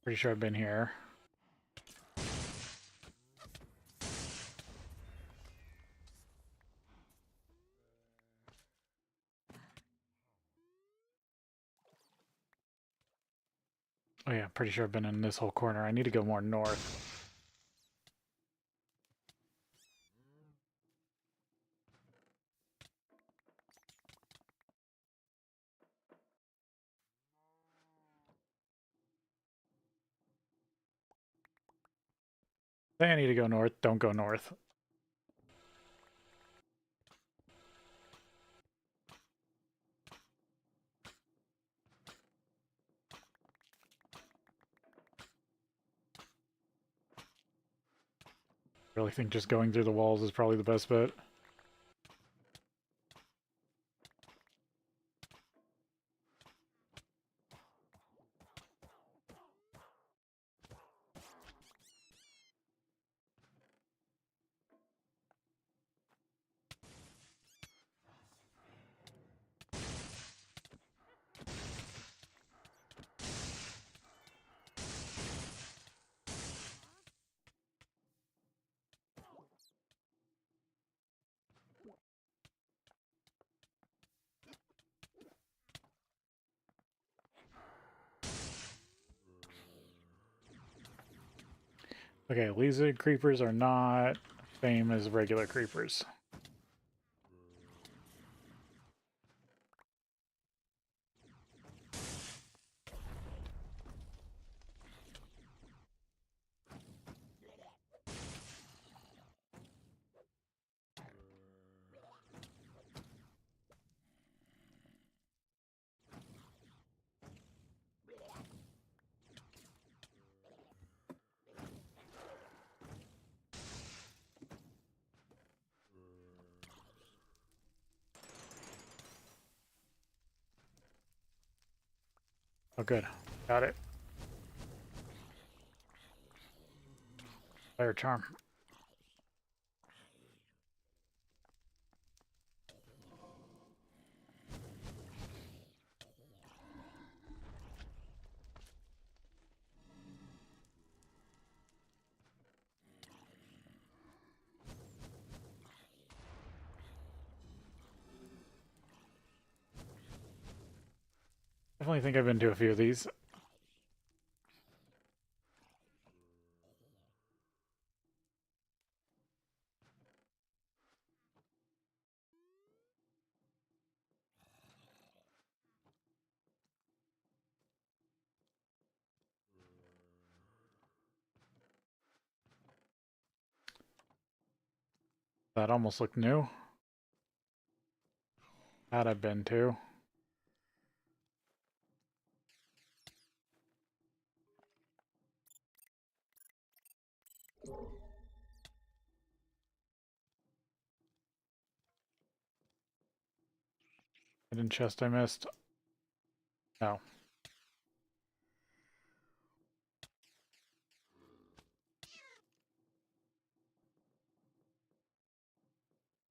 Pretty sure I've been here. Oh yeah, pretty sure I've been in this whole corner. I need to go more north. Say I need to go north, don't go north. I really think just going through the walls is probably the best bet. Okay, lizard creepers are not same as regular creepers. Oh, good. Got it. Fire charm. Definitely think I've been to a few of these. That almost looked new. That I've been to. Hidden chest I missed. No.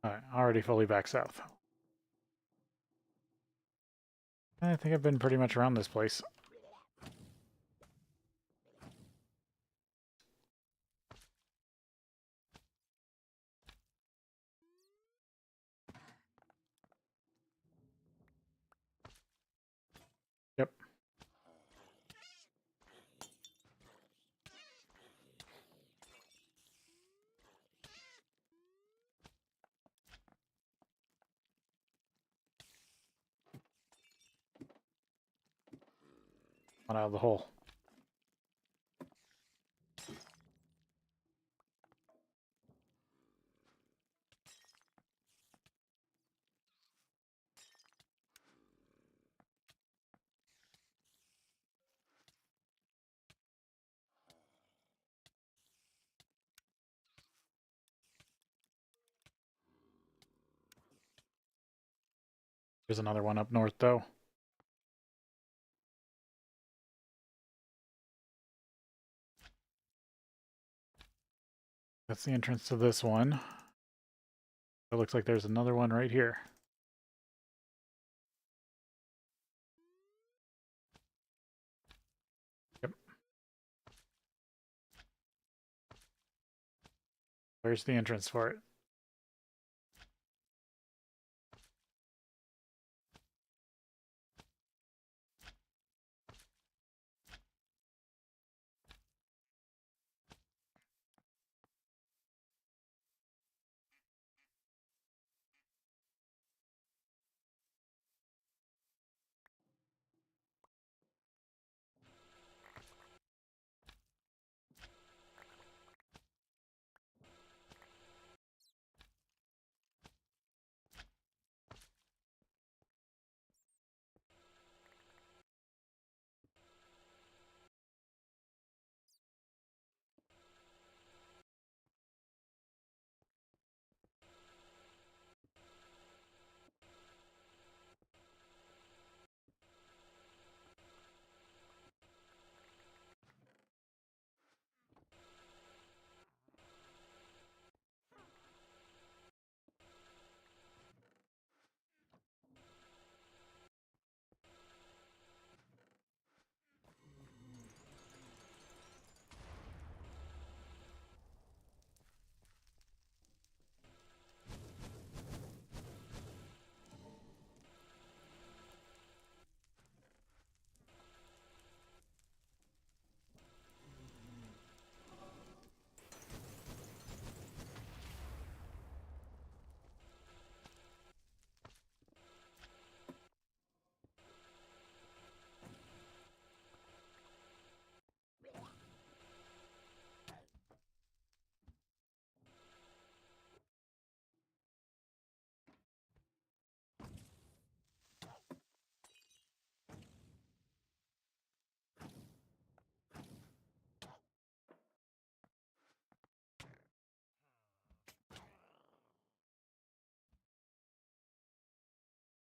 Alright, already fully back south. I think I've been pretty much around this place. Yep. One out of the hole. There's another one up north, though. That's the entrance to this one. It looks like there's another one right here. Yep. Where's the entrance for it?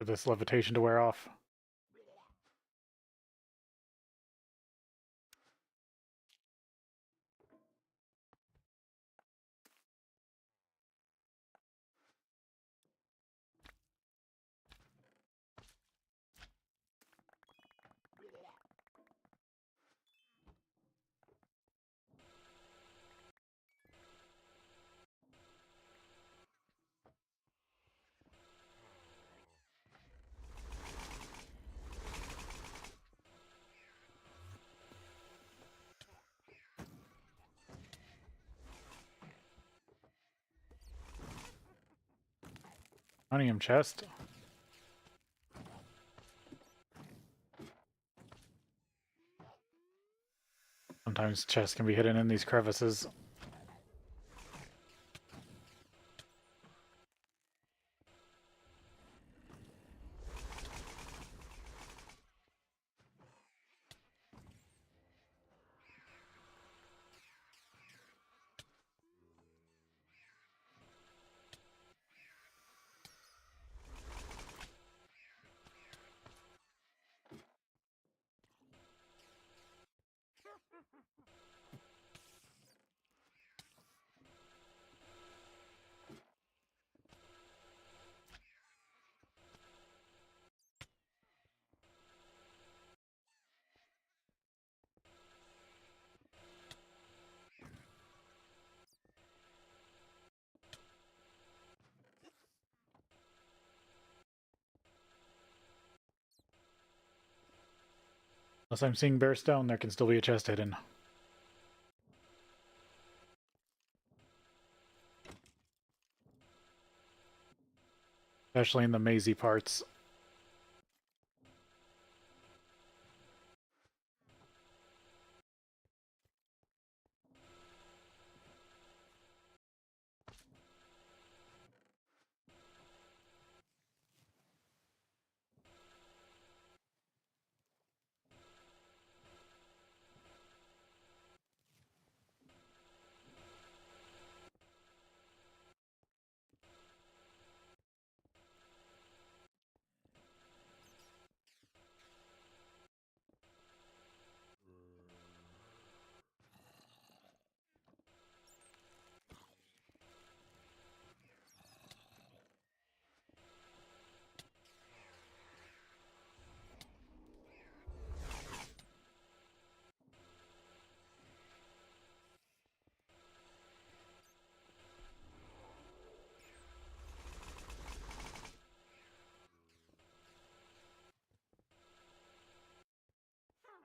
for this levitation to wear off. Onium chest. Sometimes chests can be hidden in these crevices. Unless I'm seeing bare stone, there can still be a chest hidden. Especially in the mazy parts.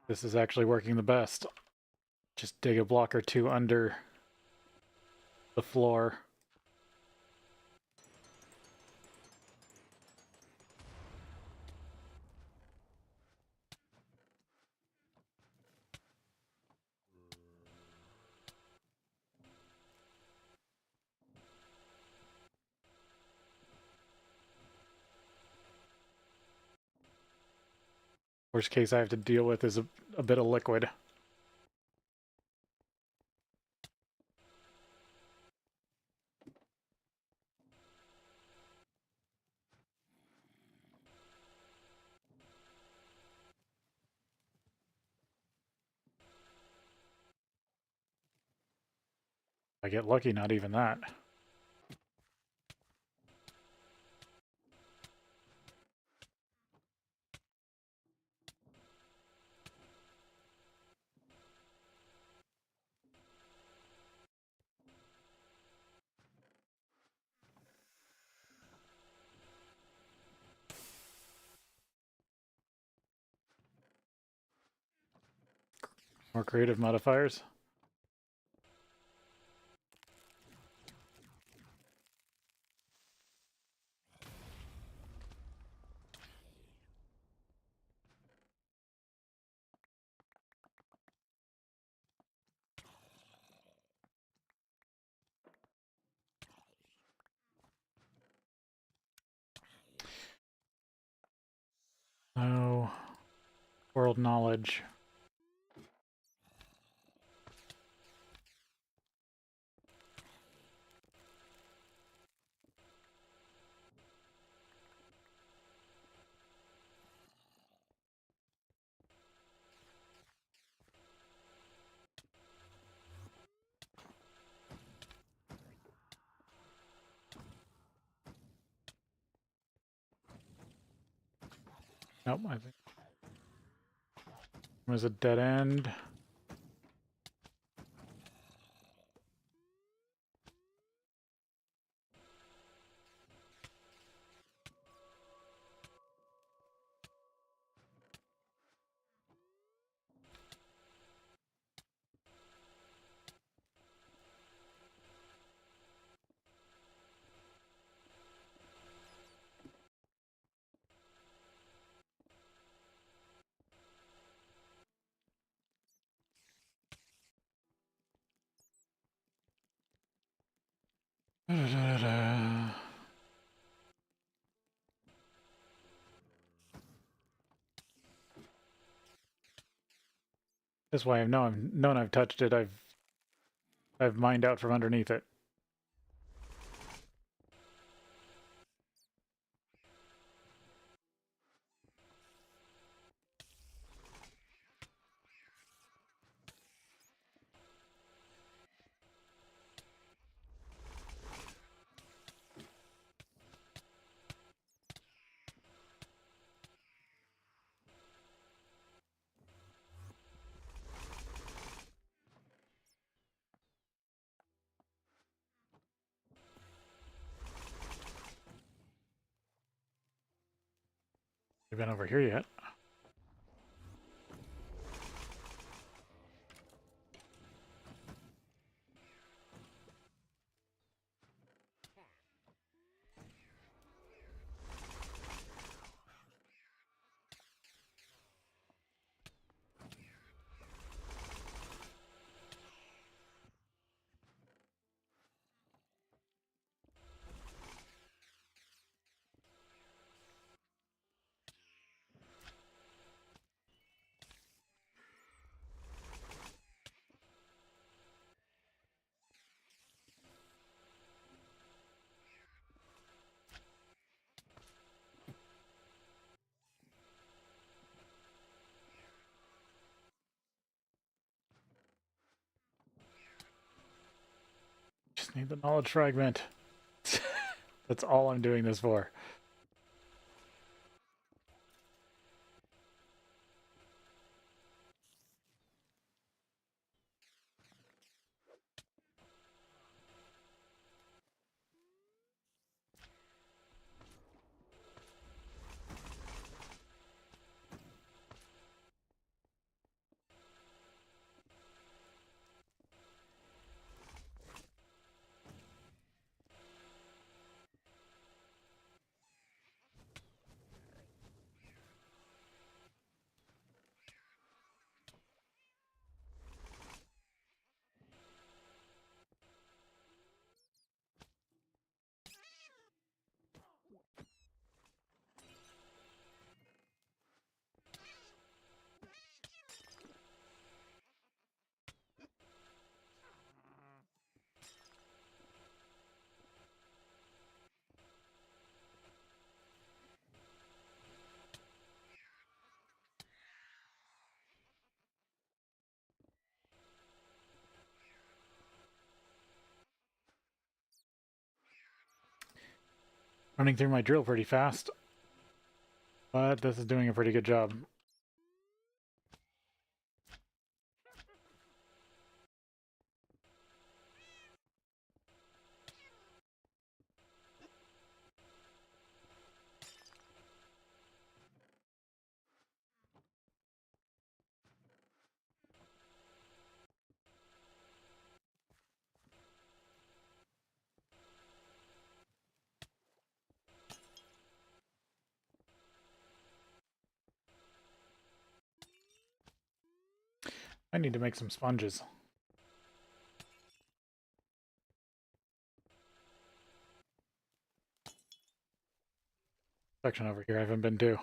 This is actually working the best. Just dig a block or two under the floor. Worst case I have to deal with is a bit of liquid. If I get lucky, not even that. More creative modifiers. Oh, world knowledge. Nope, I think it was a dead end. That's why I've known I've touched it. I've mined out from underneath it. We've been over here yet. Just need the knowledge fragment. That's all I'm doing this for. Running through my drill pretty fast, but this is doing a pretty good job. I need to make some sponges. Section over here I haven't been to.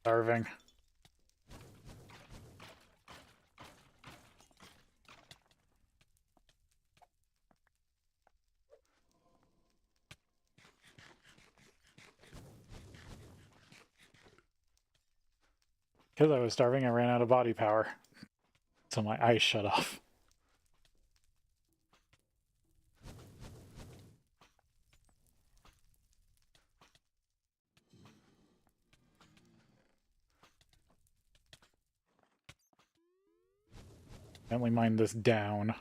Starving. Because I was starving, I ran out of body power. So my eyes shut off. Gently mine this down.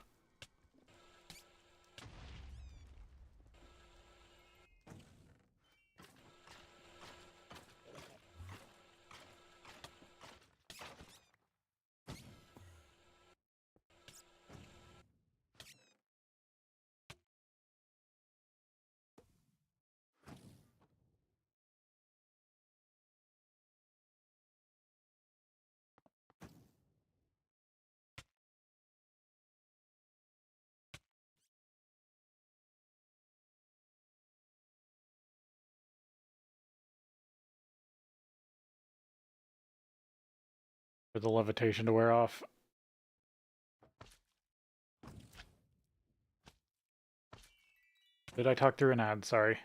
For the levitation to wear off. Did I talk through an ad? Sorry.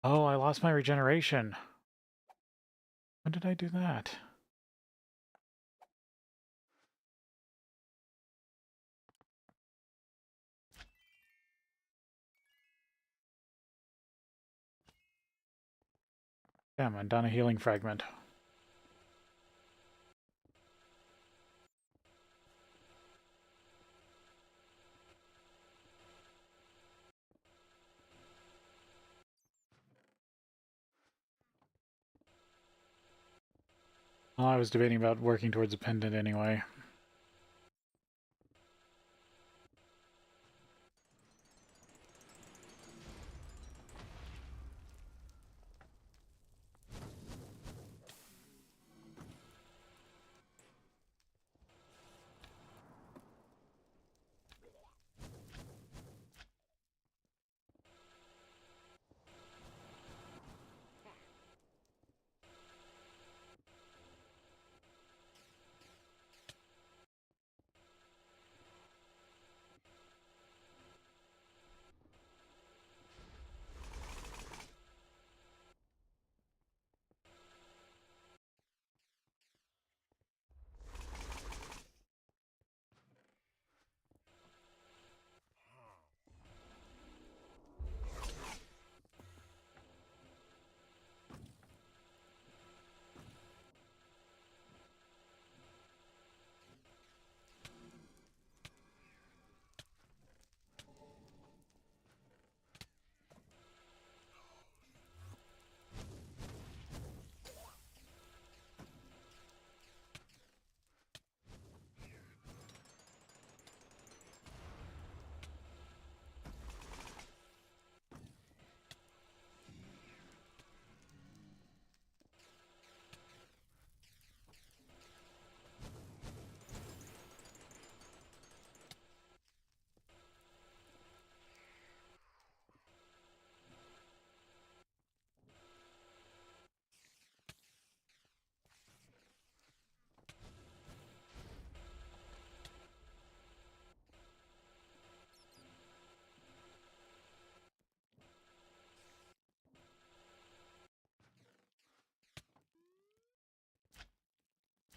Oh, I lost my regeneration. When did I do that? Damn, I'm down a healing fragment. Well, I was debating about working towards a pendant anyway.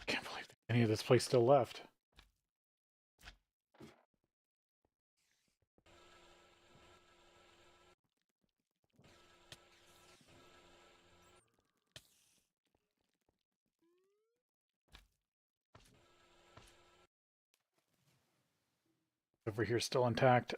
Can't believe any of this place still left. Over here still intact.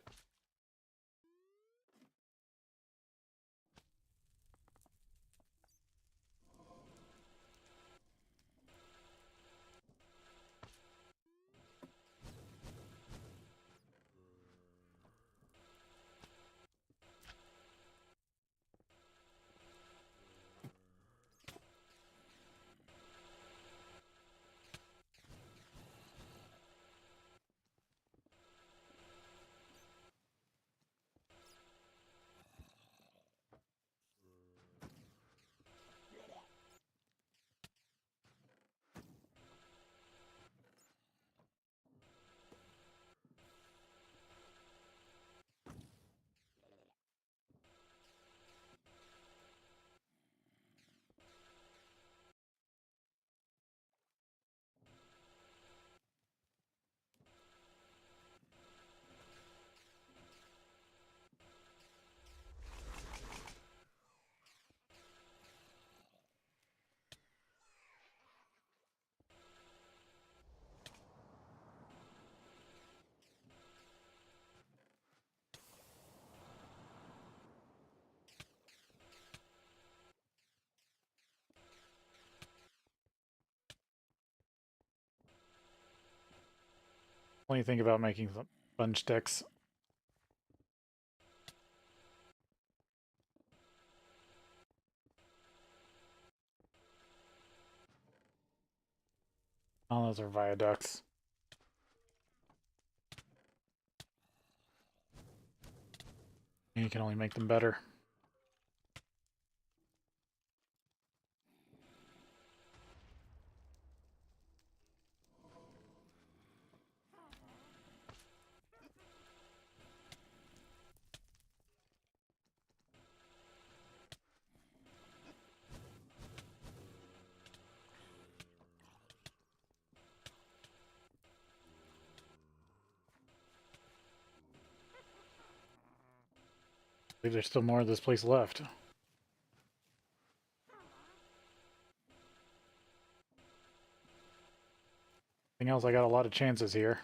Only think about making some sponge sticks. Oh, those are viaducts. You can only make them better. I believe there's still more of this place left. Anything else? I got a lot of chances here.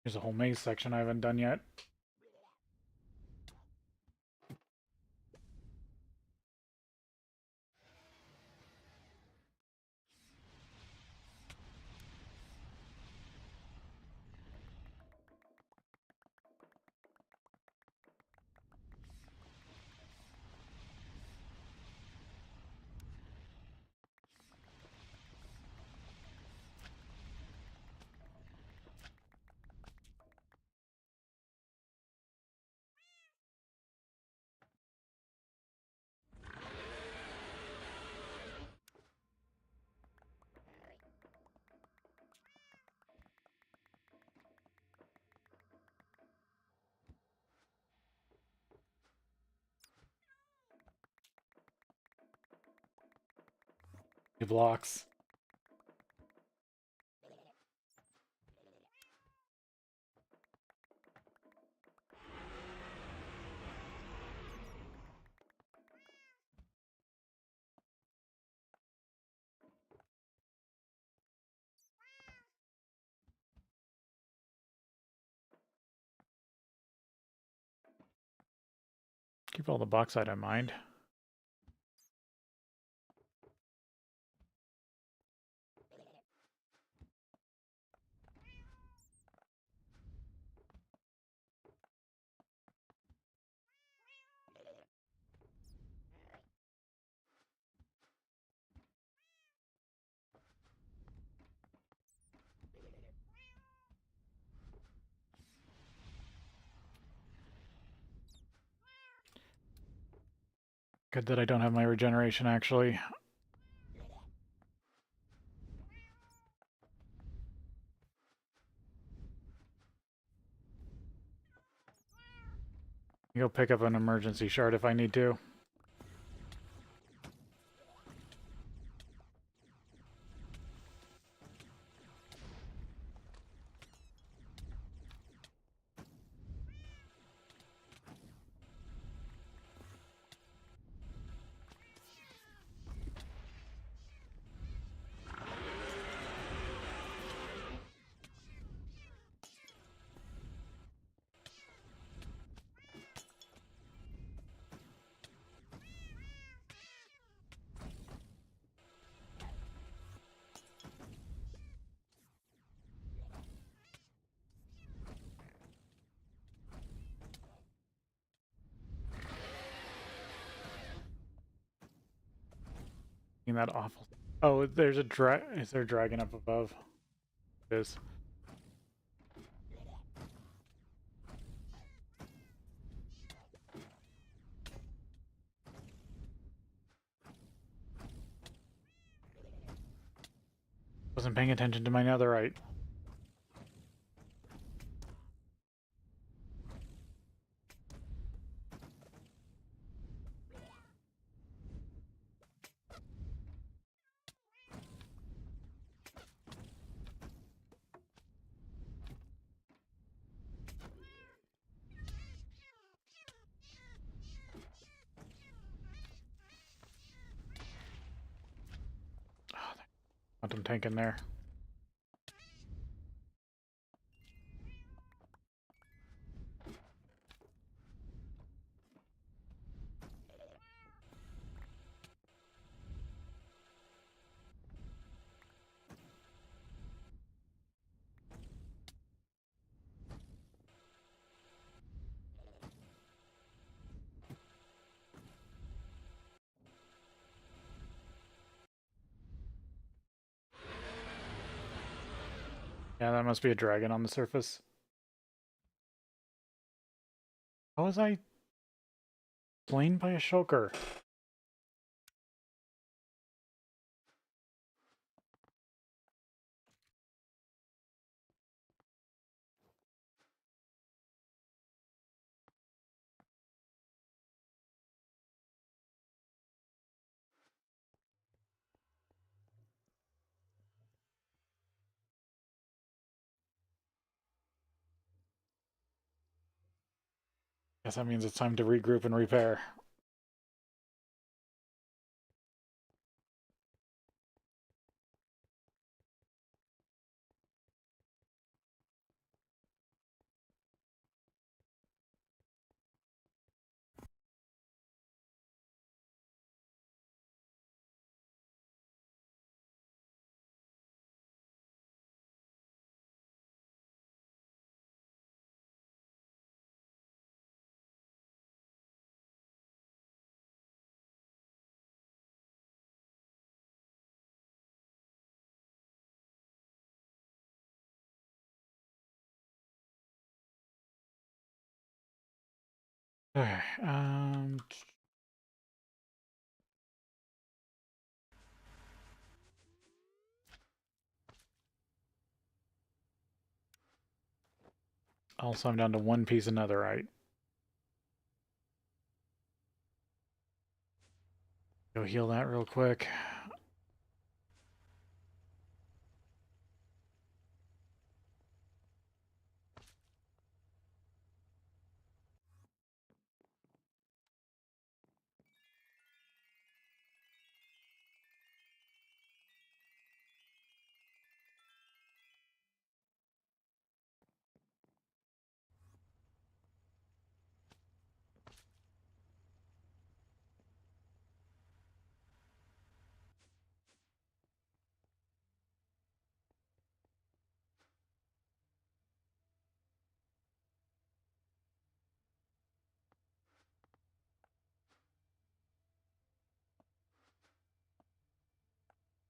There's a whole maze section I haven't done yet. Blocks. Keep all the bauxite in mind. Good that I don't have my regeneration, actually. Go pick up an emergency shard if I need to. That awful. Oh, there's a is there a dragon up above? It is. Wasn't paying attention to my netherite. quantum tank in there. Yeah, that must be a dragon on the surface. How was I slain by a shulker? Guess that means it's time to regroup and repair. Okay, also I'm down to one piece of netherite. Go heal that real quick.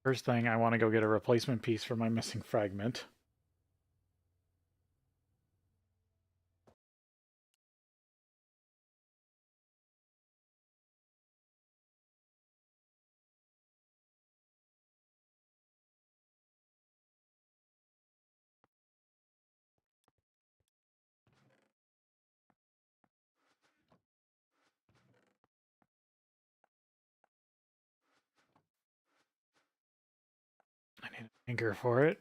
First thing, I want to go get a replacement piece for my missing fragment. I need an anchor for it.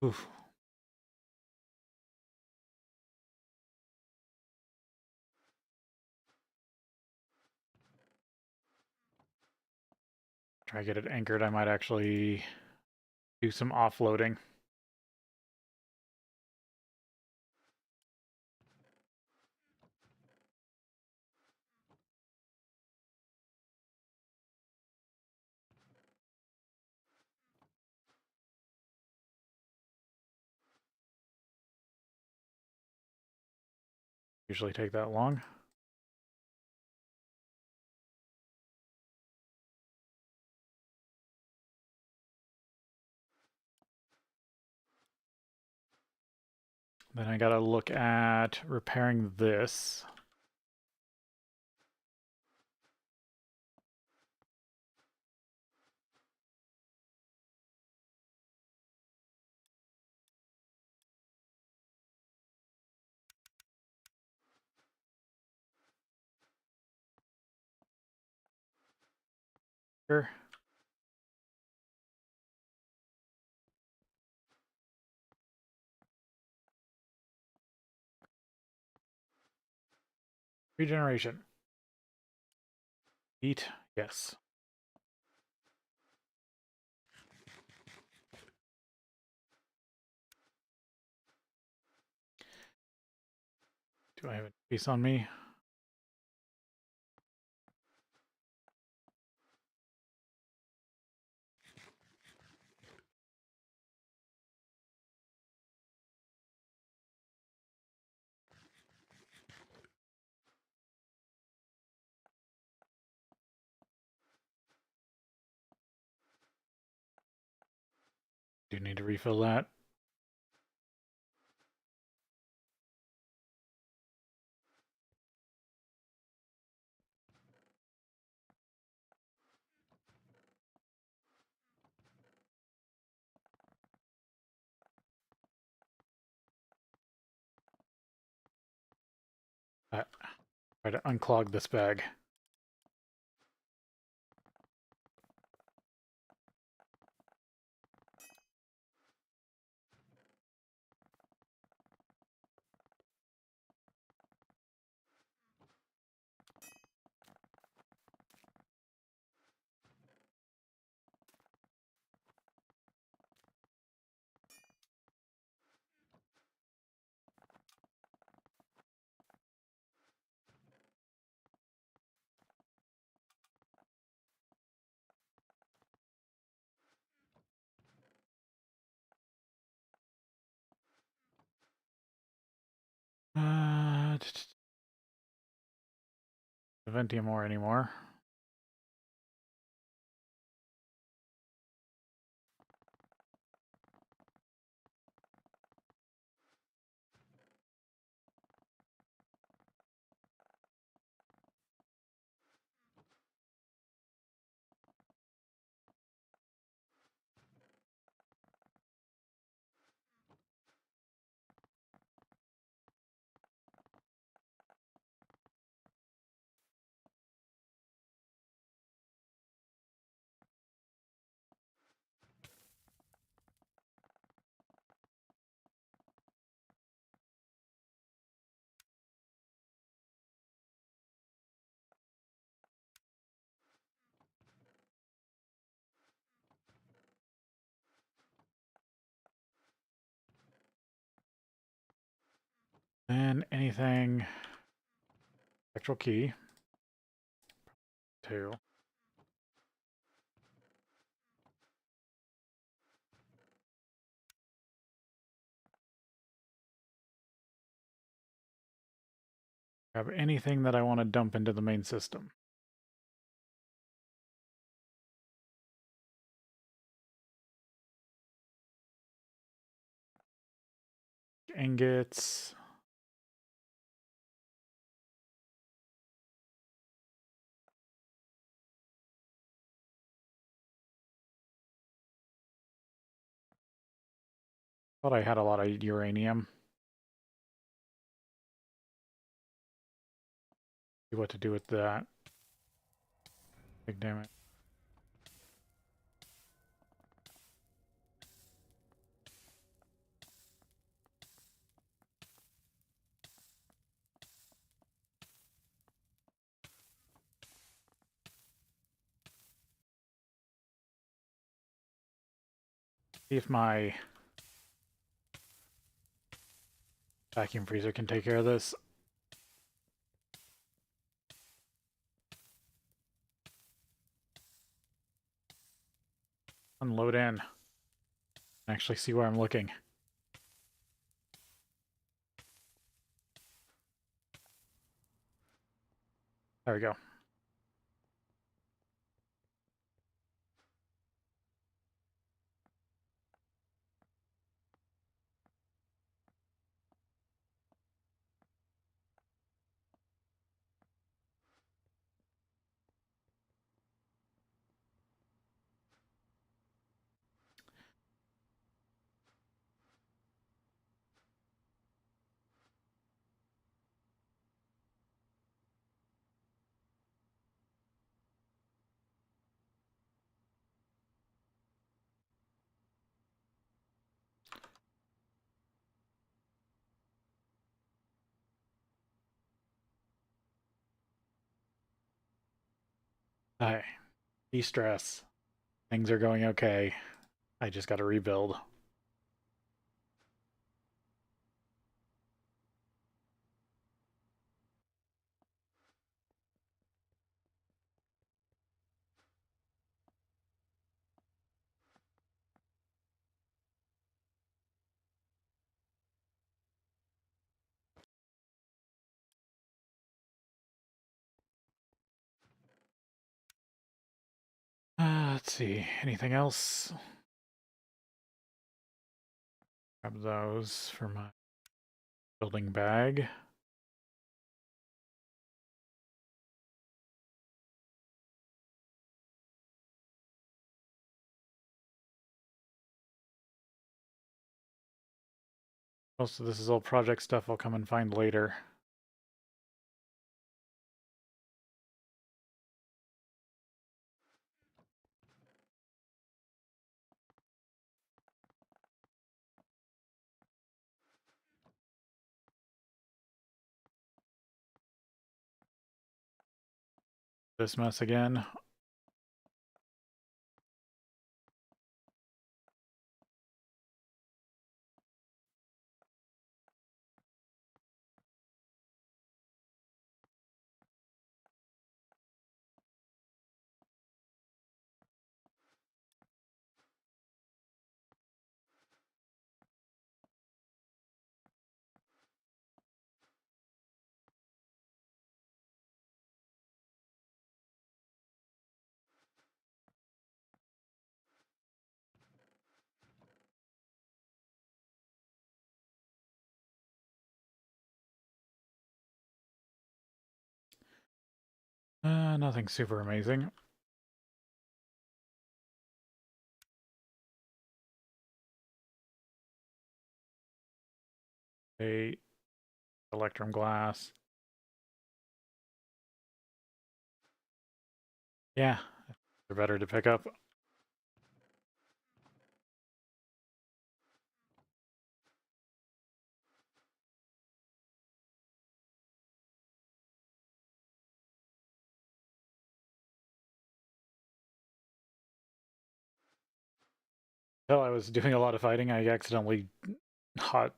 Oof. Try to get it anchored. I might actually do some offloading. Usually take that long. Then I gotta look at repairing this. Sure. Regeneration. Eat. Yes. Do I have a piece on me? Do need to refill that. Try to unclog this bag. Ventium ore anymore. And anything. Spectral key. 2. Grab anything that I want to dump into the main system. Ingots. Thought I had a lot of uranium. See what to do with that. Big damage. See if my vacuum freezer can take care of this. Unload in. Actually see where I'm looking. There we go. Hi. De-stress. Things are going okay. I just gotta rebuild. Let's see. Anything else? Grab those for my building bag. Most of this is all project stuff I'll come and find later. This mess again. Nothing super amazing. A electrum glass. Yeah, they're better to pick up. While I was doing a lot of fighting, I accidentally hot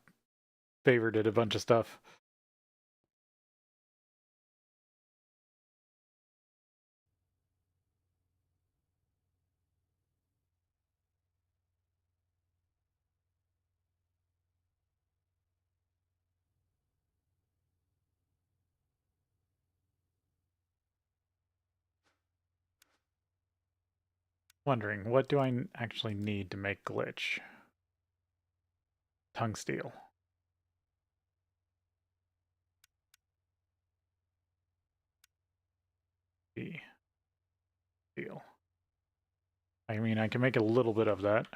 favorited a bunch of stuff. Wondering, what do I actually need to make glitch? Tungsteel. B. Steel. I mean, I can make a little bit of that.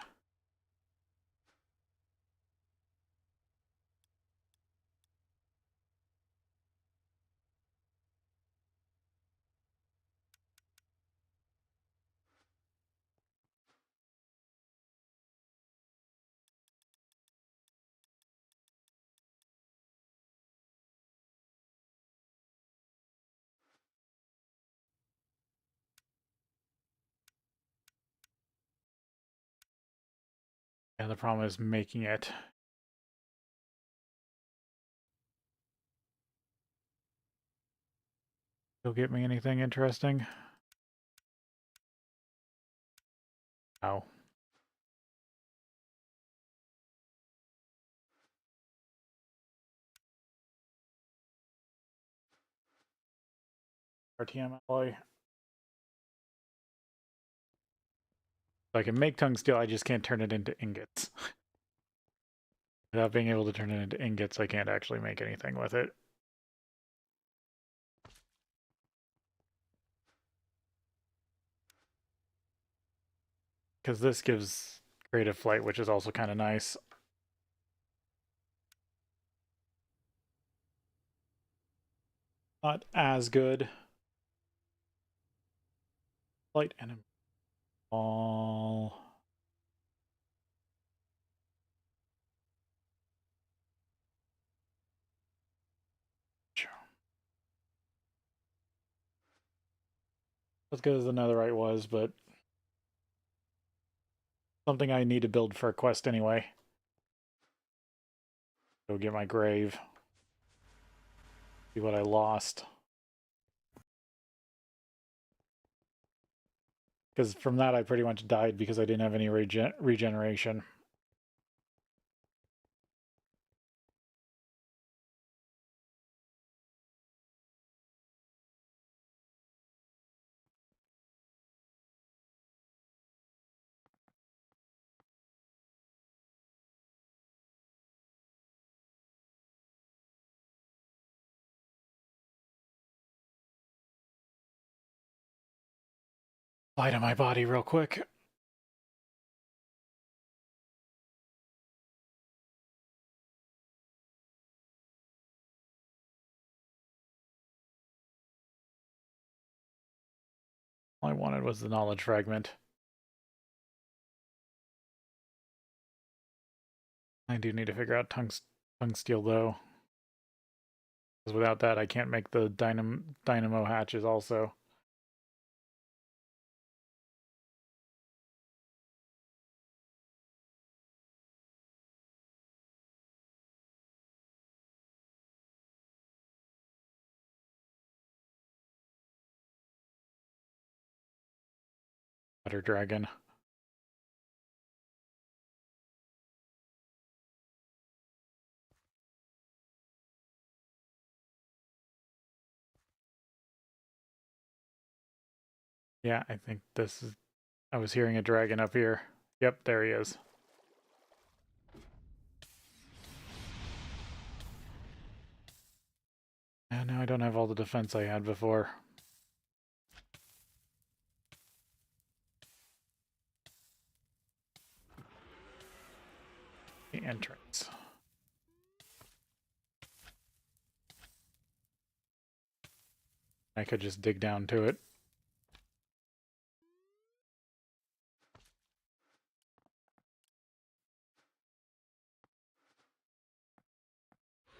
Yeah, the problem is making it. You'll get me anything interesting? No. RTM alloy. I can make tungsteel, I just can't turn it into ingots. Without being able to turn it into ingots, I can't actually make anything with it. Because this gives creative flight, which is also kind of nice. Not as good. Flight enemy. All. as good as the netherite was, but something I need to build for a quest anyway. Go get my grave. See what I lost. Because from that I pretty much died because I didn't have any regeneration. Lie to my body real quick. All I wanted was the knowledge fragment. I do need to figure out tungsteel though. Because without that I can't make the dynamo hatches also. Butter dragon. Yeah, I think this is... I was hearing a dragon up here. Yep, there he is. And now I don't have all the defense I had before. The entrance. I could just dig down to it.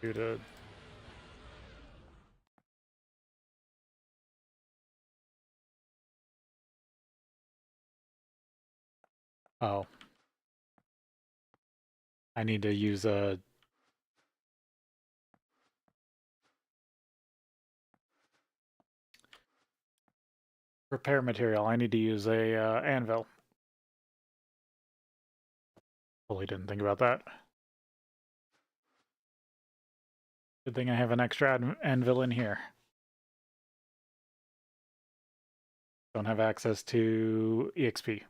Due to... Oh. I need to use a... repair material. I need to use a anvil. Totally didn't think about that. Good thing I have an extra anvil in here. Don't have access to EXP.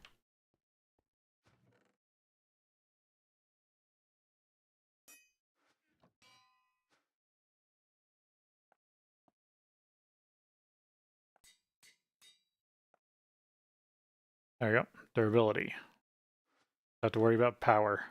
There you go. Durability. Have to worry about power.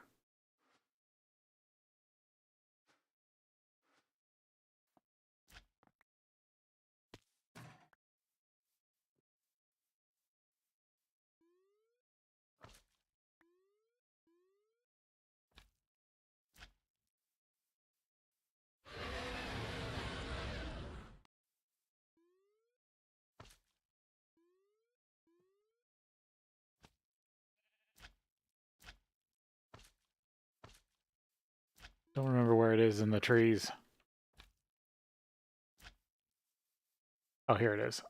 Don't remember where it is in the trees. Oh, here it is.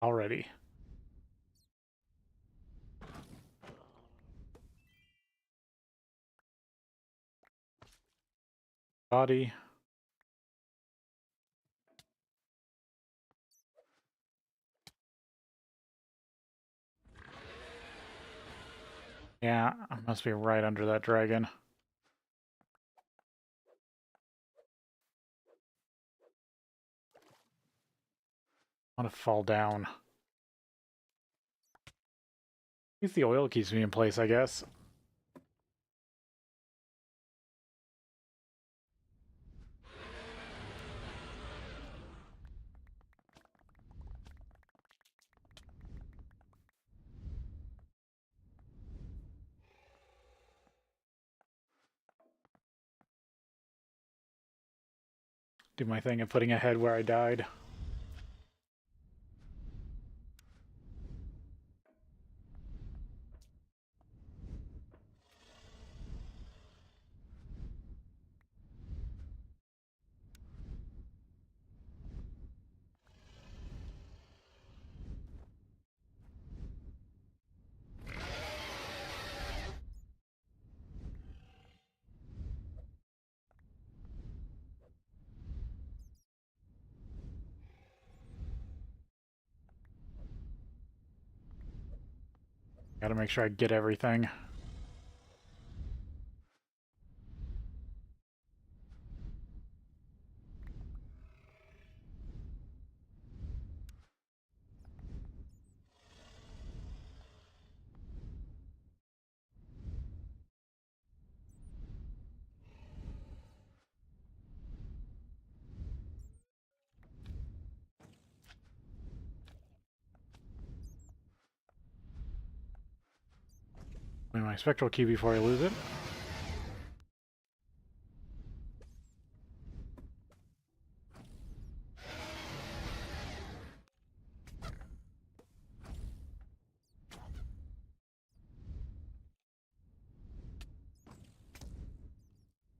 Already. Body. Yeah, I must be right under that dragon. I want to fall down. At least the oil keeps me in place, I guess. do my thing of putting a head where I died. Gotta make sure I get everything. My spectral key before I lose it.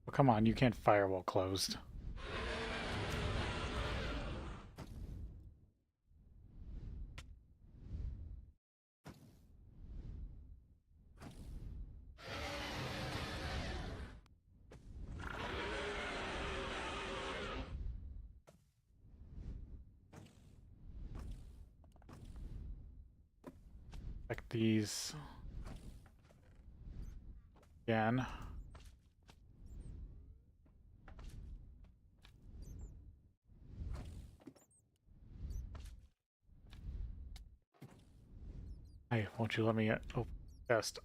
Oh, come on, you can't fire while closed. Check these again. Hey, won't you let me open the chest?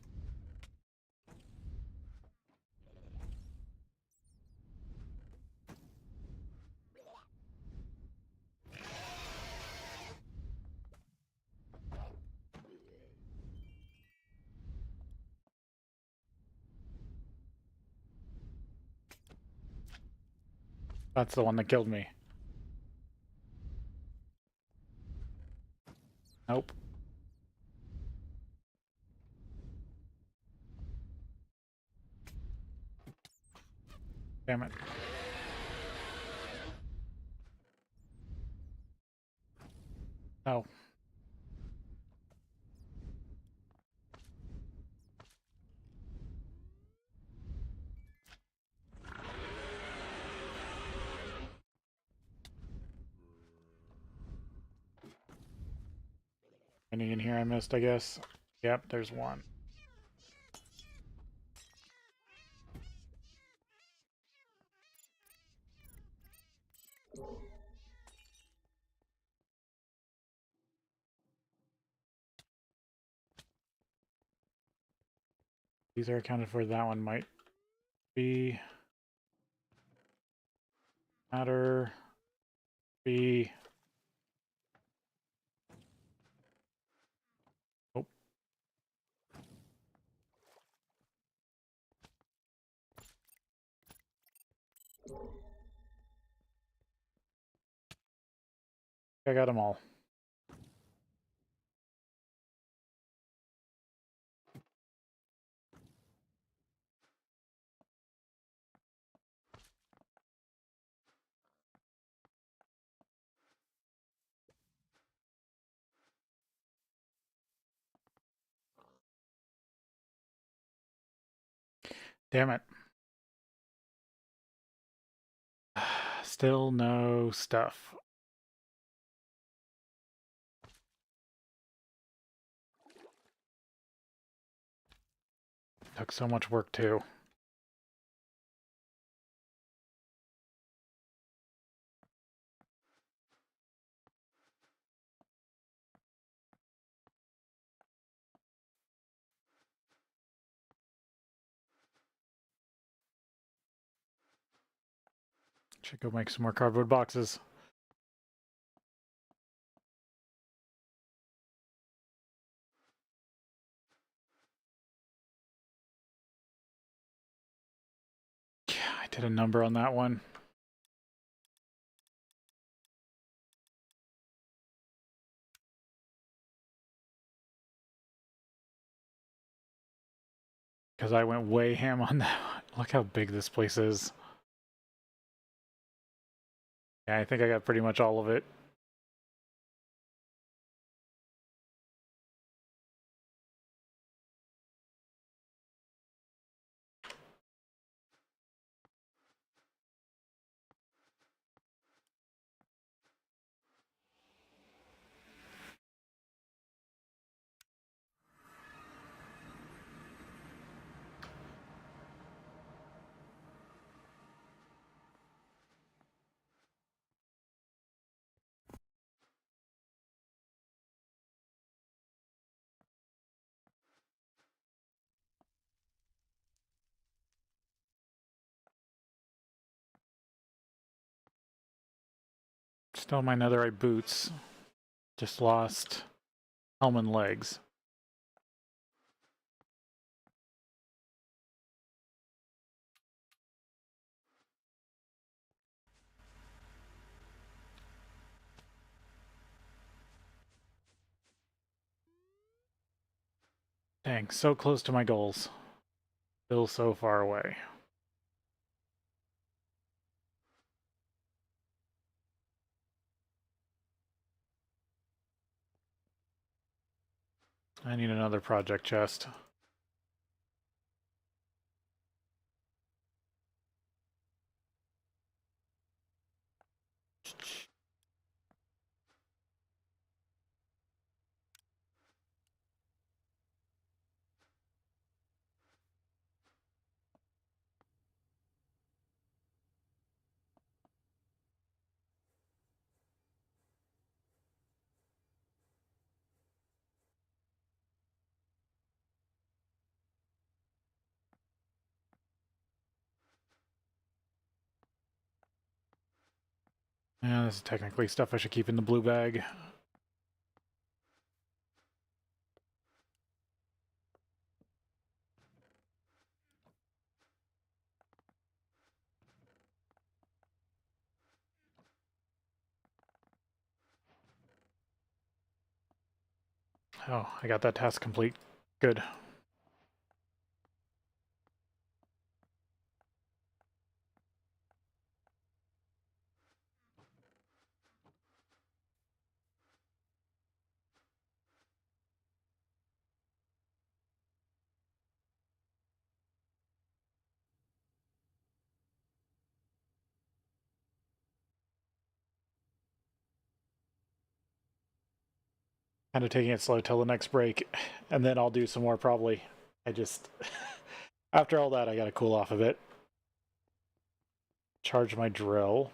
That's the one that killed me. Nope. Damn it. Oh. Any in here I missed, I guess? Yep, there's one. These are accounted for. That one might be. Matter. Be. Oh. I got them all. Damn it. Still no stuff. Took so much work too. Should go make some more cardboard boxes. Yeah, I did a number on that one. because I went way ham on that. Look how big this place is. Yeah, I think I got pretty much all of it. Still my netherite boots. Just lost helm and legs. Dang, so close to my goals. Still so far away. I need another project chest. Yeah, this is technically stuff I should keep in the blue bag. Oh, I got that task complete. Good. Kind of taking it slow till the next break, and then I'll do some more probably. I just... After all that, I gotta cool off a bit. Charge my drill.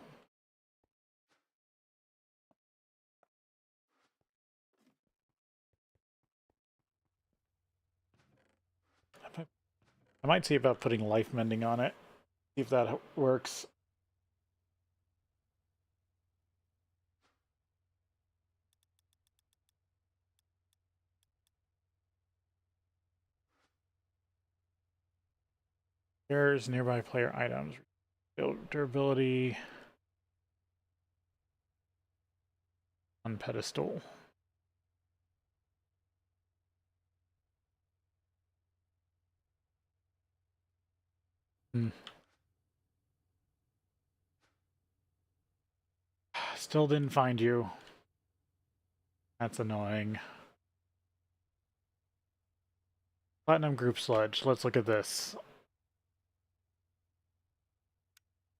I might see about putting life mending on it. See if that works. There's nearby player items. Durability. On pedestal. Still didn't find you. That's annoying. Platinum group sludge. Let's look at this.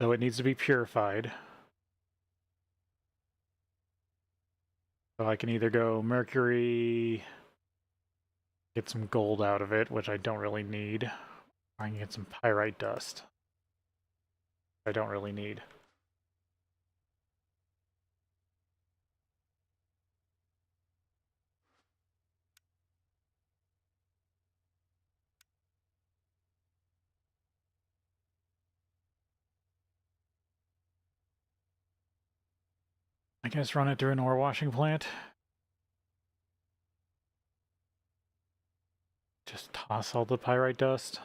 So it needs to be purified. So I can either go mercury, get some gold out of it, which I don't really need. Or I can get some pyrite dust. I don't really need. I guess run it through an ore washing plant. Just toss all the pyrite dust.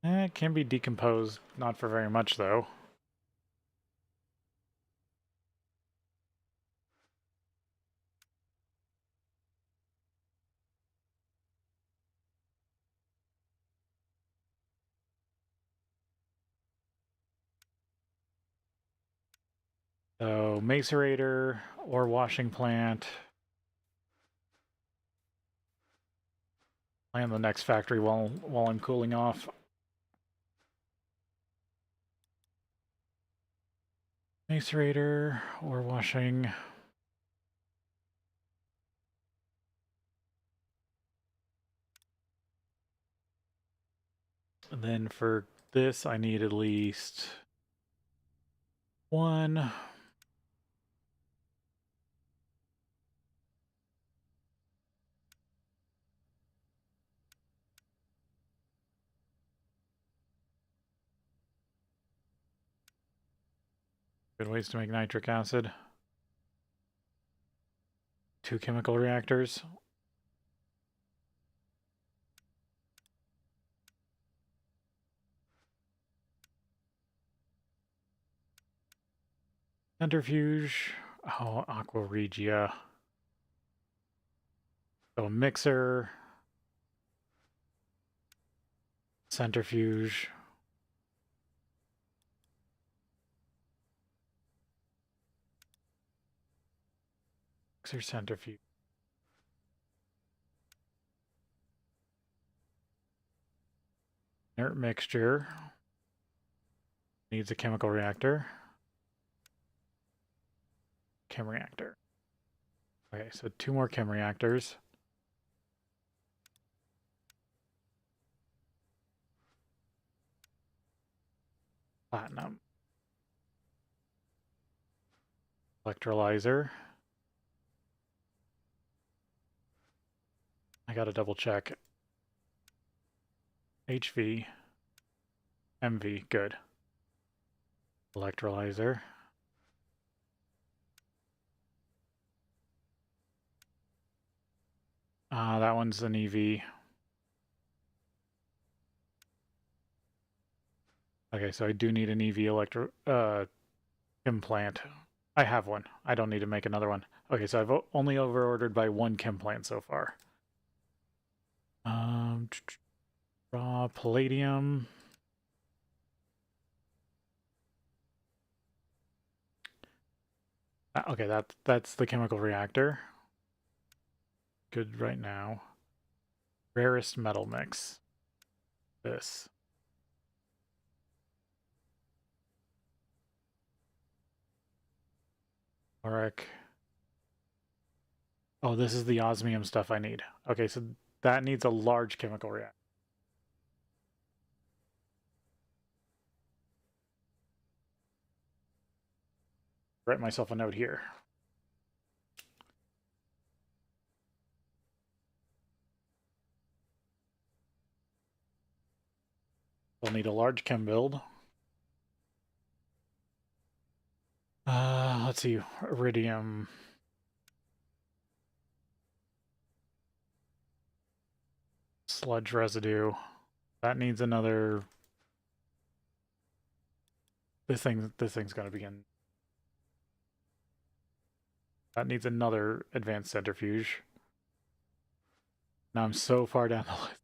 It can be decomposed, not for very much though. So macerator or washing plant. Plan the next factory while I'm cooling off. Macerator or washing. And then for this, I need at least one. Good ways to make nitric acid. 2 chemical reactors. Centrifuge. Oh, Aqua Regia. So a mixer. Centrifuge. Mixer centrifuge. Inert mixture. Needs a chemical reactor. Chem reactor. Okay, so 2 more chem reactors. Platinum. Electrolyzer. I gotta double check. HV. MV, good. Electrolyzer. That one's an EV. Okay, so I do need an EV chem plant. I have one. I don't need to make another one. Okay, so I've only overordered by 1 chem plant so far. Raw palladium. Okay, that's the chemical reactor. Good right now. Rarest metal mix. This. Auric. Oh, this is the osmium stuff I need. Okay, so that needs a large chemical reactor. Write myself a note here. We'll need a large chem build. Let's see, iridium. Sludge residue. That needs another. This thing's gonna begin. That needs another advanced centrifuge. Now I'm so far down the list.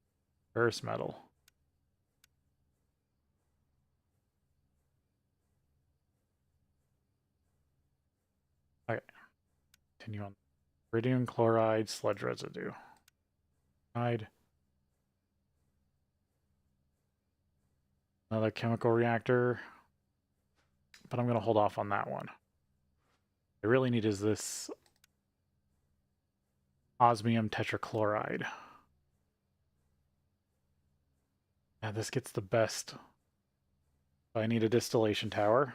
Earth metal. Okay. Continue on. Iridium chloride, sludge residue. Another chemical reactor. But I'm going to hold off on that one. What I really need is this osmium tetrachloride. Yeah, this gets the best. I need a distillation tower.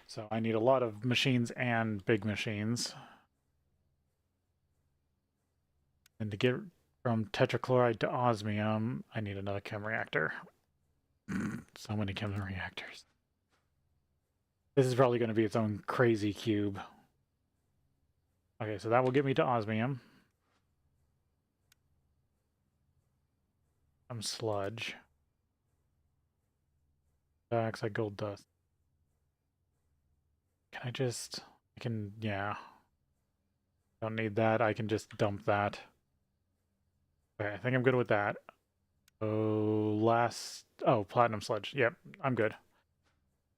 So I need a lot of machines and big machines. And to get from tetrachloride to osmium, I need another chem reactor. So many chem reactors. This is probably going to be its own crazy cube. Okay, so that will get me to osmium. Some sludge. Dioxide, gold dust. Can I just... yeah. Don't need that. I can just dump that. Okay, I think I'm good with that. Oh, Platinum Sludge. Yep, I'm good.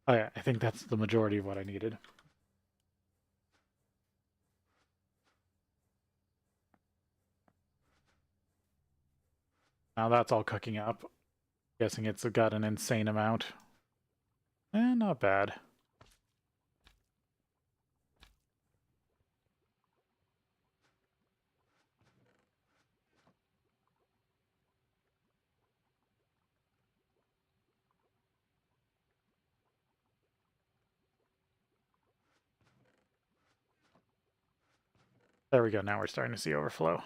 Oh yeah, I think that's the majority of what I needed. Now that's all cooking up. Guessing it's got an insane amount. Not bad. There we go, now we're starting to see overflow.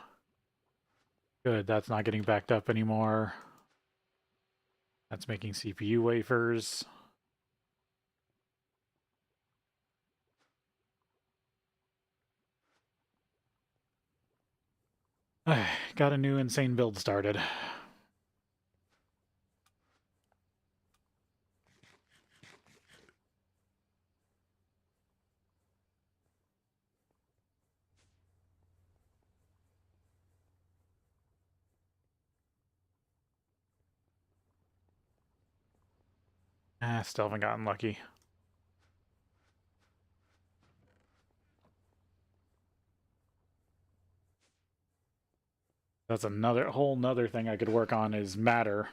Good, that's not getting backed up anymore. That's making CPU wafers. Got a new insane build started. Still haven't gotten lucky. That's another whole nother thing I could work on is matter.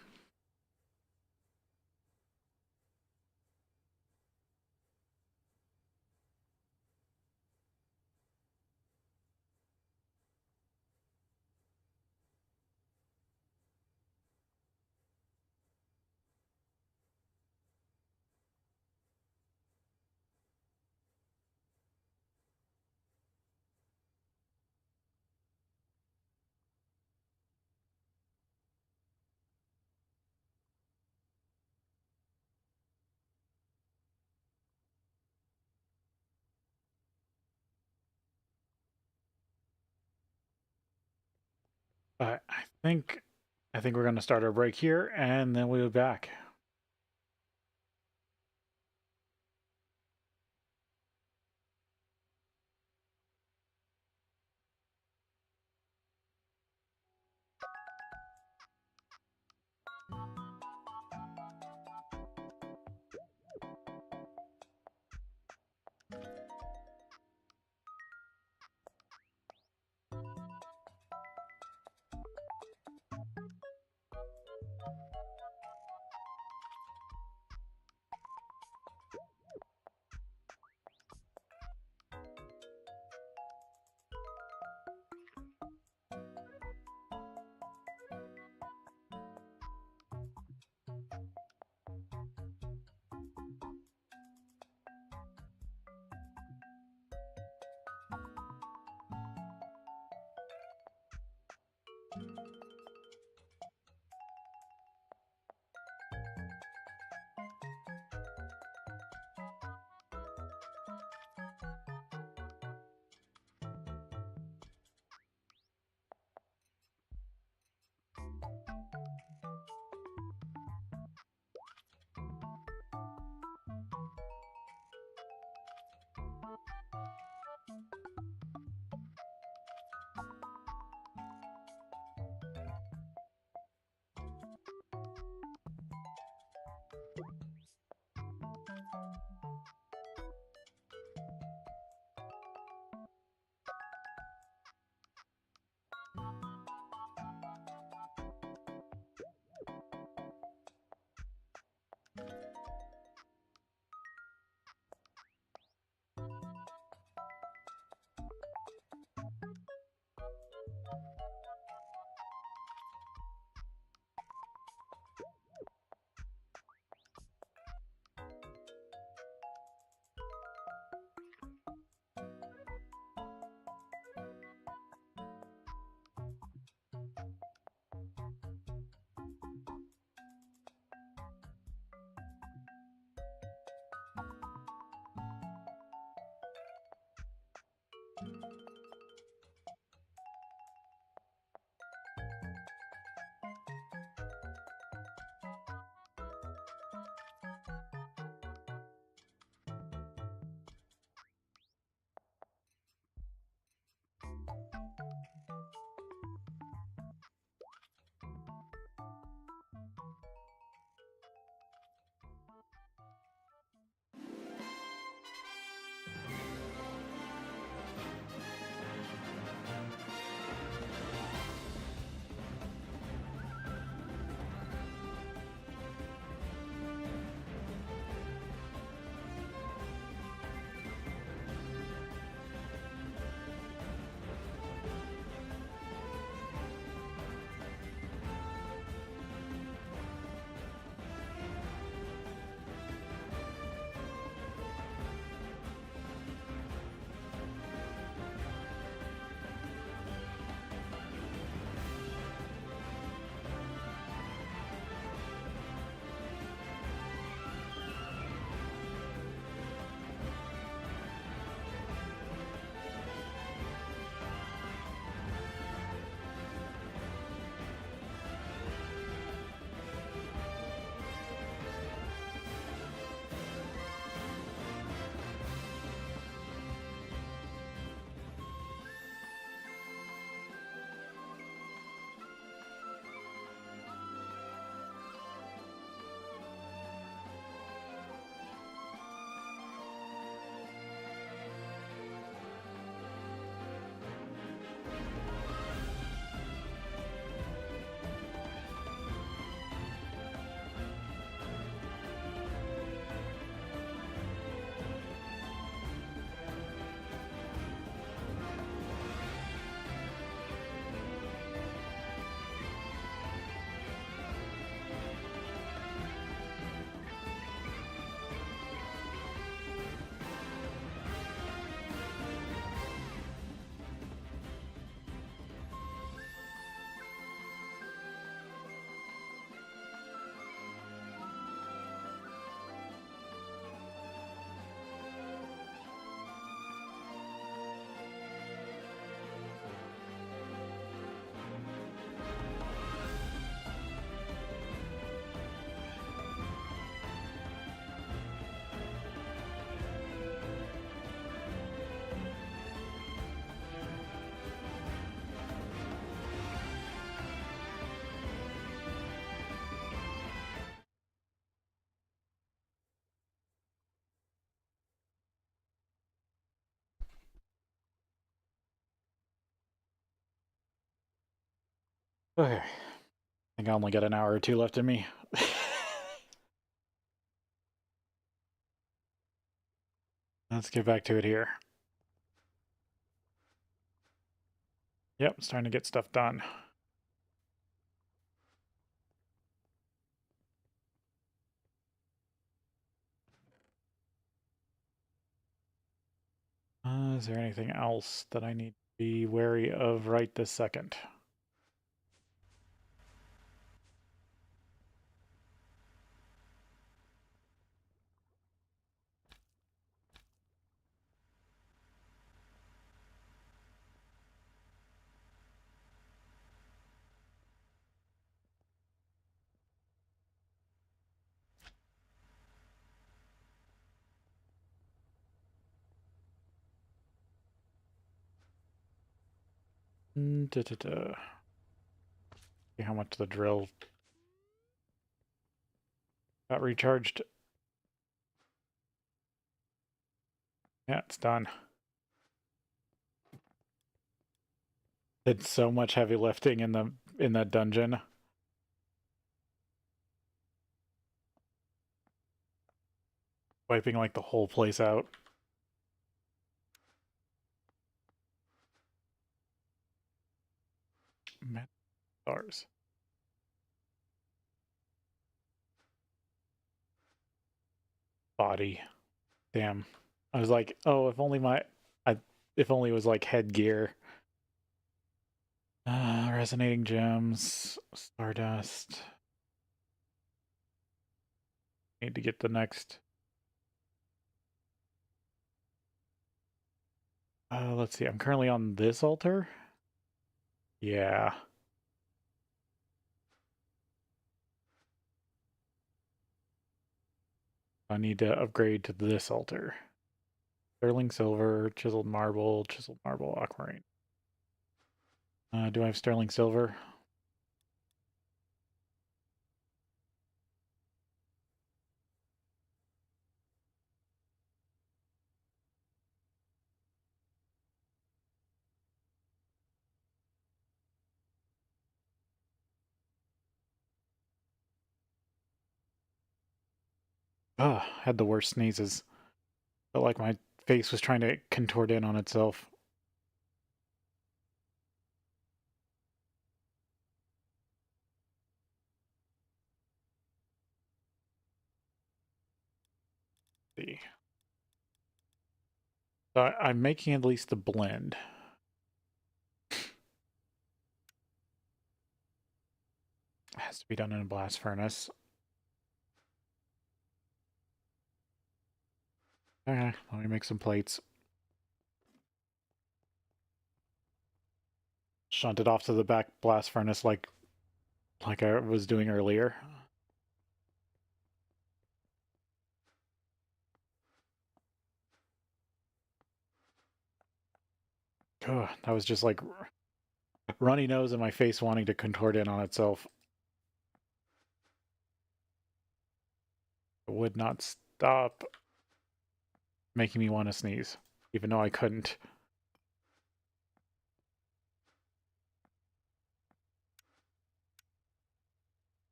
But I think we're gonna start our break here and then we'll be back. Okay. I think I only got an hour or two left in me. Let's get back to it here. Yep, it's time to get stuff done. Is there anything else that I need to be wary of right this second? Da-da-da. See how much the drill got recharged. Yeah, it's done. Did so much heavy lifting in that dungeon. Wiping like the whole place out. Stars. Body. Damn. I was like, oh, if only it was like headgear. Resonating gems, stardust. Need to get the next. Let's see. I'm currently on this altar. Yeah. I need to upgrade to this altar. Sterling silver, chiseled marble, aquamarine. Do I have sterling silver? Ugh, had the worst sneezes. Felt like my face was trying to contort in on itself. Let's see. So I'm making at least the blend. It has to be done in a blast furnace. Okay, let me make some plates. Shunt it off to the back blast furnace like I was doing earlier. Ugh, that was just like runny nose and my face wanting to contort in on itself. It would not stop making me want to sneeze, even though I couldn't.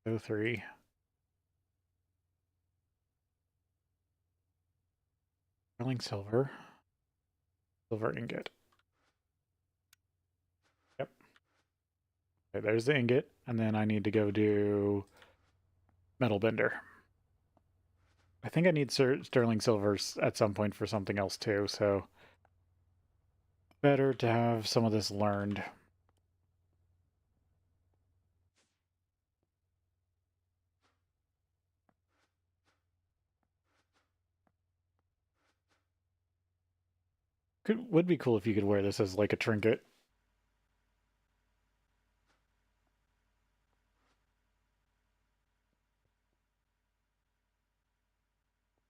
Oh, 03. Sterling silver. Silver ingot. Yep. Okay, there's the ingot. And then I need to go do metal bender. I think I need sterling silvers at some point for something else too, so better to have some of this learned. Would be cool if you could wear this as like a trinket.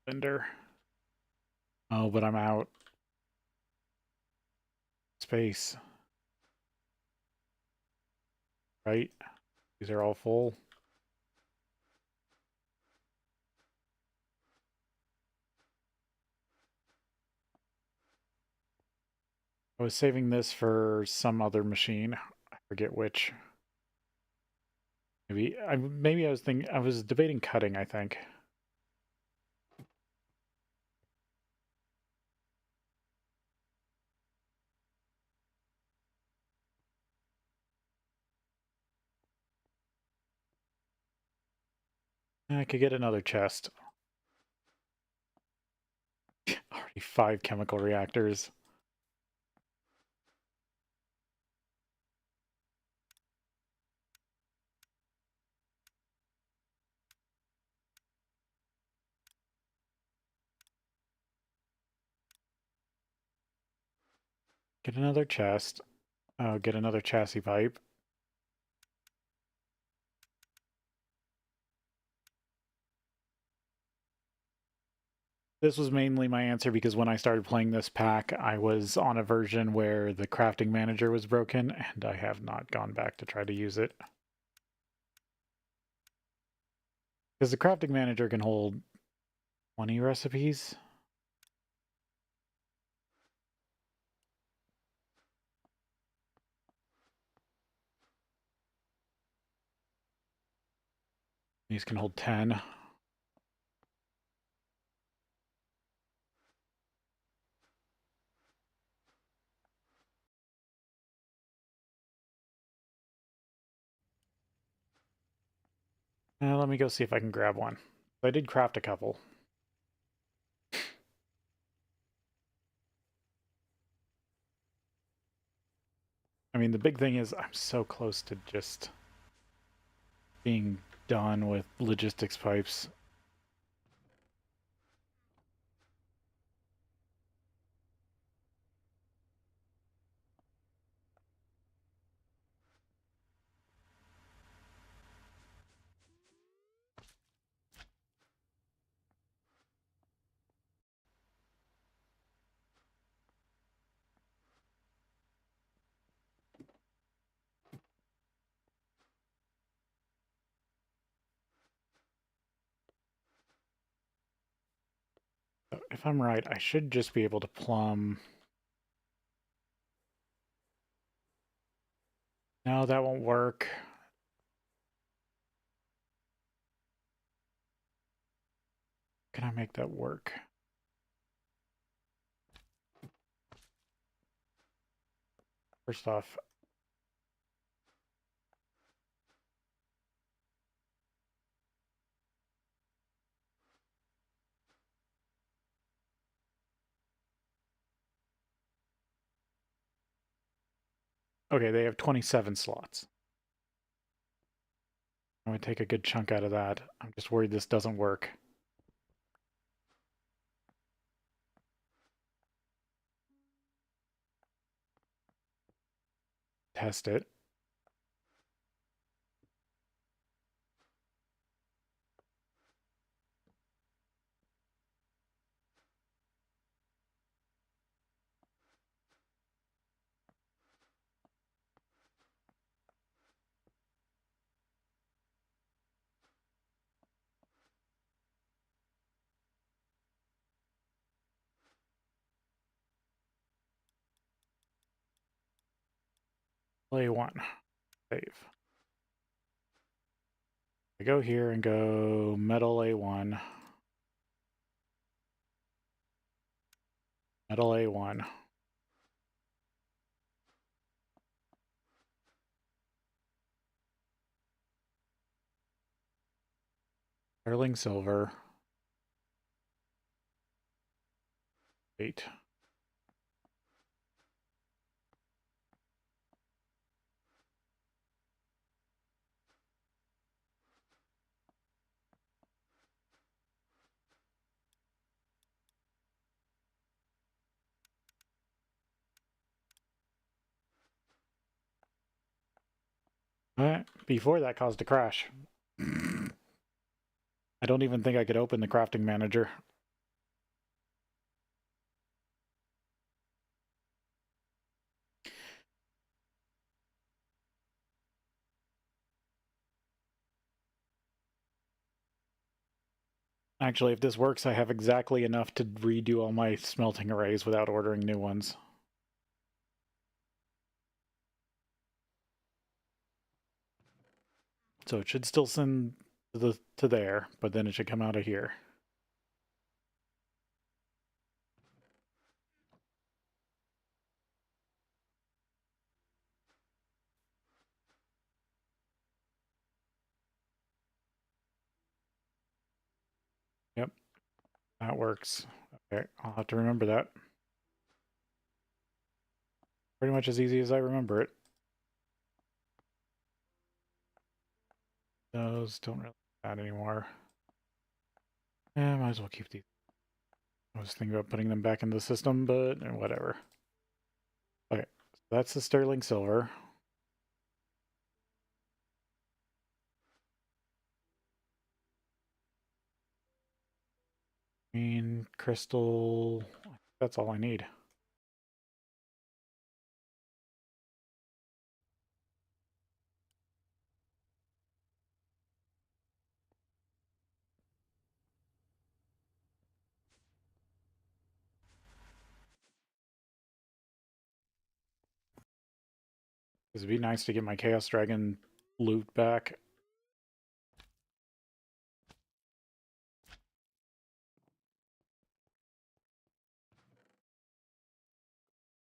Bender. Oh, but I'm out. Space. Right? These are all full. I was saving this for some other machine. I forget which. Maybe I was debating cutting, I think. I could get another chest. Already 5 chemical reactors. Get another chest. Oh, get another chassis pipe. This was mainly my answer because when I started playing this pack, I was on a version where the crafting manager was broken, and I have not gone back to try to use it. Because the crafting manager can hold 20 recipes. These can hold 10. Let me go see if I can grab one. I did craft a couple. I mean, the big thing is I'm so close to just being done with logistics pipes. If I'm right, I should just be able to plumb. No, that won't work. Can I make that work? First off, okay, they have 27 slots. I'm going to take a good chunk out of that. I'm just worried this doesn't work. Test it. Play 1. Save. I go here and go metal A1. Metal A1. Sterling silver. 8. Before that caused a crash. I don't even think I could open the crafting manager. Actually, if this works, I have exactly enough to redo all my smelting arrays without ordering new ones. So it should still send to there, but then it should come out of here. Yep, that works. Okay, I'll have to remember that. Pretty much as easy as I remember it. Those don't really add anymore. Yeah, might as well keep these. I was thinking about putting them back in the system, but whatever. Okay, so that's the sterling silver. Green crystal. That's all I need. It'd be nice to get my Chaos Dragon loot back.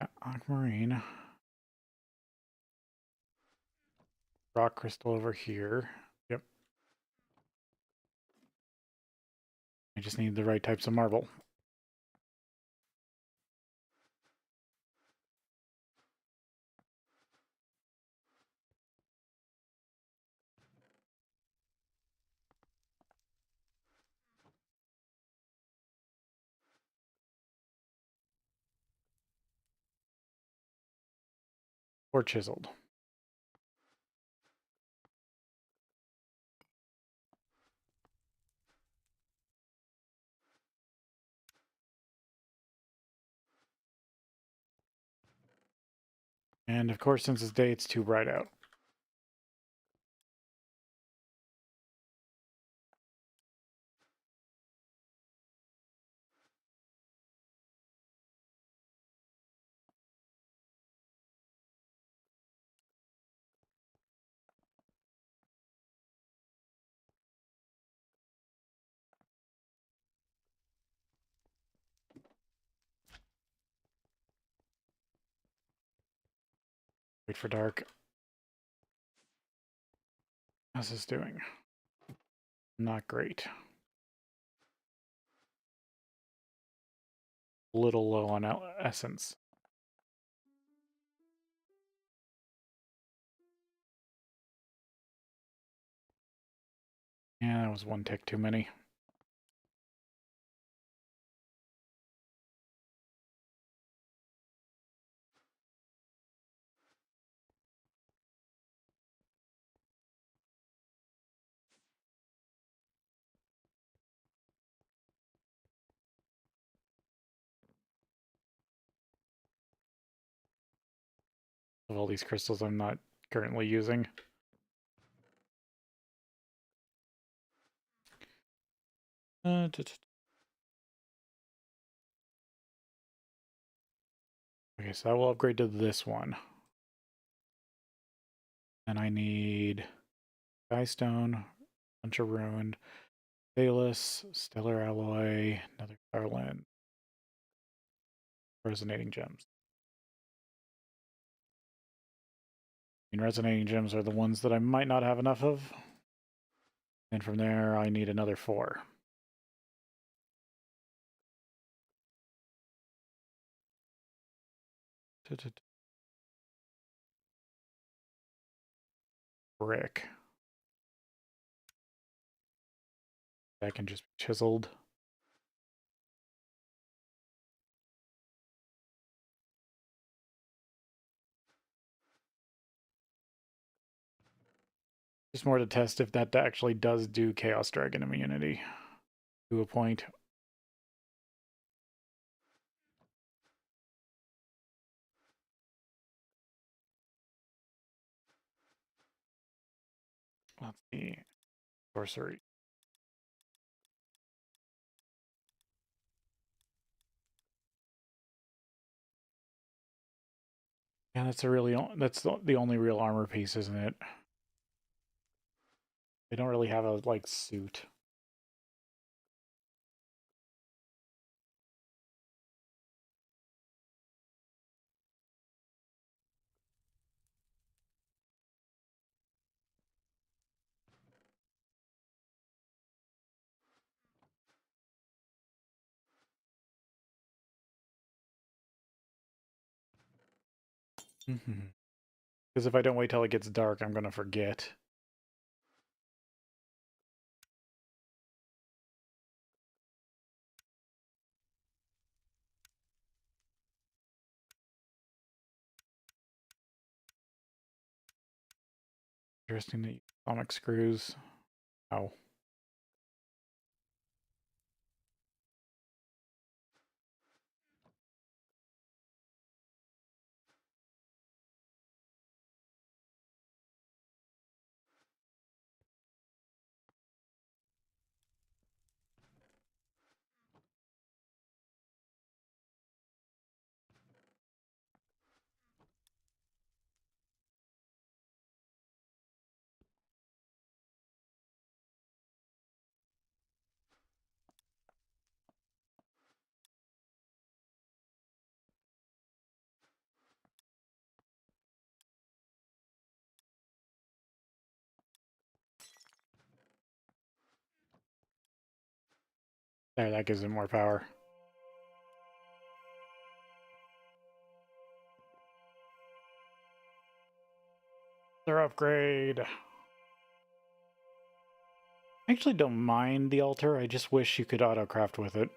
Aquamarine. Rock crystal over here. Yep. I just need the right types of marble. Or chiseled. And of course, since it's day, it's too bright out. Wait for dark. How's this doing? Not great. A little low on essence. Yeah, that was one tick too many. Of all these crystals I'm not currently using. Okay, so I will upgrade to this one. And I need Skystone, bunch of ruined, Talus, Stellar Alloy, another Garland, Resonating Gems. I mean, Resonating Gems are the ones that I might not have enough of. And from there, I need another 4. Brick. That can just be chiseled. Just more to test if that actually does do Chaos Dragon immunity to a point. Let's see. Sorcery. Yeah, that's the only real armor piece, isn't it? They don't really have a, like, suit. Because if I don't wait till it gets dark, I'm gonna forget. Interesting that you comic screws. Oh. There, that gives it more power. Their upgrade. I actually don't mind the altar, I just wish you could autocraft with it.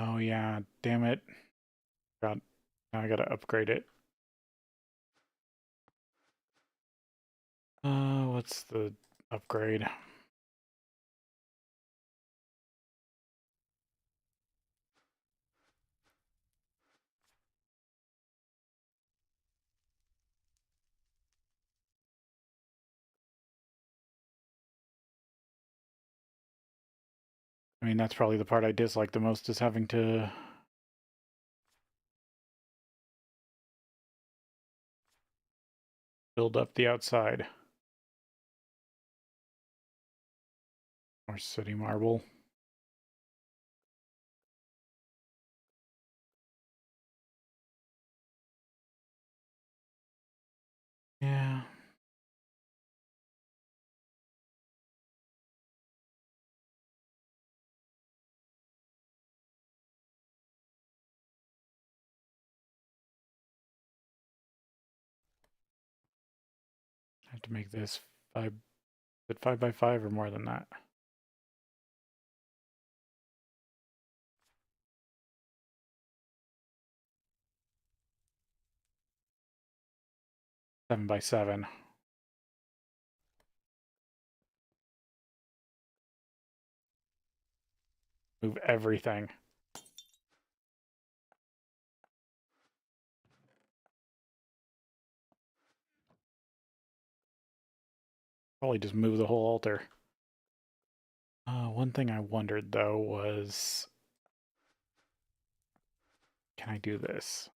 Oh yeah, damn it. God, now I gotta upgrade it. What's the upgrade? I mean, that's probably the part I dislike the most, is having to build up the outside. More city marble. Yeah. I have to make this 5 by 5 or more than that. Seven by 7. Move everything. Probably just move the whole altar. One thing I wondered though was, can I do this?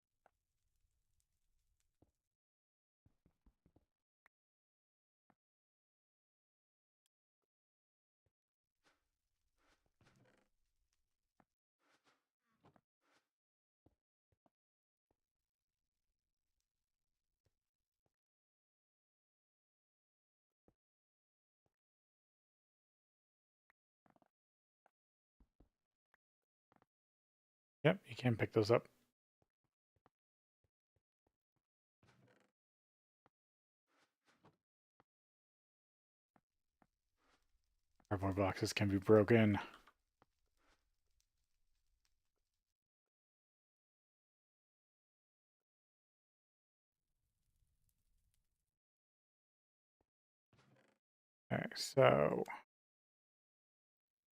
Yep, you can pick those up. Cardboard boxes can be broken. Okay, so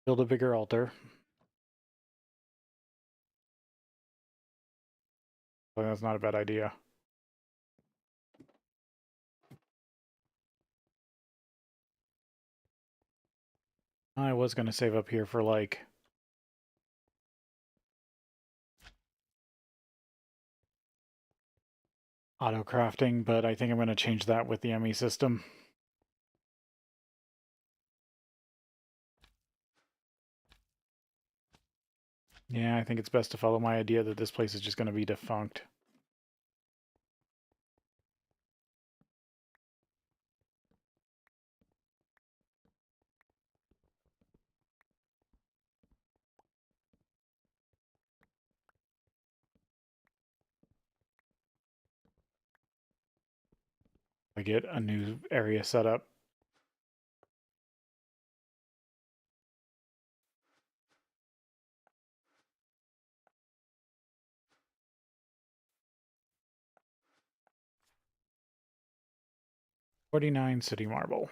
build a bigger altar. So that's not a bad idea. I was going to save up here for, like, auto crafting, but I think I'm going to change that with the ME system. Yeah, I think it's best to follow my idea that this place is just going to be defunct. I get a new area set up. $49 city marble.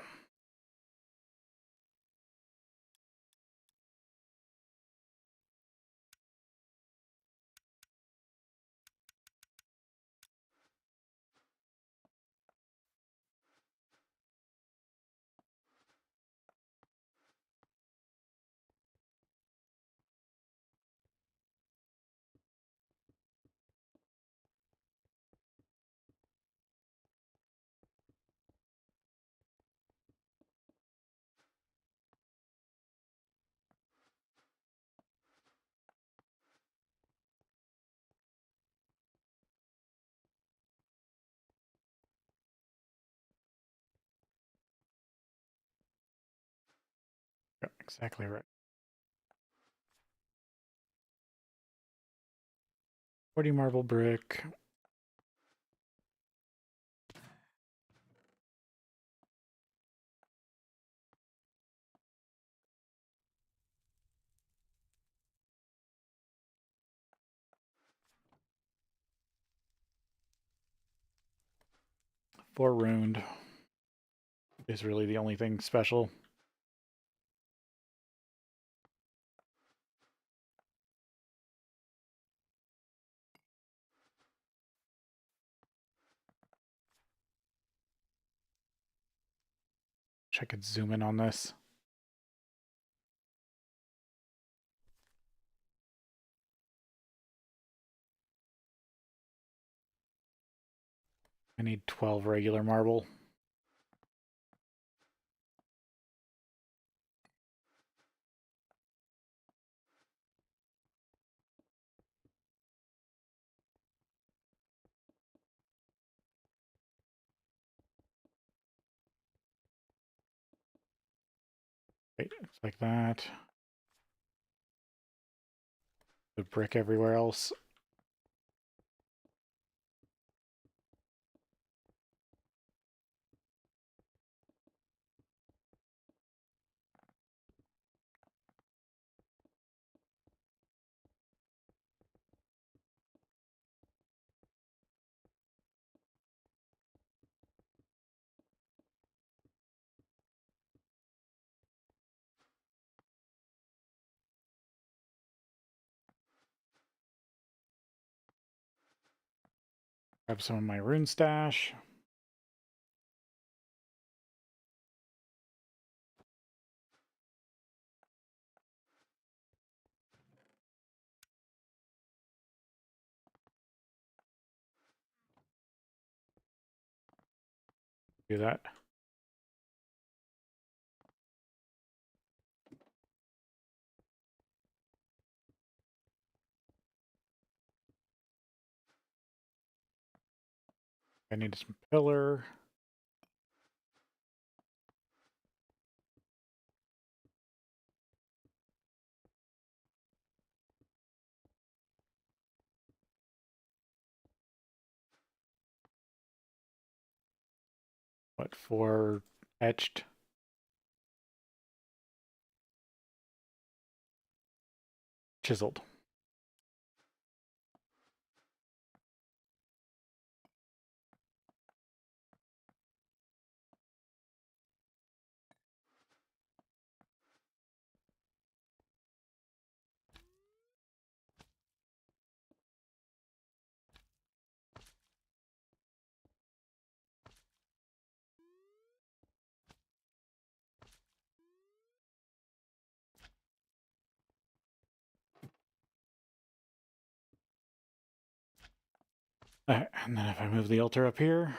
Yep, exactly right. 40 marble brick. Four ruined is really the only thing special. Wish I could zoom in on this. I need 12 regular marble. Right, it's like that. The brick everywhere else. Grab some of my rune stash. Do that. I need some pillar. What for? Etched. Chiseled. And then if I move the altar up here...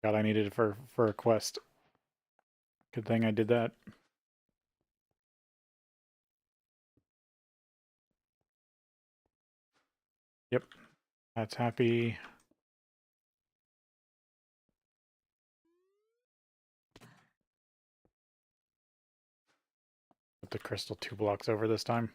God, I needed it for a quest. Good thing I did that. Yep, that's happy. Put the crystal 2 blocks over this time.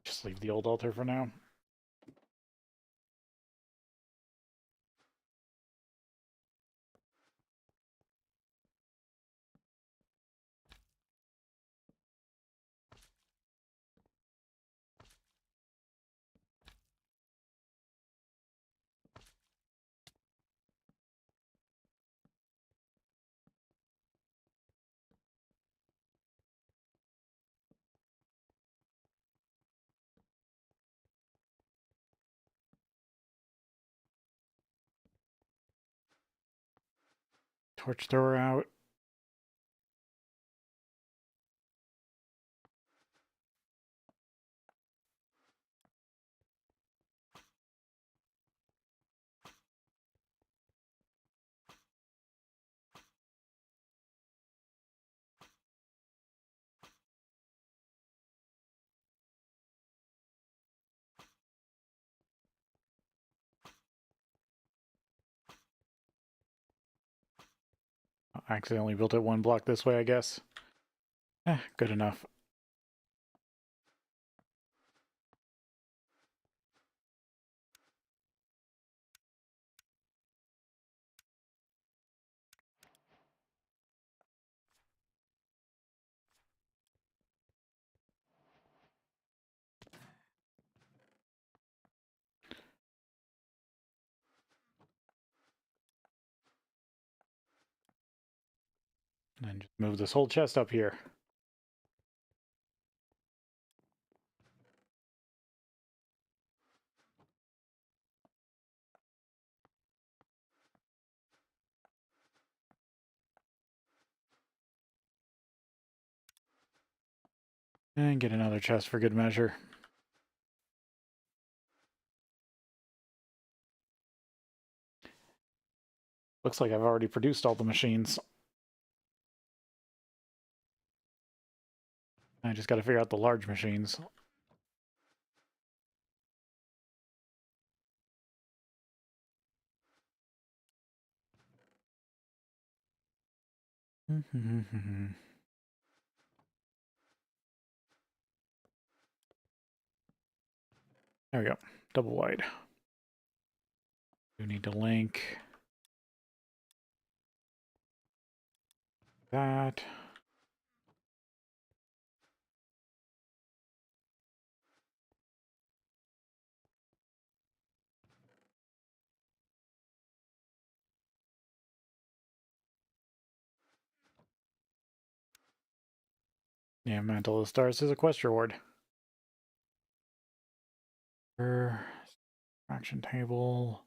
Just leave the old altar for now. Torch thrower out. I accidentally built it 1 block this way, I guess. Good enough. And then just move this whole chest up here. And get another chest for good measure. Looks like I've already produced all the machines. I just got to figure out the large machines. There we go. Double wide. You need to link that. Yeah, Mantle of the Stars is a quest reward. Action table.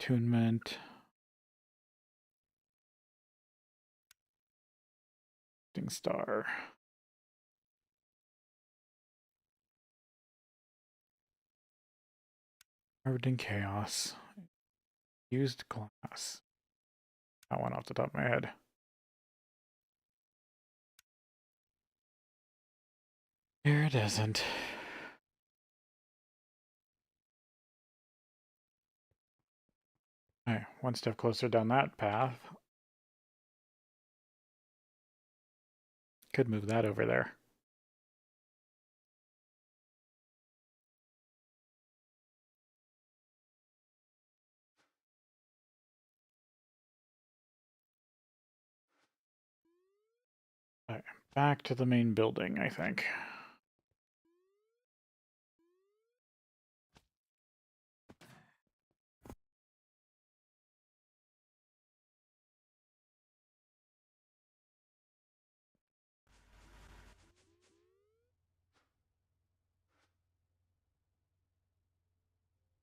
Attunement. Star. Carved in Chaos. Used glass. That one off the top of my head. Here it isn't. Alright, 1 step closer down that path. Could move that over there. All right, back to the main building, I think.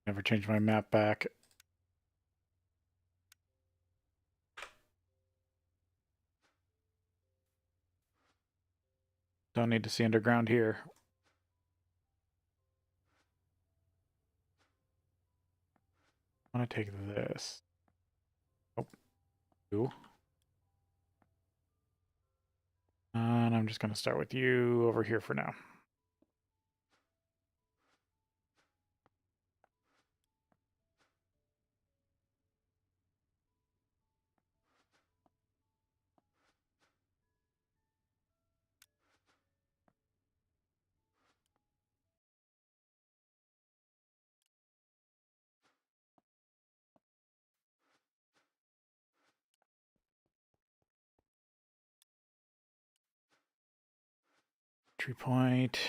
Never change my map back. Don't need to see underground here. I want to take this. Oh, you. And I'm just going to start with you over here for now. Entry point.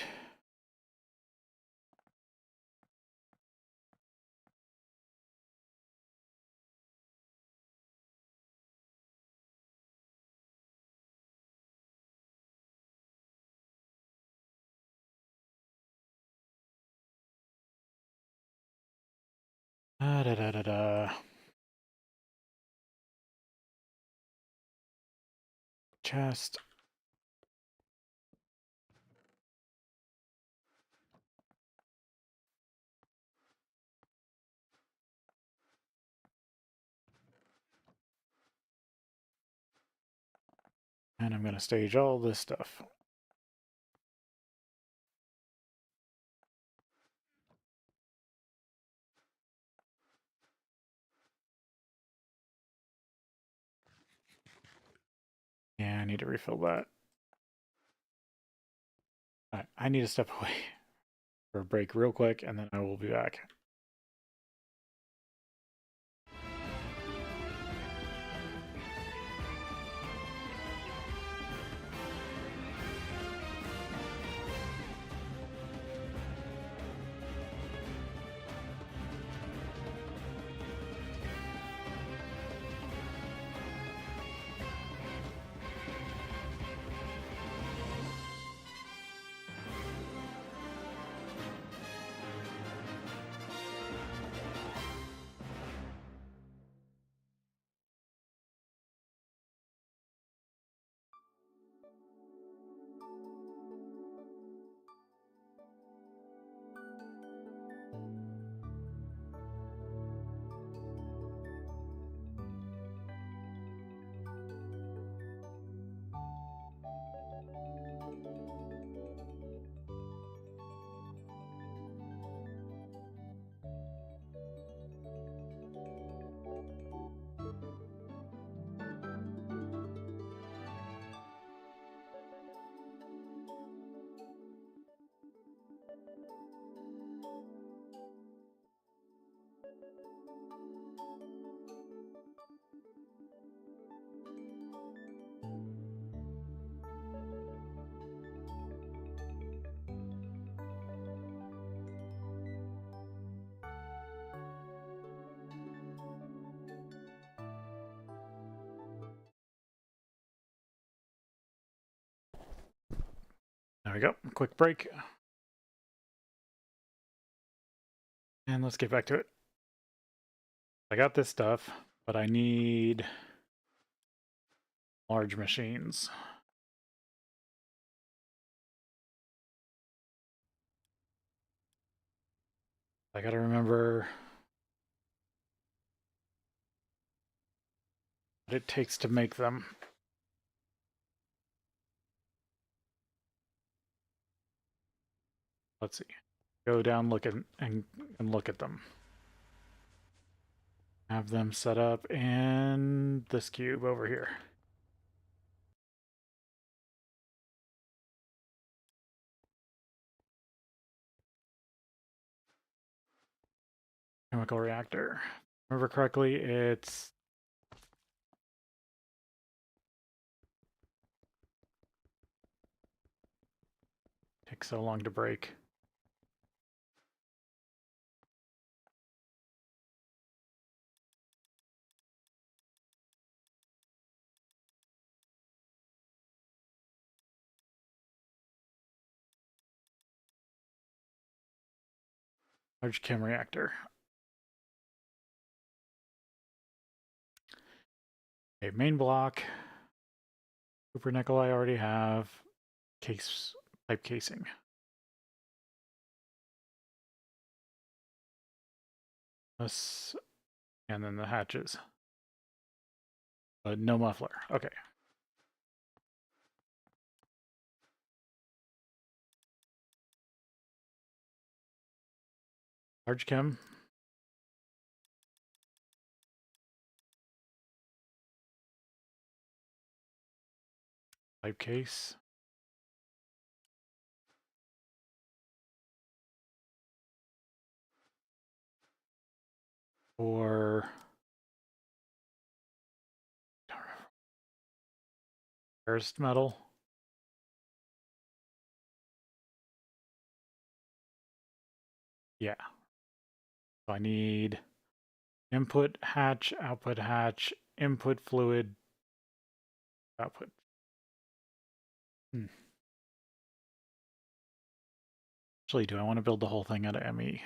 Da da da da da. Chest. And I'm going to stage all this stuff. Yeah, I need to refill that. All right, I need to step away for a break real quick, and then I will be back. There we go. Quick break. And let's get back to it. I got this stuff, but I need large machines. I gotta remember what it takes to make them. Let's see. Go down, look at and look at them. Have them set up in this cube over here. chemical reactor. Remember correctly, it's takes so long to break. Large chem reactor. Okay, main block. Cooper nickel I already have. Case pipe casing. This, and then the hatches. But no muffler. Okay. Large chem. Pipe case. Or ferrous metal. Yeah. So I need input hatch, input fluid, output. Actually, do I want to build the whole thing out of ME?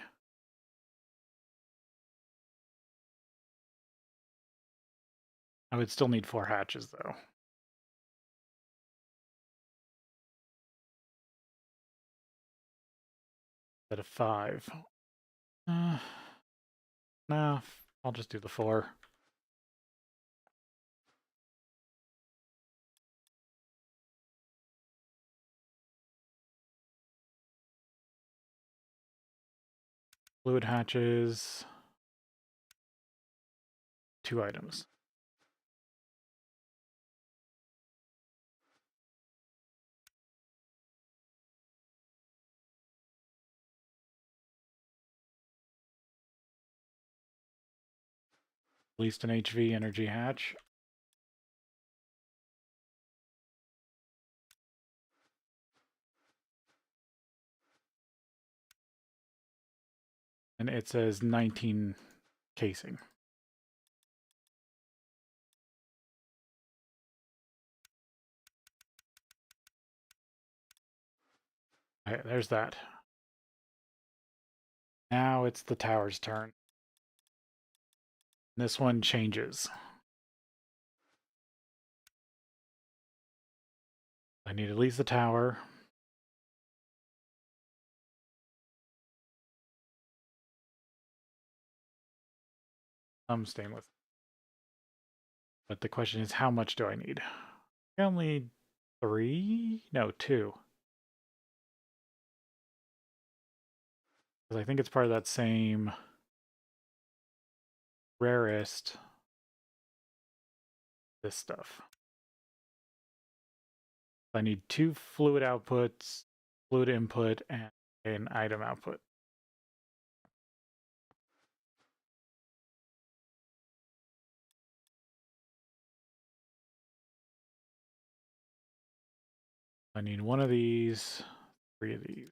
I would still need 4 hatches, though. Instead of 5. Nah, I'll just do the 4. Fluid hatches. 2 items. At least an HV energy hatch. And it says 19 casing. Okay, there's that. Now it's the tower's turn. This one changes. I need at least the tower. Some stainless. But the question is, how much do I need? I only need 3? No, 2. Because I think it's part of that same rarest. This stuff. I need 2 fluid outputs, fluid input, and an item output. I need 1 of these, 3 of these.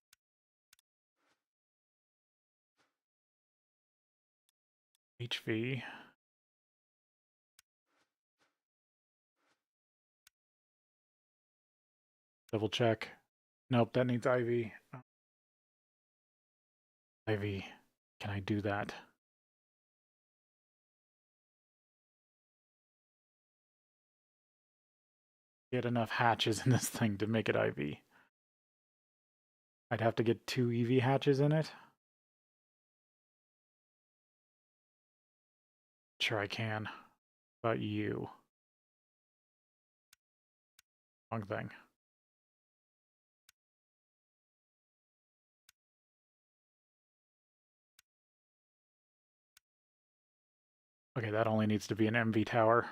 HV. Double check. Nope, that needs IV. IV. Can I do that? Get enough hatches in this thing to make it IV. I'd have to get 2 EV hatches in it. Sure I can. How about you? Wrong thing. Okay, that only needs to be an MV tower.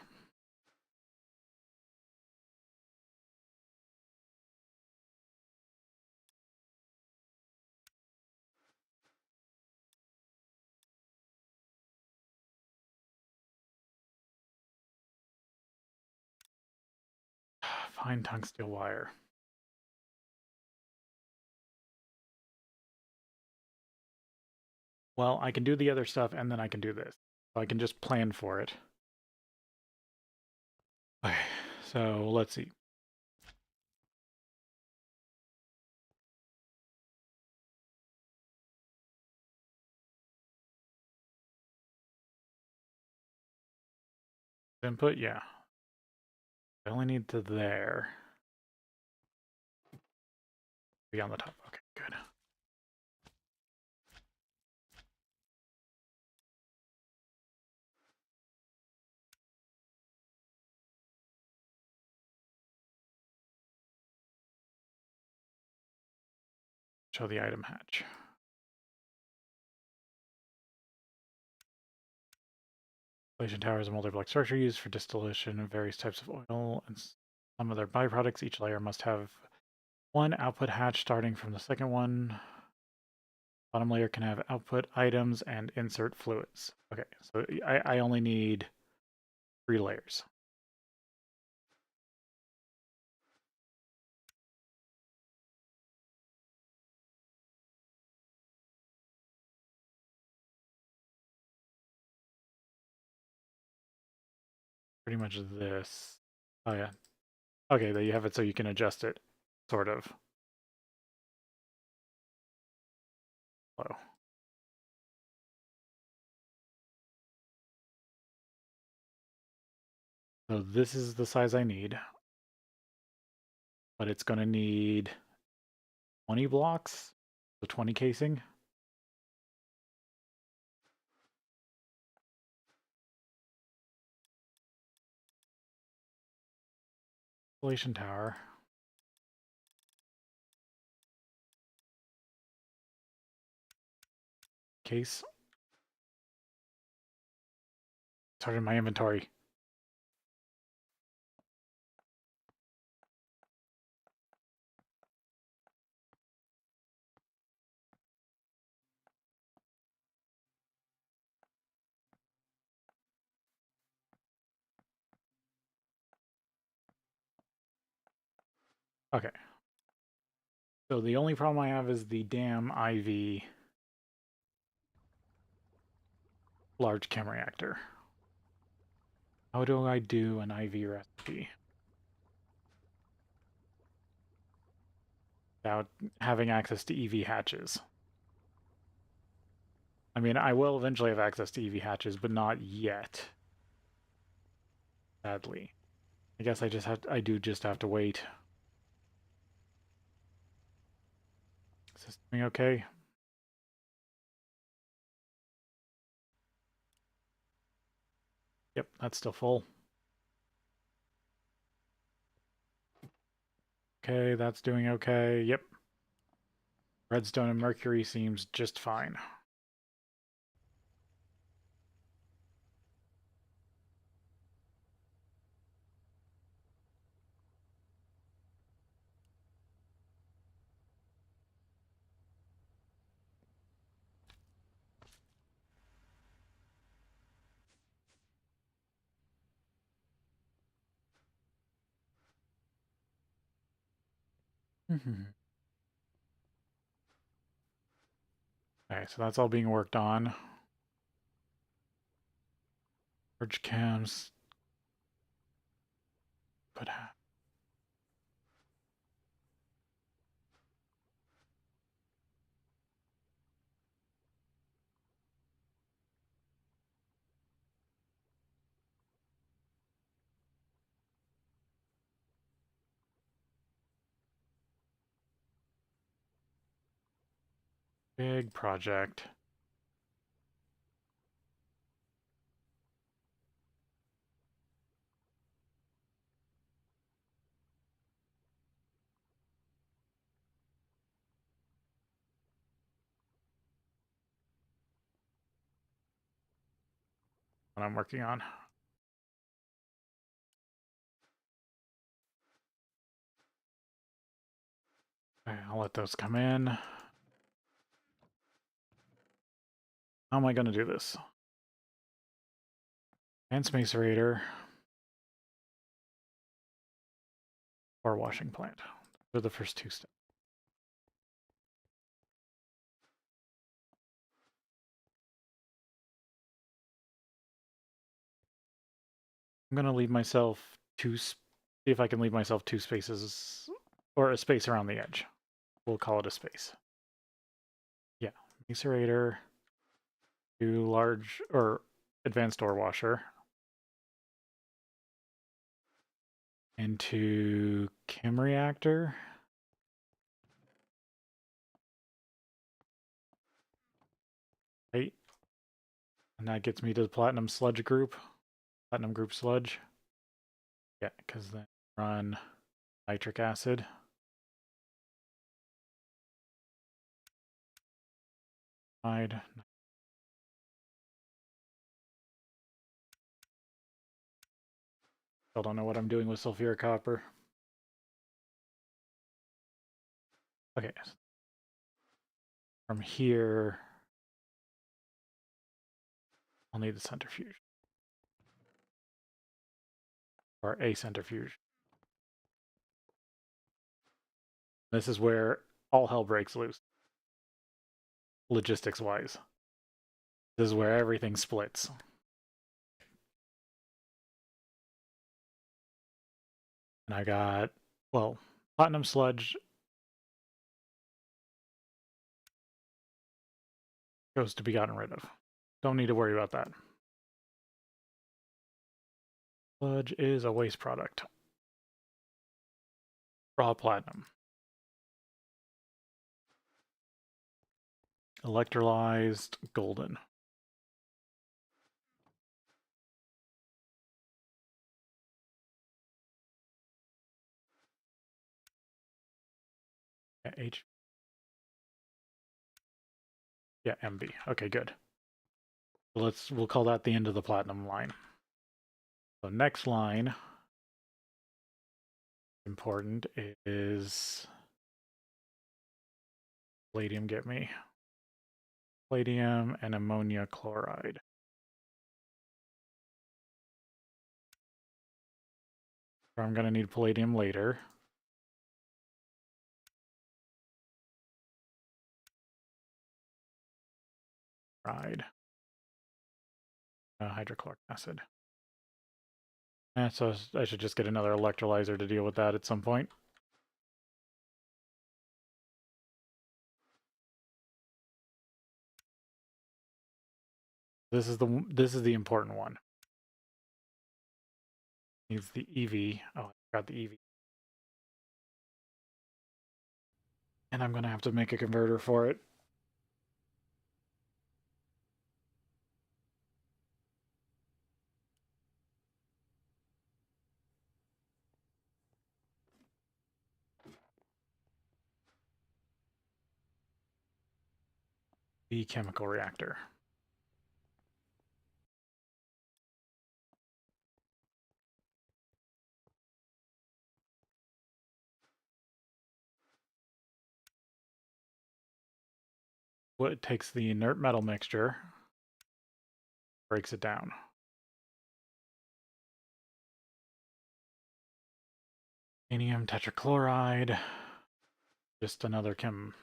Fine tungsteel wire. Well, I can do the other stuff and then I can do this. So I can just plan for it. Okay, so let's see. Input, yeah. I only need to there. Be on the top. Okay, good. Show the item hatch. Distillation tower is a multi-block structure used for distillation of various types of oil and some of their byproducts. Each layer must have one output hatch starting from the second one. Bottom layer can have output items and insert fluids. Okay, so I only need 3 layers. Pretty much this. Oh yeah. Okay, there you have it so you can adjust it, sort of. Low. So this is the size I need. But it's going to need 20 blocks, so 20 casing. Installation tower. Case. Sorry, in my inventory. Okay. So the only problem I have is the damn IV large chem reactor. How do I do an IV recipe without having access to EV hatches? I mean, I will eventually have access to EV hatches, but not yet. Sadly. I guess I do just have to wait. Is this doing okay? Yep, that's still full. Okay, that's doing okay. Yep. Redstone and mercury seems just fine. Okay, so that's all being worked on. Large cams. But big project. What I'm working on. Okay, I'll let those come in. How am I going to do this? Advanced macerator. ore washing plant. Those are the first 2 steps. I'm gonna leave myself see if I can leave myself 2 spaces, or a space around the edge. We'll call it a space. Yeah, macerator, 2 large or advanced ore washer, into chem reactor. Right. And that gets me to the platinum sludge group. Platinum group sludge. Yeah, because then run nitric acid. Still don't know what I'm doing with sulfuric copper. Okay. From here, I'll need the centrifuge. Or a centrifuge. This is where all hell breaks loose. Logistics-wise. This is where everything splits. And I got, well, platinum sludge goes to be gotten rid of. Don't need to worry about that. Sludge is a waste product. Raw platinum. Electrolyzed golden. Yeah, yeah, MB. Okay, good. We'll call that the end of the platinum line. So next line, important, is palladium. Get me palladium and ammonia chloride. I'm going to need palladium later. Hydrochloric acid. So I should just get another electrolyzer to deal with that at some point. This is the important one. Needs the EV. Oh, I forgot the EV. And I'm going to have to make a converter for it. The chemical reactor. What takes the inert metal mixture, breaks it down. Titanium tetrachloride, just another chem.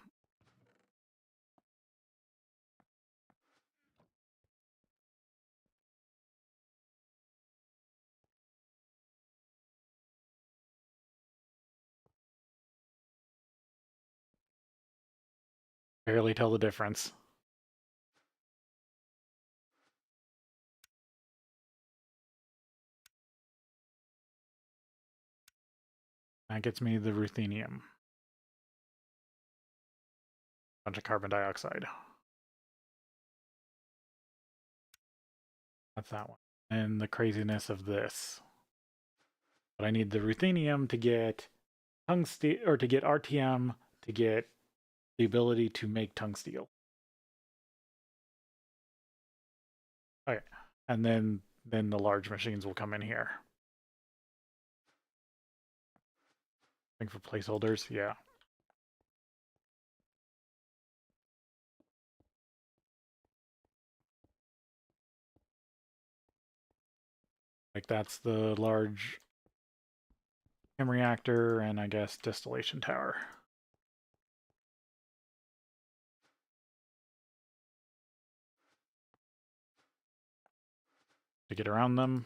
Barely tell the difference. That gets me the ruthenium. Bunch of carbon dioxide. That's that one. And the craziness of this. But I need the ruthenium to get tungsten, or to get RTM to get the ability to make tungsteel. Okay. And then the large machines will come in here. I think for placeholders, yeah. Like that's the large chem reactor, and I guess distillation tower. To get around them.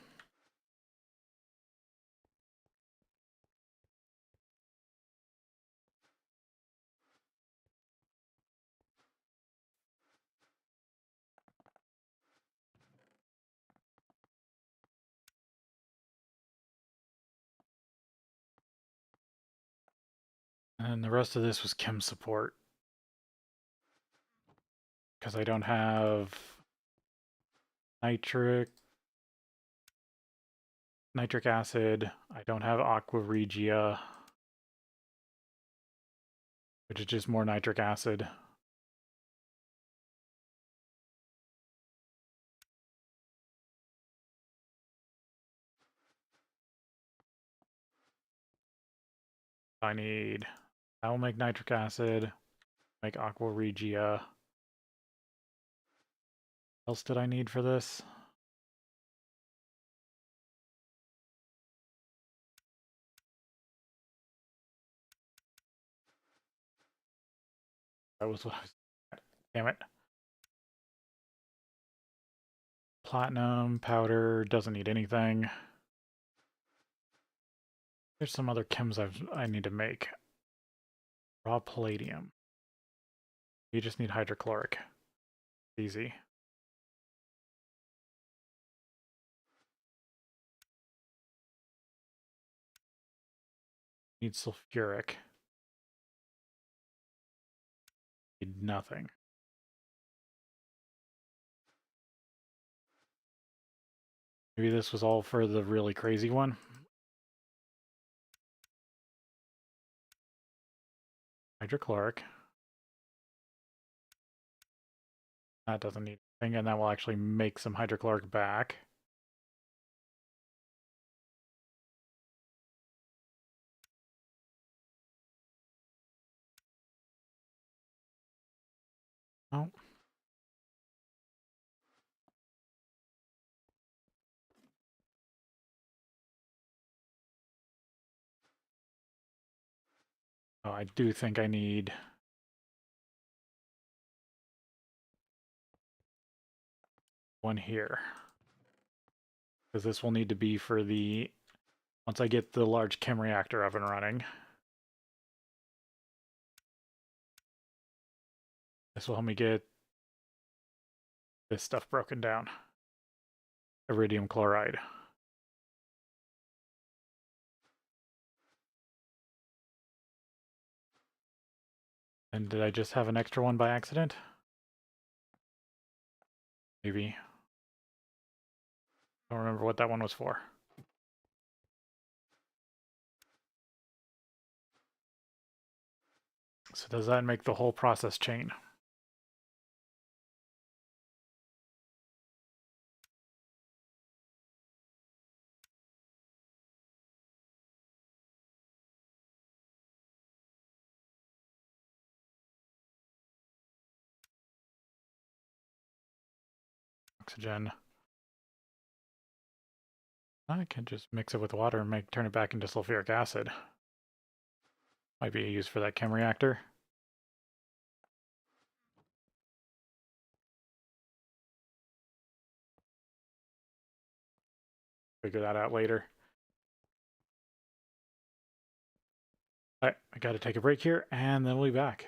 And the rest of this was chem support. Because I don't have nitric acid. I don't have aqua regia, which is just more nitric acid. I need, that will make nitric acid, make aqua regia. What else did I need for this? That was what I was, damn it. Platinum, powder, doesn't need anything. There's some other chems I need to make. Raw palladium. You just need hydrochloric. Easy. Need sulfuric. Need nothing. Maybe this was all for the really crazy one. Hydrochloric. That doesn't need anything, and that will actually make some hydrochloric back. Oh. Oh, I do think I need one here. Because this will need to be for the, once I get the large chem reactor up and running. This will help me get this stuff broken down. Iridium chloride. And did I just have an extra one by accident? Maybe. Don't remember what that one was for. So does that make the whole process chain? Oxygen. I can just mix it with water and turn it back into sulfuric acid. Might be a use for that chem reactor. Figure that out later. Alright, I gotta take a break here, and then we'll be back.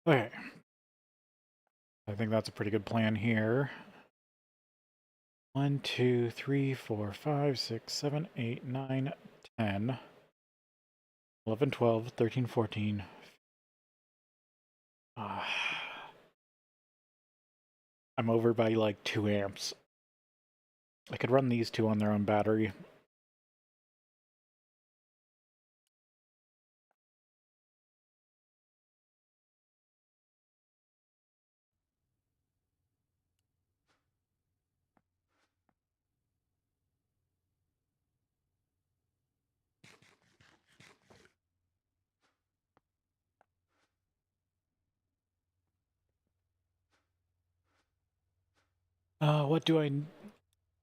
Okay. I think that's a pretty good plan here. 1, 2, 3, 4, 5, 6, 7, 8, 9, 10, 11, 12, 13, 14. I'm over by like 2 amps. I could run these two on their own battery.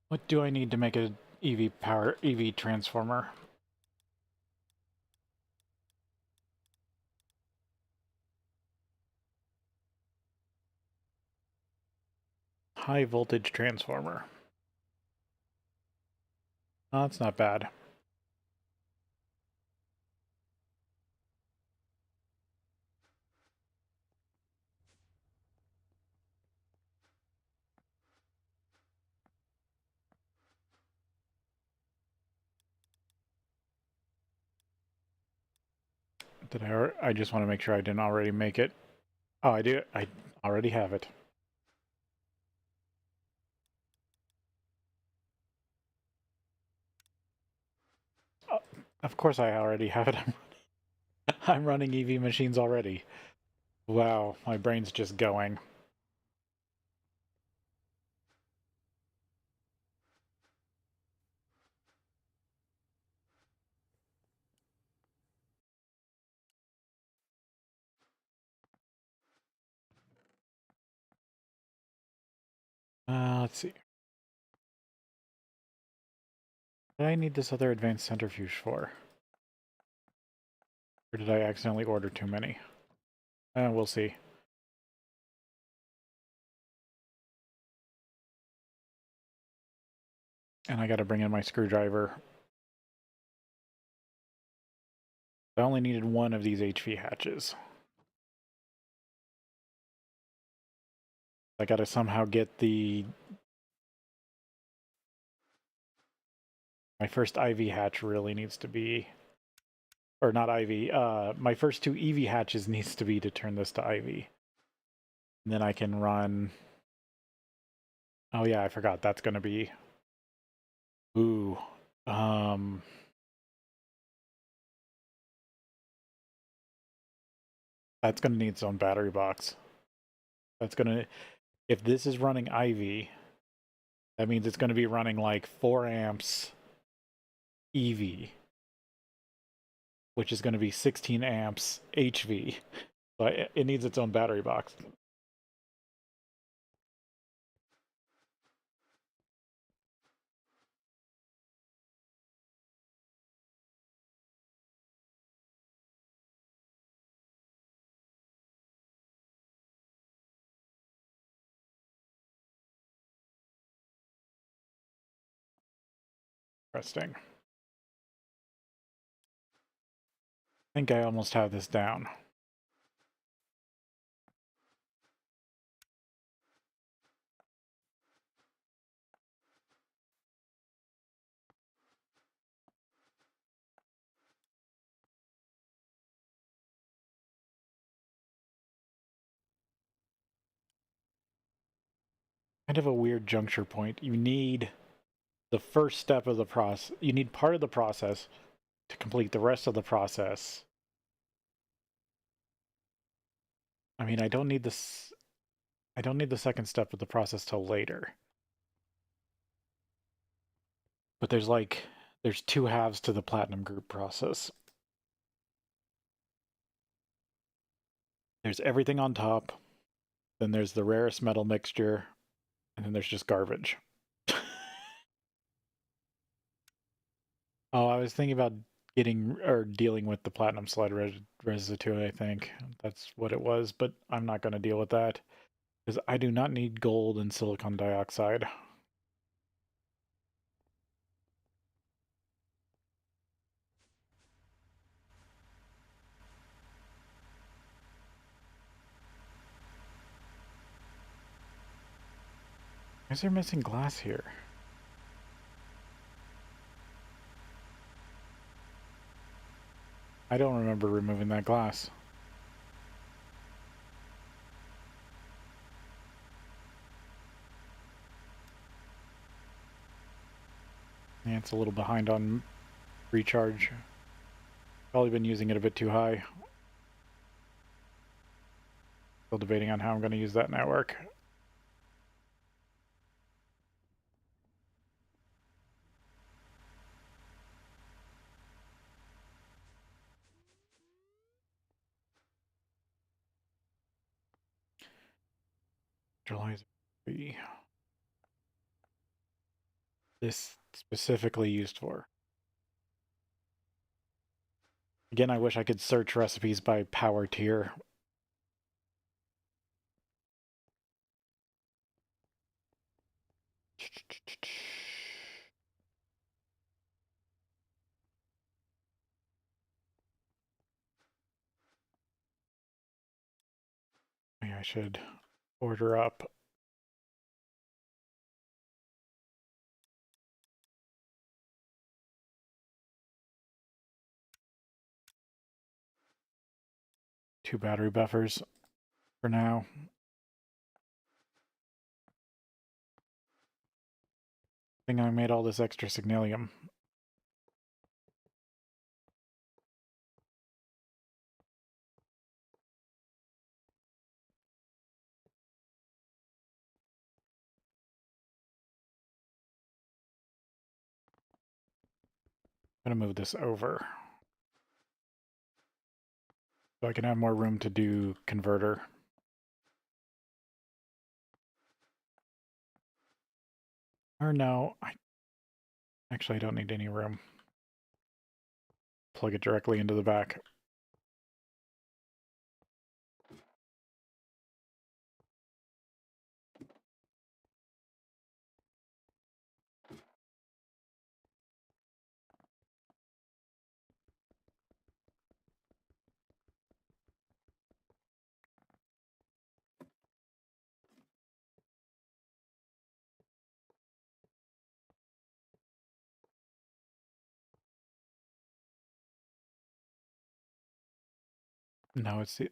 What do I need to make a EV transformer? High voltage transformer. Oh, that's not bad. I just want to make sure I didn't already make it. Oh, I do. I already have it. Oh, of course I already have it. I'm running EV machines already. Wow, my brain's just going. Let's see. What do I need this other advanced centrifuge for? Or did I accidentally order too many? We'll see. And I gotta bring in my screwdriver. I only needed one of these HV hatches. I gotta somehow get my first IV hatch really needs to be, or not IV, my first 2 EV hatches needs to be to turn this to IV. And then I can run, oh yeah, I forgot, that's gonna be, ooh, that's gonna need its own battery box. That's gonna, if this is running IV, that means it's gonna be running like 4 amps EV, which is gonna be 16 amps HV. So it needs its own battery box. Interesting. I think I almost have this down. Kind of a weird juncture point. You need the first step of the process. You need part of the process to complete the rest of the process. I mean, I don't need this. I don't need the second step of the process till later. But there's 2 halves to the platinum group process. There's everything on top, then there's the rarest metal mixture, and then there's just garbage. Oh, I was thinking about dealing with the platinum slide residue, I think. That's what it was, but I'm not going to deal with that because I do not need gold and silicon dioxide. Why is there missing glass here? I don't remember removing that glass. Yeah, it's a little behind on recharge. Probably been using it a bit too high. Still debating on how I'm going to use that network. This specifically used for. Again, I wish I could search recipes by power tier. Maybe I should order up. Two battery buffers for now. I think I made all this extra signalium. I'm gonna move this over so I can have more room to do converter. Or no, actually I don't need any room. Plug it directly into the back. No, it's the...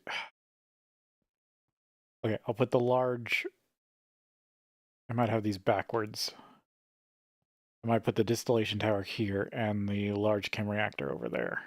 Okay, I'll put the large... I might have these backwards. I might put the distillation tower here and the large chem reactor over there.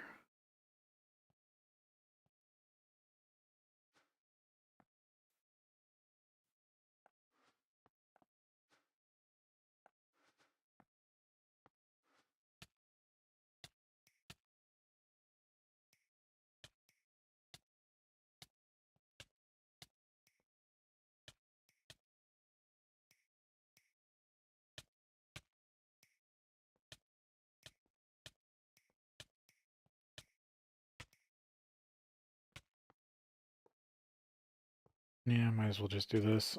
Yeah, might as well just do this.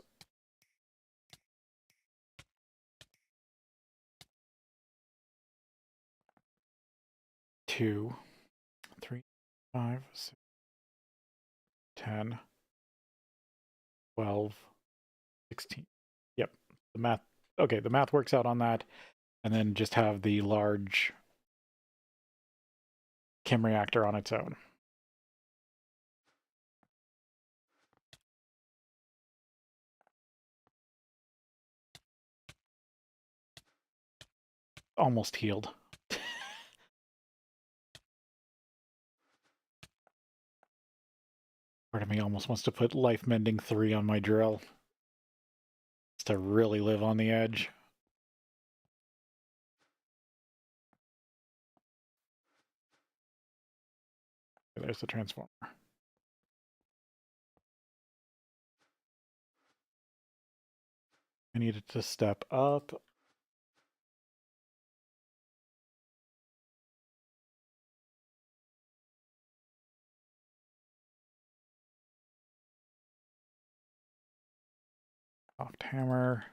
Two, 3, 5, 6, 10, 12, 16. Yep, the math. Okay, the math works out on that. And then just have the large chem reactor on its own. Almost healed. Part of me almost wants to put life mending 3 on my drill. Just to really live on the edge. There's the transformer. I needed to step up. Soft hammer.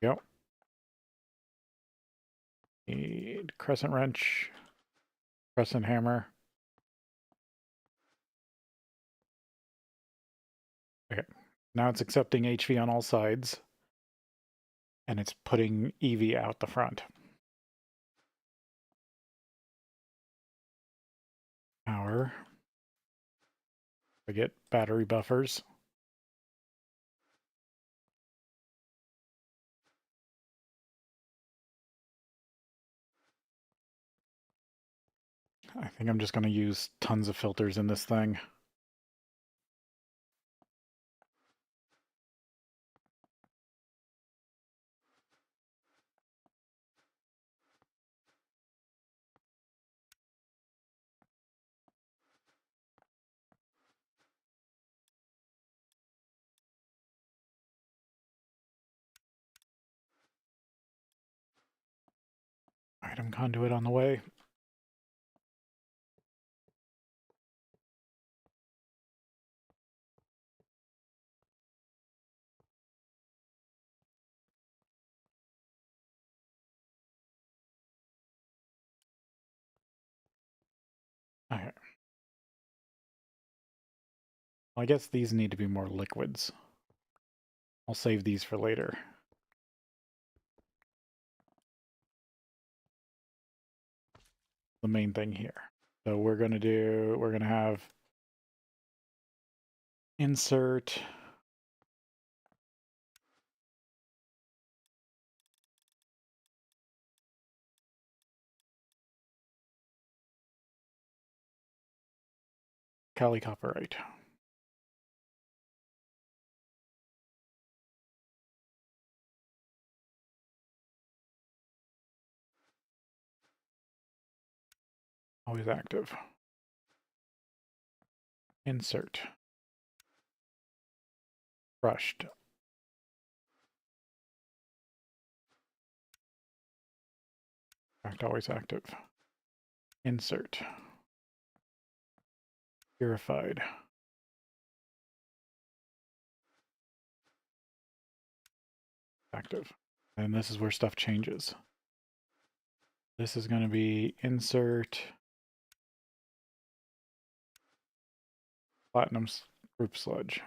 Yep. Need crescent wrench. Crescent hammer. Okay, now it's accepting HV on all sides, and it's putting EV out the front. Power. I get battery buffers. I think I'm just going to use tons of filters in this thing. Item conduit on the way. Okay. Well, I guess these need to be more liquids. I'll save these for later. The main thing here. So we're going to have insert Kali copperite. Always active. Insert. Brushed. Fact, always active. Insert. Purified. Active. And this is where stuff changes. This is going to be insert platinum group sludge.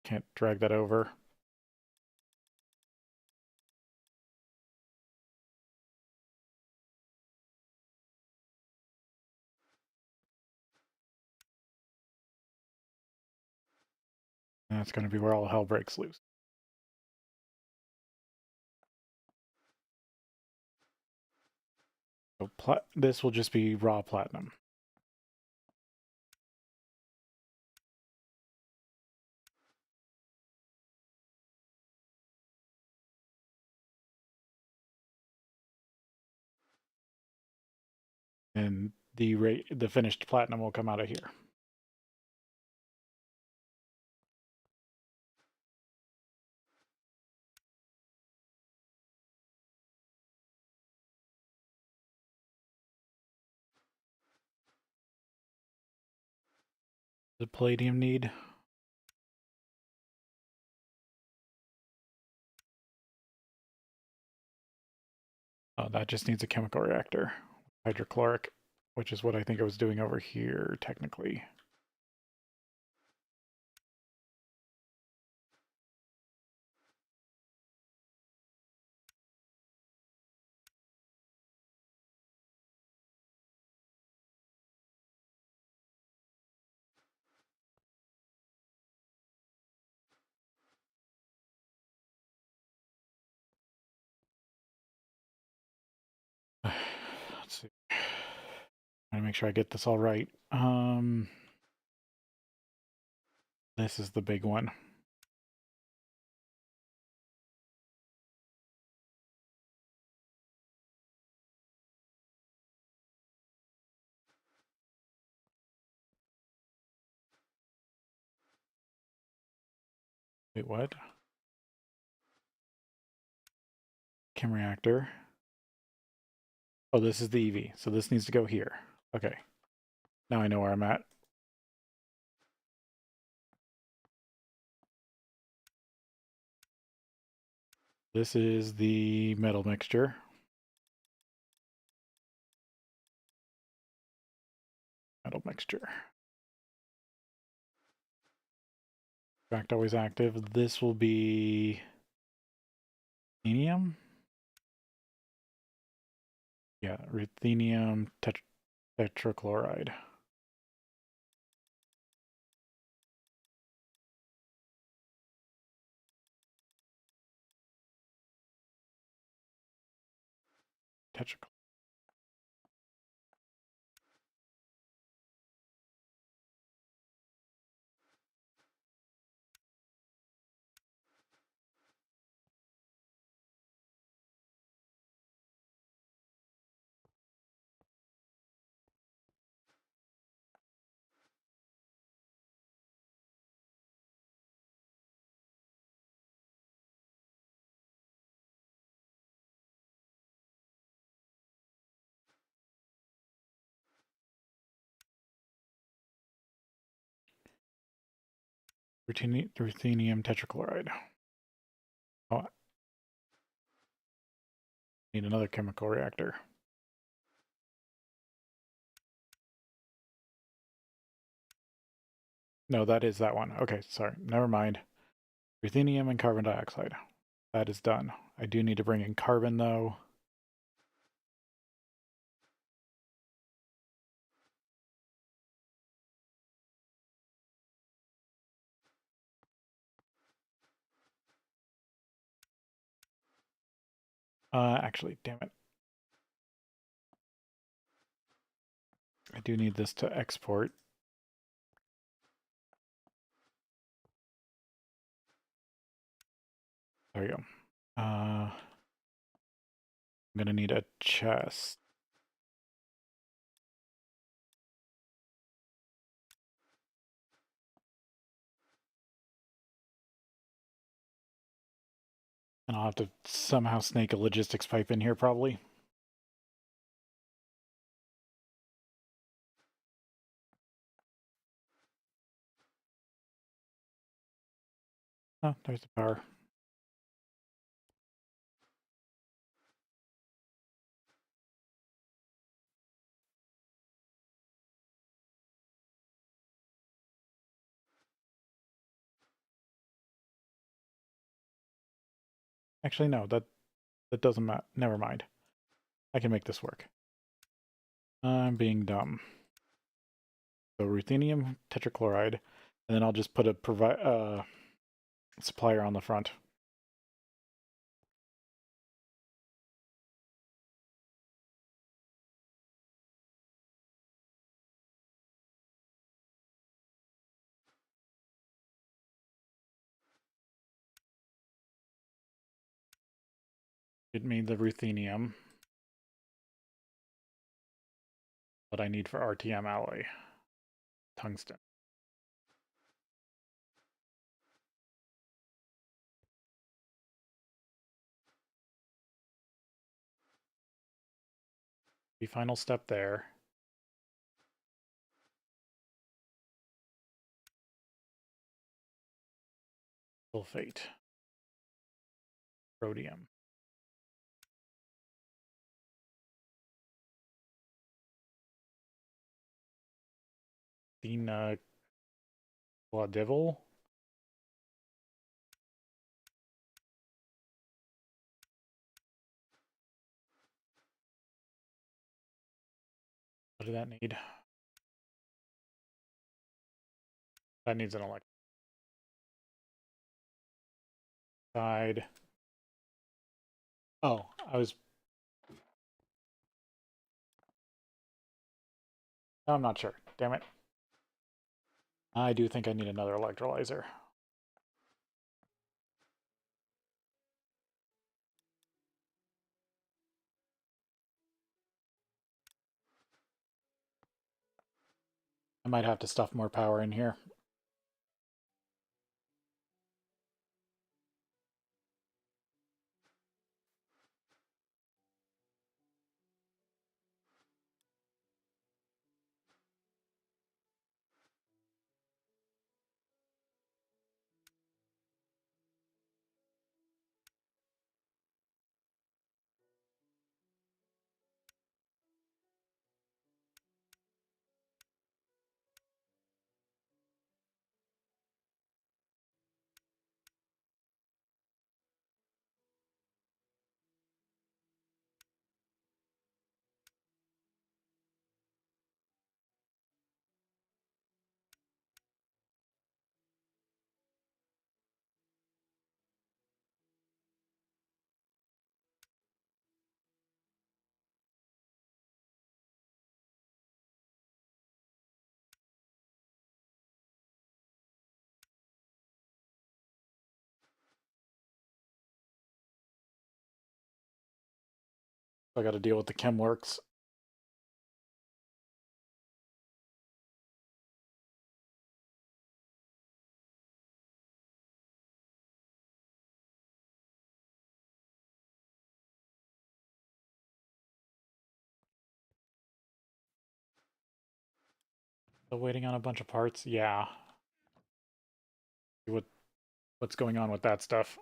Can't drag that over. And that's going to be where all hell breaks loose. So this will just be raw platinum. And the finished platinum will come out of here. The palladium need. Oh, that just needs a chemical reactor. Hydrochloric, which is what I think I was doing over here, technically. Let's see. Trying to make sure I get this all right. This is the big one. Wait, what? Chem reactor. Oh, this is the EV, so this needs to go here. Okay. Now I know where I'm at. This is the metal mixture. Metal mixture. Fact always active. This will be ruthenium. Yeah, ruthenium tetrachloride. Tetrachloride. Ruthenium tetrachloride. Oh, need another chemical reactor. No, that is that one. Okay, sorry. Never mind. Ruthenium and carbon dioxide. That is done. I do need to bring in carbon, though. Actually, damn it. I do need this to export. There you go. I'm gonna need a chest. And I'll have to somehow snake a logistics pipe in here, probably. Oh, there's the power. Actually, no, that doesn't matter. Never mind. I can make this work. I'm being dumb. So ruthenium tetrachloride, and then I'll just put a supplier on the front. Get me the ruthenium. What I need for RTM alloy. Tungsten. The final step there. Sulfate. Rhodium. Athena Gladival. What did that need? That needs an electrode. Oh, I'm not sure. Damn it. I do think I need another electrolyzer. I might have to stuff more power in here. I got to deal with the chem works. Still waiting on a bunch of parts. Yeah. See what's going on with that stuff.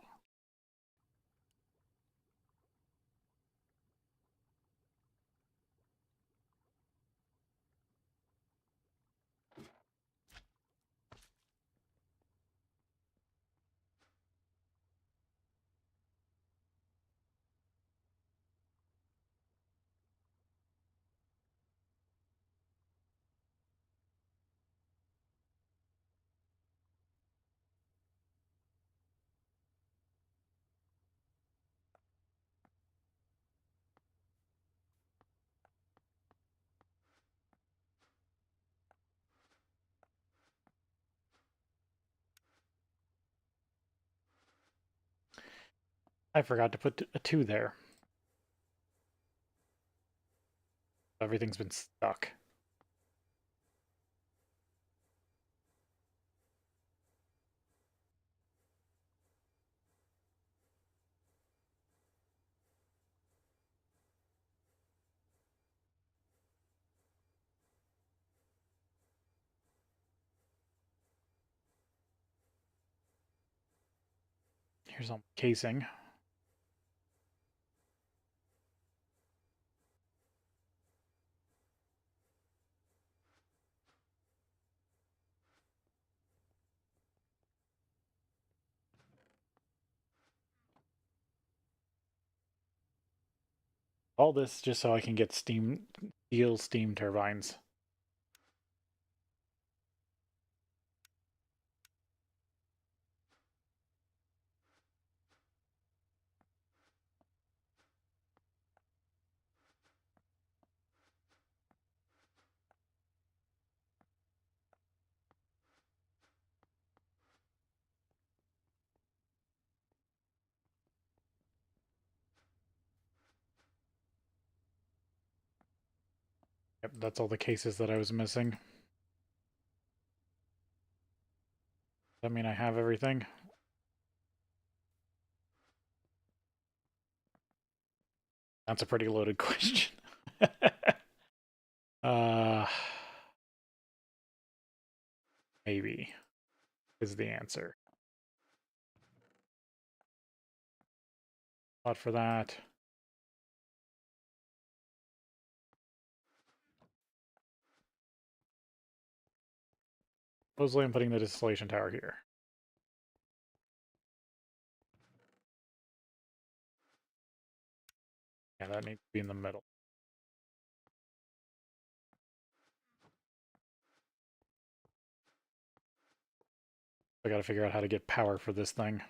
I forgot to put a 2 there. Everything's been stuck. Here's all the casing. All this just so I can get steel steam turbines. Yep, that's all the cases that I was missing. Does that mean I have everything? That's a pretty loaded question. uh, maybe is the answer. Thought for that. Supposedly I'm putting the distillation tower here. Yeah, that needs to be in the middle. I gotta figure out how to get power for this thing.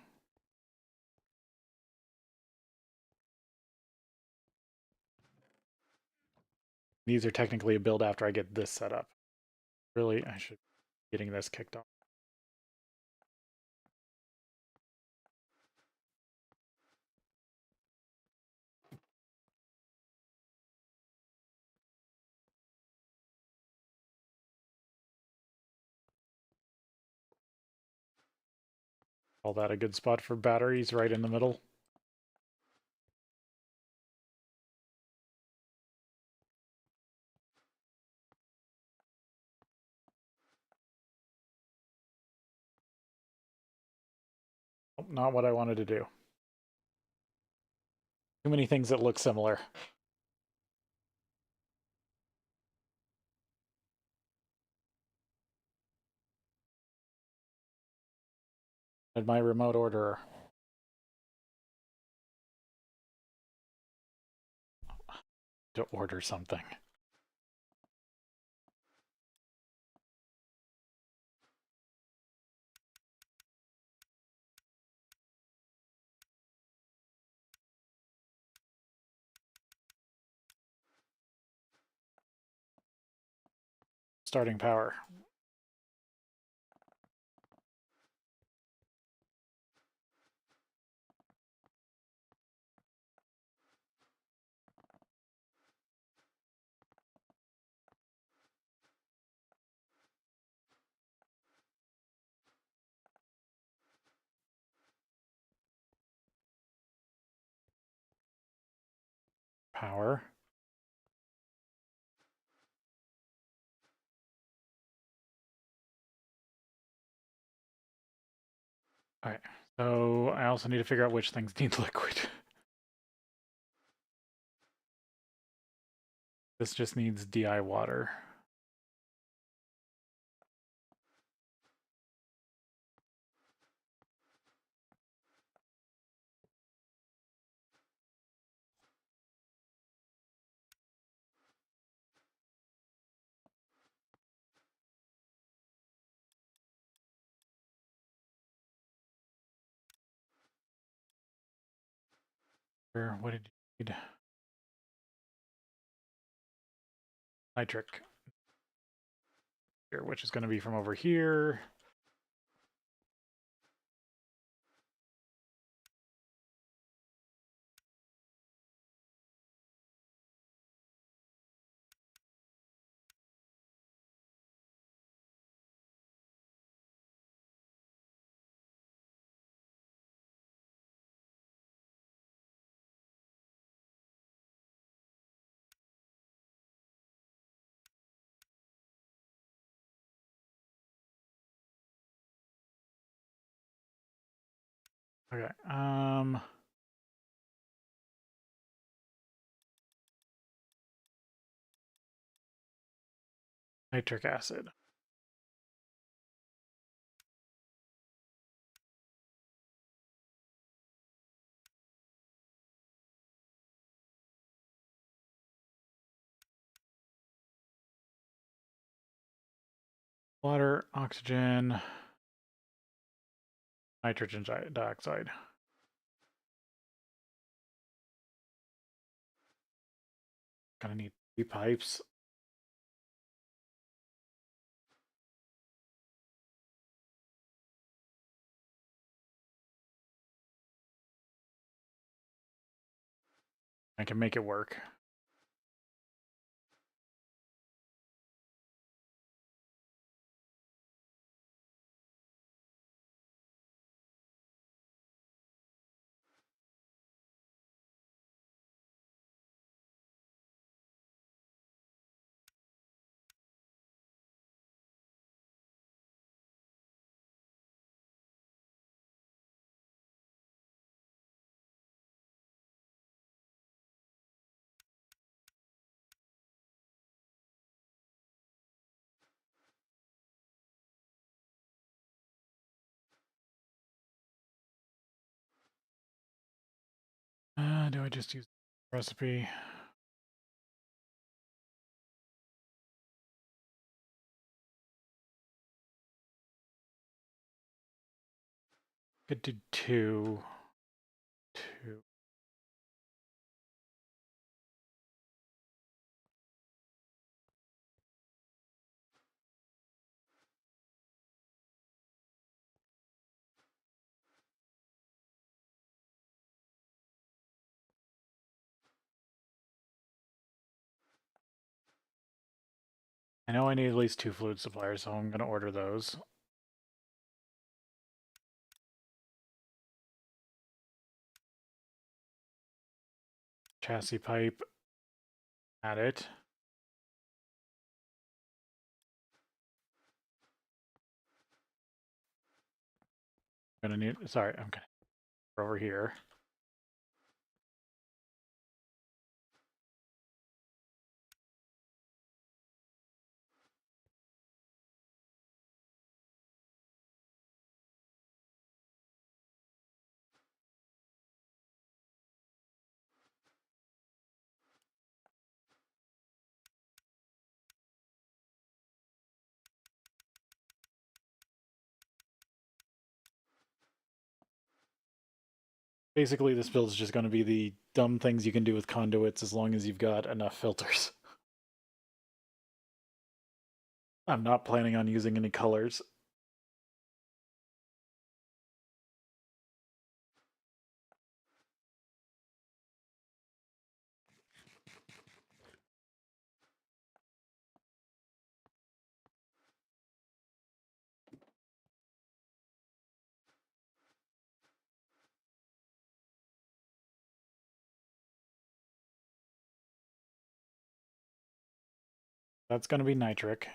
These are technically a build after I get this set up. Really, I should be getting this kicked off. Call that a good spot for batteries, right in the middle. Oh, not what I wanted to do. Too many things that look similar. And my remote order. To order something. Starting power. power. All right, so I also need to figure out which things need liquid. This just needs DI water. What did you need? Nitric. Here, which is going to be from over here. Okay. Nitric acid. Water, oxygen, nitrogen dioxide. Gonna need 3 pipes. I can make it work. Do I just use the recipe? Could do 2. 2. I know I need at least 2 fluid suppliers, so I'm going to order those. Chassis pipe. Add it. I'm going to need... Sorry, I'm going to... Over here. Basically, this build is just going to be the dumb things you can do with conduits as long as you've got enough filters. I'm not planning on using any colors. That's going to be nitric.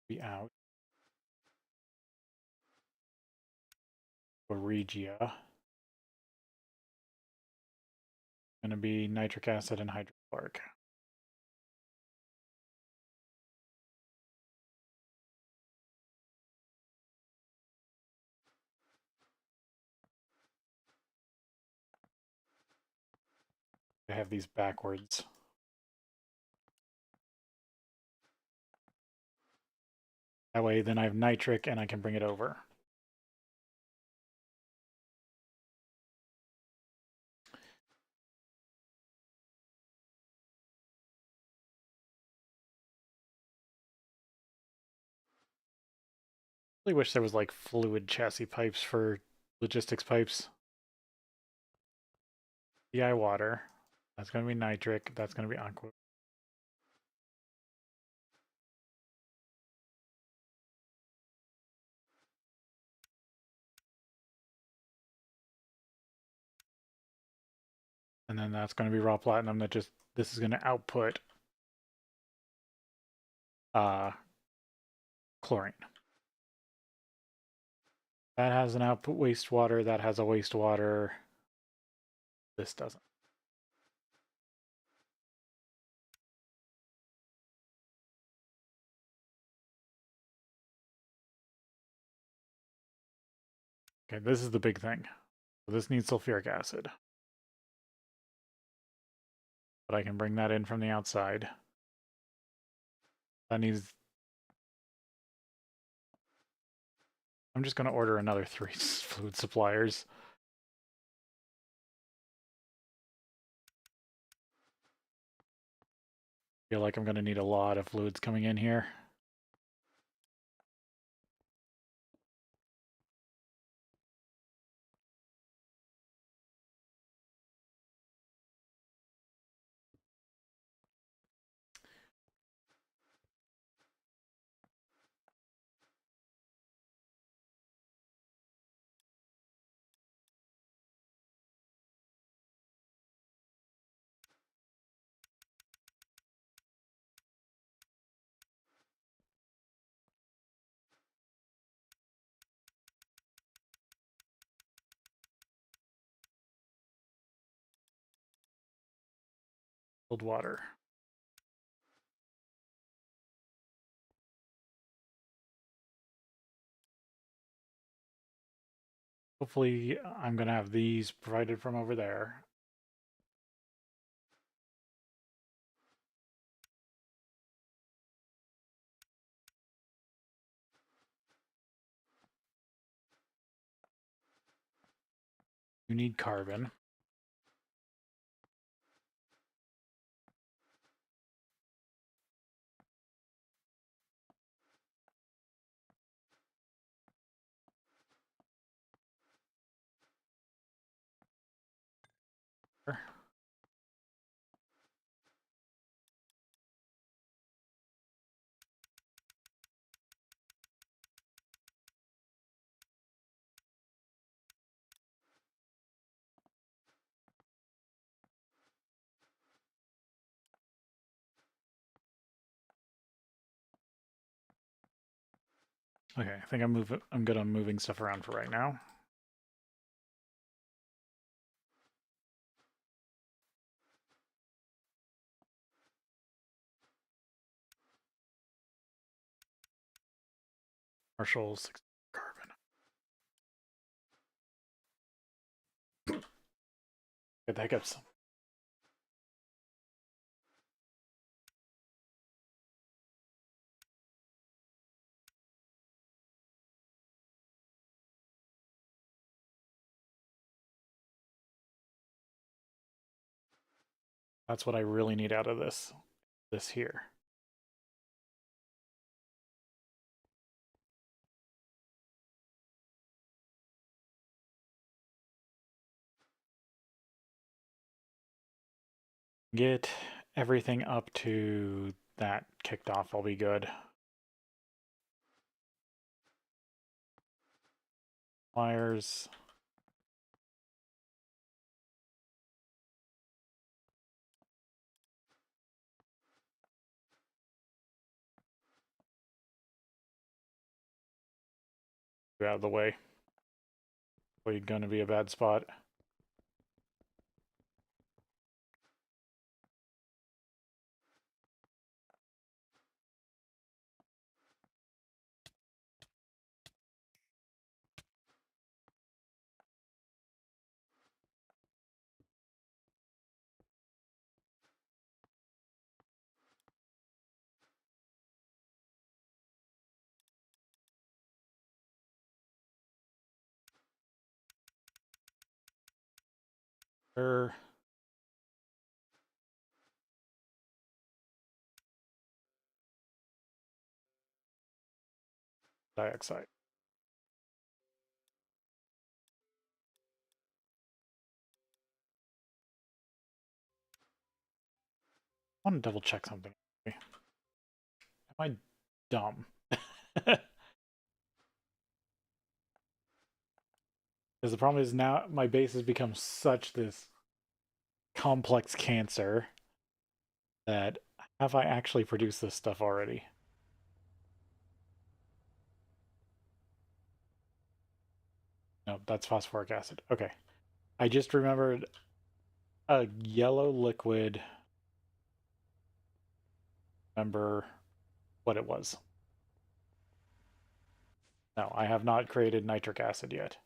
Be out. Regia. Going to be nitric acid and hydrochloric. I have these backwards. That way, then I have nitric and I can bring it over. I really wish there was like fluid chassis pipes for logistics pipes. DI water. That's going to be nitric. That's going to be aqua. And then that's going to be raw platinum that just, this is going to output chlorine. That has an output wastewater, that has a wastewater. This doesn't. Okay, this is the big thing. So this needs sulfuric acid. But I can bring that in from the outside. That needs... I'm just going to order another 3 fluid suppliers. Feel like I'm going to need a lot of fluids coming in here. Cold water. Hopefully I'm going to have these provided from over there. You need carbon. Okay, I think I'm good on moving stuff around for right now. Marshall 6 carbon. Get the hiccups. That's what I really need out of this here. Get everything up to that kicked off, I'll be good. Wires. Get out of the way. Probably gonna be a bad spot. Sure. Dioxide. I want to double check something. Am I dumb? Because the problem is now my base has become such this complex cancer that have I actually produced this stuff already? No, that's phosphoric acid. Okay. I just remembered a yellow liquid. Remember what it was. No, I have not created nitric acid yet.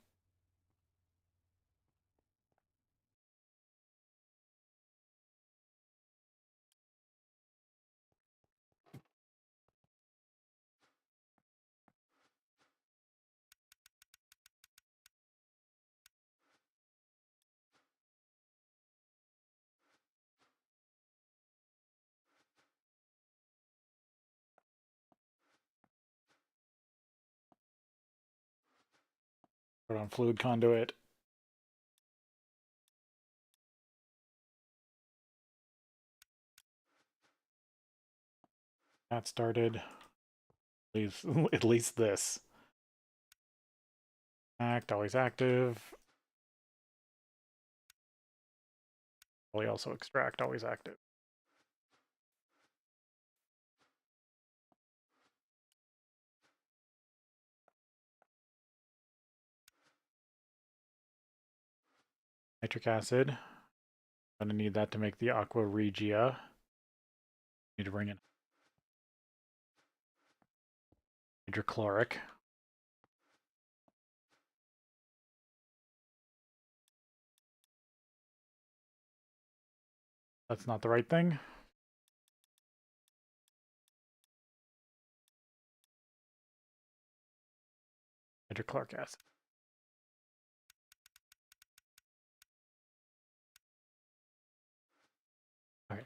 Put on fluid conduit. That started. At least this. Act, always active. Probably also extract, always active. Nitric acid. I'm going to need that to make the aqua regia. Need to bring in hydrochloric. That's not the right thing. Hydrochloric acid. Okay.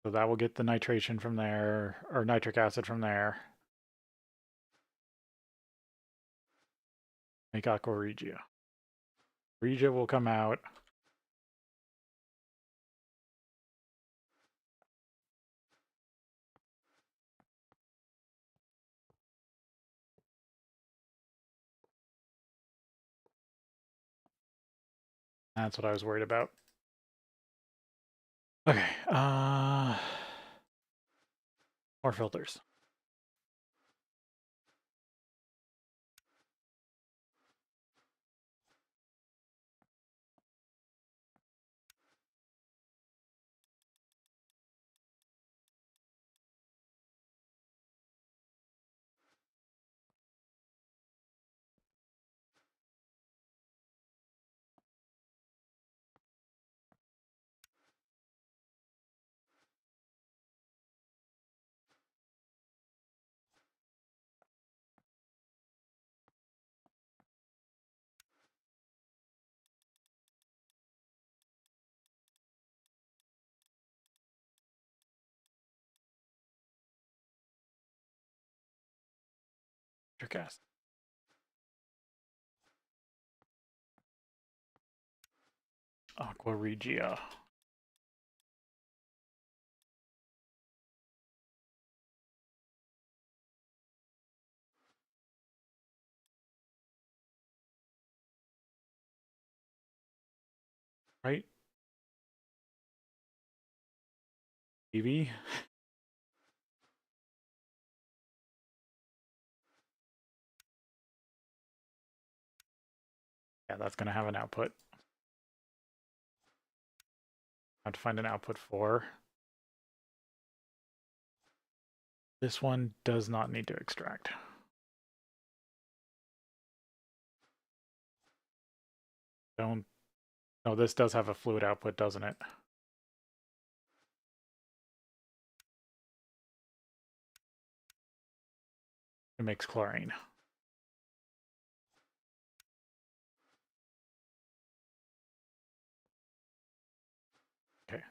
So that will get the nitration from there, or nitric acid from there. Make aqua regia. Regia will come out. That's what I was worried about. Okay, more filters. Nitric acid. Aqua regia. right? Maybe. Yeah, that's going to have an output. I have to find an output for. This one does not need to extract. Don't. No, this does have a fluid output, doesn't it? It makes chlorine. Okay.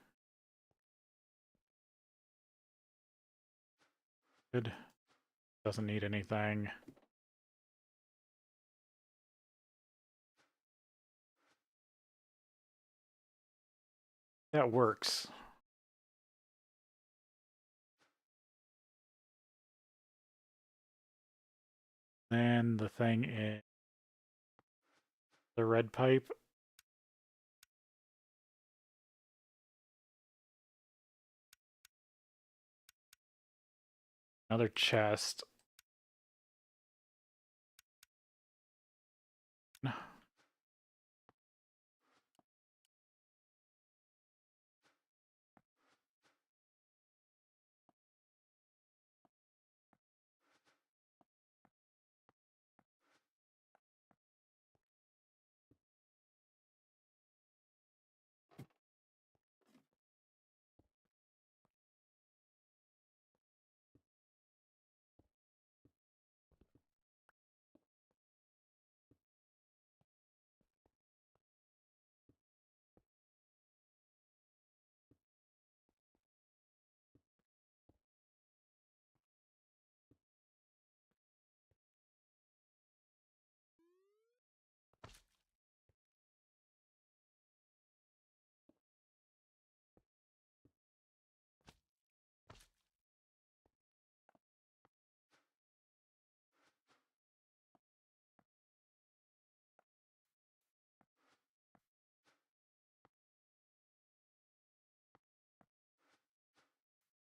Good. Doesn't need anything. That works. Then the thing is the red pipe. Another chest.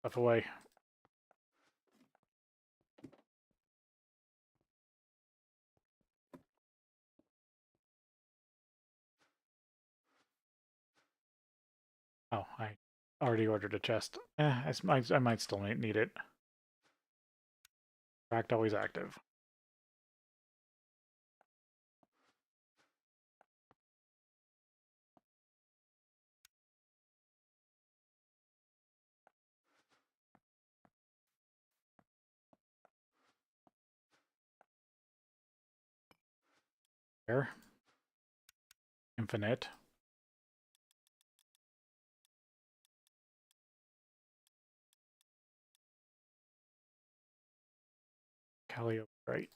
Stuff away. Oh, I already ordered a chest. I might still need it. Fact always active. There. Infinite. Callio, right.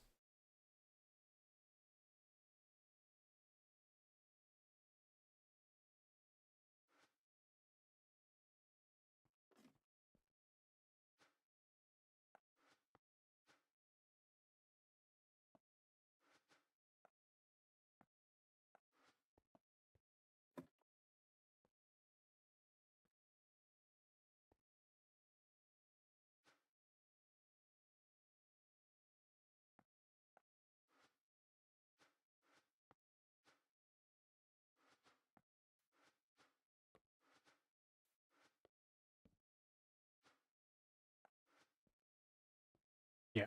Yeah.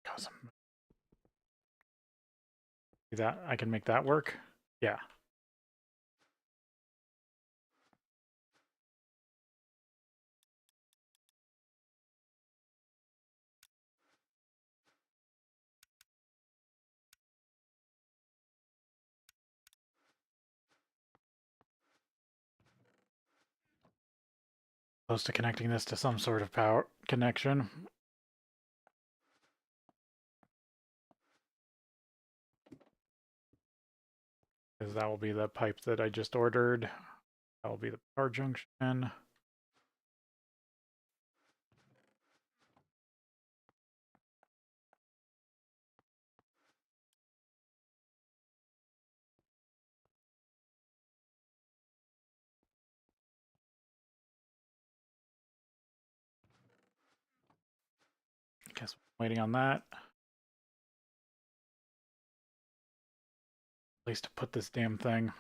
Cosm. That I can make that work. Yeah. Close to connecting this to some sort of power connection. Because that will be the pipe that I just ordered. That will be the power junction. Guess I'm waiting on that. Place to put this damn thing.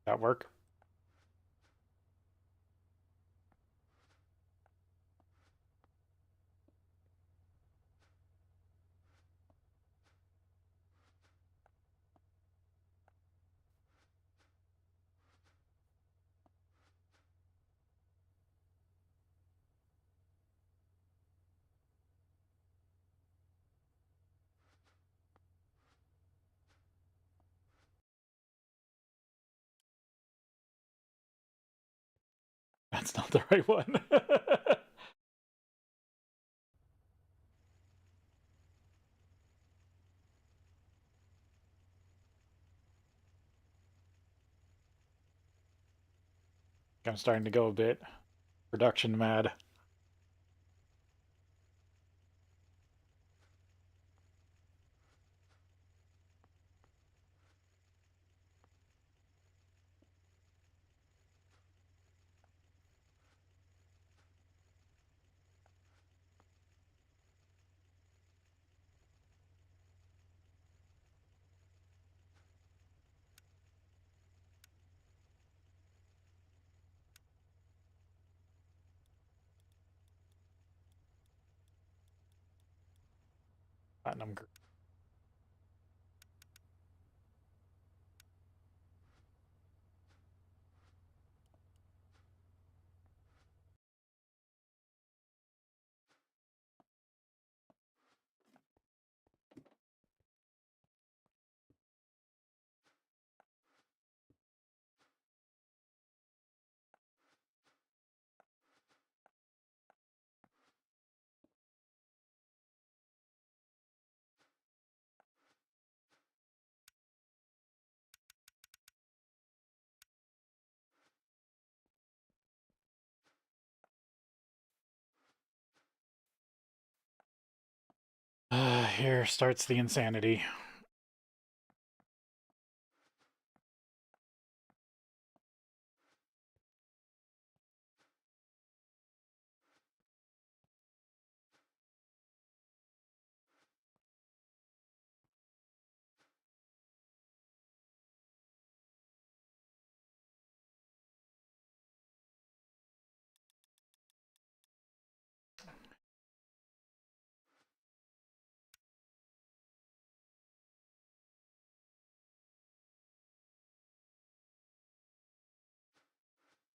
That work? That's not the right one. I'm starting to go a bit production mad. Platinum. Here starts the insanity.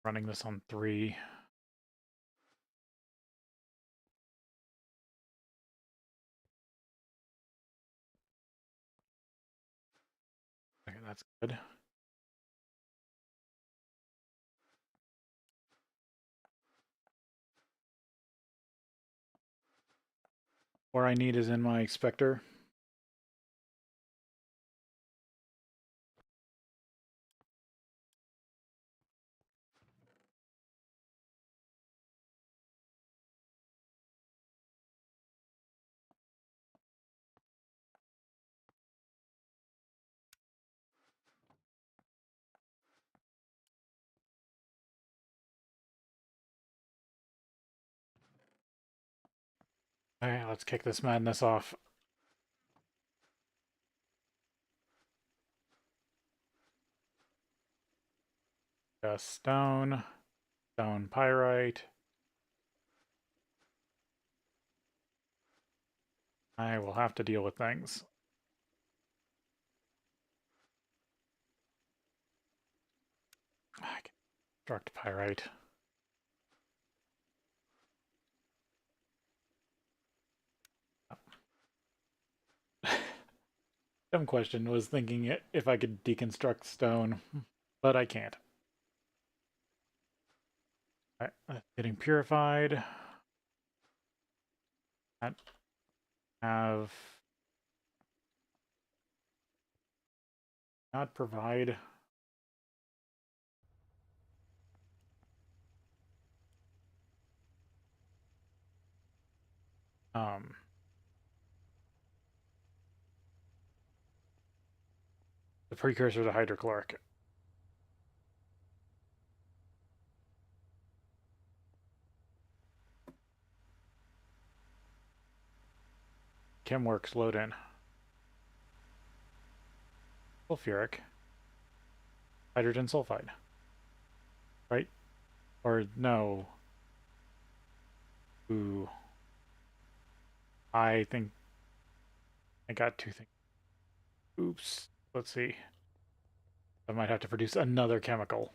Running this on 3. Okay, that's good. What I need is in my expector. Okay, let's kick this madness off. Stone, stone pyrite. I will have to deal with things. Okay. Deconstruct pyrite. Dumb question. Was thinking if I could deconstruct stone, but I can't. Alright, getting purified. I have not provide. The precursor to hydrochloric. Chemworks load in. Sulfuric. Hydrogen sulfide. Right? Or no. Ooh. I think I got two things. Oops. Let's see. I might have to produce another chemical.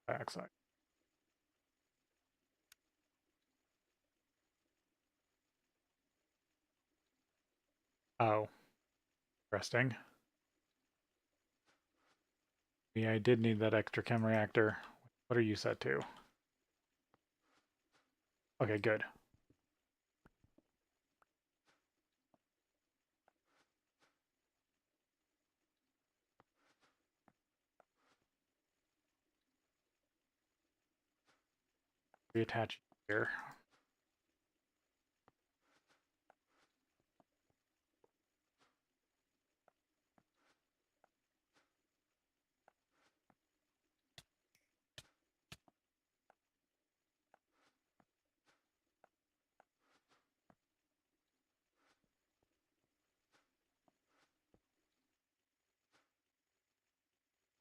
Dioxide. Oh. Interesting. Yeah, I did need that extra chem reactor. What are you set to? Okay, good. Reattach here.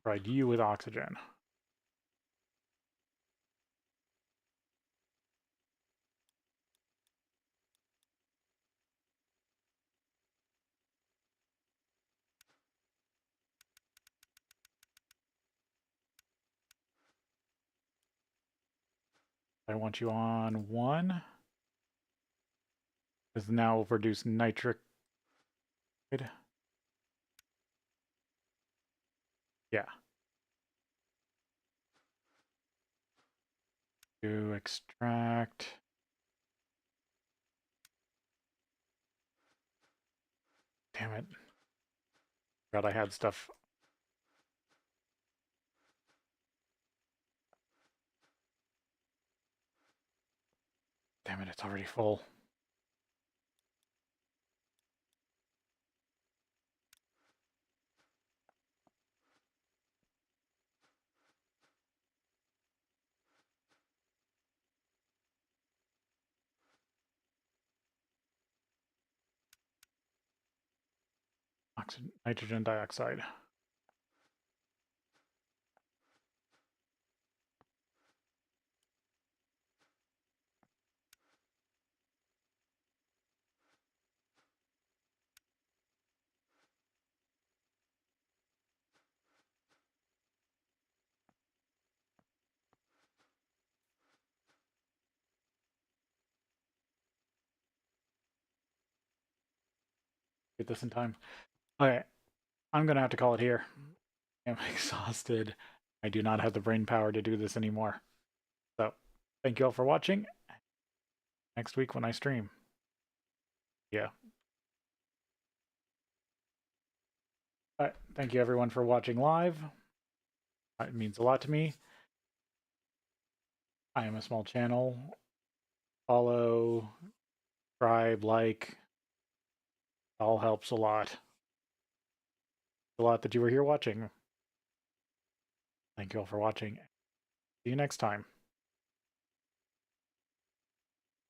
Provide you with oxygen. I want you on 1. Because now we'll produce nitric. Yeah. To extract. Damn it. God, I had stuff. Damn it, it's already full. Nitrogen dioxide. Get this in time. Okay, I'm gonna have to call it here. I'm exhausted. I do not have the brain power to do this anymore. So, thank you all for watching. Next week when I stream. Yeah. All right, thank you everyone for watching live. It means a lot to me. I am a small channel. Follow, subscribe, like. All helps a lot. A lot that you were here watching. Thank you all for watching. See you next time.